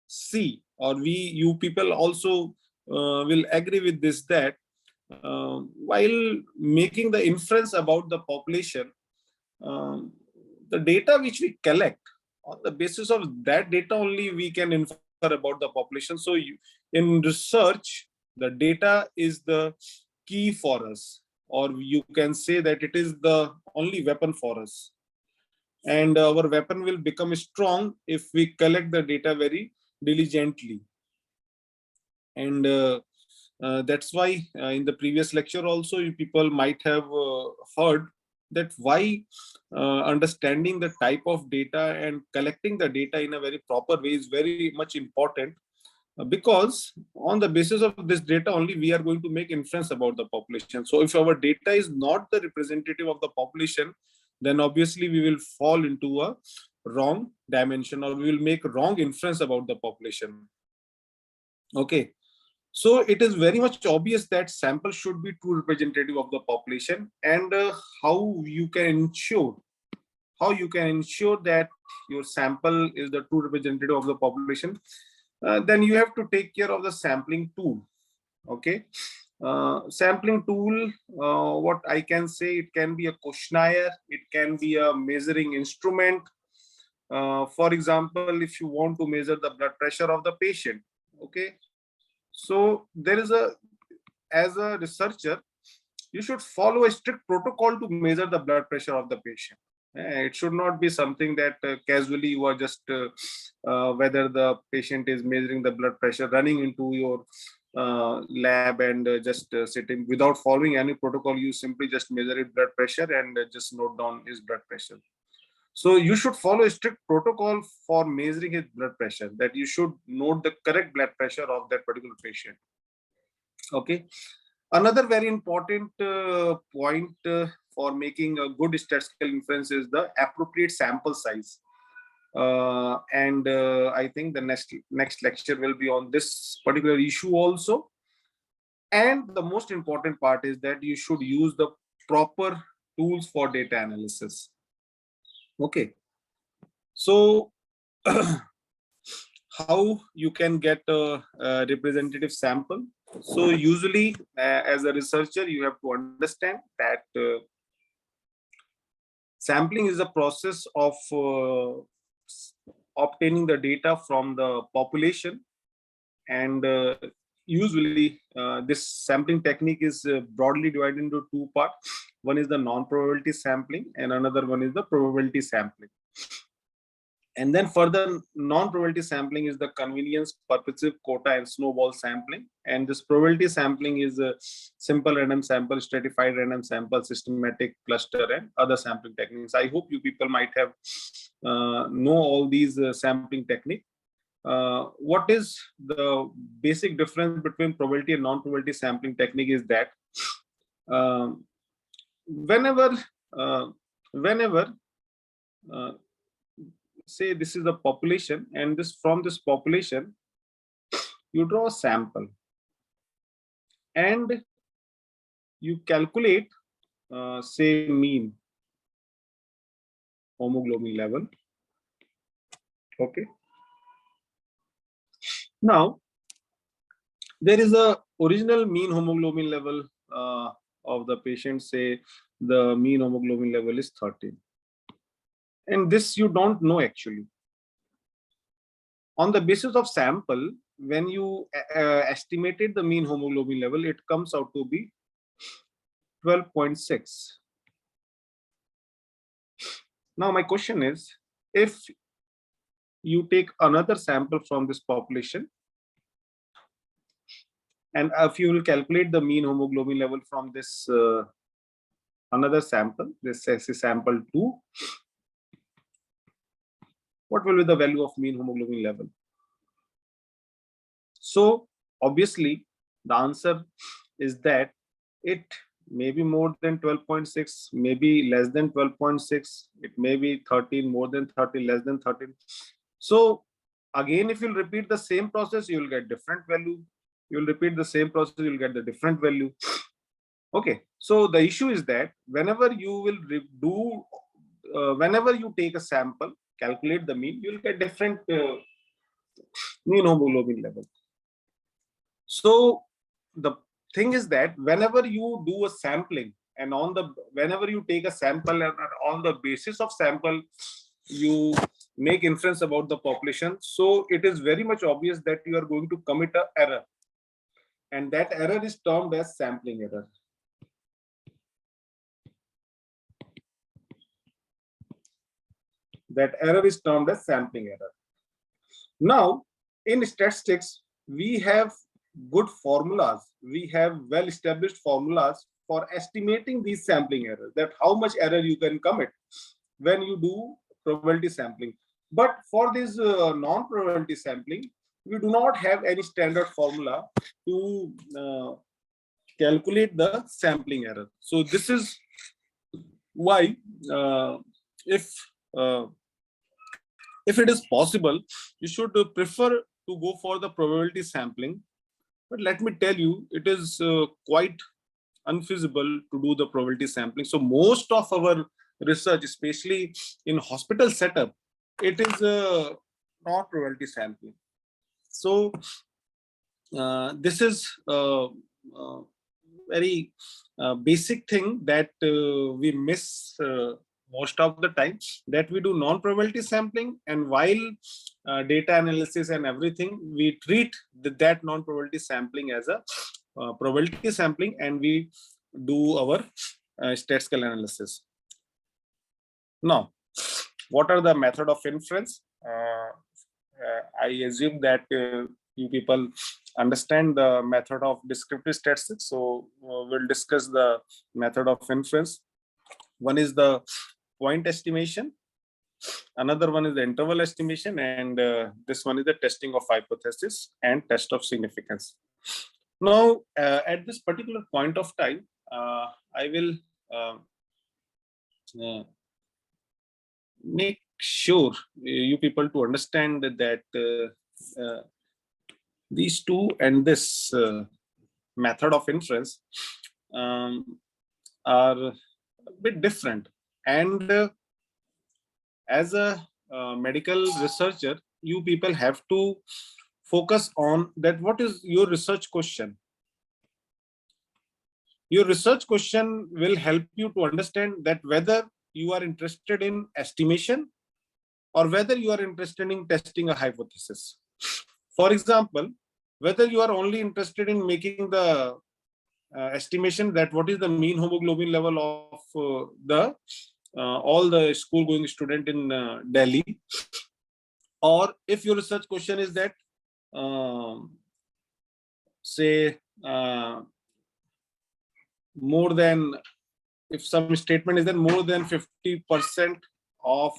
see, or you people also will agree with this, that while making the inference about the population, the data which we collect, on the basis of that data only we can infer about the population. So in research, the data is the key for us, or you can say that it is the only weapon for us. And our weapon will become strong if we collect the data very diligently. And that's why in the previous lecture also, you people might have heard that why understanding the type of data and collecting the data in a very proper way is very much important, because on the basis of this data only we are going to make inference about the population. So if our data is not the representative of the population, then obviously we will fall into a wrong dimension, or we will make wrong inference about the population. Okay, so it is very much obvious that sample should be true representative of the population. And how you can ensure that your sample is the true representative of the population, then you have to take care of the sampling tool. Okay, sampling tool, what I can say, it can be a questionnaire, it can be a measuring instrument. For example, if you want to measure the blood pressure of the patient, okay, so there is as a researcher, you should follow a strict protocol to measure the blood pressure of the patient. It should not be something that casually you are just whether the patient is measuring the blood pressure, running into your lab and just sitting without following any protocol. You simply just measure his blood pressure and just note down his blood pressure. So you should follow a strict protocol for measuring his blood pressure, that you should note the correct blood pressure of that particular patient. Okay, another very important point for making a good statistical inference is the appropriate sample size. And I think the next lecture will be on this particular issue also. And the most important part is that you should use the proper tools for data analysis. Okay, so how you can get a representative sample? So usually as a researcher, you have to understand that sampling is a process of obtaining the data from the population. And usually this sampling technique is broadly divided into two parts. One is the non-probability sampling and another one is the probability sampling. And then further, non-probability sampling is the convenience, purposive, quota, and snowball sampling. And this probability sampling is a simple random sample, stratified random sample, systematic, cluster, and other sampling techniques. I hope you people might have know all these sampling techniques. What is the basic difference between probability and non-probability sampling technique is that whenever say this is a population, and from this population you draw a sample and you calculate say mean hemoglobin level. Okay, now there is a original mean hemoglobin level of the patient. Say the mean hemoglobin level is 13, and this you don't know actually. On the basis of sample, when you estimated the mean hemoglobin level, it comes out to be 12.6. Now my question is, if you take another sample from this population, and if you will calculate the mean hemoglobin level from this another sample, this is sample 2, what will be the value of mean hemoglobin level? So obviously the answer is that it may be more than 12.6, maybe less than 12.6, it may be 13, more than 13, less than 13. So again, if you'll repeat the same process, you will get different value. You'll repeat the same process, you'll get the different value. Okay, so the issue is that whenever you will whenever you take a sample, calculate the mean, you'll get different mean hemoglobin level. So the thing is that whenever you do a sampling, and whenever you take a sample and on the basis of sample, you make inference about the population, so it is very much obvious that you are going to commit an error, and that error is termed as sampling error. That error is termed as sampling error. Now, in statistics, we have good formulas. We have well-established formulas for estimating these sampling errors, that how much error you can commit when you do probability sampling. But for this non-probability sampling, we do not have any standard formula to calculate the sampling error. So this is why if it is possible, you should prefer to go for the probability sampling. But let me tell you, it is quite unfeasible to do the probability sampling. So most of our research, especially in hospital setup, it is not probability sampling. So this is a very basic thing that we miss most of the time, that we do non-probability sampling, and while data analysis and everything, we treat that non-probability sampling as a probability sampling, and we do our statistical analysis. Now, what are the method of inference? I assume that you people understand the method of descriptive statistics, so we'll discuss the method of inference. One is the point estimation, another one is the interval estimation, and this one is the testing of hypothesis and test of significance. Now, at this particular point of time, I will make sure you people to understand that these two and this method of inference are a bit different. And as a medical researcher, you people have to focus on that. What is your research question? Your research question will help you to understand that whether you are interested in estimation or whether you are interested in testing a hypothesis. For example, whether you are only interested in making the estimation that what is the mean hemoglobin level of all the school going student in Delhi, or if your research question is that say more than, if some statement is that more than 50% of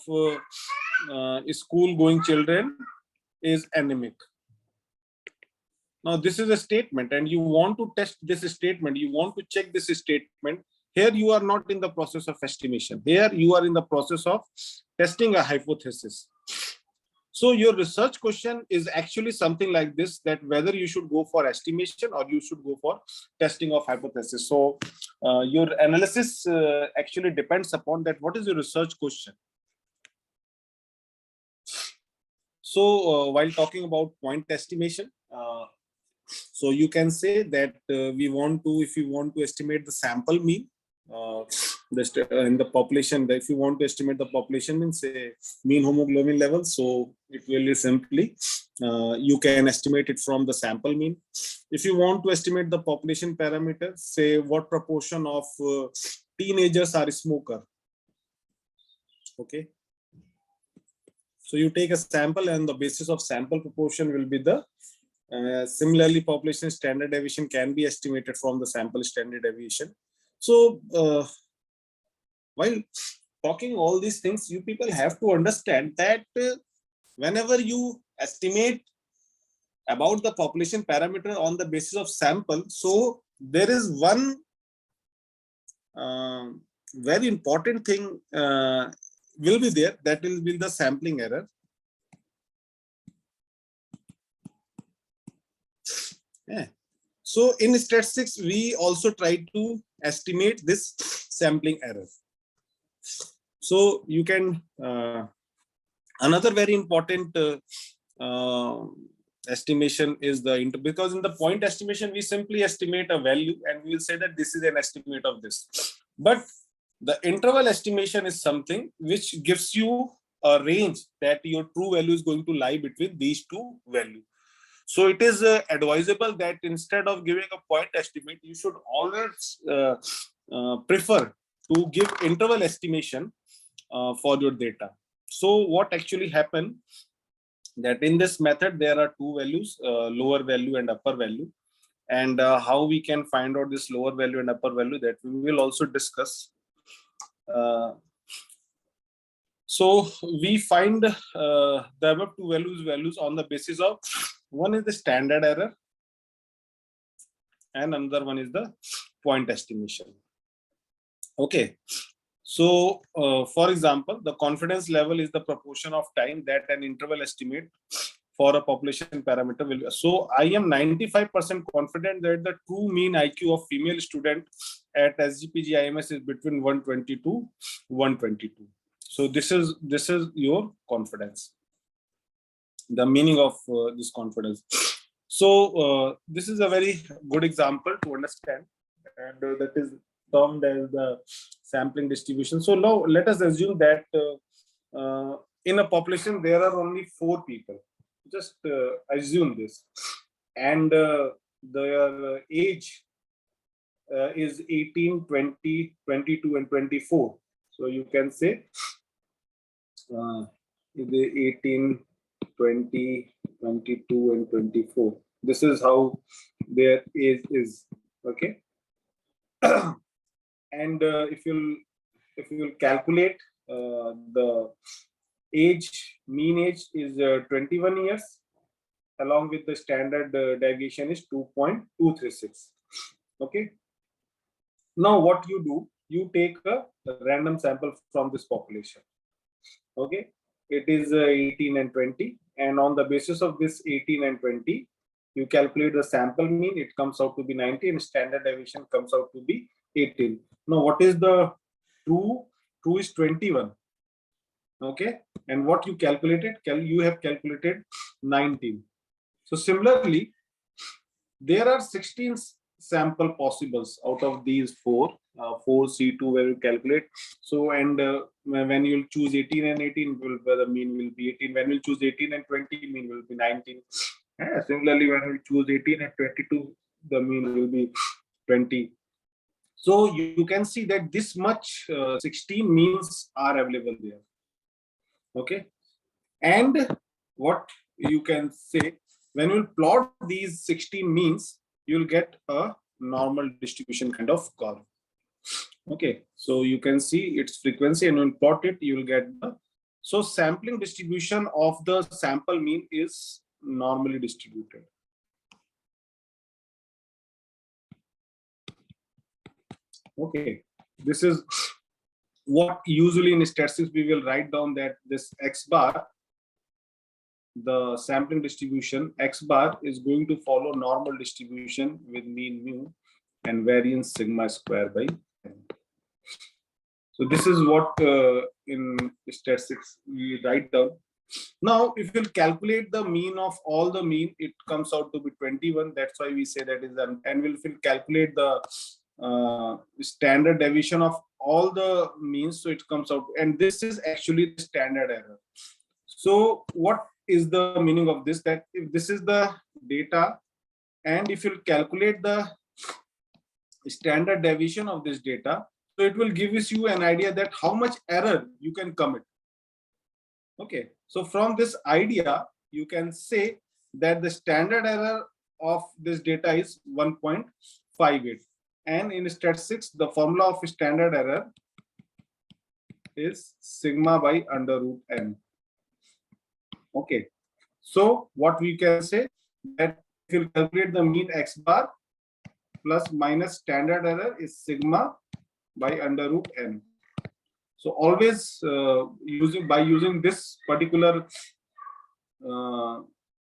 school going children is anemic. Now this is a statement and you want to test this statement, you want to check this statement. Here you are not in the process of estimation. Here you are in the process of testing a hypothesis. So your research question is actually something like this, that whether you should go for estimation or you should go for testing of hypothesis. So your analysis actually depends upon that. What is your research question? So while talking about point estimation, so you can say that we want to, if you want to estimate the sample mean, in the population, if you want to estimate the population, means say mean hemoglobin level, so it will be simply you can estimate it from the sample mean. If you want to estimate the population parameter, say what proportion of teenagers are smoker. Okay, so you take a sample and the basis of sample proportion will be the similarly population standard deviation can be estimated from the sample standard deviation. So while talking all these things, you people have to understand that whenever you estimate about the population parameter on the basis of sample, so there is one very important thing will be there, that will be the sampling error. Yeah. So in statistics, we also try to estimate this sampling error. So you can another very important estimation is the because in the point estimation we simply estimate a value and we will say that this is an estimate of this. But the interval estimation is something which gives you a range that your true value is going to lie between these two values. So it is advisable that instead of giving a point estimate, you should always prefer to give interval estimation for your data. So what actually happened that in this method there are two values, lower value and upper value, and how we can find out this lower value and upper value, that we will also discuss. So we find the above two values on the basis of, one is the standard error and another one is the point estimation. Okay, so for example, the confidence level is the proportion of time that an interval estimate for a population parameter will be. So I am 95% confident that the true mean IQ of female student at SGPG IMS is between 120 to 122. So this is your confidence, the meaning of this confidence. So this is a very good example to understand, and that is termed as the sampling distribution. So now let us assume that in a population there are only 4 people. Just assume this, and their age is 18, 20, 22, and 24. So you can say 18, 20, 22, and 24. This is how their age is. Okay. And if you calculate the age, mean age is 21 years, along with the standard deviation is 2.236. Okay. Now what you do, you take a random sample from this population. Okay, it is 18 and 20, and on the basis of this 18 and 20, you calculate the sample mean, it comes out to be 90, and standard deviation comes out to be 18. Now what is the true? True is 21. Okay, and what you calculated, you have calculated 19. So similarly, there are 16 sample possibles out of these 4 C2 where you calculate. So, and when you choose 18 and 18, the mean will be 18. When you choose 18 and 20, mean will be 19. Similarly, when we choose 18 and 22, the mean will be 20. So you can see that this much 16 means are available there. Okay, and what you can say, when you plot these 16 means, you'll get a normal distribution kind of curve. Okay, so you can see its frequency, and when you plot it, you'll get the, so sampling distribution of the sample mean is normally distributed. Okay, this is what usually in statistics we will write down, that this X bar, the sampling distribution X bar, is going to follow normal distribution with mean mu and variance sigma square by n. So this is what in statistics we write down. Now, if you calculate the mean of all the mean, it comes out to be 21. That's why we say that is, and if you calculate the standard deviation of all the means, so it comes out, and this is actually the standard error. So what is the meaning of this? That if this is the data, and if you calculate the standard deviation of this data, so it will give you an idea that how much error you can commit. Okay, so from this idea, you can say that the standard error of this data is 1.58. And in statistics, the formula of standard error is sigma by under root n. Okay, so what we can say that if you calculate the mean x bar plus minus standard error is sigma by under root n. So always using this particular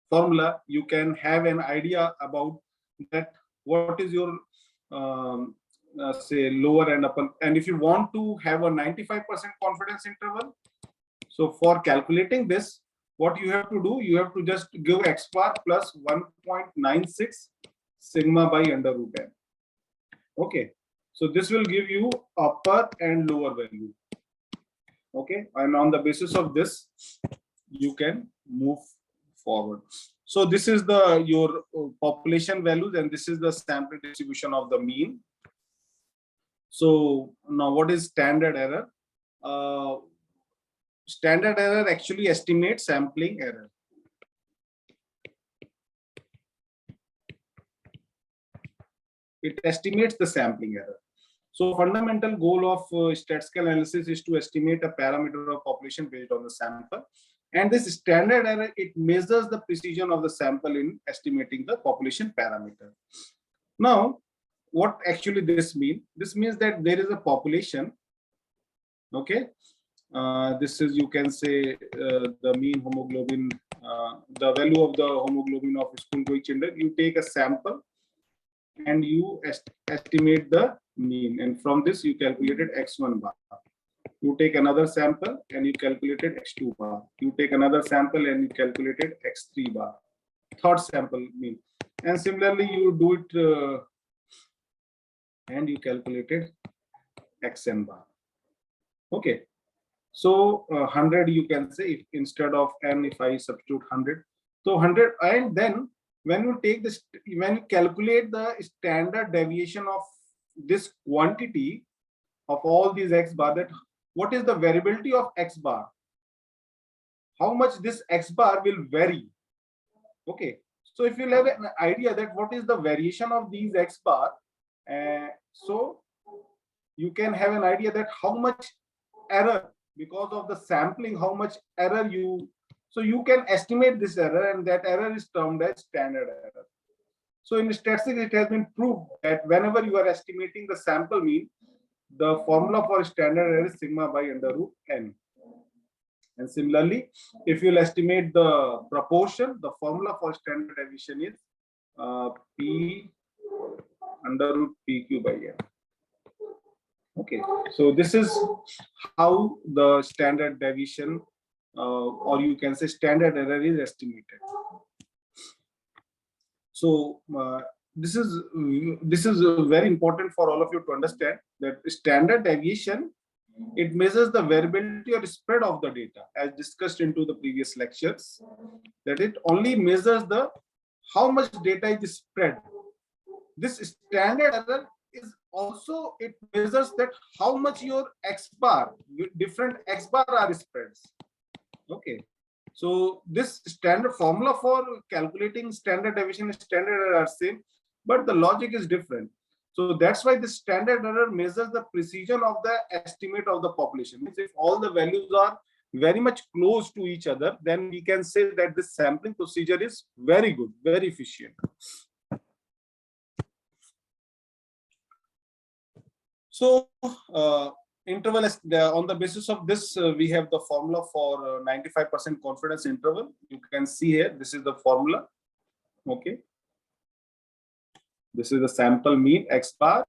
formula, you can have an idea about that what is your say lower and upper. And if you want to have a 95% confidence interval, so for calculating this, what you have to do, you have to just give x bar plus 1.96 sigma by under root n. Okay, so this will give you upper and lower value. Okay, and on the basis of this, you can move forward. So this is the your population values, and this is the sample distribution of the mean. So now what is standard error? Standard error actually estimates sampling error. It estimates the sampling error. So fundamental goal of statistical analysis is to estimate a parameter of population based on the sample. And this standard error, it measures the precision of the sample in estimating the population parameter. Now, what actually this means? This means that there is a population. Okay, this is, you can say, the mean hemoglobin, the value of the hemoglobin of school-going children. You take a sample and you estimate the mean, and from this you calculated x1 bar. You take another sample and you calculated x2 bar. You take another sample and you calculated x3 bar. Third sample mean, and similarly you do it and you calculated xn bar. Okay, so 100 you can say, if instead of n, if I substitute 100, so 100, and then when you take this, when you calculate the standard deviation of this quantity of all these x bar, that what is the variability of x bar, how much this x bar will vary. Okay, so if you have an idea that what is the variation of these x bar, so you can have an idea that how much error, because of the sampling, how much error you, so you can estimate this error, and that error is termed as standard error. So in statistics, it has been proved that whenever you are estimating the sample mean, the formula for standard error is sigma by under root n. And similarly, if you will estimate the proportion, the formula for standard deviation is p under root pq by n. Okay, so this is how the standard deviation, or you can say standard error, is estimated. So this is very important for all of you to understand that standard deviation, it measures the variability or spread of the data, as discussed into the previous lectures, that it only measures the how much data is spread. This standard error is also, it measures that how much your x bar, different x bar are spread. Okay, so this standard formula for calculating standard deviation and standard error are same, but the logic is different. So that's why the standard error measures the precision of the estimate of the population. Means if all the values are very much close to each other, then we can say that this sampling procedure is very good, very efficient. So interval, on the basis of this, we have the formula for 95% confidence interval. You can see here, this is the formula. Okay, this is the sample mean x bar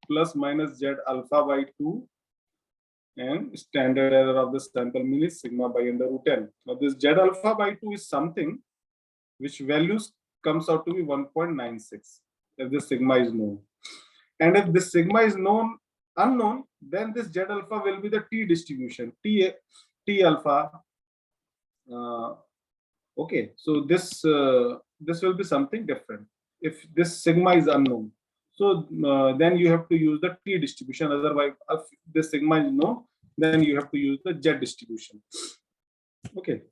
plus minus z alpha by 2, and standard error of the sample mean is sigma by under root n. Now this z alpha by 2 is something which values comes out to be 1.96 if the sigma is known. And if this sigma is unknown, then this Z alpha will be the T distribution, T alpha. Okay, so this will be something different if this sigma is unknown. So then you have to use the T distribution. Otherwise, if this sigma is known, then you have to use the Z distribution. Okay,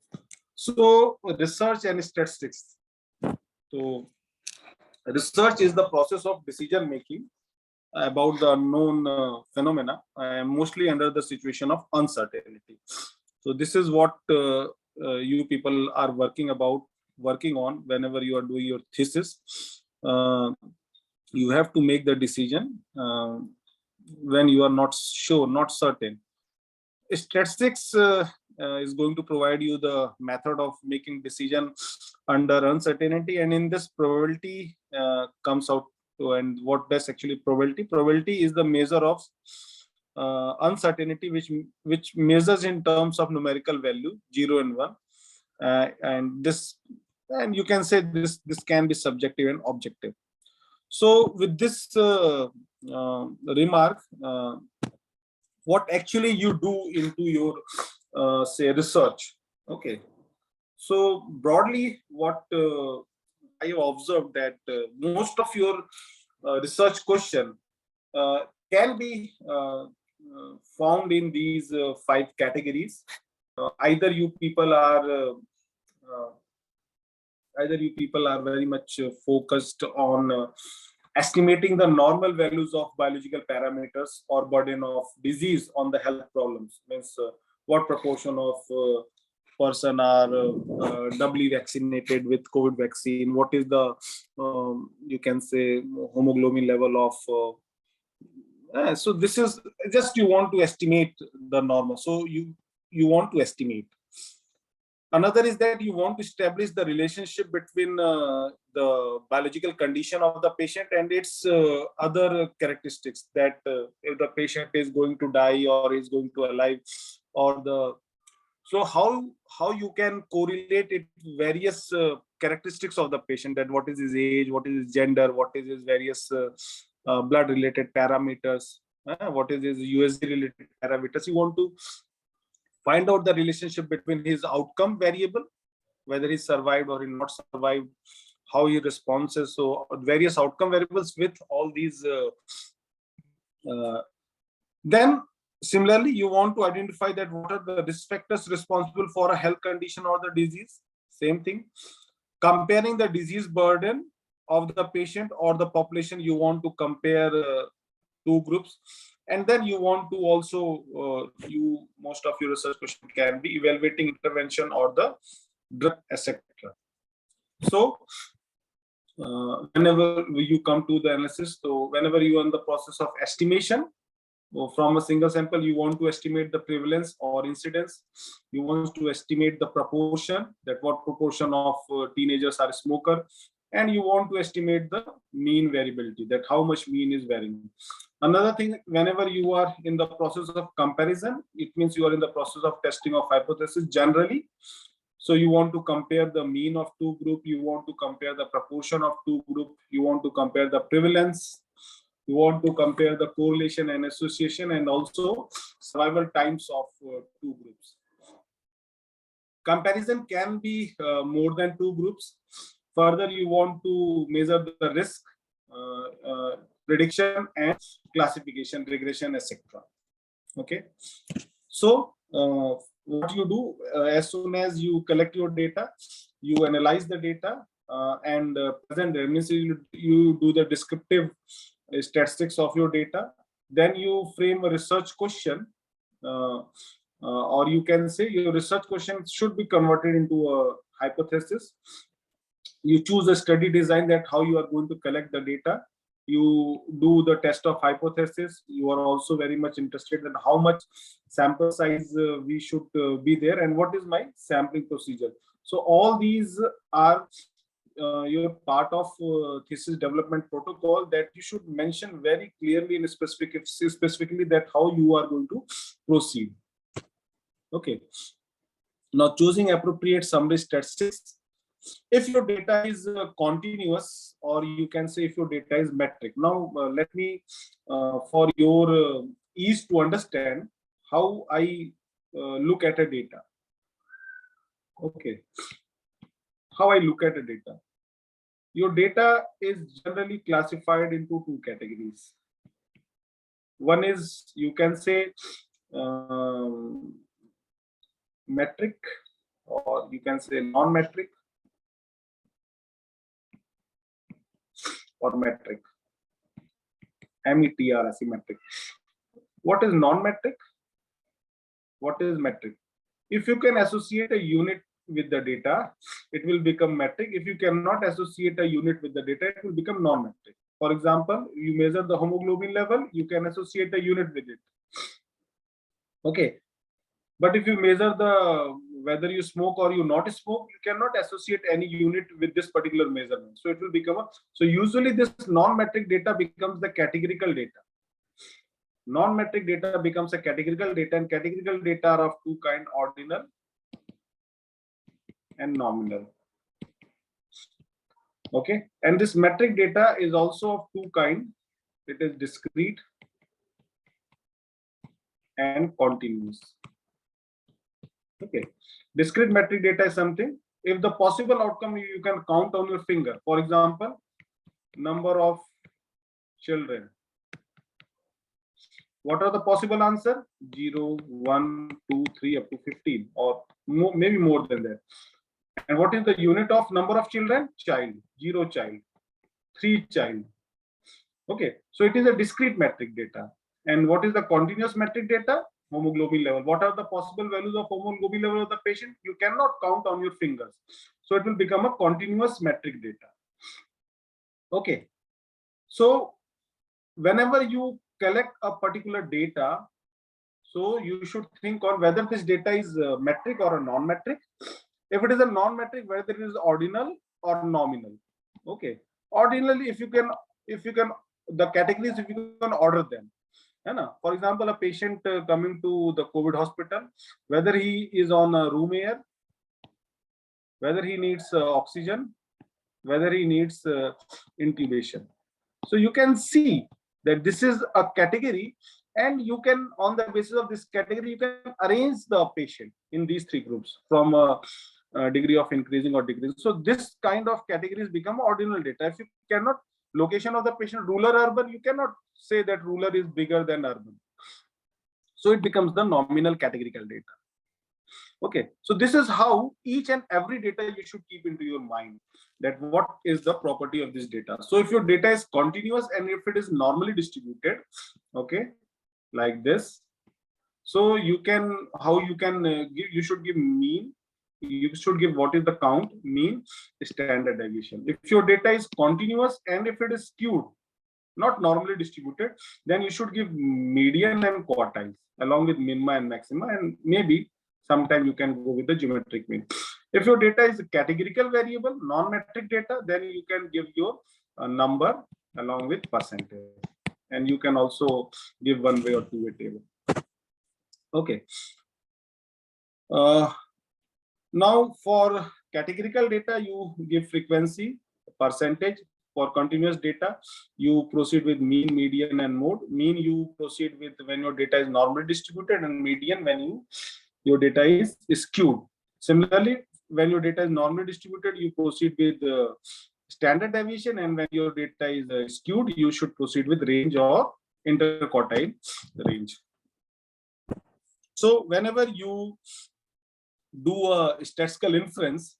so research and statistics. So research is the process of decision making about the unknown phenomena, mostly under the situation of uncertainty. So this is what you people are working on whenever you are doing your thesis. You have to make the decision when you are not sure, not certain. Statistics is going to provide you the method of making decision under uncertainty, and in this probability comes out to, and what does actually probability? Probability is the measure of uncertainty which measures in terms of numerical value 0 and 1, and you can say this can be subjective and objective. So with this remark, what actually you do into your say research. Okay, so broadly what I have observed that most of your research question can be found in these 5 categories. Either you people are very much focused on estimating the normal values of biological parameters or burden of disease on the health problems. Means what proportion of person are doubly vaccinated with COVID vaccine, what is the you can say hemoglobin level of so this is just you want to estimate the normal, so you want to estimate. Another is that you want to establish the relationship between the biological condition of the patient and its other characteristics, that if the patient is going to die or is going to alive, or the so how you can correlate it various characteristics of the patient, that what is his age, what is his gender, what is his various blood related parameters, what is his USG related parameters. You want to find out the relationship between his outcome variable, whether he survived or he not survived, how he responds. So various outcome variables with all these. Then similarly, you want to identify that what are the risk factors responsible for a health condition or the disease. Same thing. Comparing the disease burden of the patient or the population, you want to compare 2 groups. And then you want to also, most of your research question can be evaluating intervention or the drug, etc. So whenever you come to the analysis, so whenever you are in the process of estimation, from a single sample, you want to estimate the prevalence or incidence. You want to estimate the proportion, that what proportion of teenagers are smoker, and you want to estimate the mean variability, that how much mean is varying. Another thing, whenever you are in the process of comparison, it means you are in the process of testing of hypothesis generally. So you want to compare the mean of 2 groups, you want to compare the proportion of 2 groups, you want to compare the prevalence, you want to compare the correlation and association, and also survival times of 2 groups. Comparison can be more than 2 groups. Further, you want to measure the risk, prediction and classification, regression, etc. Okay. So what you do as soon as you collect your data, you analyze the data and present them. Means you do the descriptive statistics of your data. Then you frame a research question, or you can say your research question should be converted into a hypothesis. You choose a study design, that how you are going to collect the data. You do the test of hypothesis. You are also very much interested in how much sample size we should be there, and what is my sampling procedure. So all these are your part of thesis development protocol, that you should mention very clearly and specifically that how you are going to proceed. Okay. Now choosing appropriate summary statistics. if your data is continuous, or you can say if your data is metric. Now, let me, for your ease to understand how I look at a data. Okay, how I look at a data. Your data is generally classified into two categories. One is, you can say, metric, or you can say non-metric, or metric. METR, asymmetric. What is non-metric? What is metric? If you can associate a unit with the data, it will become metric. If you cannot associate a unit with the data, it will become non-metric. For example, you measure the hemoglobin level, you can associate a unit with it. Okay. But if you measure the whether you smoke or you not smoke, you cannot associate any unit with this particular measurement. So it will become a, so usually this non-metric data becomes the categorical data. Non-metric data becomes a categorical data, and categorical data are of two kinds: ordinal and nominal. Okay, and this metric data is also of two kinds. It is discrete and continuous. Okay, discrete metric data is something, if the possible outcome you can count on your finger. For example, number of children. What are the possible answer? 0, 1, 2, 3, up to 15, or maybe more than that. And what is the unit of number of children? Child. 0 child, 3 child. Okay, so it is a discrete metric data. And what is the continuous metric data? Hemoglobin level. What are the possible values of hemoglobin level of the patient? You cannot count on your fingers. So it will become a continuous metric data. Okay, so whenever you collect a particular data, so you should think on whether this data is metric or a non-metric. If it is a non-metric, whether it is ordinal or nominal. Okay, ordinally, if you can, the categories, if you can order them. For example, a patient coming to the COVID hospital, whether he is on room air, whether he needs oxygen, whether he needs intubation. So you can see that this is a category, and you can, on the basis of this category, you can arrange the patient in these three groups from a degree of increasing or decreasing. So this kind of categories become ordinal data. If you cannot, location of the patient, rural, urban, you cannot say that rural is bigger than urban. So it becomes the nominal categorical data. Okay, so this is how each and every data you should keep into your mind, that what is the property of this data. So if your data is continuous and if it is normally distributed, okay, like this, so you can, how you can give, you should give mean, you should give what is the count, mean, standard deviation. If your data is continuous and if it is skewed, not normally distributed, then you should give median and quartiles along with minima and maxima, and maybe sometime you can go with the geometric mean. If your data is a categorical variable, non-metric data, then you can give your number along with percentage, and you can also give one way or two way table. Okay. Now for categorical data, you give frequency, percentage. For continuous data, you proceed with mean, median, and mode. Mean you proceed with when your data is normally distributed, and median when your data is skewed. Similarly, when your data is normally distributed, you proceed with standard deviation, and when your data is skewed, you should proceed with range or interquartile range. So whenever you do a statistical inference,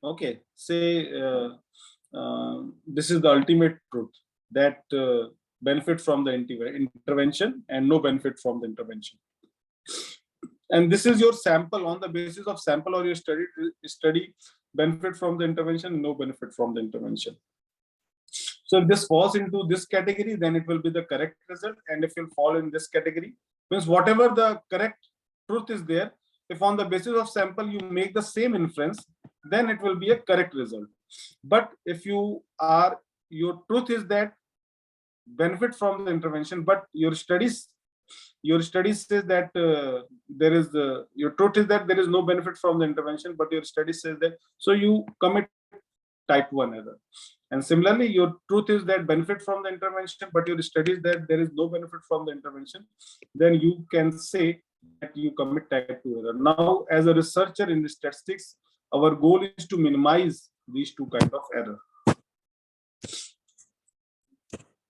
okay, say this is the ultimate truth, that benefit from the intervention and no benefit from the intervention. And this is your sample. On the basis of sample or your study benefit from the intervention, no benefit from the intervention. So if this falls into this category, then it will be the correct result. And if it fall in this category, means whatever the correct truth is there, if on the basis of sample you make the same inference, then it will be a correct result. But if you are, your truth is that benefit from the intervention, but your studies says that there is your truth is that there is no benefit from the intervention, but your study says that, so you commit type 1 error. And similarly, your truth is that benefit from the intervention, but your study is that there is no benefit from the intervention, then you can say that you commit type 2 error. Now, as a researcher in statistics, our goal is to minimize these two kinds of error.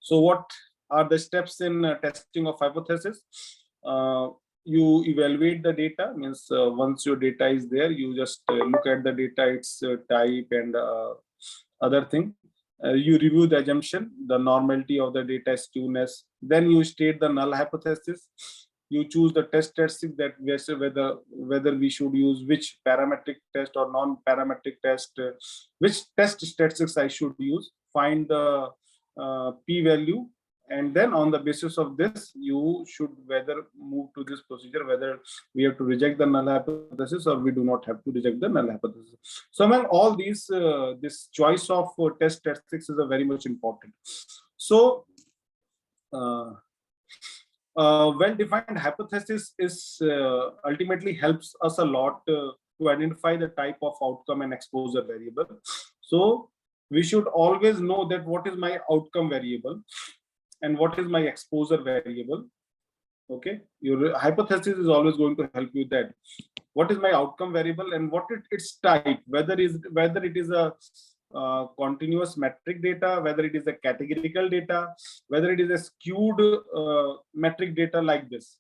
So what are the steps in testing of hypothesis? You evaluate the data, means once your data is there, you just look at the data, its type and other thing. You review the assumption, the normality of the data, skewness. Then you state the null hypothesis. You choose the test statistics, that whether we should use which parametric test or non-parametric test, which test statistics I should use. Find the p-value, and then on the basis of this, you should whether move to this procedure, whether we have to reject the null hypothesis or we do not have to reject the null hypothesis. So among all these, this choice of test statistics is a very much important. So well-defined hypothesis is ultimately helps us a lot to identify the type of outcome and exposure variable. So we should always know that what is my outcome variable and what is my exposure variable. Okay, your hypothesis is always going to help you that what is my outcome variable and what its type, whether it is a continuous metric data, whether it is a categorical data, whether it is a skewed metric data like this.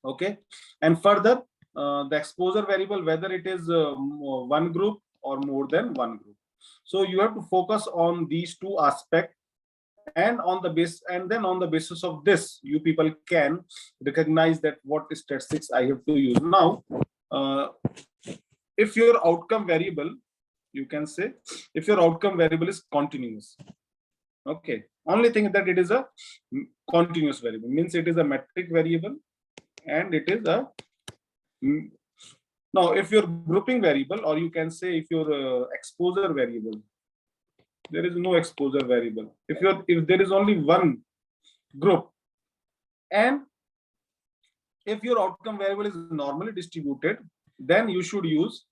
Okay, and further the exposure variable, whether it is one group or more than one group. So you have to focus on these two aspects, and on the basis of this, you people can recognize that what statistics I have to use. Now, if your outcome variable, you can say, if your outcome variable is continuous, okay, only thing that it is a continuous variable, means it is a metric variable and it is a now if your grouping variable, or you can say if your exposure variable, there is no exposure variable. If there is only one group, and if your outcome variable is normally distributed, then you should use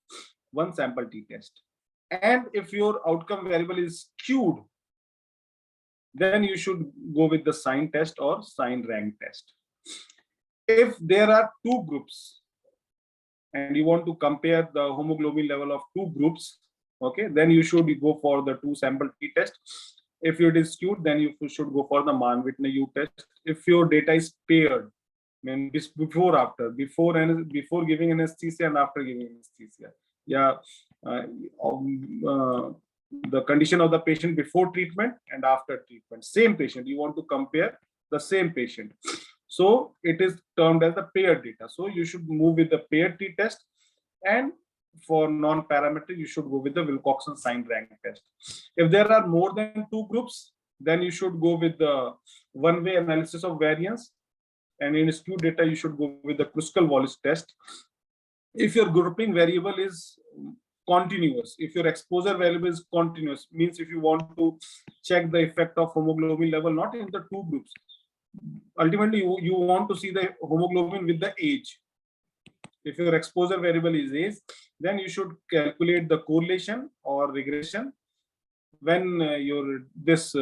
one sample t-test. And if your outcome variable is skewed, then you should go with the sign test or sign rank test. If there are two groups and you want to compare the hemoglobin level of two groups, okay, then you should go for the two sample t-test. If it is skewed, then you should go for the Mann-Whitney U test. If your data is paired, I mean before giving anesthesia and after giving anesthesia, yeah, the condition of the patient before treatment and after treatment, same patient, you want to compare the same patient. So it is termed as the paired data. So you should move with the paired t-test, and for non-parametric, you should go with the Wilcoxon sign rank test. If there are more than two groups, then you should go with the one-way analysis of variance, and in skewed data, you should go with the Kruskal-Wallis test. If your grouping variable is continuous, if your exposure variable is continuous, means if you want to check the effect of hemoglobin level not in the two groups, ultimately you want to see the hemoglobin with the age. If your exposure variable is age, then you should calculate the correlation or regression. When this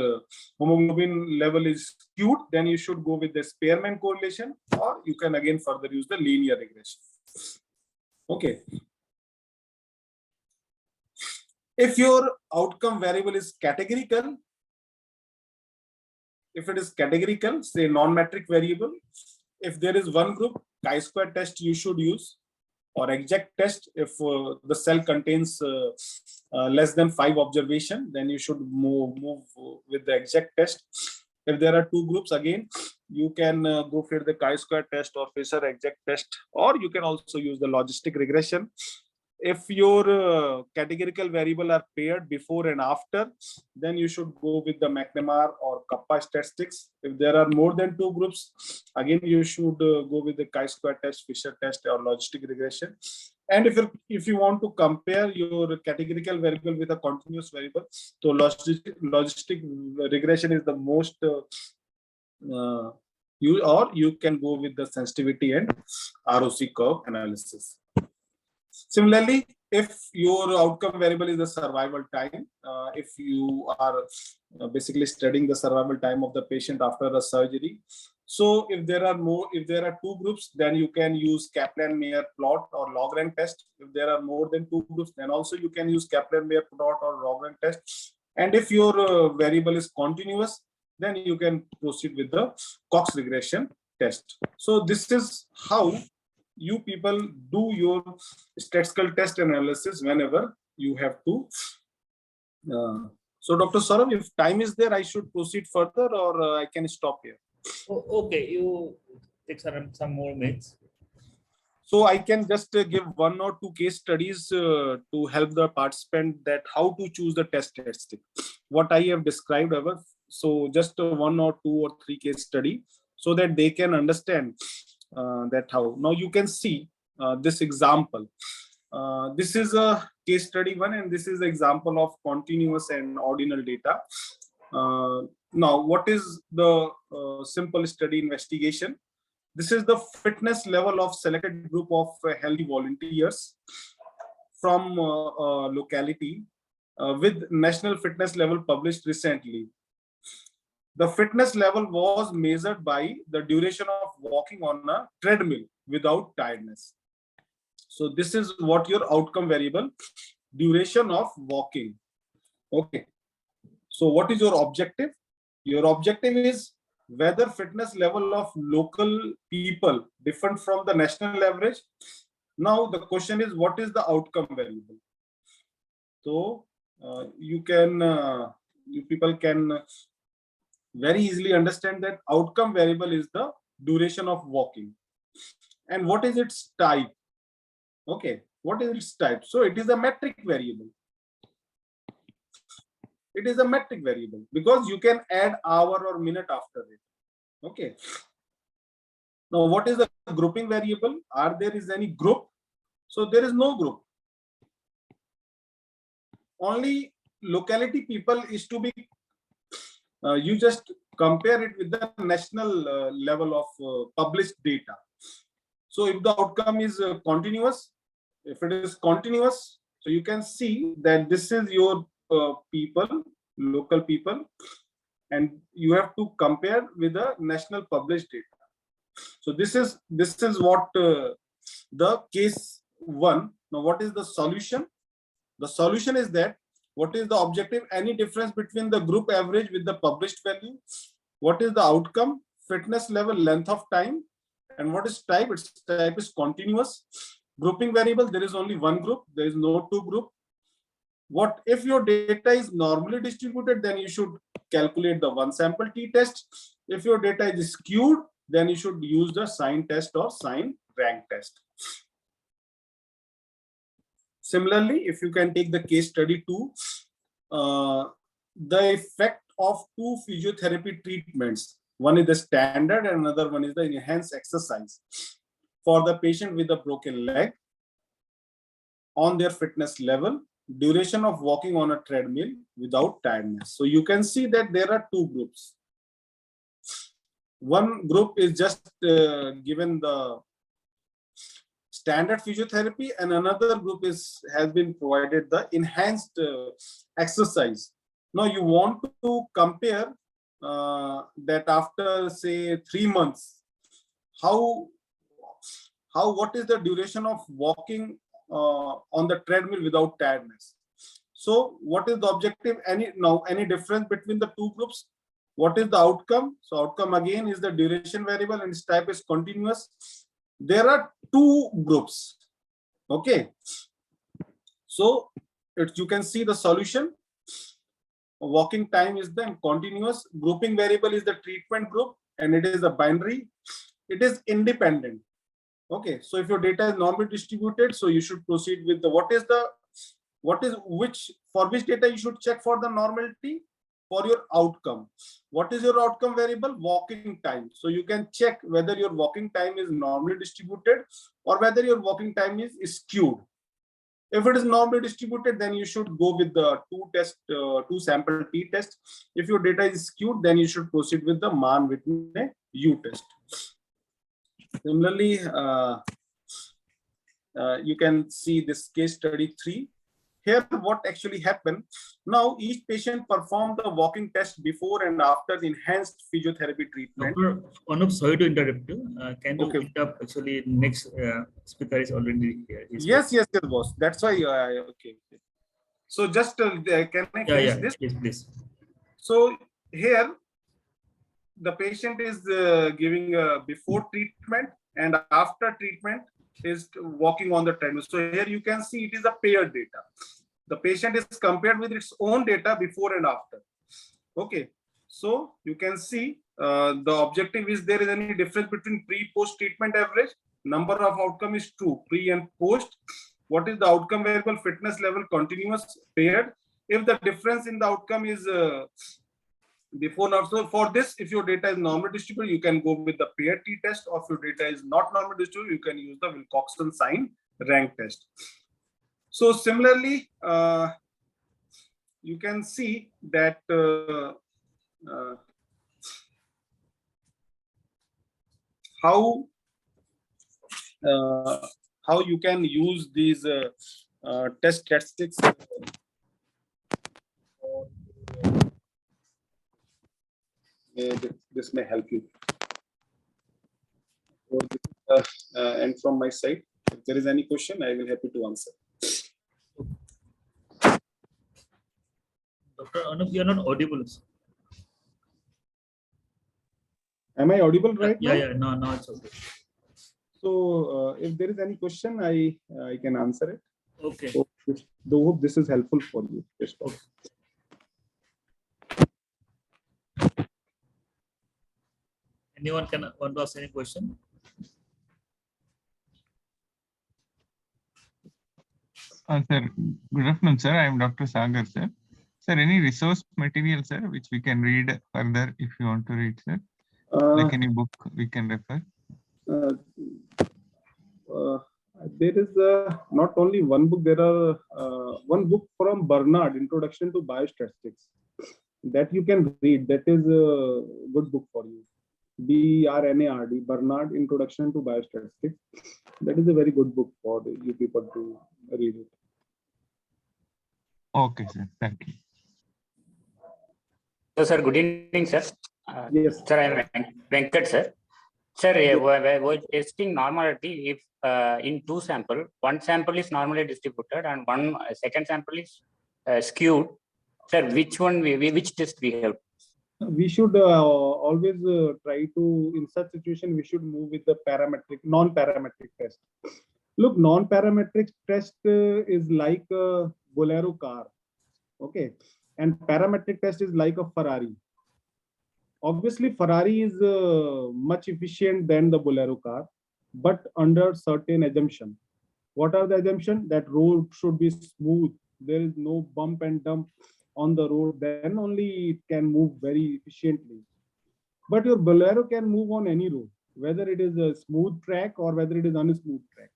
hemoglobin level is skewed, then you should go with the Spearman correlation, or you can again further use the linear regression. Okay. If your outcome variable is categorical, if it is categorical, say non-metric variable, if there is one group, chi-square test you should use, or exact test. If the cell contains less than 5 observation, then you should move with the exact test. If there are two groups, again, you can go for the chi-square test or Fisher exact test, or you can also use the logistic regression. If your categorical variable are paired before and after, then you should go with the McNamara or Kappa statistics. If there are more than two groups, again you should go with the chi-square test, Fisher test, or logistic regression. And if you want to compare your categorical variable with a continuous variable, so logistic regression is the most you can go with the sensitivity and ROC curve analysis. Similarly, if your outcome variable is the survival time, if you are basically studying the survival time of the patient after the surgery. So if there are two groups, then you can use Kaplan-Meier plot or log rank test. If there are more than two groups, then also you can use Kaplan-Meier plot or log rank test. And if your variable is continuous, then you can proceed with the Cox regression test. So this is how you people do your statistical test analysis whenever you have to. So Dr. Saurabh, if time is there, I should proceed further, or I can stop here. Oh, okay, you take some more minutes. So I can just give one or two case studies to help the participant that how to choose the test statistic. What I have described above. So just one or two or three case study so that they can understand that how. Now you can see this example. This is a case study one, and this is the example of continuous and ordinal data. Now, what is the simple study investigation? This is the fitness level of selected group of healthy volunteers from locality with national fitness level published recently. The fitness level was measured by the duration of walking on a treadmill without tiredness. So this is what your outcome variable, duration of walking. Okay. So what is your objective? Your objective is whether fitness level of local people different from the national average. Now the question is, what is the outcome variable? So you people can very easily understand that outcome variable is the duration of walking. And what is its type? Okay, what is its type? So it is a metric variable. It is a metric variable because you can add hour or minute after it. Okay. Now, what is the grouping variable? Are there is any group? So there is no group. Only locality people is to be, you just compare it with the national level of published data. So if the outcome is continuous, if it is continuous, so you can see that this is your people, local people, and you have to compare with the national published data. So this is what the case one. Now, what is the solution? The solution is that what is the objective? Any difference between the group average with the published value? What is the outcome? Fitness level, length of time, and what is type? Its type is continuous. Grouping variable, there is only one group. There is no two group. What if your data is normally distributed? Then you should calculate the one sample t-test. If your data is skewed, then you should use the sign test or sign rank test. Similarly, if you can take the case study 2, the effect of two physiotherapy treatments. One is the standard and another one is the enhanced exercise for the patient with a broken leg on their fitness level, duration of walking on a treadmill without tiredness. So you can see that there are two groups. One group is just given the standard physiotherapy, and another group has been provided the enhanced exercise. Now you want to compare that after say 3 months, what is the duration of walking on the treadmill without tiredness. So what is the objective? Any difference between the two groups? What is the outcome? So outcome again is the duration variable and its type is continuous. There are two groups. Okay. So you can see the solution. Walking time is the continuous. Grouping variable is the treatment group and it is a binary. It is independent. Okay, so if your data is normally distributed, so you should proceed with the for which data you should check for the normality for your outcome. What is your outcome variable? Walking time. So you can check whether your walking time is normally distributed or whether your walking time is skewed. If it is normally distributed, then you should go with the two sample t-test. If your data is skewed, then you should proceed with the Mann-Whitney U test. Similarly, You can see this case study 3. Here, what actually happened? Now, each patient performed the walking test before and after the enhanced physiotherapy treatment. Dr. Anup, sorry to interrupt you. Can you Okay. interrupt? Actually, next speaker is already here. Yes, boss. That's why. Okay. So just can I finish this? Yes, please. So here, the patient is giving before treatment and after treatment is walking on the treadmill. So here you can see it is a paired data. The patient is compared with its own data before and after. Okay. So you can see the objective is there is any difference between pre-post treatment average. Number of outcome is 2, pre and post. What is the outcome variable? Fitness level, continuous, paired. If the difference in the outcome is before and after, for this, if your data is normally distributed, you can go with the paired t-test, or if your data is not normally distributed, you can use the Wilcoxon sign rank test. So similarly, you can see that how you can use these test statistics. This may help you. And from my side, if there is any question, I will happy to answer. Dr. Anup, you are not audible. Am I audible right now? Yeah. No, it's okay. So if there is any question, I can answer it. Okay. So, hope this is helpful for you. Yes, okay. Anyone want to ask any question? Sir, good afternoon, sir. I am Dr. Sagar, sir. Sir, any resource material, sir, which we can read further if you want to read, sir? Like any book we can refer? There is not only one book, there are one book from Bernard, Introduction to Biostatistics, that you can read. That is a good book for you. BRNARD, Bernard, Introduction to Biostatistics. That is a very good book for you people to read it. Okay, sir. Thank you. So, sir, good evening, sir. Yes. Sir, I am Venkat, sir. Sir, we're testing normality if in two samples, one sample is normally distributed and one second sample is skewed. Sir, which test we have? We should always try to, in such situation, we should move with the non-parametric test. Look, non-parametric test is like a Bolero car, okay? And parametric test is like a Ferrari. Obviously, Ferrari is much efficient than the Bolero car, but under certain assumption. What are the assumptions? That road should be smooth. There is no bump and dump on the road. Then only it can move very efficiently. But your Bolero can move on any road, whether it is a smooth track or whether it is unsmooth track.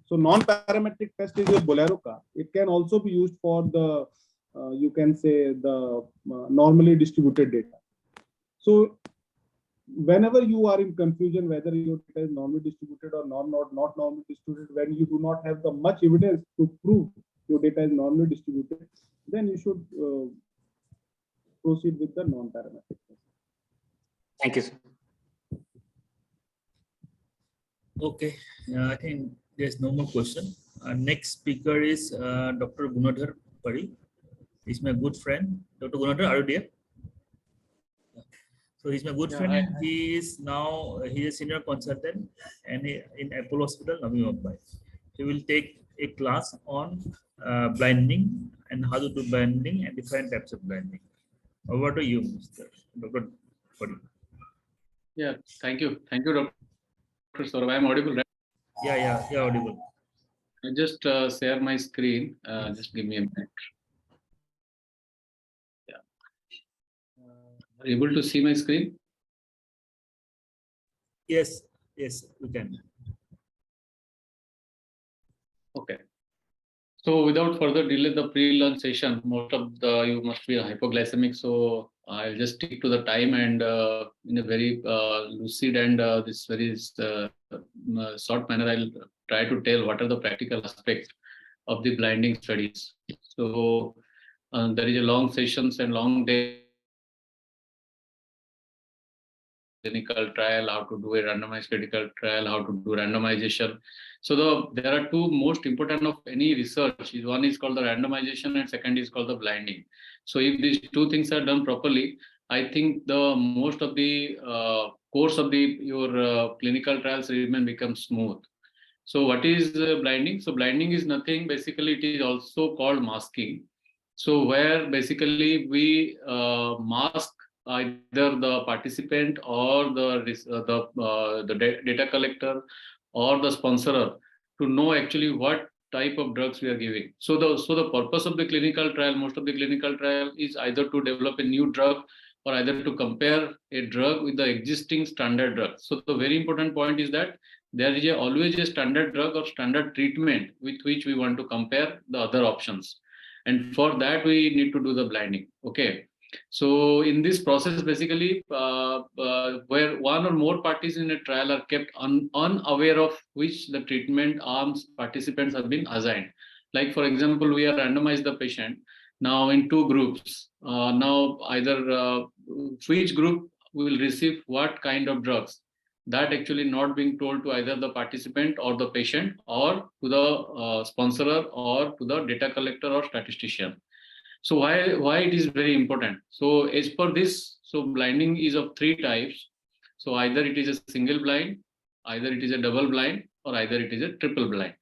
So non-parametric test is a Bolero car. It can also be used for the, you can say, the normally distributed data. So whenever you are in confusion whether your data is normally distributed or not normally distributed, when you do not have the much evidence to prove your data is normally distributed, then you should proceed with the non-parametric test. Thank you, sir. Okay, I think there's no more question. Next speaker is Dr. Gunadhar Pari. He's my good friend. Dr. Gunadhar, are you there? So he's my good friend, and he is a senior consultant and in Apollo Hospital, Navi Mumbai. He will take a class on blinding and how to do blinding and different types of blinding. Over to you, Mr. Dr. Pari. Yeah, thank you, Dr. Saurabh. I'm audible, right? Yeah, audible. I just share my screen. Just give me a minute. Yeah. Are you able to see my screen? Yes, we can. Okay. So without further delay, the pre-lunch session, most of you must be hypoglycemic. So I'll just stick to the time and in a very lucid and this very short manner, I'll try to tell what are the practical aspects of the blinding studies. So there is a long sessions and long day clinical trial, how to do a randomized clinical trial, how to do randomization. So there are two most important of any research. One is called the randomization and second is called the blinding. So if these two things are done properly, I think the most of the course of your clinical trials treatment becomes smooth. So what is blinding? So blinding is nothing. Basically, it is also called masking. So where basically we mask either the participant or the data collector or the sponsorer to know actually what type of drugs we are giving. So the purpose of the clinical trial, most of the clinical trial is either to develop a new drug or either to compare a drug with the existing standard drug. So the very important point is that there is always a standard drug or standard treatment with which we want to compare the other options. And for that, we need to do the blinding. Okay. So in this process, basically, where one or more parties in a trial are kept unaware of which the treatment arms participants have been assigned. Like, for example, we have randomized the patient now in two groups. Now either which group will receive what kind of drugs, that actually not being told to either the participant or the patient or to the sponsorer or to the data collector or statistician. So why it is very important? So as per this, so blinding is of three types. So either it is a single blind, either it is a double blind, or either it is a triple blind.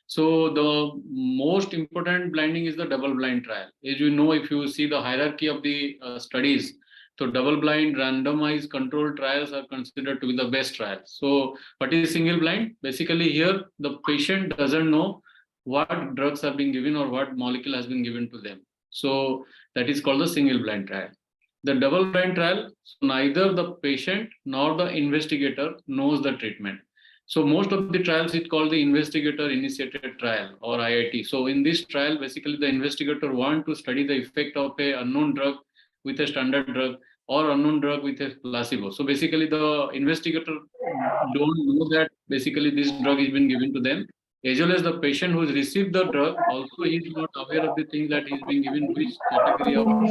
So the most important blinding is the double blind trial. As you know, if you see the hierarchy of the studies, so double blind randomized controlled trials are considered to be the best trials. So what is single blind? Basically here, the patient doesn't know what drugs are being given or what molecule has been given to them. So that is called the single blind trial. The double blind trial, so neither the patient nor the investigator knows the treatment. So most of the trials, it's called the investigator initiated trial or IIT. So in this trial, basically the investigator want to study the effect of a unknown drug with a standard drug or unknown drug with a placebo. So basically the investigator don't know that basically this drug is being given to them, as well as the patient who has received the drug also he is not aware of the thing that he is being given which category of the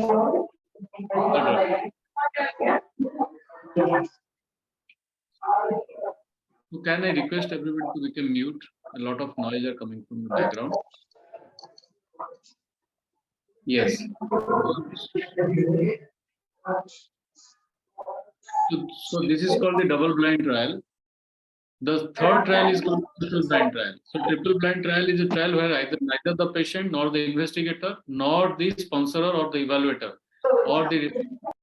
drug. So can I request everybody to become mute? A lot of noise are coming from the background. Yes. So this is called the double blind trial. The third trial is called triple blind trial. So triple blind trial is a trial where neither the patient nor the investigator nor the sponsor or the evaluator or the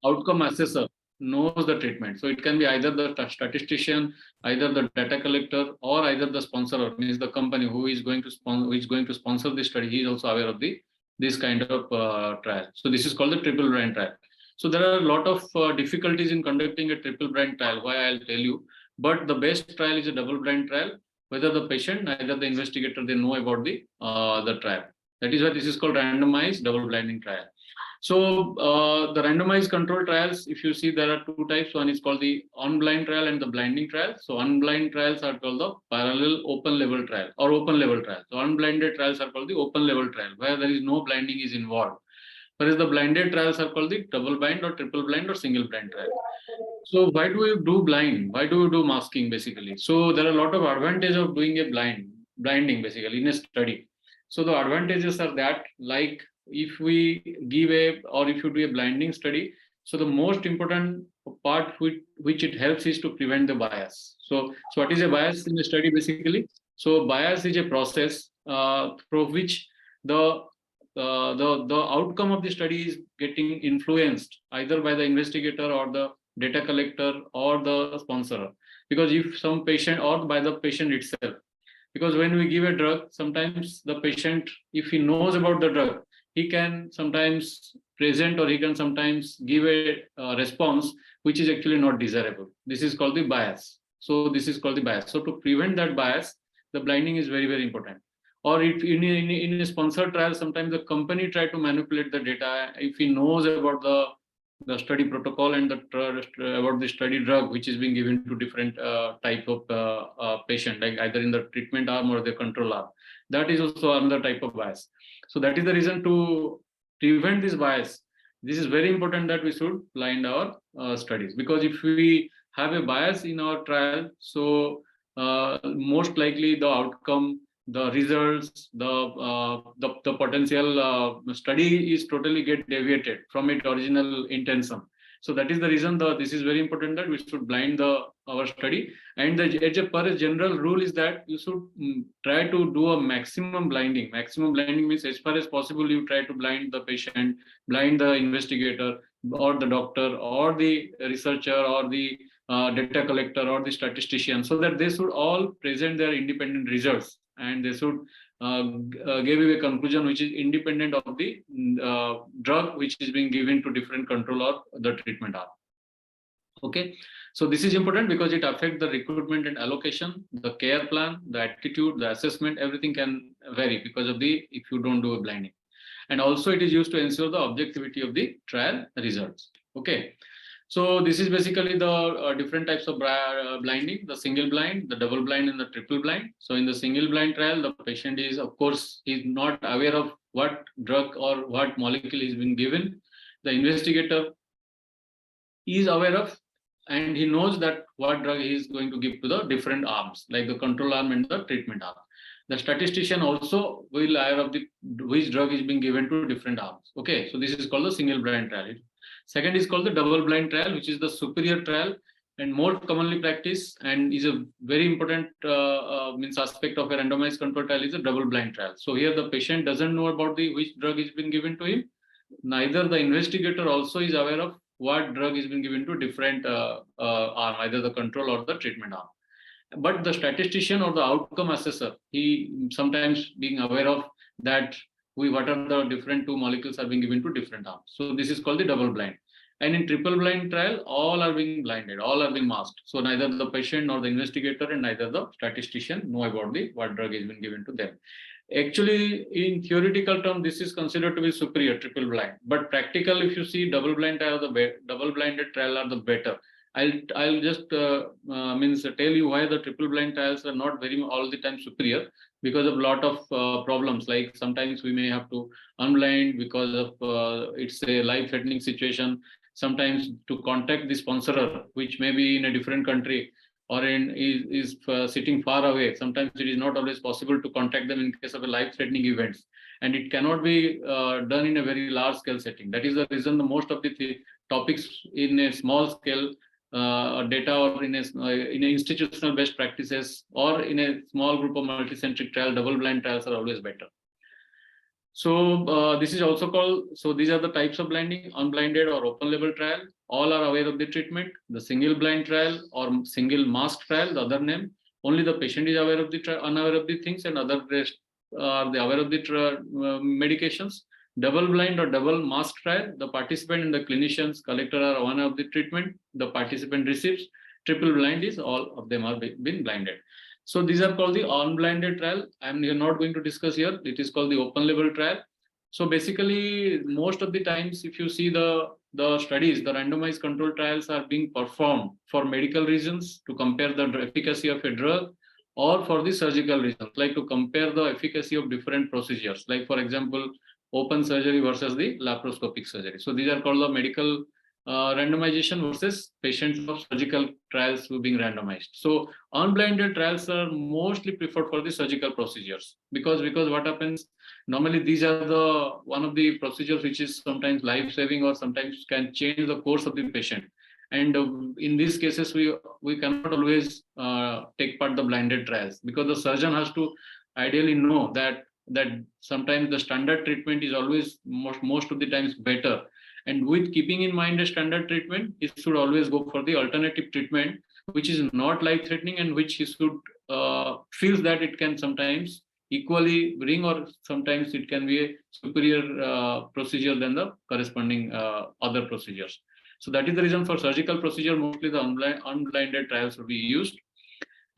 outcome assessor knows the treatment. So it can be either the statistician, either the data collector, or either the sponsor, means the company who is going to sponsor the study. He is also aware of this kind of trial. So this is called the triple blind trial. So there are a lot of difficulties in conducting a triple blind trial. Why I'll tell you. But the best trial is a double blind trial. Whether the patient, neither the investigator, they know about the trial. That is why this is called randomized double blinding trial. So the randomized control trials, if you see, there are two types. One is called the unblind trial and the blinding trial. So unblind trials are called the parallel open label trial or open label trial. So unblinded trials are called the open label trial, where there is no blinding is involved. Whereas the blinded trials are called the double blind or triple blind or single blind trial. So why do we do blind? Why do we do masking basically? So there are a lot of advantages of doing a blinding basically in a study. So the advantages are that, like if we give if you do a blinding study, so the most important part which it helps is to prevent the bias. So what is a bias in a study basically? So bias is a process through which the outcome of the study is getting influenced either by the investigator or the data collector or the sponsor, because if some patient or by the patient itself, because when we give a drug, sometimes the patient, if he knows about the drug, he can sometimes present or he can sometimes give a response which is actually not desirable. This is called the bias. So this is called the bias. So to prevent that bias, the blinding is very, very important. Or if in a sponsored trial, sometimes the company try to manipulate the data. If he knows about the study protocol and about the study drug which is being given to different type of patient, like either in the treatment arm or the control arm. That is also another type of bias. So that is the reason to prevent this bias. This is very important that we should blind our studies, because if we have a bias in our trial, so most likely the outcome, the results, the potential study is totally get deviated from its original intention. So that is the reason this is very important that we should blind our study. And per general rule is that you should try to do a maximum blinding. Maximum blinding means as far as possible you try to blind the patient, blind the investigator or the doctor or the researcher or the data collector or the statistician, so that they should all present their independent results and they should give you a conclusion which is independent of the drug which is being given to different control or the treatment arm. Okay, so this is important because it affects the recruitment and allocation, the care plan, the attitude, the assessment, everything can vary because of if you don't do a blinding. And also it is used to ensure the objectivity of the trial results. Okay. So this is basically the different types of blinding, the single blind, the double blind, and the triple blind. So in the single blind trial, the patient is, of course, is not aware of what drug or what molecule is being given. The investigator is aware of, and he knows that what drug he is going to give to the different arms, like the control arm and the treatment arm. The statistician also will aware of which drug is being given to different arms. Okay, so this is called the single blind trial. Second is called the double blind trial, which is the superior trial and more commonly practiced and is a very important aspect of a randomized control trial is a double blind trial. So here the patient doesn't know about which drug is being given to him. Neither the investigator also is aware of what drug is being given to different arm, either the control or the treatment arm. But the statistician or the outcome assessor, he sometimes being aware of that what are the different two molecules are being given to different arms. So this is called the double blind. And in triple blind trial, all are being blinded, all are being masked. So neither the patient nor the investigator and neither the statistician know about what drug is being given to them. Actually, in theoretical term, this is considered to be superior triple blind. But practical, if you see double blind trial, the double blinded trial are the better. I'll just tell you why the triple blind trials are not very all the time superior, because of a lot of problems. Like sometimes we may have to unblind because of it's a life-threatening situation. Sometimes to contact the sponsorer, which may be in a different country or is sitting far away. Sometimes it is not always possible to contact them in case of a life-threatening events, and it cannot be done in a very large-scale setting. That is the reason the most of the topics in a small scale data or in a institutional best practices or in a small group of multicentric trial, double blind trials are always better. So this is also called, so these are the types of blinding: unblinded or open label trial. All are aware of the treatment. The single blind trial or single mask trial, the other name, only the patient is aware of the unaware of the things, and other rest are aware of the medications. Double blind or double mask trial, the participant and the clinicians, collector are aware of the treatment, the participant receives. Triple blind is all of them are been blinded. So these are called the unblinded trial. I'm not going to discuss here. It is called the open label trial. So basically, most of the times, if you see the studies, the randomized control trials are being performed for medical reasons, to compare the efficacy of a drug, or for the surgical reasons, like to compare the efficacy of different procedures, like for example, open surgery versus the laparoscopic surgery. So these are called the medical randomization versus patients of surgical trials who are being randomized. So unblinded trials are mostly preferred for the surgical procedures, because what happens normally, these are the one of the procedures which is sometimes life-saving or sometimes can change the course of the patient. And in these cases, we cannot always take part the blinded trials, because the surgeon has to ideally know that sometimes the standard treatment is always most of the times better. And with keeping in mind a standard treatment, it should always go for the alternative treatment, which is not life-threatening and which he should feels that it can sometimes equally bring, or sometimes it can be a superior procedure than the corresponding other procedures. So that is the reason for surgical procedure, mostly the unblinded trials will be used.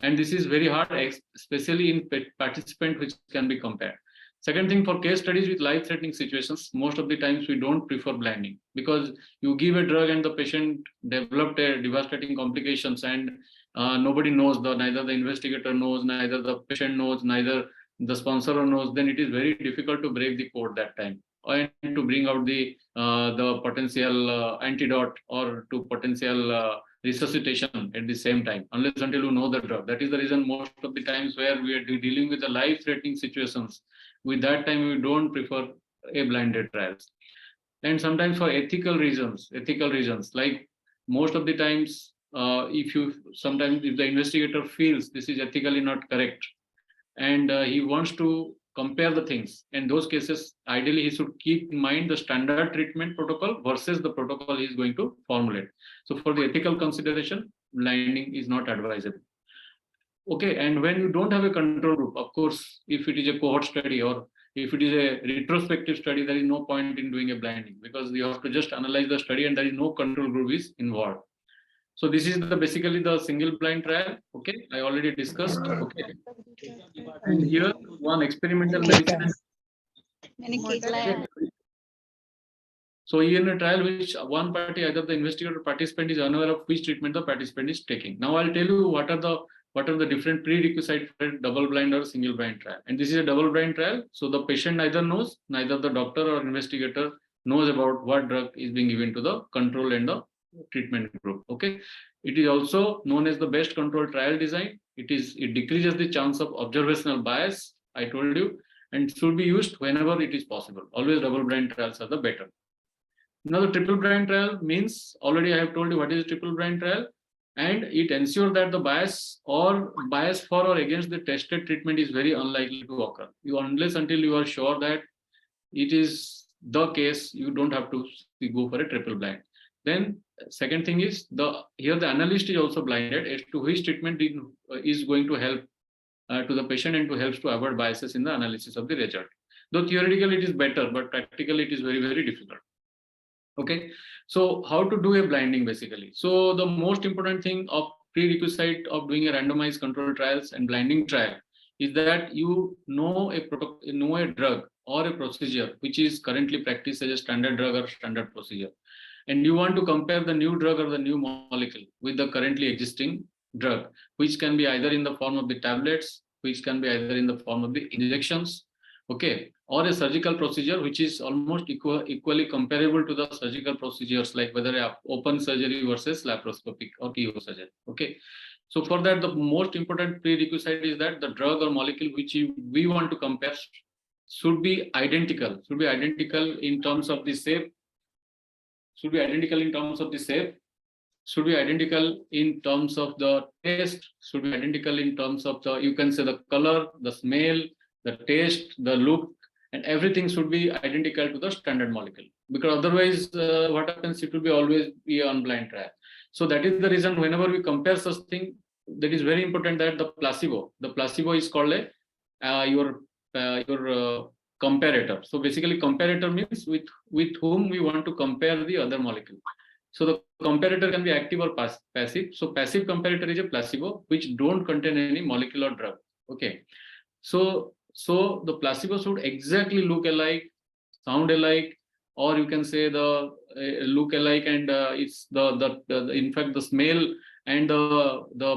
And this is very hard, especially in participant which can be compared. Second thing, for case studies with life-threatening situations, most of the times we don't prefer blinding, because you give a drug and the patient developed a devastating complications, and nobody knows, neither the investigator knows, neither the patient knows, neither the sponsor knows. Then it is very difficult to break the code that time, and to bring out the potential antidote or to potential resuscitation at the same time, unless until you know the drug. That is the reason most of the times where we are dealing with the life-threatening situations, with that time we don't prefer a blinded trials. And sometimes for ethical reasons, like most of the times, if the investigator feels this is ethically not correct, and he wants to compare the things, in those cases, ideally he should keep in mind the standard treatment protocol versus the protocol he is going to formulate. So for the ethical consideration, blinding is not advisable. Okay, and when you don't have a control group, of course, if it is a cohort study or if it is a retrospective study, there is no point in doing a blinding, because you have to just analyze the study and there is no control group is involved. So this is basically the single blind trial. Okay, I already discussed. Okay, and here one experimental medicine. So in a trial which one party, either the investigator or participant, is unaware of which treatment the participant is taking. Now I'll tell you what are the different prerequisites for a double blind or single blind trial. And this is a double blind trial. So the patient neither knows, neither the doctor or investigator knows about what drug is being given to the control and the treatment group. Okay, it is also known as the best control trial design. It decreases the chance of observational bias, I told you, and should be used whenever it is possible. Always double blind trials are the better. Now the triple blind trial means, already I have told you what is a triple blind trial, and it ensures that the bias for or against the tested treatment is very unlikely to occur. Unless until you are sure that it is the case, you don't have to go for a triple blind. Then second thing is, here the analyst is also blinded as to which treatment is going to help to the patient and to help to avoid biases in the analysis of the result. Though theoretically it is better, but practically it is very, very difficult. Okay, so how to do a blinding basically? So the most important thing of prerequisite of doing a randomized controlled trials and blinding trial is that you know a drug or a procedure which is currently practiced as a standard drug or standard procedure, and you want to compare the new drug or the new molecule with the currently existing drug, which can be either in the form of the tablets, which can be either in the form of the injections, okay, or a surgical procedure which is almost equally comparable to the surgical procedures, like whether a open surgery versus laparoscopic or keyhole surgery. Okay, so for that, the most important prerequisite is that the drug or molecule which we want to compare should be identical. Should be identical in terms of the shape. Should be identical in terms of the shape. Should be identical in terms of the taste. Should be identical in terms of the, you can say, the color, the smell, the taste, the look, and everything should be identical to the standard molecule. Because otherwise, what happens? It will be always be on blind trial. So that is the reason whenever we compare such thing, that is very important that the placebo is called your comparator. So basically, comparator means with whom we want to compare the other molecule. So the comparator can be active or passive. So passive comparator is a placebo which don't contain any molecular drug. Okay. So the placebo should exactly look alike, sound alike, or you can say the look alike, and it's the in fact the smell and the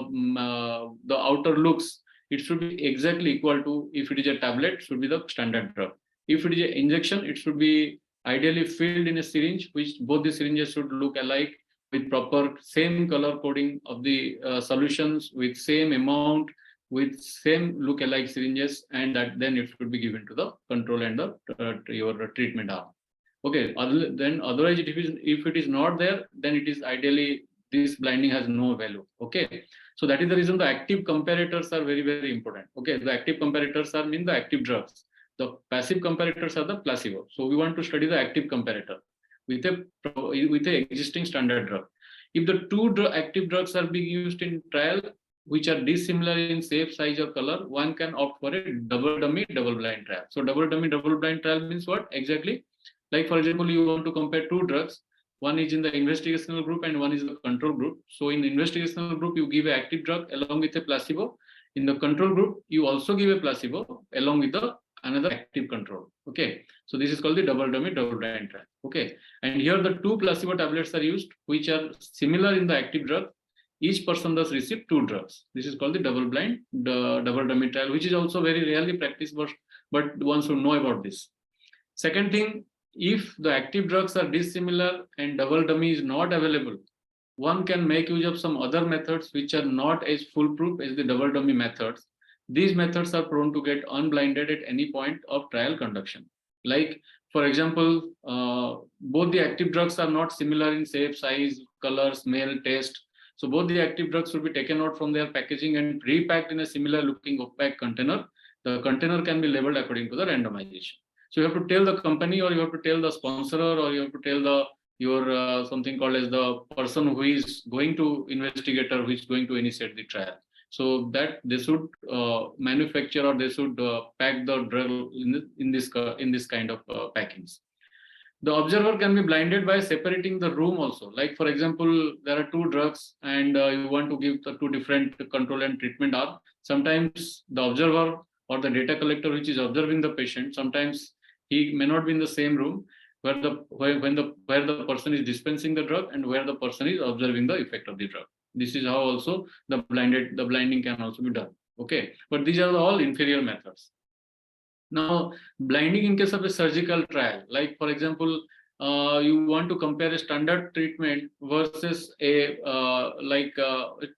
outer looks, it should be exactly equal to, if it is a tablet, should be the standard drug. If it is an injection, it should be ideally filled in a syringe, which both the syringes should look alike, with proper same color coding of the solutions, with same amount, with same look-alike syringes, and that then it should be given to the control and the your treatment arm. Okay. Then otherwise, if it is not there, then it is ideally, this blinding has no value. Okay. So that is the reason the active comparators are very, very important. Okay. The active comparators are mean the active drugs. The passive comparators are the placebo. So we want to study the active comparator with a existing standard drug. If the two active drugs are being used in trial, which are dissimilar in shape, size, or color, one can opt for a double dummy, double blind trial. So double dummy, double blind trial means what exactly? Like, for example, you want to compare two drugs. One is in the investigational group and one is the control group. So in the investigational group, you give an active drug along with a placebo. In the control group, you also give a placebo along with the another active control. Okay, so this is called the double dummy double blind trial. Okay, and here the 2 placebo tablets are used, which are similar in the active drug. Each person does receive 2 drugs. This is called the double blind, the double dummy trial, which is also very rarely practiced, but one should know about this. Second thing, if the active drugs are dissimilar and double dummy is not available, one can make use of some other methods which are not as foolproof as the double dummy methods. These methods are prone to get unblinded at any point of trial conduction. Like, for example, both the active drugs are not similar in shape, size, color, smell, taste. So both the active drugs should be taken out from their packaging and repacked in a similar looking opaque container. The container can be labeled according to the randomization. So you have to tell the company, or you have to tell the sponsor, or you have to tell your something called as the person who is going to investigator, who is going to initiate the trial. So that they should manufacture, or they should pack the drug in this kind of packings. The observer can be blinded by separating the room also. Like, for example, there are 2 drugs and you want to give the 2 different control and treatment arm. Sometimes the observer or the data collector which is observing the patient, sometimes he may not be in the same room where the person is dispensing the drug and where the person is observing the effect of the drug. This is how also the blinding can also be done. Okay, but these are all inferior methods. Now, blinding in case of a surgical trial, like for example, you want to compare a standard treatment versus a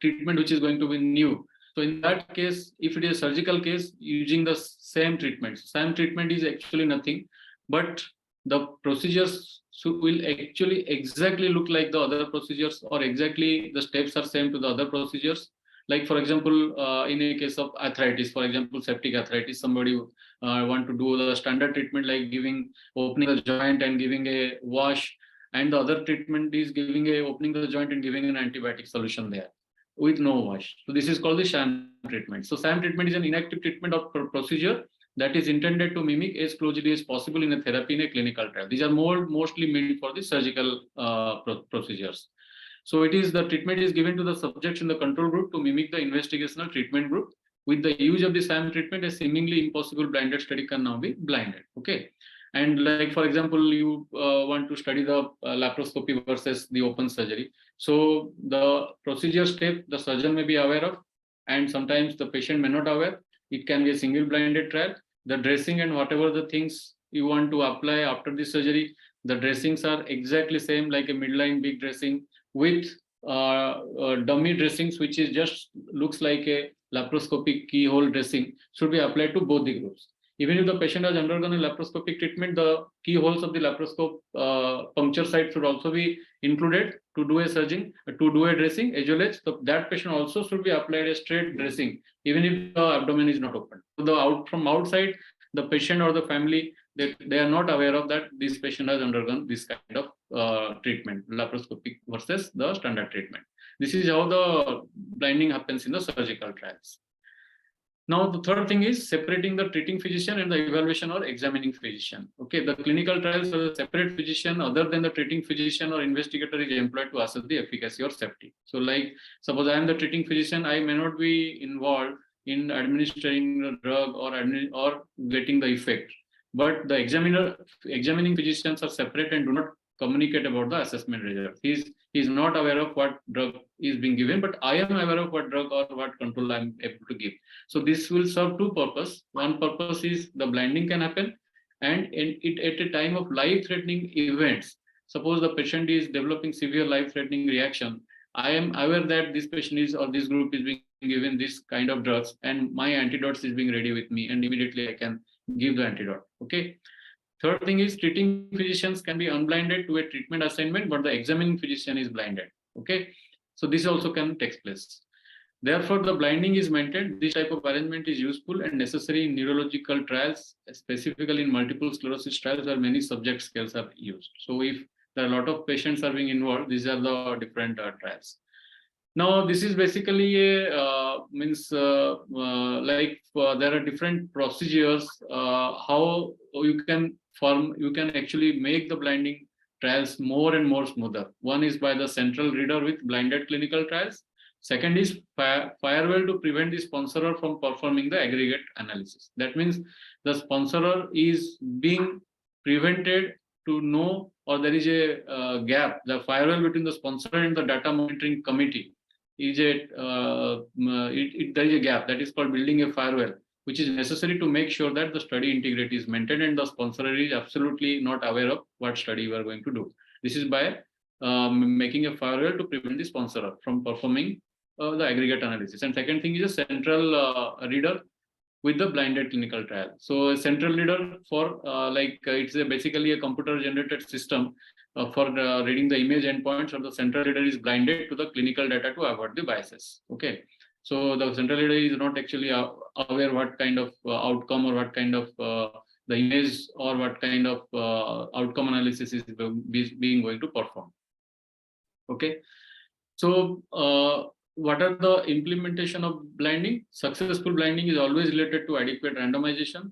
treatment which is going to be new. So in that case, if it is a surgical case, using the same treatment is actually nothing, but the procedures will actually exactly look like the other procedures, or exactly the steps are same to the other procedures. Like, for example, in a case of arthritis, for example, septic arthritis, somebody want to do the standard treatment like opening the joint and giving a wash, and the other treatment is opening the joint and giving an antibiotic solution there with no wash. So this is called the sham treatment. So sham treatment is an inactive treatment of procedure that is intended to mimic as closely as possible in a therapy in a clinical trial. These are mostly meant for the surgical procedures. So the treatment is given to the subjects in the control group to mimic the investigational treatment group. With the use of the sham treatment, a seemingly impossible blinded study can now be blinded. Okay, and like for example, you want to study the laparoscopy versus the open surgery. So the procedure step the surgeon may be aware of, and sometimes the patient may not aware. It can be a single blinded trial. The dressing and whatever the things you want to apply after the surgery, the dressings are exactly same like a midline big dressing with dummy dressings, which is just looks like a laparoscopic keyhole dressing, should be applied to both the groups. Even if the patient has undergone a laparoscopic treatment, the keyholes of the laparoscope puncture site should also be included to do a surging, to do a dressing, as well as that patient also should be applied a straight dressing, even if the abdomen is not open. So from outside, the patient or the family, they are not aware of that this patient has undergone this kind of treatment, laparoscopic versus the standard treatment. This is how the blinding happens in the surgical trials. Now, the third thing is separating the treating physician and the evaluation or examining physician. Okay, the clinical trials are a separate physician other than the treating physician or investigator is employed to assess the efficacy or safety. So like, suppose I am the treating physician, I may not be involved in administering the drug or getting the effect. But the examining physicians are separate and do not communicate about the assessment result. He's not aware of what drug is being given, but I am aware of what drug or what control I'm able to give. So this will serve 2 purposes. One purpose is the blinding can happen, and at a time of life-threatening events, suppose the patient is developing severe life-threatening reaction, I am aware that this patient is or this group is being given this kind of drugs, and my antidotes is being ready with me, and immediately I can give the antidote. Okay. Third thing is treating physicians can be unblinded to a treatment assignment, but the examining physician is blinded. Okay. So this also can take place. Therefore, the blinding is maintained. This type of arrangement is useful and necessary in neurological trials, specifically in multiple sclerosis trials where many subject scales are used. So if there are a lot of patients are being involved, these are the different trials. Now, this is basically a there are different procedures how you can actually make the blinding trials more and more smoother. One is by the central reader with blinded clinical trials. Second is firewall to prevent the sponsorer from performing the aggregate analysis. That means the sponsorer is being prevented to know, or there is a gap. The firewall between the sponsor and the data monitoring committee is there is a gap. That is called building a firewall, which is necessary to make sure that the study integrity is maintained and the sponsor is absolutely not aware of what study we are going to do. This is by making a firewall to prevent the sponsor from performing the aggregate analysis. And second thing is a central reader with the blinded clinical trial. So a central reader for it's basically a computer generated system for reading the image endpoints, or the central reader is blinded to the clinical data to avoid the biases. Okay. So the central reader is not actually aware what kind of outcome, or what kind of the image, or what kind of outcome analysis is being going to perform. Okay. So what are the implementation of blinding? Successful blinding is always related to adequate randomization.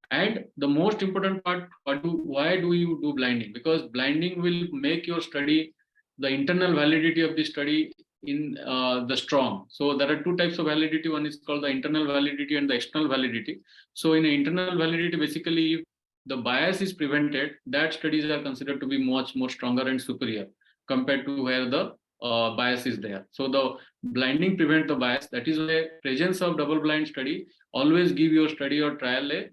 And the most important part, why do you do blinding? Because blinding will make your study, the internal validity of the study in the strong. So there are two types of validity. One is called the internal validity and the external validity. So in internal validity, basically, if the bias is prevented, that studies are considered to be much more stronger and superior compared to where the bias is there. So the blinding prevent the bias. That is why presence of double-blind study always give your study or trial a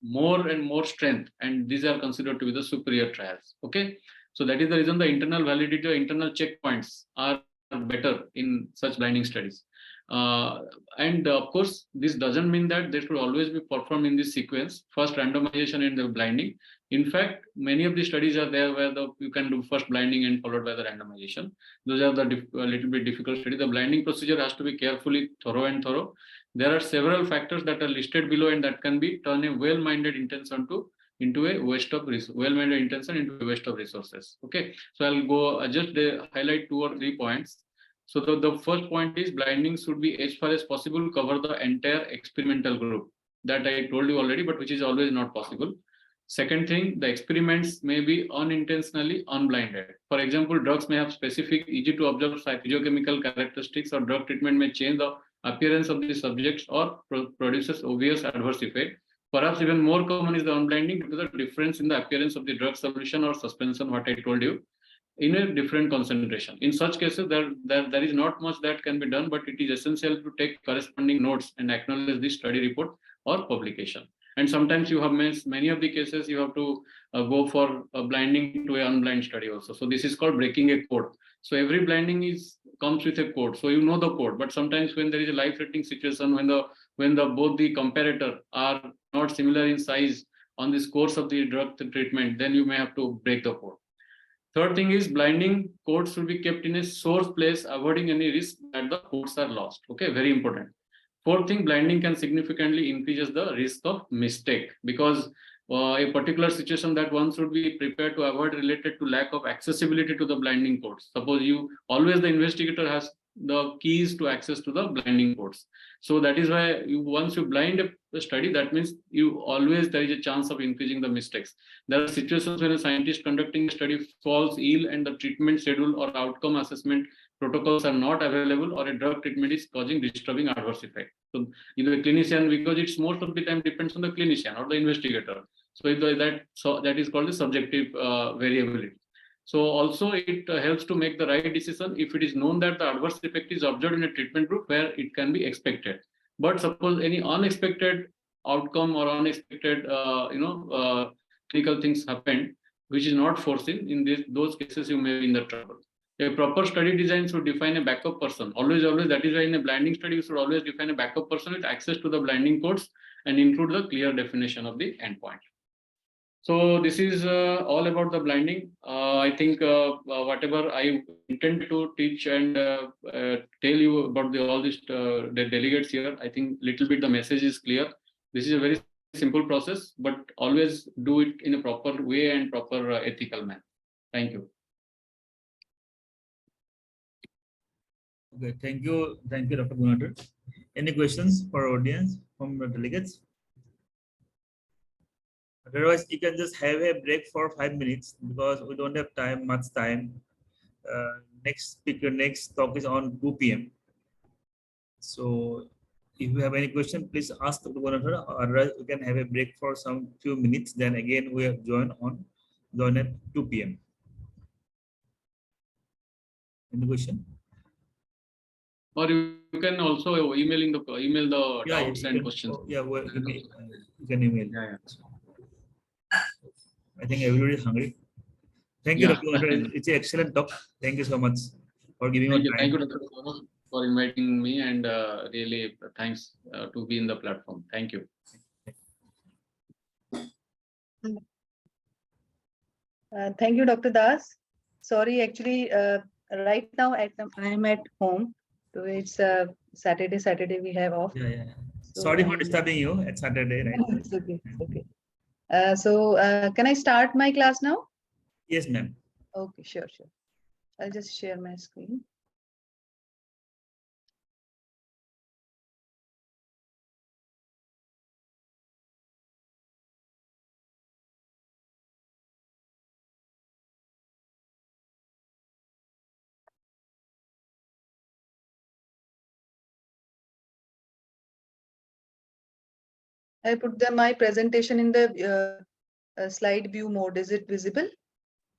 more and more strength, and these are considered to be the superior trials. Okay, so that is the reason the internal validity or internal checkpoints are better in such blinding studies. And of course, this doesn't mean that they should always be performed in this sequence: first randomization and the blinding. In fact, many of the studies are there where you can do first blinding and followed by the randomization. Those are the little bit difficult studies. The blinding procedure has to be carefully thorough. There are several factors that are listed below, and that can be turned a well-minded intention into a waste of well-minded intention into a waste of resources. Okay, so I'll go just highlight 2 or 3 points. So the first point is blinding should be, as far as possible, cover the entire experimental group. That I told you already, but which is always not possible. Second thing, the experiments may be unintentionally unblinded. For example, drugs may have specific, easy to observe physiochemical characteristics, or drug treatment may change the appearance of the subjects or produces obvious adverse effect. Perhaps even more common is the unblinding due to the difference in the appearance of the drug solution or suspension, what I told you, in a different concentration. In such cases, there is not much that can be done, but it is essential to take corresponding notes and acknowledge the study report or publication. And sometimes you have many of the cases you have to go for a blinding to an unblind study also. So this is called breaking a code. So every blinding comes with a code. So you know the code, but sometimes when there is a life-threatening situation, when both the comparator are not similar in size on this course of the drug treatment, then you may have to break the code. Third thing is blinding codes should be kept in a source place, avoiding any risk that the codes are lost. Okay, very important. Fourth thing, blinding can significantly increases the risk of mistake, because a particular situation that one should be prepared to avoid related to lack of accessibility to the blinding codes. Suppose the investigator has the keys to access to the blinding codes. So that is why once you blind a study, that means there is a chance of increasing the mistakes. There are situations when a scientist conducting a study falls ill and the treatment schedule or outcome assessment protocols are not available, or a drug treatment is causing disturbing adverse effect. So the clinician, because it's most of the time depends on the clinician or the investigator. So that is called the subjective variability. So also it helps to make the right decision if it is known that the adverse effect is observed in a treatment group where it can be expected. But suppose any unexpected outcome or unexpected clinical things happen which is not foreseen, in those cases you may be in the trouble. A proper study design should define a backup person. Always, that is why in a blinding study you should always define a backup person with access to the blinding codes and include the clear definition of the endpoint. So this is all about the blinding. I think whatever I intend to teach and tell you about all these the delegates here, I think little bit the message is clear. This is a very simple process, but always do it in a proper way and proper ethical manner. Thank you. Okay, thank you, Dr. Gunadhar. Any questions for our audience from the delegates? Otherwise, you can just have a break for 5 minutes because we don't have much time. Next talk is on 2 p.m. So if you have any question, please ask the coordinator, or we can have a break for some few minutes. Then again, we have join at 2 p.m. Any question? Or you can also email the Yeah, doubts you and can, questions. yeah, well, you can email. Yeah. I think everybody is hungry. Thank you, Yeah. Dr. Coordinator. It's an excellent talk. Thank you so much for giving your time. Thank you, Dr. Saurabh, for inviting me, and really thanks to be in the platform. Thank you. Thank you, Dr. Das. Sorry, actually, right now I'm at home. So it's Saturday we have off. Yeah. So, Sorry for disturbing you at Saturday, right? It's okay. It's okay. Can I start my class now? Yes, ma'am. Okay, sure. I'll just share my screen. I put my presentation in the slide view mode. Is it visible?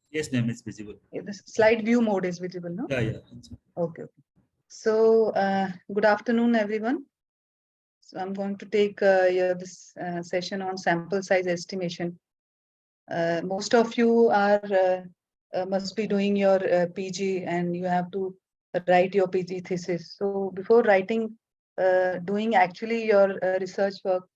Yes, ma'am, it's visible. The slide view mode is visible, no? Yeah. Okay. So, good afternoon, everyone. So I'm going to take this session on sample size estimation. Most of you are must be doing your PG, and you have to write your PG thesis. So before doing actually your research work,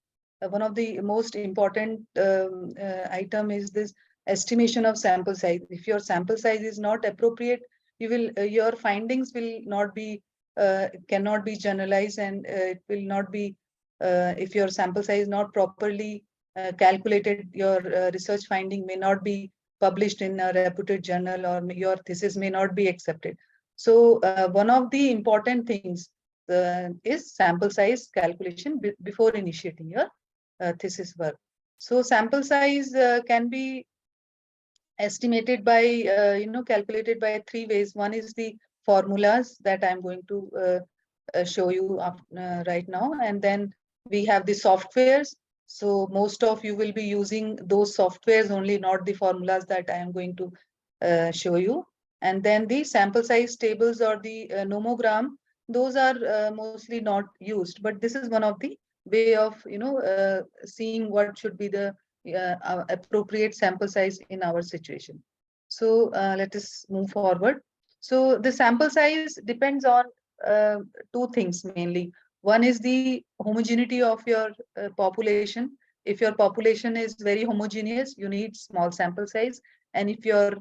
one of the most important item is this estimation of sample size. If your sample size is not appropriate, your findings will not be cannot be generalized, and it will not be if your sample size is not properly calculated, your research finding may not be published in a reputed journal, or your thesis may not be accepted. So one of the important things is sample size calculation before initiating your thesis work. So sample size can be estimated by, calculated by 3 ways. One is the formulas that I'm going to show you right now. And then we have the softwares. So most of you will be using those softwares only, not the formulas that I am going to show you. And then the sample size tables or the nomogram, those are mostly not used, but this is one of the way of seeing what should be the appropriate sample size in our situation. So let us move forward. So the sample size depends on two things mainly. One is the homogeneity of your population. If your population is very homogeneous, you need small sample size. And if your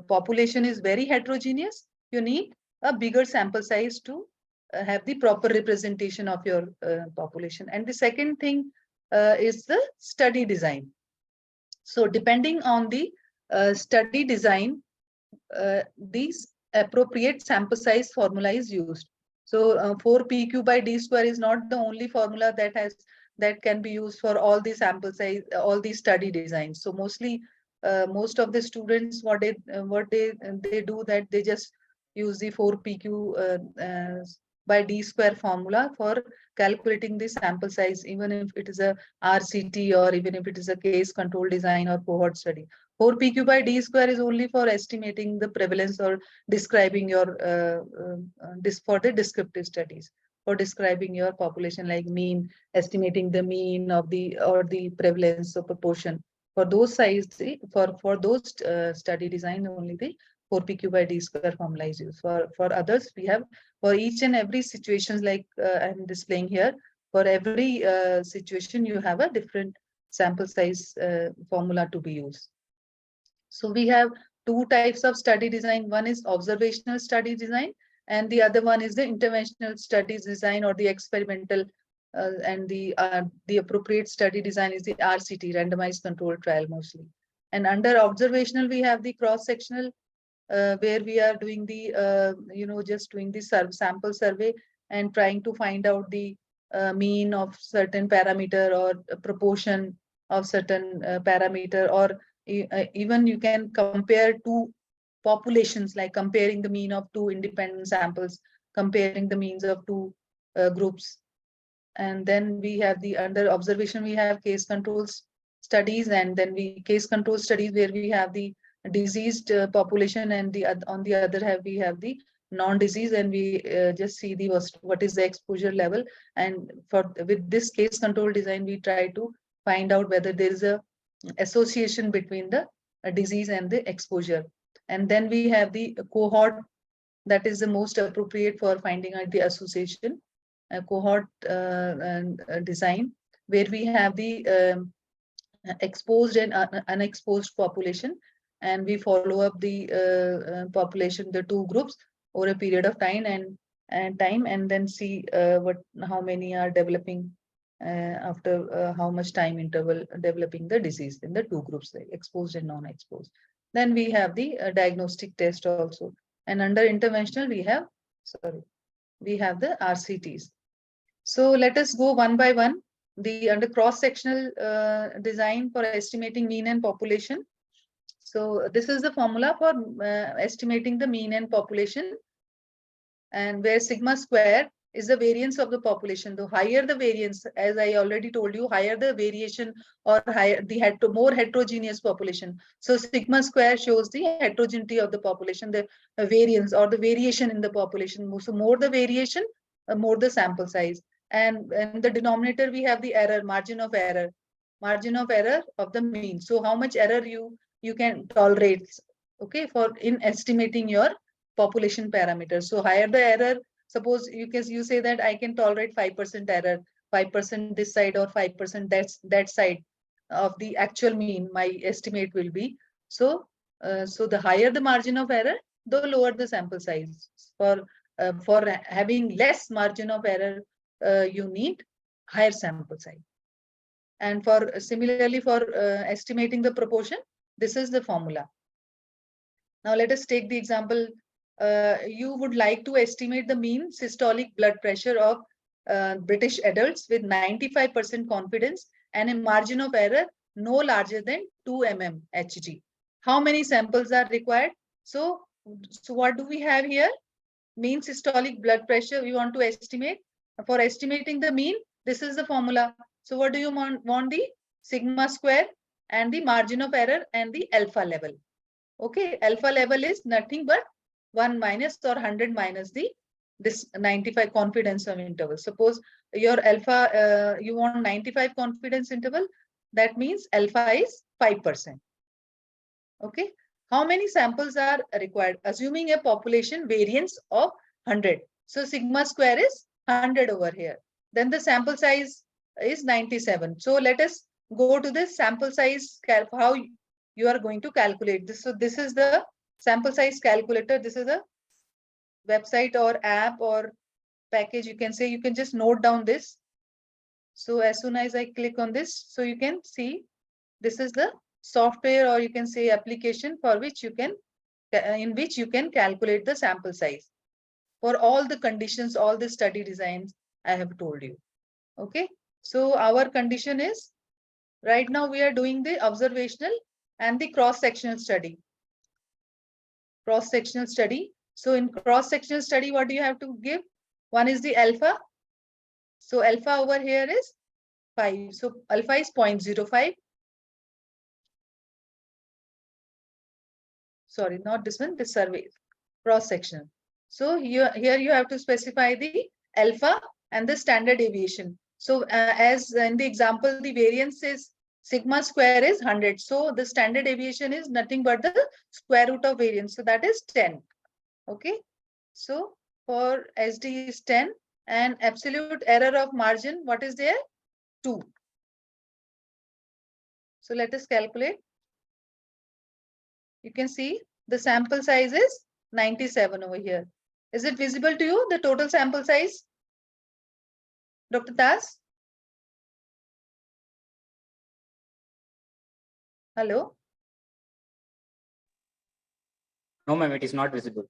population is very heterogeneous, you need a bigger sample size to have the proper representation of your population. And the second thing is the study design. So depending on the study design, these appropriate sample size formula is used. So 4PQ by D square is not the only formula that can be used for all the sample size, all the study designs. So mostly, most of the students, what they do, that they just use the 4PQ by D square formula for calculating the sample size, even if it is a RCT or even if it is a case control design or cohort study. 4PQ by D square is only for estimating the prevalence or describing your for the descriptive studies, for describing your population, like mean, estimating the mean of the prevalence or proportion. For those size, for those study design, only the 4PQ by D square formula is used. For others, we have for each and every situations, like I'm displaying here. For every situation, you have a different sample size formula to be used. So we have two types of study design. One is observational study design, and the other one is the interventional studies design, or the experimental, and the appropriate study design is the RCT, randomized controlled trial mostly. And under observational, we have the cross-sectional, where we are doing the, just doing the sample survey and trying to find out the mean of certain parameter, or a proportion of certain parameter, or even you can compare two populations, like comparing the mean of two independent samples, comparing the means of two groups. And then we have the under observation, we have case controls studies, and then we case control studies where we have the diseased population, and on the other hand we have the non-disease, and we just see the what is the exposure level. And with this case control design, we try to find out whether there is a association between the disease and the exposure. And then we have the cohort, that is the most appropriate for finding out the association. Cohort design, where we have the exposed and unexposed population, and we follow up the population, the two groups, over a period of time, and then see how many are developing after how much time interval developing the disease in the two groups, like exposed and non-exposed. Then we have the diagnostic test also, and under interventional we have the RCTs. So let us go one by one. The under cross-sectional design for estimating mean and population. So this is the formula for estimating the mean and population, and where sigma square is the variance of the population. The higher the variance, as I already told you, higher the variation or higher the more heterogeneous population. So sigma square shows the heterogeneity of the population, the variance or the variation in the population. So more the variation, more the sample size. And the denominator, we have the error, margin of error of the mean. So how much error you can tolerate, okay, for in estimating your population parameters. So higher the error, suppose you say that I can tolerate 5% error, 5% this side or 5% that side of the actual mean, my estimate will be. So so the higher the margin of error, the lower the sample size. For having less margin of error, you need higher sample size. And for similarly for estimating the proportion, this is the formula. Now let us take the example. You would like to estimate the mean systolic blood pressure of British adults with 95% confidence and a margin of error no larger than 2 mm Hg. How many samples are required? So what do we have here? Mean systolic blood pressure we want to estimate. For estimating the mean, this is the formula. So what do you want? The sigma square and the margin of error and the alpha level. Okay, alpha level is nothing but 1 minus or 100 minus this 95 confidence interval. Suppose your alpha, you want 95 confidence interval, that means alpha is 5%. Okay, how many samples are required? Assuming a population variance of 100. So sigma square is 100 over here. Then the sample size is 97. So let us go to this sample size, how you are going to calculate this. So this is the sample size calculator. This is a website or app or package. You can say, you can just note down this. So as soon as I click on this, so you can see this is the software, or you can say application, for which you can in which you can calculate the sample size for all the conditions, all the study designs I have told you. Okay, so our condition is, right now we are doing the observational and the cross-sectional study. Cross-sectional study. So in cross-sectional study, what do you have to give? One is the alpha. So alpha over here is 5. So alpha is 0.05. Sorry, not this one, this survey, cross-section. So here you have to specify the alpha and the standard deviation. So as in the example, the variance is sigma square is 100. So the standard deviation is nothing but the square root of variance. So that is 10. Okay. So for SD is 10, and absolute error of margin, what is there? 2. So let us calculate. You can see the sample size is 97 over here. Is it visible to you, the total sample size? Dr. Das? Hello? No, ma'am, it is not visible.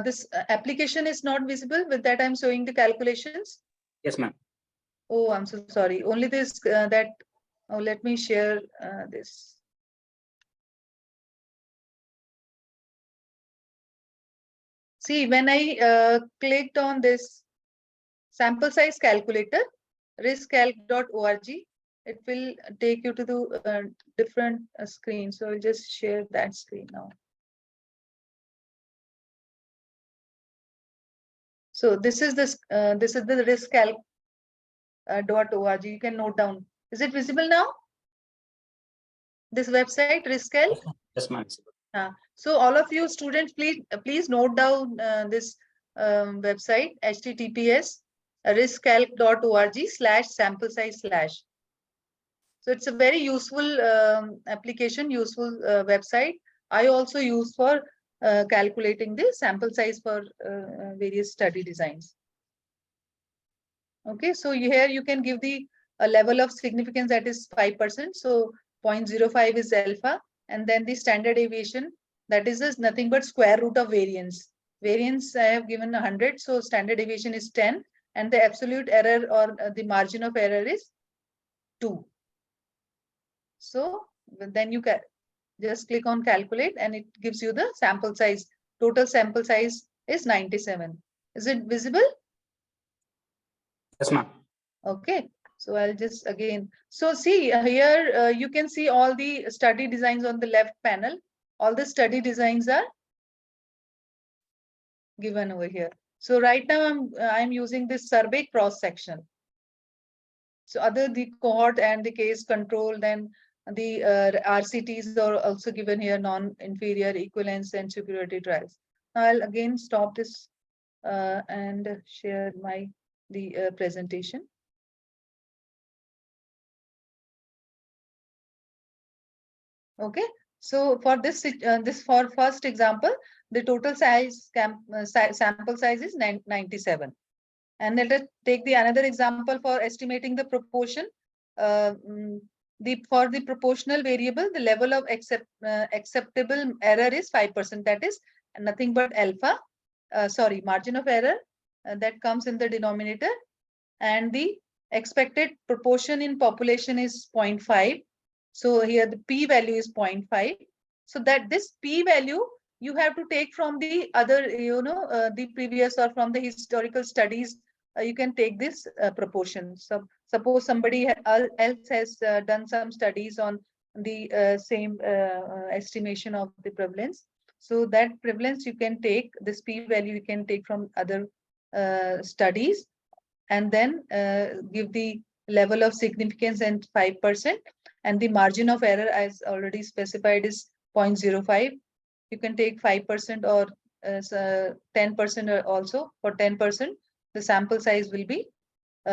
This application is not visible. With that, I'm showing the calculations. Yes, ma'am. Oh, I'm so sorry. Only this, oh, let me share this. See, when I clicked on this sample size calculator, riskcalc.org, it will take you to the different screen. So I'll just share that screen now. So this is the riskcalc.org. You can note down. Is it visible now? This website, riskcalc? Yes, ma'am. So all of you students, please note down this website, https riskcalc.org/sample size/. So it's a very useful application, useful website. I also use for calculating the sample size for various study designs. Okay, so here you can give the level of significance, that is 5%. So 0.05 is alpha, and then the standard deviation, that is just nothing but square root of variance. Variance I have given 100, so standard deviation is 10, and the absolute error or the margin of error is 2. So then you can just click on calculate, and it gives you the sample size. Total sample size is 97. Is it visible? Yes, ma'am. Okay, so I'll just again. So see here, you can see all the study designs on the left panel. All the study designs are given over here. So right now I'm using this survey cross section. So other the cohort and the case control, then the RCTs are also given here, non-inferior, equivalence, and superiority trials. Now I'll again stop this and share the presentation. Okay, so for this for first example, the total size sample size is 97. And let us take the another example for estimating the proportion. For the proportional variable, the level of acceptable error is 5%. That is nothing but alpha. Sorry, margin of error that comes in the denominator, and the expected proportion in population is 0.5. So here the p-value is 0.5. So that this p-value you have to take from the other, the previous or from the historical studies. You can take this proportion. So suppose somebody else has done some studies on the same estimation of the prevalence. So that prevalence you can take, this p-value you can take from other studies, and then give the level of significance and 5%, and the margin of error as already specified is 0.05. You can take 5% or 10% also. For 10%, the sample size will be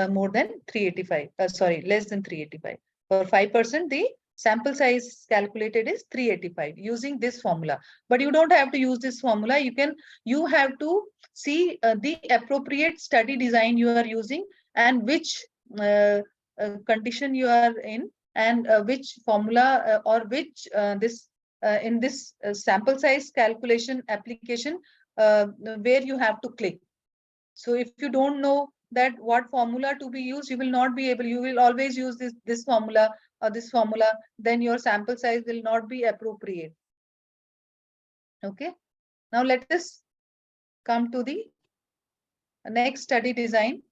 more than 385. Sorry, less than 385. For 5%, the sample size calculated is 385 using this formula. But you don't have to use this formula. You have to see the appropriate study design you are using, and which condition you are in, and which formula or which in this sample size calculation application where you have to click. So if you don't know that what formula to be used, you will not be able, you will always use this formula or this formula, then your sample size will not be appropriate. Okay, now let us come to the next study design,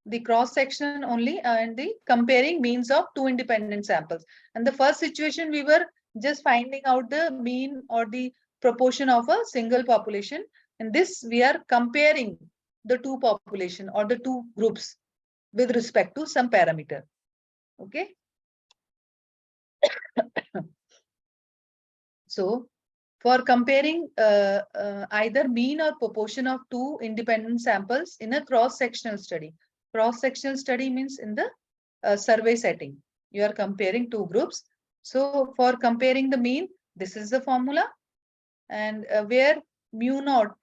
the cross section only, and the comparing means of two independent samples. And the first situation, we were just finding out the mean or the proportion of a single population. In this, we are comparing the two population or the two groups with respect to some parameter. Okay. So for comparing either mean or proportion of two independent samples in a cross-sectional study. Cross-sectional study means in the survey setting. You are comparing two groups. So for comparing the mean, this is the formula. And where mu naught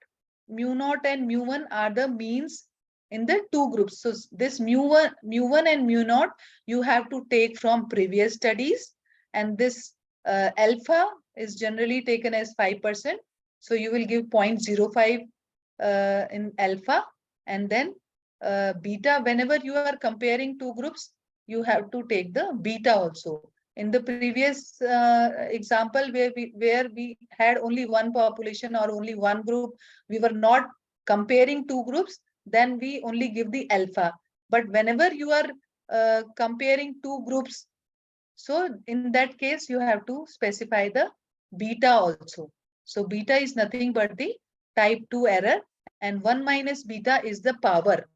and mu1 are the means in the two groups. So this mu1 and mu naught you have to take from previous studies, and this alpha is generally taken as 5%. So you will give 0.05 in alpha, and then beta. Whenever you are comparing two groups, you have to take the beta also. In the previous example where we had only one population or only one group, we were not comparing two groups, then we only give the alpha. But whenever you are comparing two groups, so in that case, you have to specify the beta also. So beta is nothing but the type 2 error, and 1 minus beta is the power.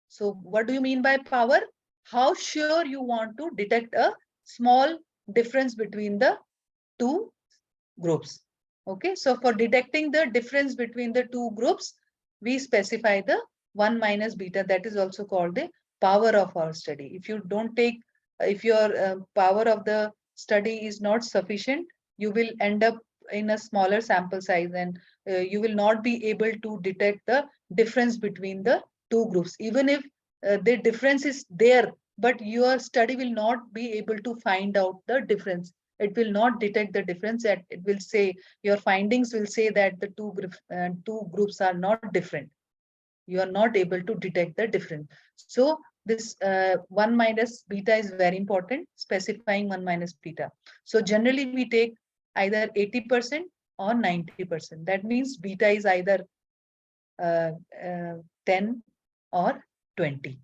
So what do you mean by power? How sure you want to detect a small difference between the two groups. Okay, so for detecting the difference between the two groups, we specify the 1 minus beta. That is also called the power of our study. If you don't take, if your power of the study is not sufficient, you will end up in a smaller sample size, and you will not be able to detect the difference between the two groups. Even if the difference is there, but your study will not be able to find out the difference. It will not detect the difference, that it will say, your findings will say that the two groups are not different. You are not able to detect the difference. So this 1 minus beta is very important, specifying 1 minus beta. So generally we take either 80% or 90%. That means beta is either 10 or 20.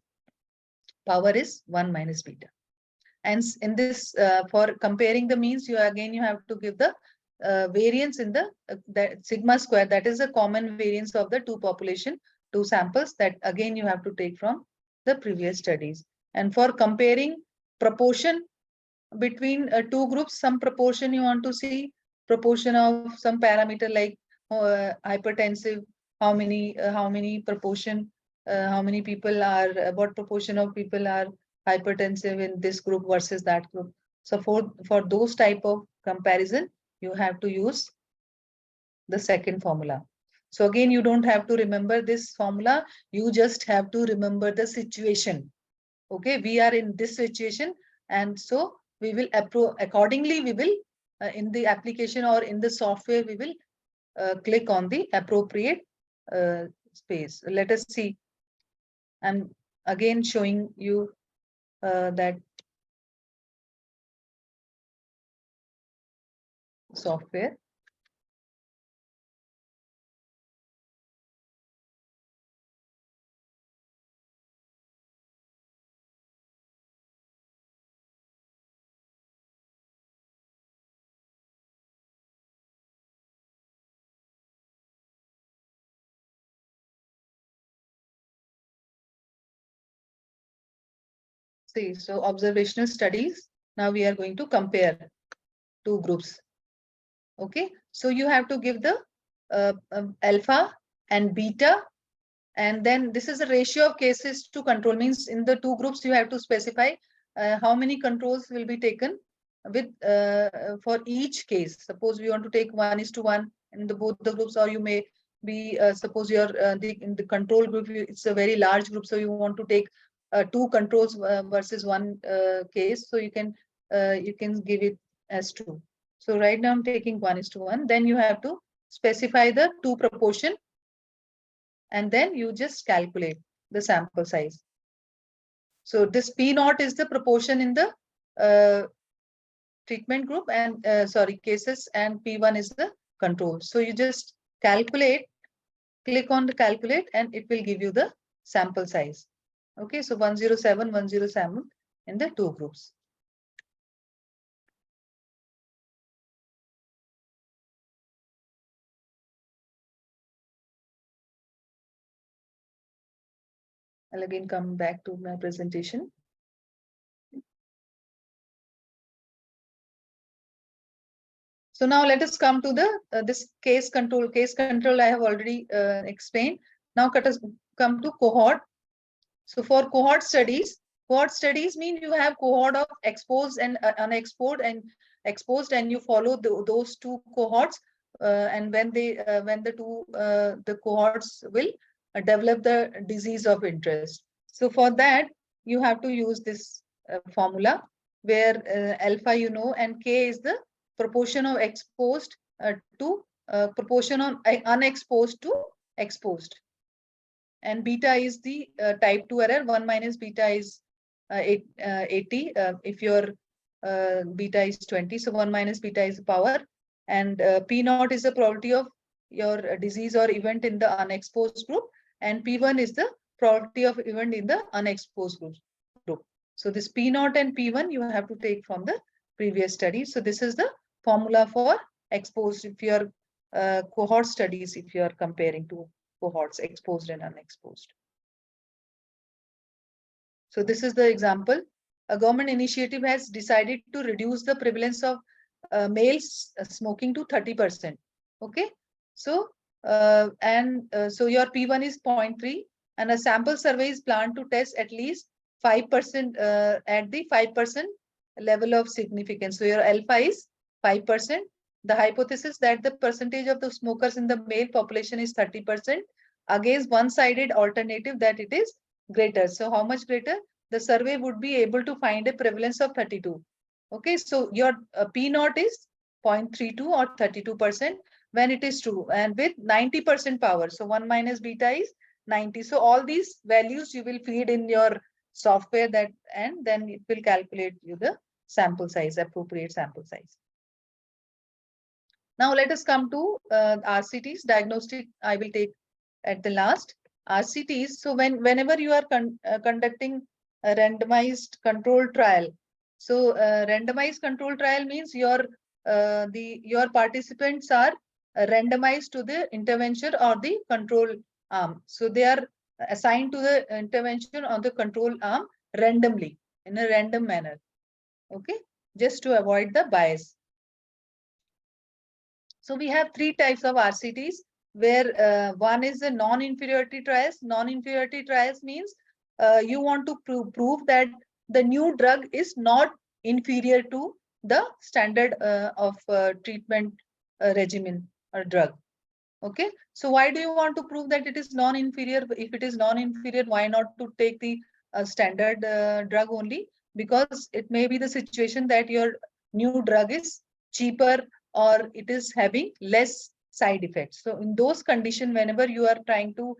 Power is 1 minus beta. And in this, for comparing the means, you have to give the variance in the sigma square. That is a common variance of the two population, two samples, that again you have to take from the previous studies. And for comparing proportion between two groups, some proportion you want to see, proportion of some parameter like hypertensive, how many proportion, how many people are, what proportion of people are hypertensive in this group versus that group. So for those type of comparison, you have to use the second formula. So again, you don't have to remember this formula. You just have to remember the situation. Okay, we are in this situation, and so we will accordingly, we will in the application or in the software, we will click on the appropriate space. Let us see. I'm again showing you that software. See, so observational studies. Now we are going to compare two groups. Okay, so you have to give the alpha and beta, and then this is a ratio of cases to control. Means in the two groups you have to specify how many controls will be taken with for each case. Suppose we want to take 1:1 in the both the groups, or you may be suppose you're in the control group, it's a very large group, so you want to take two controls versus one case, so you can give it as 2. So right now I'm taking 1:1. Then you have to specify the two proportion, and then you just calculate the sample size. So this P0 is the proportion in the treatment group, and cases, and P1 is the control. So you just calculate, click on the calculate, and it will give you the sample size. Okay, so 107, 107 in the two groups. I'll again come back to my presentation. So now let us come to the this case control. Case control I have already explained. Now come to cohort. So for cohort studies mean you have cohort of exposed and unexposed and exposed, and you follow those two cohorts, and when the cohorts will develop the disease of interest. So for that you have to use this formula, where alpha and K is the proportion of exposed to proportion on unexposed to exposed, and beta is the type 2 error. 1 minus beta is 80. If your beta is 20. So 1 minus beta is the power. And P naught is the probability of your disease or event in the unexposed group. And P1 is the probability of event in the unexposed group. So this P naught and P1 you have to take from the previous study. So this is the formula for exposed if you are cohort studies, if you are comparing two cohorts, exposed and unexposed. So this is the example. A government initiative has decided to reduce the prevalence of males smoking to 30%. Okay. So so your P1 is 0.3 and a sample survey is planned to test at least 5% at the 5% level of significance. So your alpha is 5%. The hypothesis that the percentage of the smokers in the male population is 30% against one-sided alternative that it is greater. So how much greater? The survey would be able to find a prevalence of 32. Okay, so your P naught is 0.32 or 32% when it is true and with 90% power. So 1 minus beta is 90. So all these values you will feed in your software that and then it will calculate you the sample size, appropriate sample size. Now let us come to RCTs, diagnostic I will take at the last. RCTs, so whenever you are conducting a randomized control trial, so randomized control trial means your participants are randomized to the intervention or the control arm. So they are assigned to the intervention or the control arm randomly in a random manner. Okay, just to avoid the bias. So we have three types of RCTs where one is the non-inferiority trials. Non-inferiority trials means you want to prove that the new drug is not inferior to the standard of treatment regimen or drug. Okay, so why do you want to prove that it is non-inferior? If it is non-inferior, why not to take the standard drug only? Because it may be the situation that your new drug is cheaper or it is having less side effects. So in those conditions, whenever you are trying to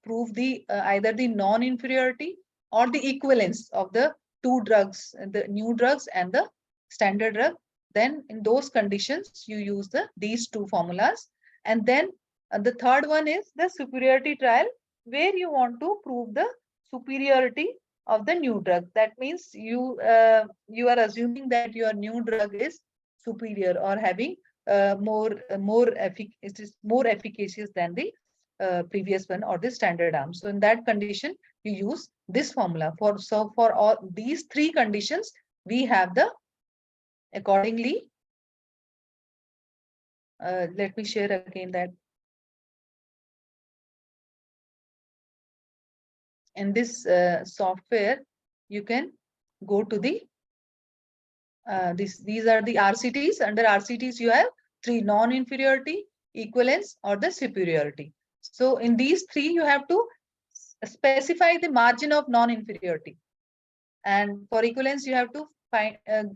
prove the either the non-inferiority or the equivalence of the two drugs, the new drugs and the standard drug, then in those conditions you use these two formulas. And then the third one is the superiority trial, where you want to prove the superiority of the new drug. That means you are assuming that your new drug is superior or having more efficacious than the previous one or the standard arm. So in that condition, you use this formula. For all these three conditions, we have the accordingly. Let me share again that. In this software, you can go to the these are the RCTs. Under RCTs, you have three: non-inferiority, equivalence, or the superiority. So in these three, you have to specify the margin of non-inferiority. And for equivalence, you have to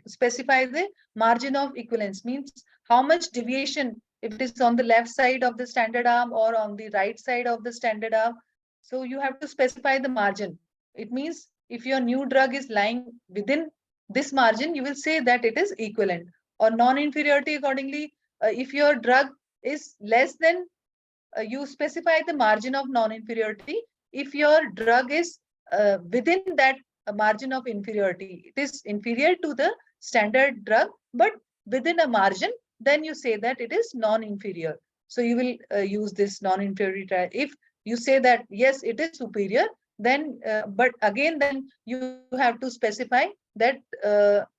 specify the margin of equivalence, means how much deviation, if it is on the left side of the standard arm or on the right side of the standard arm. So you have to specify the margin. It means if your new drug is lying within this margin, you will say that it is equivalent. Or non-inferiority accordingly, if your drug is less than, you specify the margin of non-inferiority. If your drug is within that margin of inferiority, it is inferior to the standard drug, but within a margin, then you say that it is non-inferior. So you will use this non-inferiority trial. If you say that yes, it is superior, then but again, then you have to specify that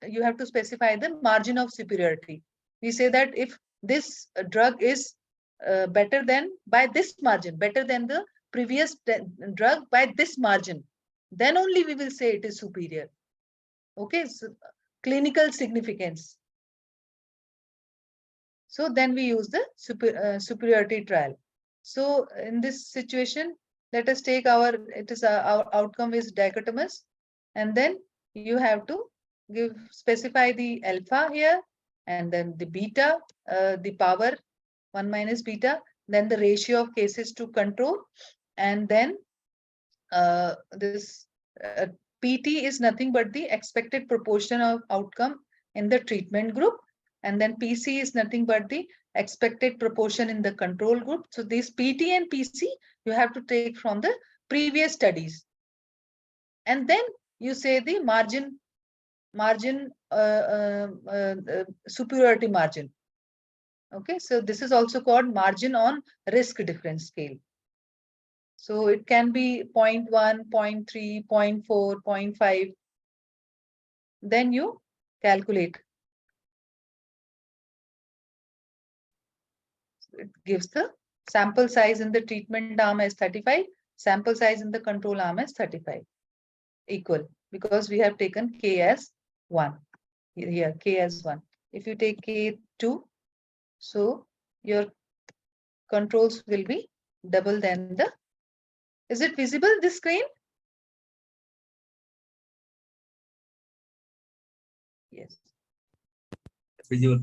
you have to specify the margin of superiority. We say that if this drug is better than by this margin, better than the previous drug by this margin, then only we will say it is superior. Okay, so clinical significance. So then we use the superiority trial. So in this situation, let us take our outcome is dichotomous, and then you have to specify the alpha here, and then the beta, the power 1 minus beta, then the ratio of cases to control, and then this PT is nothing but the expected proportion of outcome in the treatment group. And then PC is nothing but the expected proportion in the control group. So these PT and PC, you have to take from the previous studies. And then you say the superiority margin. Okay, so this is also called margin on risk difference scale. So it can be 0.1, 0.3, 0.4, 0.5. Then you calculate. It gives the sample size in the treatment arm as 35, sample size in the control arm as 35. Equal, because we have taken K as 1. Here, K as 1. If you take K 2, so your controls will be double than the. Is it visible, this screen? Yes. Visual.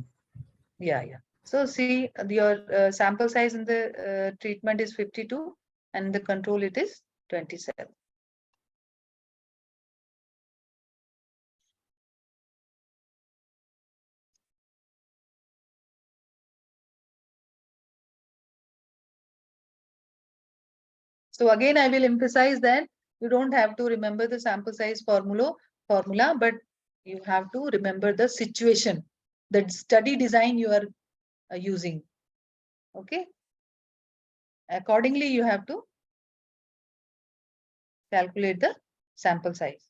Yeah. So see, your sample size in the treatment is 52 and the control it is 27. So again, I will emphasize that you don't have to remember the sample size formula, but you have to remember the situation, the study design you are using. Okay. Accordingly, you have to calculate the sample size.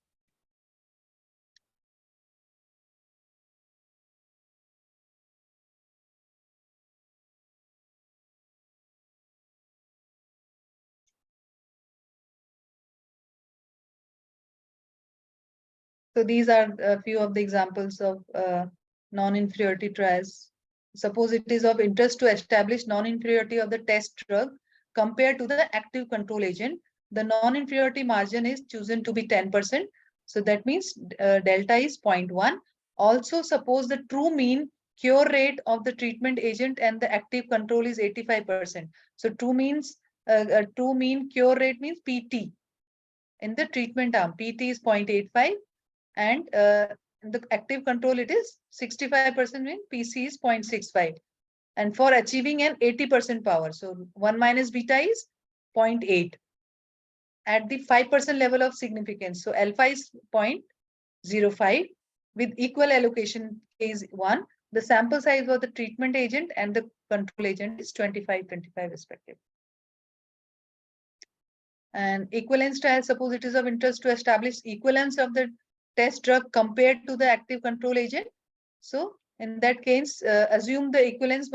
So these are a few of the examples of non-inferiority trials. Suppose it is of interest to establish non-inferiority of the test drug compared to the active control agent. The non-inferiority margin is chosen to be 10%. So that means delta is 0.1. Also, suppose the true mean cure rate of the treatment agent and the active control is 85%. So true mean cure rate means PT. In the treatment arm, PT is 0.85. And the active control, it is 65%, mean PC is 0.65. And for achieving an 80% power, so 1 minus beta is 0.8 at the 5% level of significance. So alpha is 0.05 with equal allocation is 1. The sample size for the treatment agent and the control agent is 25 respectively. And equivalence trial, suppose it is of interest to establish equivalence of the test drug compared to the active control agent. So in that case, assuming the equivalence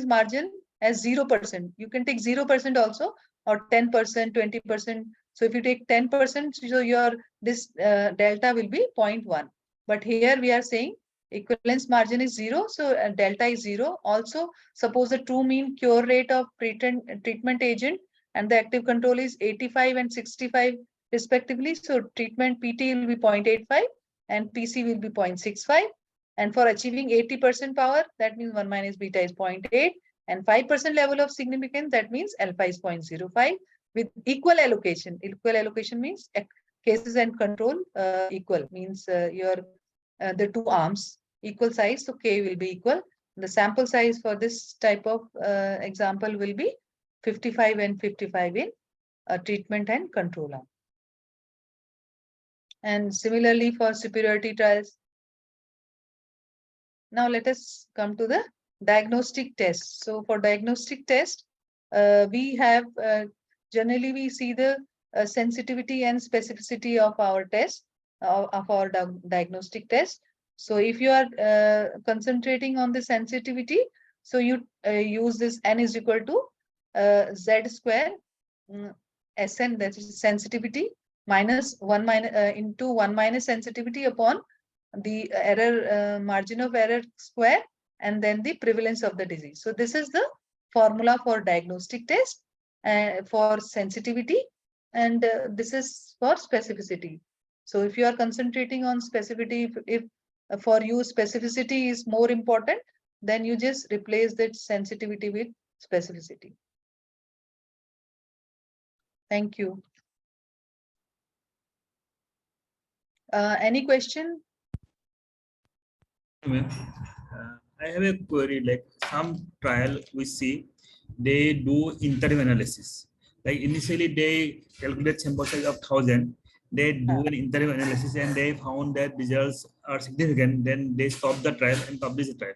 margin as 0%. You can take 0% also, or 10%, 20%. So if you take 10%, so your this delta will be 0.1. But here we are saying equivalence margin is 0, so delta is 0. Also, suppose the true mean cure rate of treatment agent and the active control is 85 and 65 respectively. So treatment PT will be 0.85 and PC will be 0.65. And for achieving 80% power, that means 1 minus beta is 0.8 and 5% level of significance, that means alpha is 0.05 with equal allocation. Equal allocation means cases and control equal, means the two arms equal size, so K will be equal. The sample size for this type of example will be 55 and 55 in treatment and control arm. And similarly for superiority trials. Now let us come to the diagnostic test. So for diagnostic test, we have generally we see the sensitivity and specificity of our test, of our diagnostic test. So if you are concentrating on the sensitivity, so you use this n is equal to z square Sn, that is sensitivity, minus 1 into 1 minus sensitivity upon the error margin of error square and then the prevalence of the disease. So this is the formula for diagnostic test for sensitivity, and this is for specificity. So if you are concentrating on specificity, if for you specificity is more important, then you just replace that sensitivity with specificity. Thank you. Any question? I have a query, like some trial we see, they do interim analysis. Like initially they calculate sample size of 1,000, they do an interim analysis and they found that results are significant, then they stop the trial and publish the trial.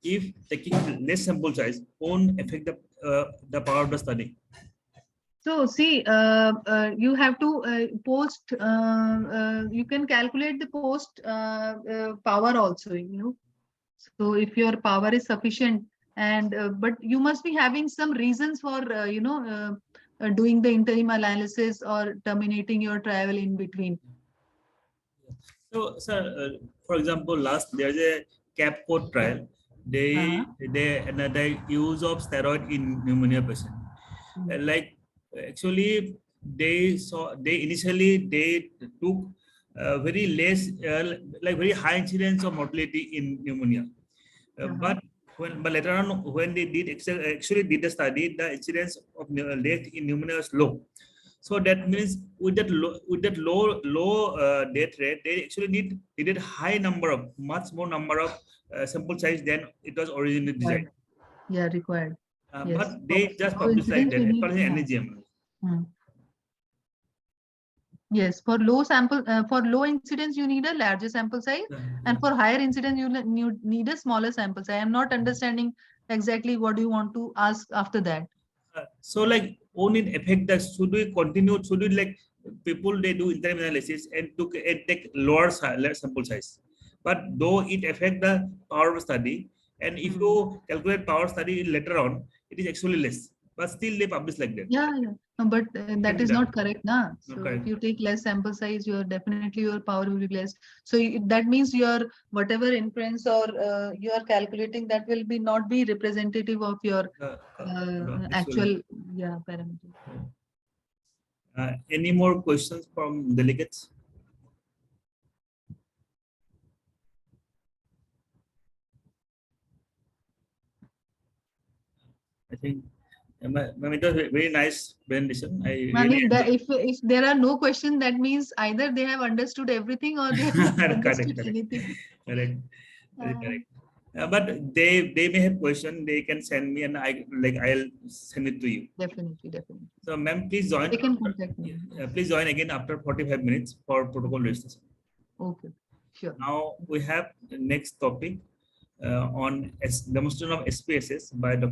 If taking less sample size won't affect the power of the study. So see, you have to post, you can calculate the post power also, So if your power is sufficient and, but you must be having some reasons for, doing the interim analysis or terminating your trial in between. So, sir, for example, there's a cap code trial. They another use of steroid in pneumonia patient. Like actually, they initially they took very less, like very high incidence of mortality in pneumonia. But later on, when they actually did the study, the incidence of death in pneumonia was low. So that means with that low death rate, they actually needed much more number of sample size than it was originally designed. Yeah, required. Yes. But they just published like that. It was an NEGM. Yes, for low sample, for low incidence, you need a larger sample size, and for higher incidence, you need a smaller sample size. I am not understanding exactly what you want to ask after that. So like won't it affect that? Should we continue? Should we like people they do interim analysis and take lower sample size? But though it affect the power of study, and if you calculate power study later on, it is actually less. But still they publish like that. Yeah. No, but that is not correct, na? So correct. if you take less sample size, your power will be less. So that means your whatever inference or you are calculating, that will not be representative of your actual parameter. Any more questions from delegates? I think it was a very nice presentation. If there are no questions, that means either they have understood everything or they have not understood anything. Correct. Correct. But they may have question. They can send me, and I'll send it to you. Definitely. So, ma'am, please join. They can contact me. Please join again after 45 minutes for protocol registration. Okay, sure. Now we have the next topic on demonstration of SPSS by Dr.